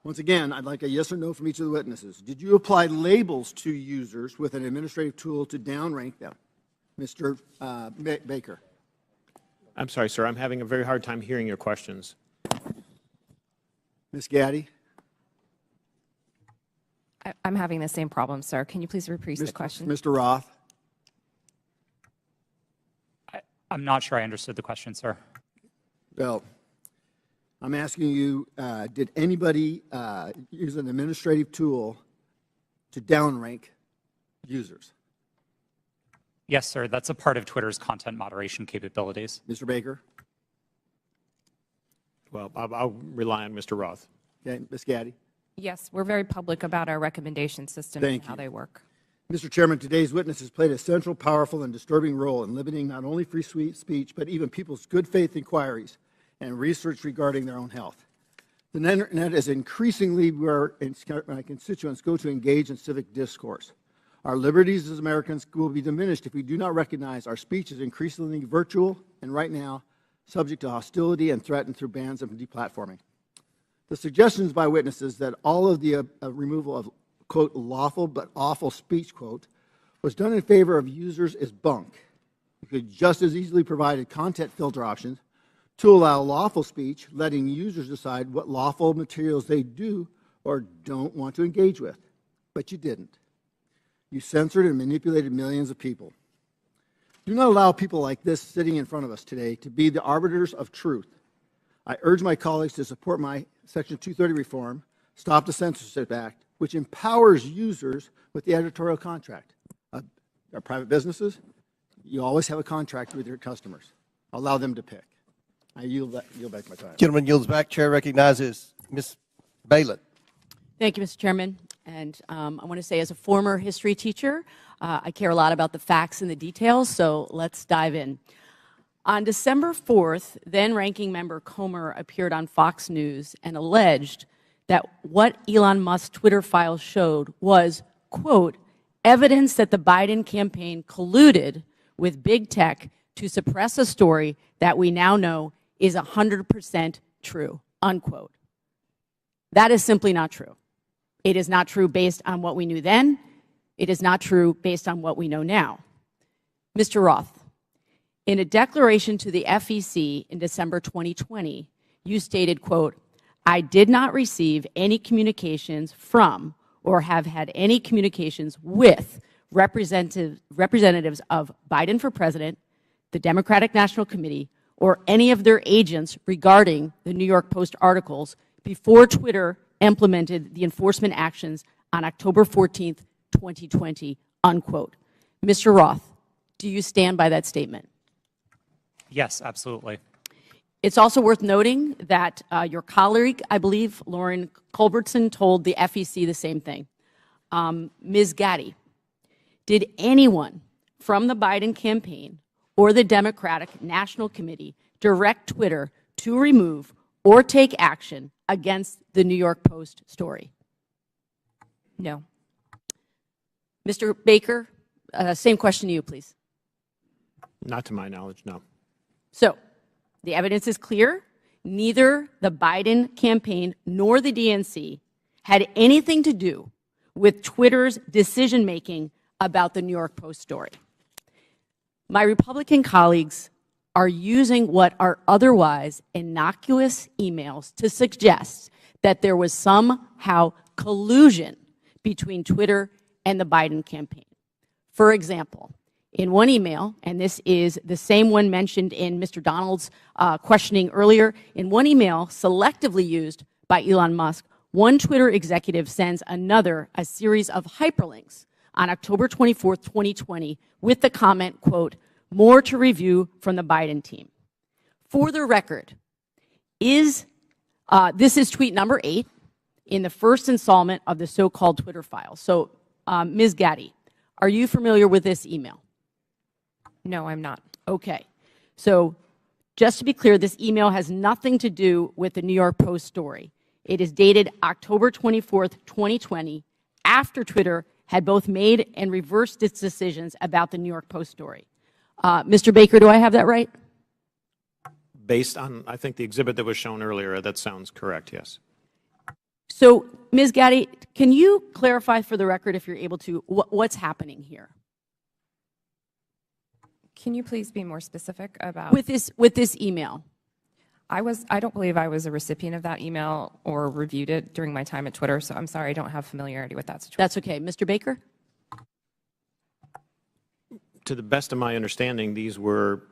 Once again, I'd like a yes or no from each of the witnesses. Did you apply labels to users with an administrative tool to downrank them? Mr. Baker? I'm sorry, sir. I'm having a very hard time hearing your questions. Ms. Gaddy? I'm having the same problem, sir. Can you please repeat the question? Mr. Roth? I'm not sure I understood the question, sir. Well, I'm asking you, did anybody use an administrative tool to downrank users? Yes, sir. That's a part of Twitter's content moderation capabilities. Mr. Baker? Well, I'll rely on Mr. Roth. Okay, Ms. Gaddy? Yes, we're very public about our recommendation system Thank and how they work. Mr. Chairman, today's witnesses played a central, powerful, and disturbing role in limiting not only free speech, but even people's good faith inquiries and research regarding their own health. The Internet is increasingly where my constituents go to engage in civic discourse. Our liberties as Americans will be diminished if we do not recognize our speech is increasingly virtual and right now subject to hostility and threatened through bans and deplatforming. The suggestions by witnesses that all of the removal of, quote, lawful but awful speech, quote, was done in favor of users is bunk. You could just as easily provide content filter options to allow lawful speech, letting users decide what lawful materials they do or don't want to engage with. But you didn't. You censored and manipulated millions of people. Do not allow people like this sitting in front of us today to be the arbiters of truth. I urge my colleagues to support my Section 230 reform, Stop the Censorship Act, which empowers users with the editorial contract. Our private businesses, you always have a contract with your customers. Allow them to pick. I yield back my time. Gentleman yields back. Chair recognizes Ms. Bailett. Thank you, Mr. Chairman. And I want to say, as a former history teacher, I care a lot about the facts and the details, so let's dive in. On December 4th, then-ranking member Comer appeared on Fox News and alleged that what Elon Musk's Twitter files showed was, quote, evidence that the Biden campaign colluded with big tech to suppress a story that we now know is 100% true, unquote. That is simply not true. It is not true based on what we knew then. It is not true based on what we know now. Mr. Roth, in a declaration to the FEC in December 2020, you stated, quote, I did not receive any communications from or have had any communications with representatives of Biden for President, the Democratic National Committee, or any of their agents regarding the New York Post articles before Twitter implemented the enforcement actions on October 14th, 2020, unquote. Mr. Roth, do you stand by that statement? Yes, absolutely. It's also worth noting that your colleague, I believe, Lauren Culbertson, told the FEC the same thing. Ms. Gaddy, did anyone from the Biden campaign or the Democratic National Committee direct Twitter to remove or take action against the New York Post story? No. Mr. Baker, same question to you, please. Not to my knowledge, no. So, the evidence is clear. Neither the Biden campaign nor the DNC had anything to do with Twitter's decision-making about the New York Post story. My Republican colleagues are using what are otherwise innocuous emails to suggest that there was somehow collusion between Twitter and the Biden campaign. For example, in one email, and this is the same one mentioned in Mr. Donald's questioning earlier, in one email selectively used by Elon Musk, one Twitter executive sends another a series of hyperlinks on October 24th, 2020, with the comment, quote, "More to review from the Biden team." For the record, this is tweet number 8 in the first installment of the so-called Twitter file. So, Ms. Gaddy, are you familiar with this email? No, I'm not. Okay. So, just to be clear, this email has nothing to do with the New York Post story. It is dated October 24th, 2020, after Twitter had both made and reversed its decisions about the New York Post story. Mr. Baker, do I have that right? Based on, I think, the exhibit that was shown earlier, that sounds correct, yes. So, Ms. Gaddy, can you clarify for the record, if you're able to, what's happening here? Can you please be more specific about with this email? I don't believe I was a recipient of that email or reviewed it during my time at Twitter, so I'm sorry I don't have familiarity with that situation. That's okay. Mr. Baker? To the best of my understanding, these were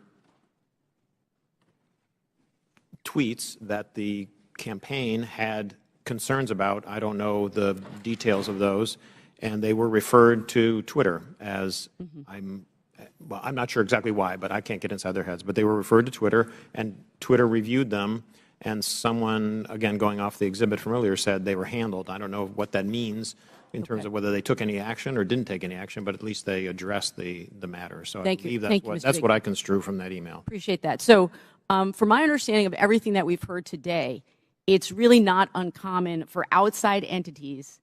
tweets that the campaign had concerns about. I don't know the details of those, and they were referred to Twitter as, I'm not sure exactly why, but I can't get inside their heads, but they were referred to Twitter, and Twitter reviewed them, and someone, again, going off the exhibit from earlier, said they were handled. I don't know what that means in terms of whether they took any action or didn't take any action, but at least they addressed the matter. So I believe that's what I construe from that email. Appreciate that. So from my understanding of everything that we've heard today, it's really not uncommon for outside entities,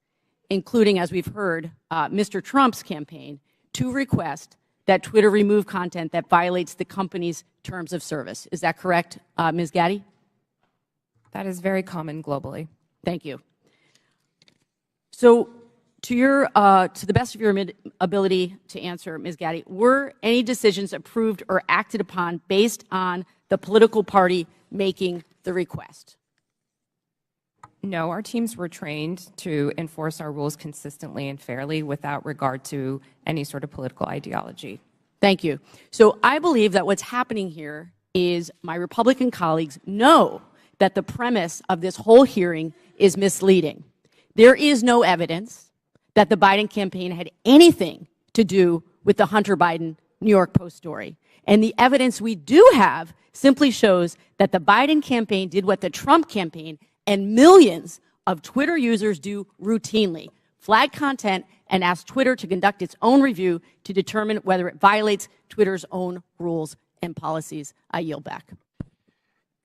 including, as we've heard, Mr. Trump's campaign, to request that Twitter remove content that violates the company's terms of service. Is that correct, Ms. Gaddy? That is very common globally. Thank you. So, to the best of your ability to answer, Ms. Gaddy, were any decisions approved or acted upon based on the political party making the request? No, our teams were trained to enforce our rules consistently and fairly without regard to any sort of political ideology. Thank you. So I believe that what's happening here is my Republican colleagues know that the premise of this whole hearing is misleading. There is no evidence that the Biden campaign had anything to do with the Hunter Biden New York Post story. And the evidence we do have simply shows that the Biden campaign did what the Trump campaign and millions of Twitter users do routinely: flag content and ask Twitter to conduct its own review to determine whether it violates Twitter's own rules and policies. I yield back.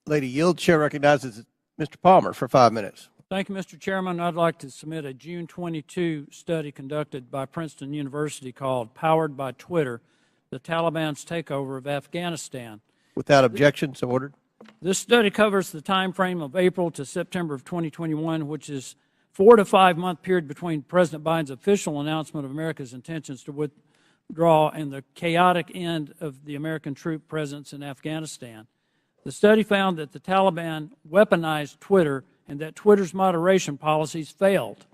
Lady Yield, Chair recognizes Mr. Palmer for 5 minutes. Thank you, Mr. Chairman. I'd like to submit a June 22 study conducted by Princeton University called "Powered by Twitter: The Taliban's Takeover of Afghanistan." Without objection, so ordered. This study covers the time frame of April to September of 2021, which is 4 to 5 month period between President Biden's official announcement of America's intentions to withdraw and the chaotic end of the American troop presence in Afghanistan. The study found that the Taliban weaponized Twitter and that Twitter's moderation policies failed.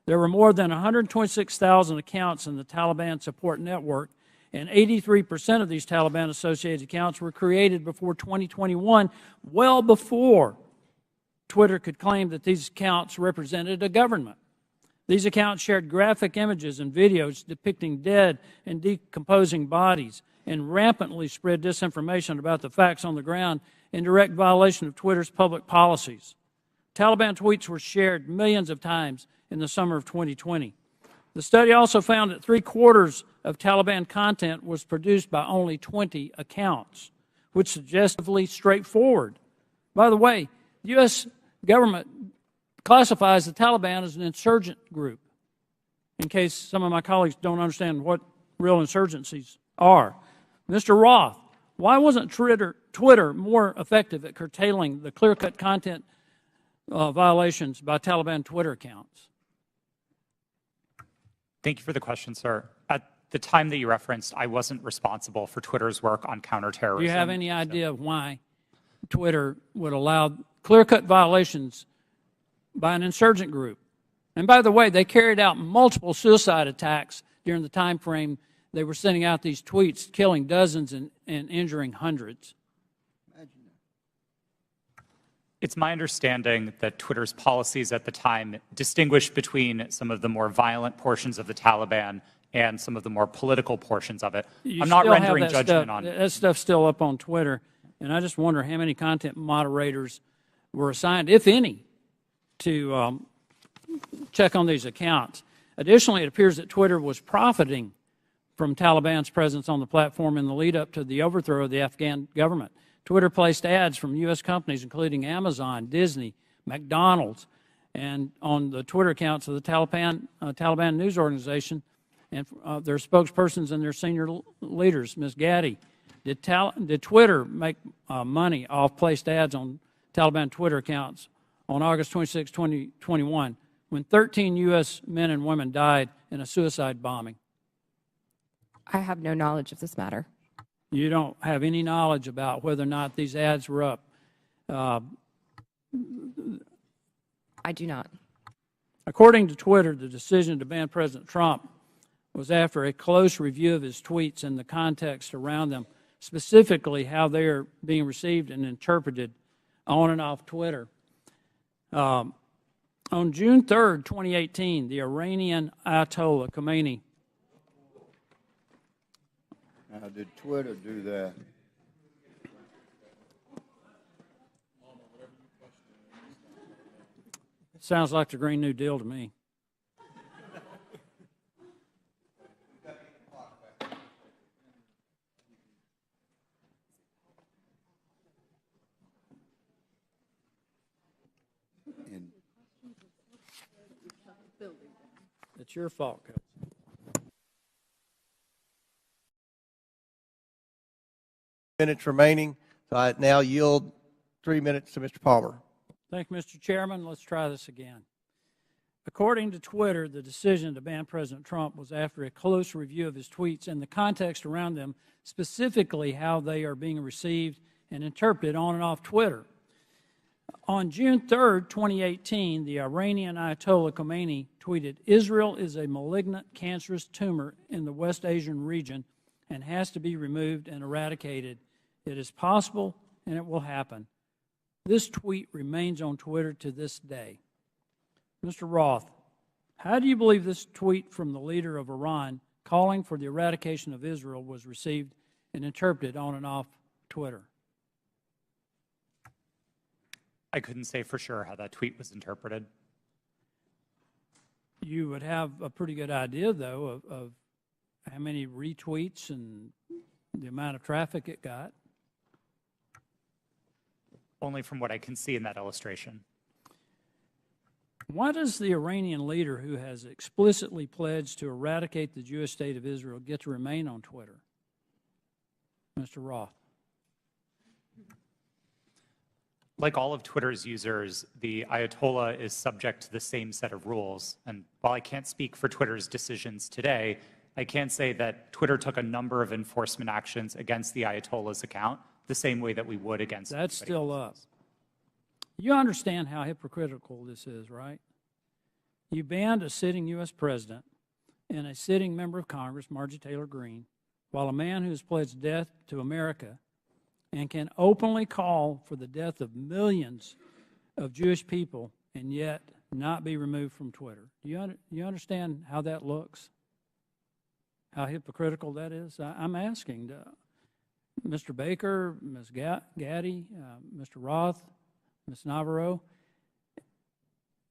There were more than 126,000 accounts in the Taliban support network, and 83% of these Taliban-associated accounts were created before 2021, well before Twitter could claim that these accounts represented a government. These accounts shared graphic images and videos depicting dead and decomposing bodies and rampantly spread disinformation about the facts on the ground in direct violation of Twitter's public policies. Taliban tweets were shared millions of times in the summer of 2020. The study also found that 3/4 of Taliban content was produced by only 20 accounts, which is suggestively straightforward. By the way, the U.S. government classifies the Taliban as an insurgent group, in case some of my colleagues don't understand what real insurgencies are. Mr. Roth, why wasn't Twitter more effective at curtailing the clear-cut content violations by Taliban Twitter accounts? Thank you for the question, sir. At the time that you referenced, I wasn't responsible for Twitter's work on counterterrorism. Do you have any idea why Twitter would allow clear-cut violations by an insurgent group? And by the way, they carried out multiple suicide attacks during the time frame they were sending out these tweets, killing dozens and injuring hundreds. It's my understanding that Twitter's policies at the time distinguished between some of the more violent portions of the Taliban and some of the more political portions of it. I'm not rendering judgment on it. That stuff's still up on Twitter, and I just wonder how many content moderators were assigned, if any, to check on these accounts. Additionally, it appears that Twitter was profiting from Taliban's presence on the platform in the lead up to the overthrow of the Afghan government. Twitter placed ads from U.S. companies, including Amazon, Disney, McDonald's, and on the Twitter accounts of the Taliban news organization and their spokespersons and their senior leaders. Ms. Gaddy, did Twitter make money off placed ads on Taliban Twitter accounts on August 26, 2021, when 13 U.S. men and women died in a suicide bombing? I have no knowledge of this matter. You don't have any knowledge about whether or not these ads were up? I do not. According to Twitter, the decision to ban President Trump was after a close review of his tweets and the context around them, specifically how they are being received and interpreted on and off Twitter. On June 3rd, 2018, the Iranian Ayatollah Khomeini. Now, did Twitter do that? Sounds like the Green New Deal to me. It's your fault, Coach. Minutes remaining, so I now yield 3 minutes to Mr. Palmer. Thank you, Mr. Chairman. Let's try this again. According to Twitter, the decision to ban President Trump was after a close review of his tweets and the context around them, specifically how they are being received and interpreted on and off Twitter. On June 3rd, 2018, the Iranian Ayatollah Khomeini tweeted, "Israel is a malignant, cancerous tumor in the West Asian region and has to be removed and eradicated. It is possible and it will happen." This tweet remains on Twitter to this day. Mr. Roth, how do you believe this tweet from the leader of Iran calling for the eradication of Israel was received and interpreted on and off Twitter? I couldn't say for sure how that tweet was interpreted. You would have a pretty good idea, though, of how many retweets and the amount of traffic it got. Only from what I can see in that illustration. Why does the Iranian leader who has explicitly pledged to eradicate the Jewish state of Israel get to remain on Twitter? Mr. Roth. Like all of Twitter's users, the Ayatollah is subject to the same set of rules. And while I can't speak for Twitter's decisions today, I can say that Twitter took a number of enforcement actions against the Ayatollah's account, the same way that we would against. That's still up. You understand how hypocritical this is, right? You banned a sitting U.S. president and a sitting member of Congress, Marjorie Taylor Greene, while a man who has pledged death to America and can openly call for the death of millions of Jewish people and yet not be removed from Twitter. Do you understand how that looks? How hypocritical that is? I'm asking Mr. Baker, Ms. Gaddy, Mr. Roth, Ms. Navarro.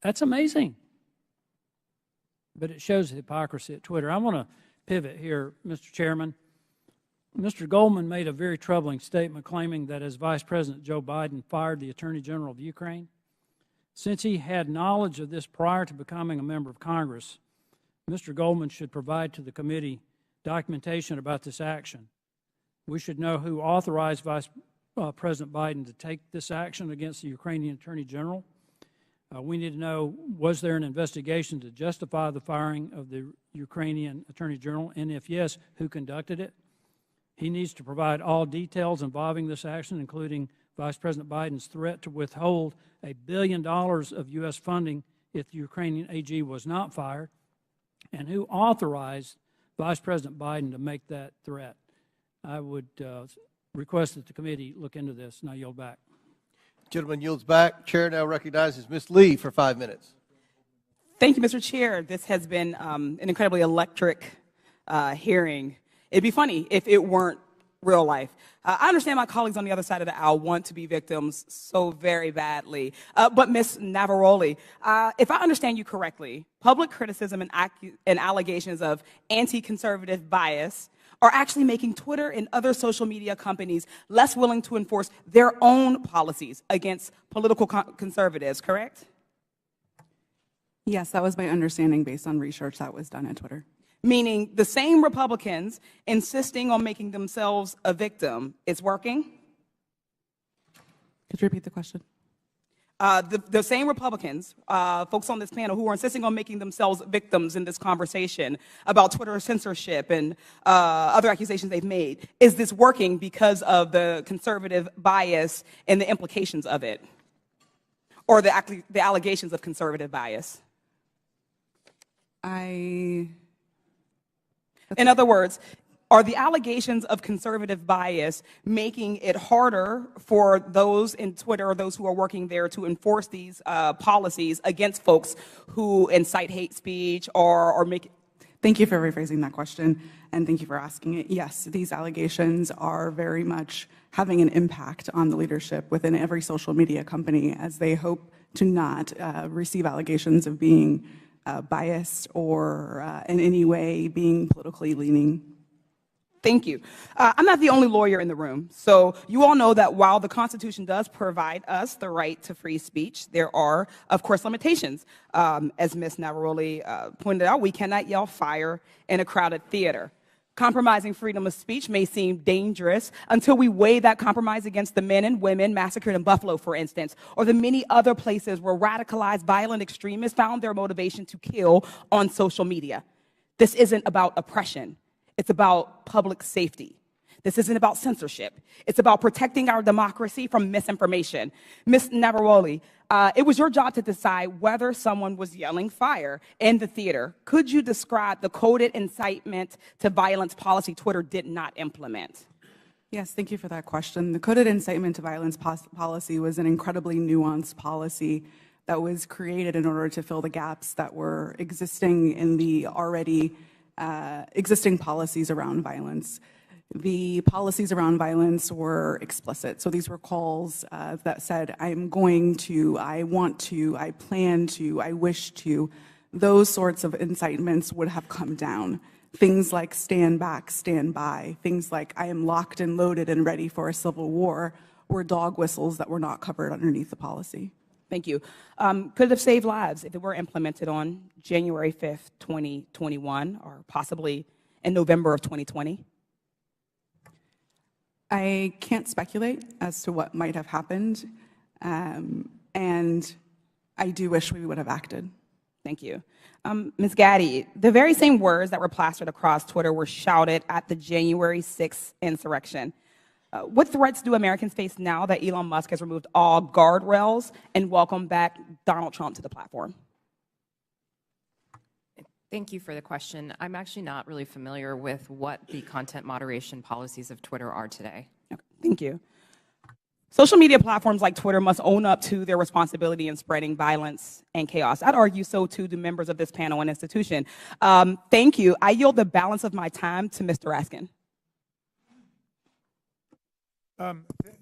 That's amazing. But it shows the hypocrisy at Twitter. I want to pivot here, Mr. Chairman. Mr. Goldman made a very troubling statement claiming that as Vice President Joe Biden fired the Attorney General of Ukraine, since he had knowledge of this prior to becoming a member of Congress, Mr. Goldman should provide to the committee documentation about this action. We should know who authorized Vice President Biden to take this action against the Ukrainian Attorney General. We need to know, was there an investigation to justify the firing of the Ukrainian Attorney General? And if yes, who conducted it? He needs to provide all details involving this action, including Vice President Biden's threat to withhold $1 billion of U.S. funding if the Ukrainian AG was not fired, and who authorized Vice President Biden to make that threat. I would request that the committee look into this, and I yield back. Gentleman yields back. Chair now recognizes Ms. Lee for 5 minutes. Thank you, Mr. Chair. This has been an incredibly electric hearing. It'd be funny if it weren't real life. I understand my colleagues on the other side of the aisle want to be victims so very badly. But Ms. Navaroli, if I understand you correctly, public criticism and allegations of anti-conservative bias are actually making Twitter and other social media companies less willing to enforce their own policies against political conservatives, correct? Yes, that was my understanding based on research that was done at Twitter. Meaning the same Republicans insisting on making themselves a victim is working? Could you repeat the question? The same Republicans, folks on this panel who are insisting on making themselves victims in this conversation about Twitter censorship and other accusations they've made, is this working because of the conservative bias and the implications of it? Or the allegations of conservative bias? In other words, are the allegations of conservative bias making it harder for those in Twitter or those who are working there to enforce these policies against folks who incite hate speech or make it? Thank you for rephrasing that question, and thank you for asking it. Yes, these allegations are very much having an impact on the leadership within every social media company as they hope to not receive allegations of being biased or in any way being politically leaning. Thank you. I'm not the only lawyer in the room, so you all know that while the Constitution does provide us the right to free speech, there are, of course, limitations. As Ms. Navaroli pointed out, we cannot yell fire in a crowded theater. Compromising freedom of speech may seem dangerous until we weigh that compromise against the men and women massacred in Buffalo, for instance, or the many other places where radicalized violent extremists found their motivation to kill on social media. This isn't about oppression. It's about public safety. This isn't about censorship. It's about protecting our democracy from misinformation. Ms. Navaroli, it was your job to decide whether someone was yelling fire in the theater. Could you describe the coded incitement to violence policy Twitter did not implement? Yes, thank you for that question. The coded incitement to violence policy was an incredibly nuanced policy that was created in order to fill the gaps that were existing in the already existing policies around violence. The policies around violence were explicit. So these were calls that said, I'm going to, I want to, I plan to, I wish to. Those sorts of incitements would have come down. Things like stand back, stand by. Things like I am locked and loaded and ready for a civil war were dog whistles that were not covered underneath the policy. Thank you. Could it have saved lives if it were implemented on January 5th, 2021, or possibly in November of 2020? I can't speculate as to what might have happened, and I do wish we would have acted. Thank you. Ms. Gaddy, the very same words that were plastered across Twitter were shouted at the January 6th insurrection. What threats do Americans face now that Elon Musk has removed all guardrails and welcomed back Donald Trump to the platform? Thank you for the question. I'm actually not really familiar with what the content moderation policies of Twitter are today. Okay, thank you. Social media platforms like Twitter must own up to their responsibility in spreading violence and chaos. I'd argue so too do members of this panel and institution. Thank you. I yield the balance of my time to Mr. Raskin.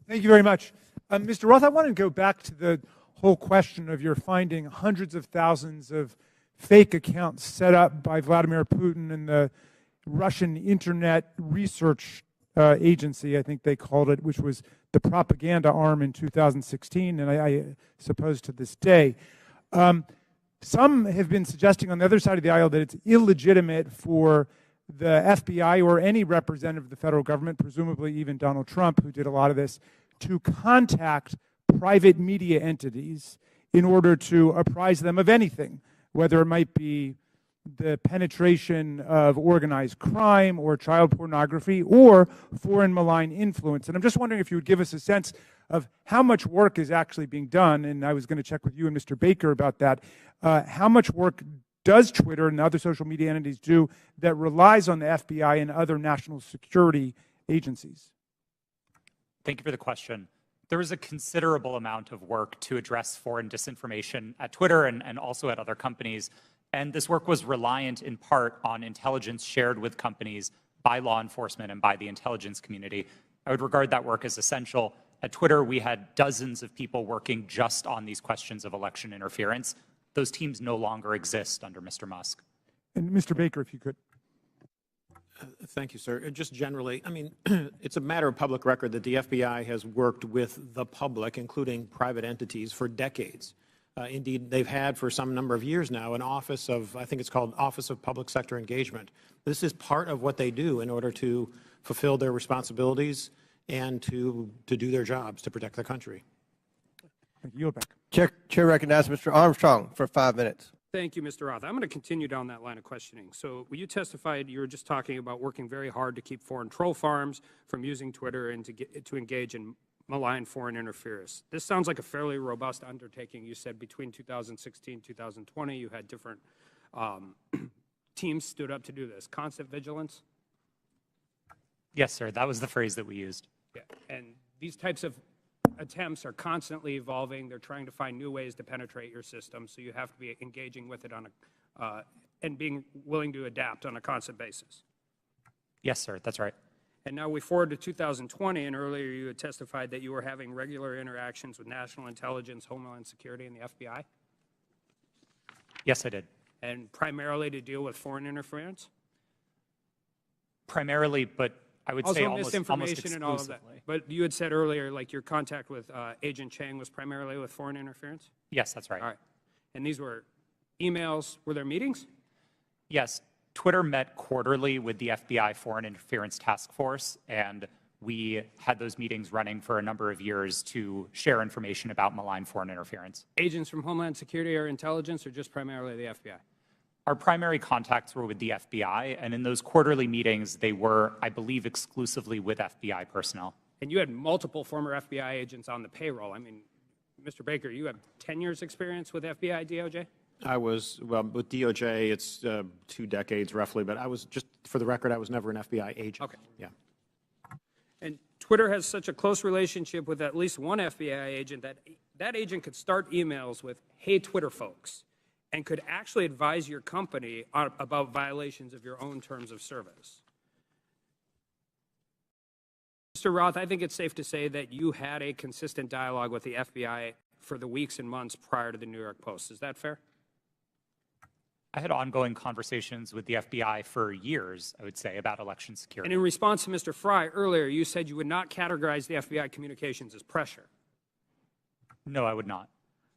Thank you very much. Mr. Roth, I want to go back to the whole question of your finding hundreds of thousands of fake accounts set up by Vladimir Putin and the Russian Internet Research Agency, I think they called it, which was the propaganda arm in 2016, and I suppose to this day. Some have been suggesting on the other side of the aisle that it's illegitimate for the FBI or any representative of the federal government, presumably even Donald Trump, who did a lot of this, to contact private media entities in order to apprise them of anything, whether it might be the penetration of organized crime or child pornography or foreign malign influence. And I'm just wondering if you would give us a sense of how much work is actually being done, and I was going to check with you and Mr. Baker about that. How much work does Twitter and other social media entities do that relies on the FBI and other national security agencies? Thank you for the question. There is a considerable amount of work to address foreign disinformation at Twitter and also at other companies. And this work was reliant in part on intelligence shared with companies by law enforcement and by the intelligence community. I would regard that work as essential. At Twitter, we had dozens of people working just on these questions of election interference. Those teams no longer exist under Mr. Musk. And Mr. Baker, if you could. Thank you, sir. Just generally, I mean, it's a matter of public record that the FBI has worked with the public, including private entities, for decades. Indeed, they've had for some number of years now an office of, I think it's called Office of Public Sector Engagement. This is part of what they do in order to fulfill their responsibilities and to do their jobs to protect the country. Thank you. Yield back. Chair recognizes Mr. Armstrong for 5 minutes. Thank you, Mr. Roth. I'm going to continue down that line of questioning. So when you testified, you were just talking about working very hard to keep foreign troll farms from using Twitter and to engage in malign foreign interference. This sounds like a fairly robust undertaking. You said between 2016 and 2020, you had different teams stood up to do this. Constant vigilance? Yes, sir. That was the phrase that we used. Yeah. And these types of attempts are constantly evolving. They're trying to find new ways to penetrate your system, so you have to be engaging with it on a, and being willing to adapt on a constant basis. Yes, sir. That's right. And now we forward to 2020, and earlier you had testified that you were having regular interactions with National Intelligence, Homeland Security, and the FBI? Yes, I did. And primarily to deal with foreign interference? Primarily, but I would say almost misinformation and all of that. exclusively. But you had said earlier, like your contact with Agent Chang was primarily with foreign interference? Yes, that's right. All right. And these were emails. Were there meetings? Yes. Twitter met quarterly with the FBI Foreign Interference Task Force, and we had those meetings running for a number of years to share information about malign foreign interference. Agents from Homeland Security or intelligence, or just primarily the FBI? Our primary contacts were with the FBI, and in those quarterly meetings, they were, I believe, exclusively with FBI personnel. And you had multiple former FBI agents on the payroll. I mean, Mr. Baker, you have 10 years experience with FBI, DOJ? I was, well, with DOJ, it's 2 decades roughly, but I was, just for the record, I was never an FBI agent. Okay. Yeah. And Twitter has such a close relationship with at least one FBI agent that that agent could start emails with, "Hey, Twitter folks," and could actually advise your company about violations of your own terms of service. Mr. Roth, I think it's safe to say that you had a consistent dialogue with the FBI for the weeks and months prior to the New York Post. Is that fair? I had ongoing conversations with the FBI for years, I would say, about election security. And in response to Mr. Fry earlier, you said you would not categorize the FBI communications as pressure. No, I would not.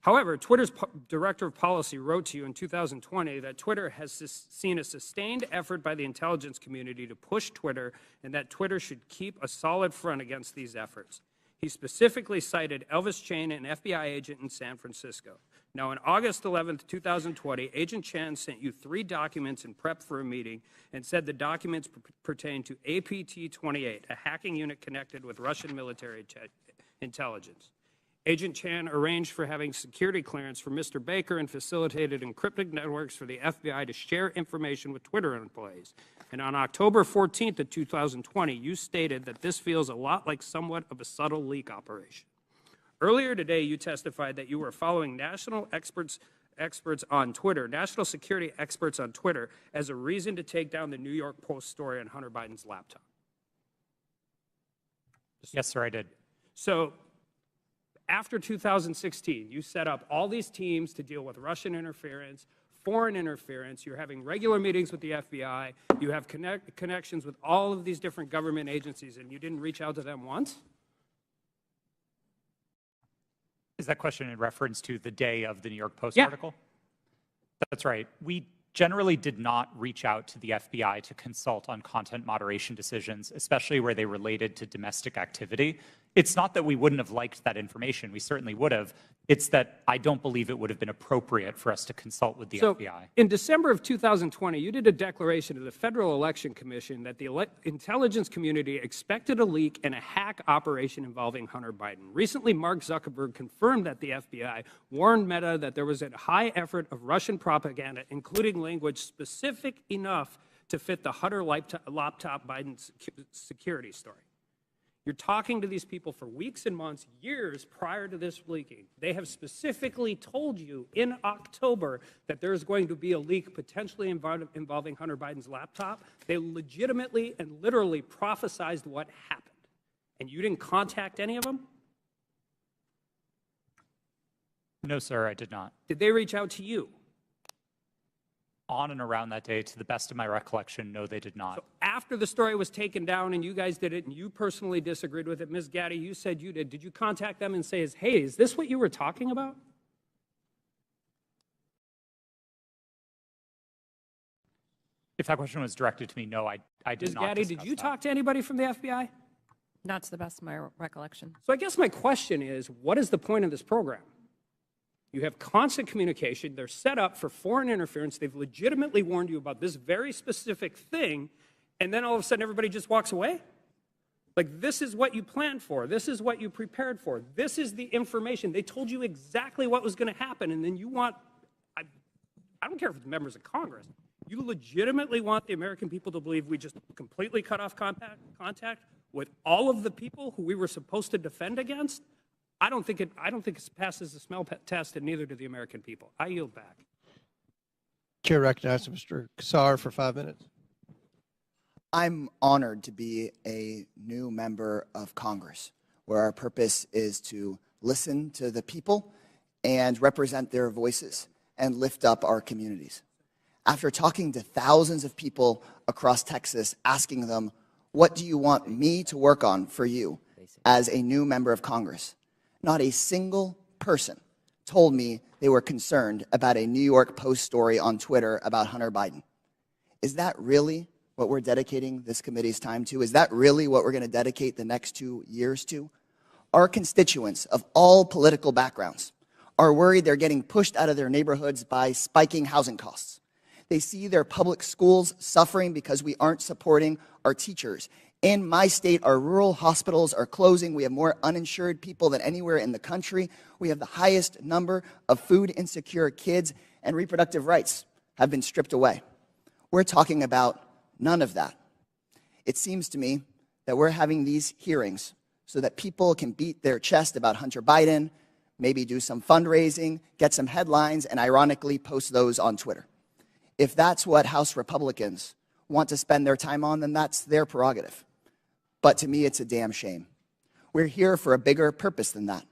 However, Twitter's director of policy wrote to you in 2020 that Twitter has seen a sustained effort by the intelligence community to push Twitter and that Twitter should keep a solid front against these efforts. He specifically cited Elvis Chain, an FBI agent in San Francisco. Now, on August 11th, 2020, Agent Chan sent you 3 documents in prep for a meeting and said the documents pertain to APT-28, a hacking unit connected with Russian military intelligence. Agent Chan arranged for having security clearance for Mr. Baker and facilitated encrypted networks for the FBI to share information with Twitter employees. And on October 14th of 2020, you stated that this feels a lot like somewhat of a subtle leak operation. Earlier today, you testified that you were following national experts on Twitter, national security experts on Twitter, as a reason to take down the New York Post story on Hunter Biden's laptop. Yes, sir, I did. So after 2016, you set up all these teams to deal with Russian interference, foreign interference. You're having regular meetings with the FBI. You have connections with all of these different government agencies, and you didn't reach out to them once? Is that question in reference to the day of the New York Post Yeah. article? That's right. We generally did not reach out to the FBI to consult on content moderation decisions, especially where they related to domestic activity. It's not that we wouldn't have liked that information. We certainly would have. It's that I don't believe it would have been appropriate for us to consult with the FBI. In December of 2020, you did a declaration to the Federal Election Commission that the intelligence community expected a leak and a hack operation involving Hunter Biden. Recently, Mark Zuckerberg confirmed that the FBI warned Meta that there was a high effort of Russian propaganda, including language specific enough to fit the Hunter laptop Biden security story. You're talking to these people for weeks and months, years prior to this leaking. They have specifically told you in October that there's going to be a leak potentially involving Hunter Biden's laptop. They legitimately and literally prophesized what happened. And you didn't contact any of them? No, sir, I did not. Did they reach out to you? On and around that day, to the best of my recollection, no, they did not. So after the story was taken down and you guys did it and you personally disagreed with it, Ms. Gaddy, you said you did. Did you contact them and say, hey, is this what you were talking about? If that question was directed to me, no, I did Ms. not. Gaddy, did you talk to anybody from the FBI? Not to the best of my recollection. So I guess my question is, what is the point of this program? You have constant communication. They're set up for foreign interference. They've legitimately warned you about this very specific thing, and then all of a sudden everybody just walks away? Like, this is what you planned for. This is what you prepared for. This is the information. They told you exactly what was going to happen, and then you want, I don't care if it's members of Congress, you legitimately want the American people to believe we just completely cut off contact with all of the people who we were supposed to defend against? I don't think it passes the smell test, and neither do the American people. I yield back. Chair recognizes Mr. Kassar for 5 minutes. I'm honored to be a new member of Congress, where our purpose is to listen to the people and represent their voices and lift up our communities. After talking to thousands of people across Texas, asking them, what do you want me to work on for you as a new member of Congress? Not a single person told me they were concerned about a New York Post story on Twitter about Hunter Biden. Is that really what we're dedicating this committee's time to? Is that really what we're going to dedicate the next 2 years to? Our constituents of all political backgrounds are worried they're getting pushed out of their neighborhoods by spiking housing costs. They see their public schools suffering because we aren't supporting our teachers. In my state, our rural hospitals are closing. We have more uninsured people than anywhere in the country. We have the highest number of food insecure kids, and reproductive rights have been stripped away. We're talking about none of that. It seems to me that we're having these hearings so that people can beat their chest about Hunter Biden, maybe do some fundraising, get some headlines, and ironically post those on Twitter. If that's what House Republicans want to spend their time on, then that's their prerogative. But to me, it's a damn shame. We're here for a bigger purpose than that.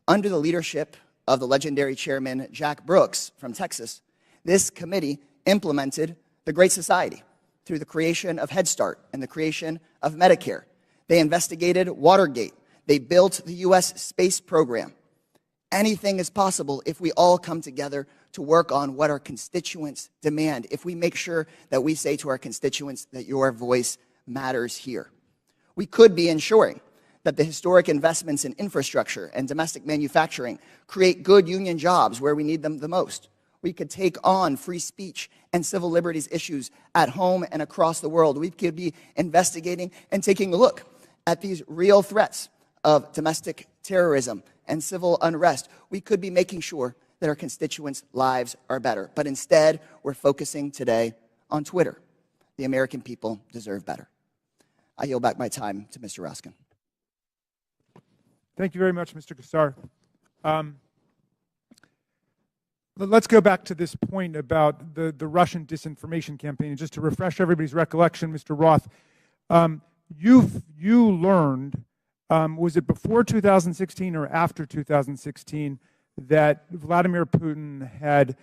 Under the leadership of the legendary chairman, Jack Brooks from Texas, this committee implemented the Great Society through the creation of Head Start and the creation of Medicare. They investigated Watergate. They built the U.S. space program. Anything is possible if we all come together to work on what our constituents demand, if we make sure that we say to our constituents that your voice matters here. We could be ensuring that the historic investments in infrastructure and domestic manufacturing create good union jobs where we need them the most. We could take on free speech and civil liberties issues at home and across the world. We could be investigating and taking a look at these real threats of domestic terrorism, and civil unrest, we could be making sure that our constituents' lives are better. But instead, we're focusing today on Twitter. The American people deserve better. I yield back my time to Mr. Raskin. Thank you very much, Mr. Kassar. Let's go back to this point about the Russian disinformation campaign. And just to refresh everybody's recollection, Mr. Roth, you learned, was it before 2016 or after 2016, that Vladimir Putin had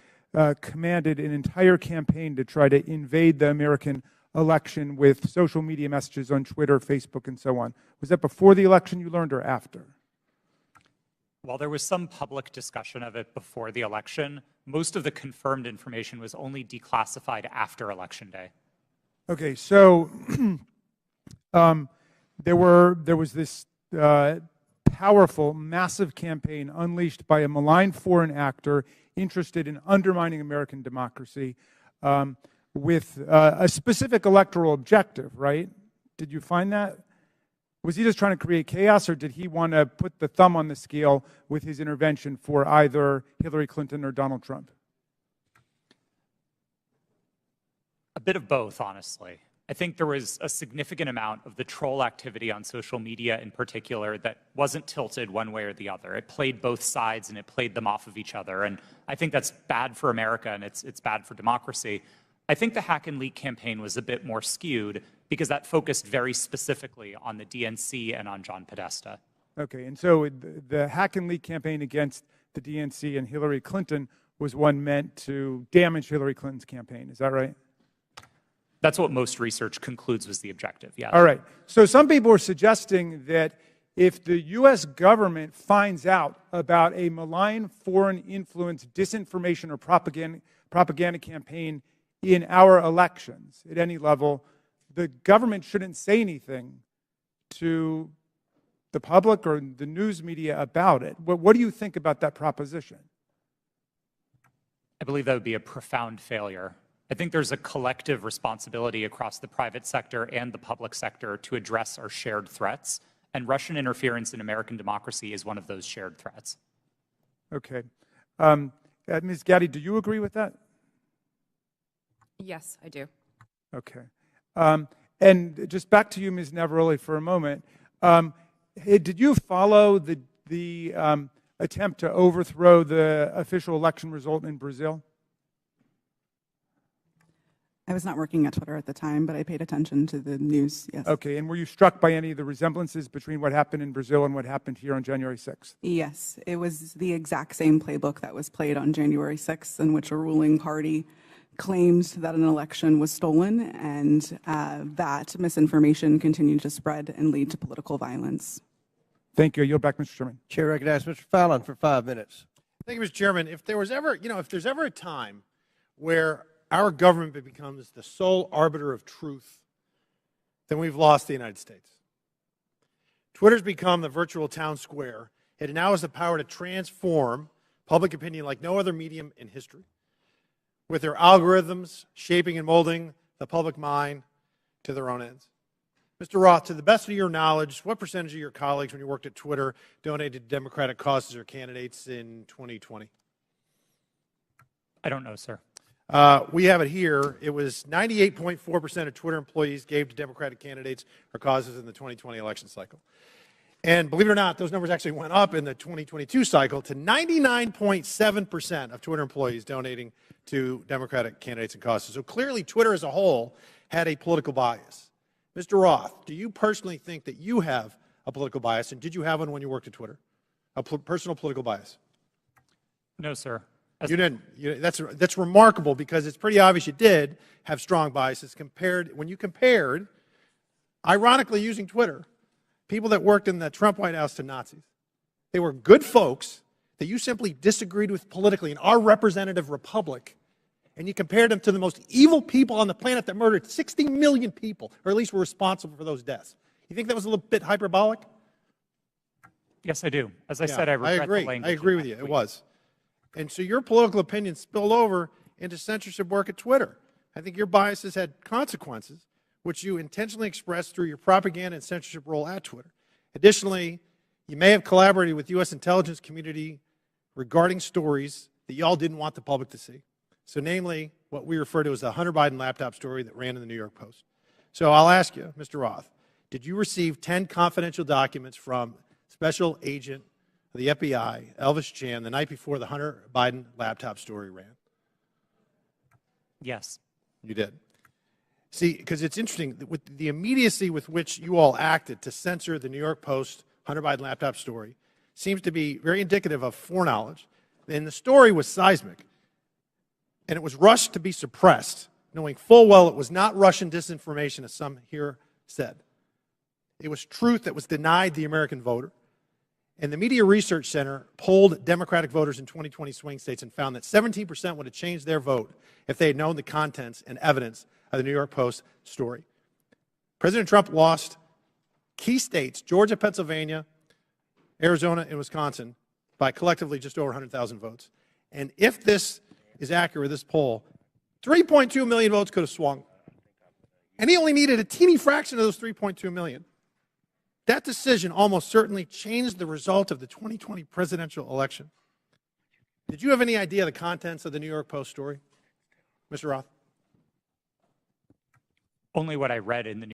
commanded an entire campaign to try to invade the American election with social media messages on Twitter, Facebook, and so on? Was that before the election you learned or after? While there was some public discussion of it before the election, most of the confirmed information was only declassified after Election Day. Okay, so there was this powerful, massive campaign unleashed by a malign foreign actor interested in undermining American democracy with a specific electoral objective, right? Did you find that? Was he just trying to create chaos, or did he want to put the thumb on the scale with his intervention for either Hillary Clinton or Donald Trump? A bit of both, honestly. I think there was a significant amount of the troll activity on social media in particular that wasn't tilted one way or the other. It played both sides and it played them off of each other. And I think that's bad for America and it's bad for democracy. I think the hack and leak campaign was a bit more skewed because that focused very specifically on the DNC and on John Podesta. Okay, and so the hack and leak campaign against the DNC and Hillary Clinton was one meant to damage Hillary Clinton's campaign. Is that right? That's what most research concludes was the objective, yeah. All right. So some people are suggesting that if the U.S. government finds out about a malign foreign influence disinformation or propaganda campaign in our elections at any level, the government shouldn't say anything to the public or the news media about it. What do you think about that proposition? I believe that would be a profound failure. I think there's a collective responsibility across the private sector and the public sector to address our shared threats, and Russian interference in American democracy is one of those shared threats. Okay. Ms. Gaddy, do you agree with that? Yes, I do. Okay. And just back to you, Ms. Navaroli, for a moment. Did you follow the attempt to overthrow the official election result in Brazil? I was not working at Twitter at the time, but I paid attention to the news, yes. Okay, and were you struck by any of the resemblances between what happened in Brazil and what happened here on January 6th? Yes, it was the exact same playbook that was played on January 6th, in which a ruling party claimed that an election was stolen and that misinformation continued to spread and lead to political violence. Thank you. I yield back, Mr. Chairman. Chair recognizes Mr. Fallon for 5 minutes. Thank you, Mr. Chairman. If there was ever, if there's ever a time where our government becomes the sole arbiter of truth, then we've lost the United States. Twitter's become the virtual town square. It now has the power to transform public opinion like no other medium in history, with their algorithms shaping and molding the public mind to their own ends. Mr. Roth, to the best of your knowledge, what percentage of your colleagues when you worked at Twitter donated to Democratic causes or candidates in 2020? I don't know, sir. We have it here. It was 98.4% of Twitter employees gave to Democratic candidates or causes in the 2020 election cycle. And believe it or not, those numbers actually went up in the 2022 cycle to 99.7% of Twitter employees donating to Democratic candidates and causes. So clearly, Twitter as a whole had a political bias. Mr. Roth, do you personally think that you have a political bias, and did you have one when you worked at Twitter? A personal political bias? No, sir. You didn't. That's remarkable because it's pretty obvious you did have strong biases when you compared, ironically using Twitter, people that worked in the Trump White House to Nazis. They were good folks that you simply disagreed with politically in our representative republic, and you compared them to the most evil people on the planet that murdered 60 million people, or at least were responsible for those deaths. You think that was a little bit hyperbolic? Yes, I do. As I said, I regret the language. I agree with you. It was. And so your political opinion spilled over into censorship work at Twitter. I think your biases had consequences, which you intentionally expressed through your propaganda and censorship role at Twitter. Additionally, You may have collaborated with U.S. intelligence community regarding stories that y'all didn't want the public to see. So namely, what we refer to as the Hunter Biden laptop story that ran in the New York Post. So I'll ask you, Mr. Roth, did you receive 10 confidential documents from Special Agent of the FBI, Elvis Chan, the night before the Hunter Biden laptop story ran? Yes. You did. See, because it's interesting, with the immediacy with which you all acted to censor the New York Post Hunter Biden laptop story seems to be very indicative of foreknowledge. And the story was seismic, and it was rushed to be suppressed, knowing full well it was not Russian disinformation, as some here said. It was truth that was denied the American voter. And the Media Research Center polled Democratic voters in 2020 swing states and found that 17% would have changed their vote if they had known the contents and evidence of the New York Post story. President Trump lost key states, Georgia, Pennsylvania, Arizona, and Wisconsin, by collectively just over 100,000 votes. And if this is accurate, this poll, 3.2 million votes could have swung. And he only needed a teeny fraction of those 3.2 million. That decision almost certainly changed the result of the 2020 presidential election. Did you have any idea the contents of the New York Post story, Mr. Roth? Only what I read in the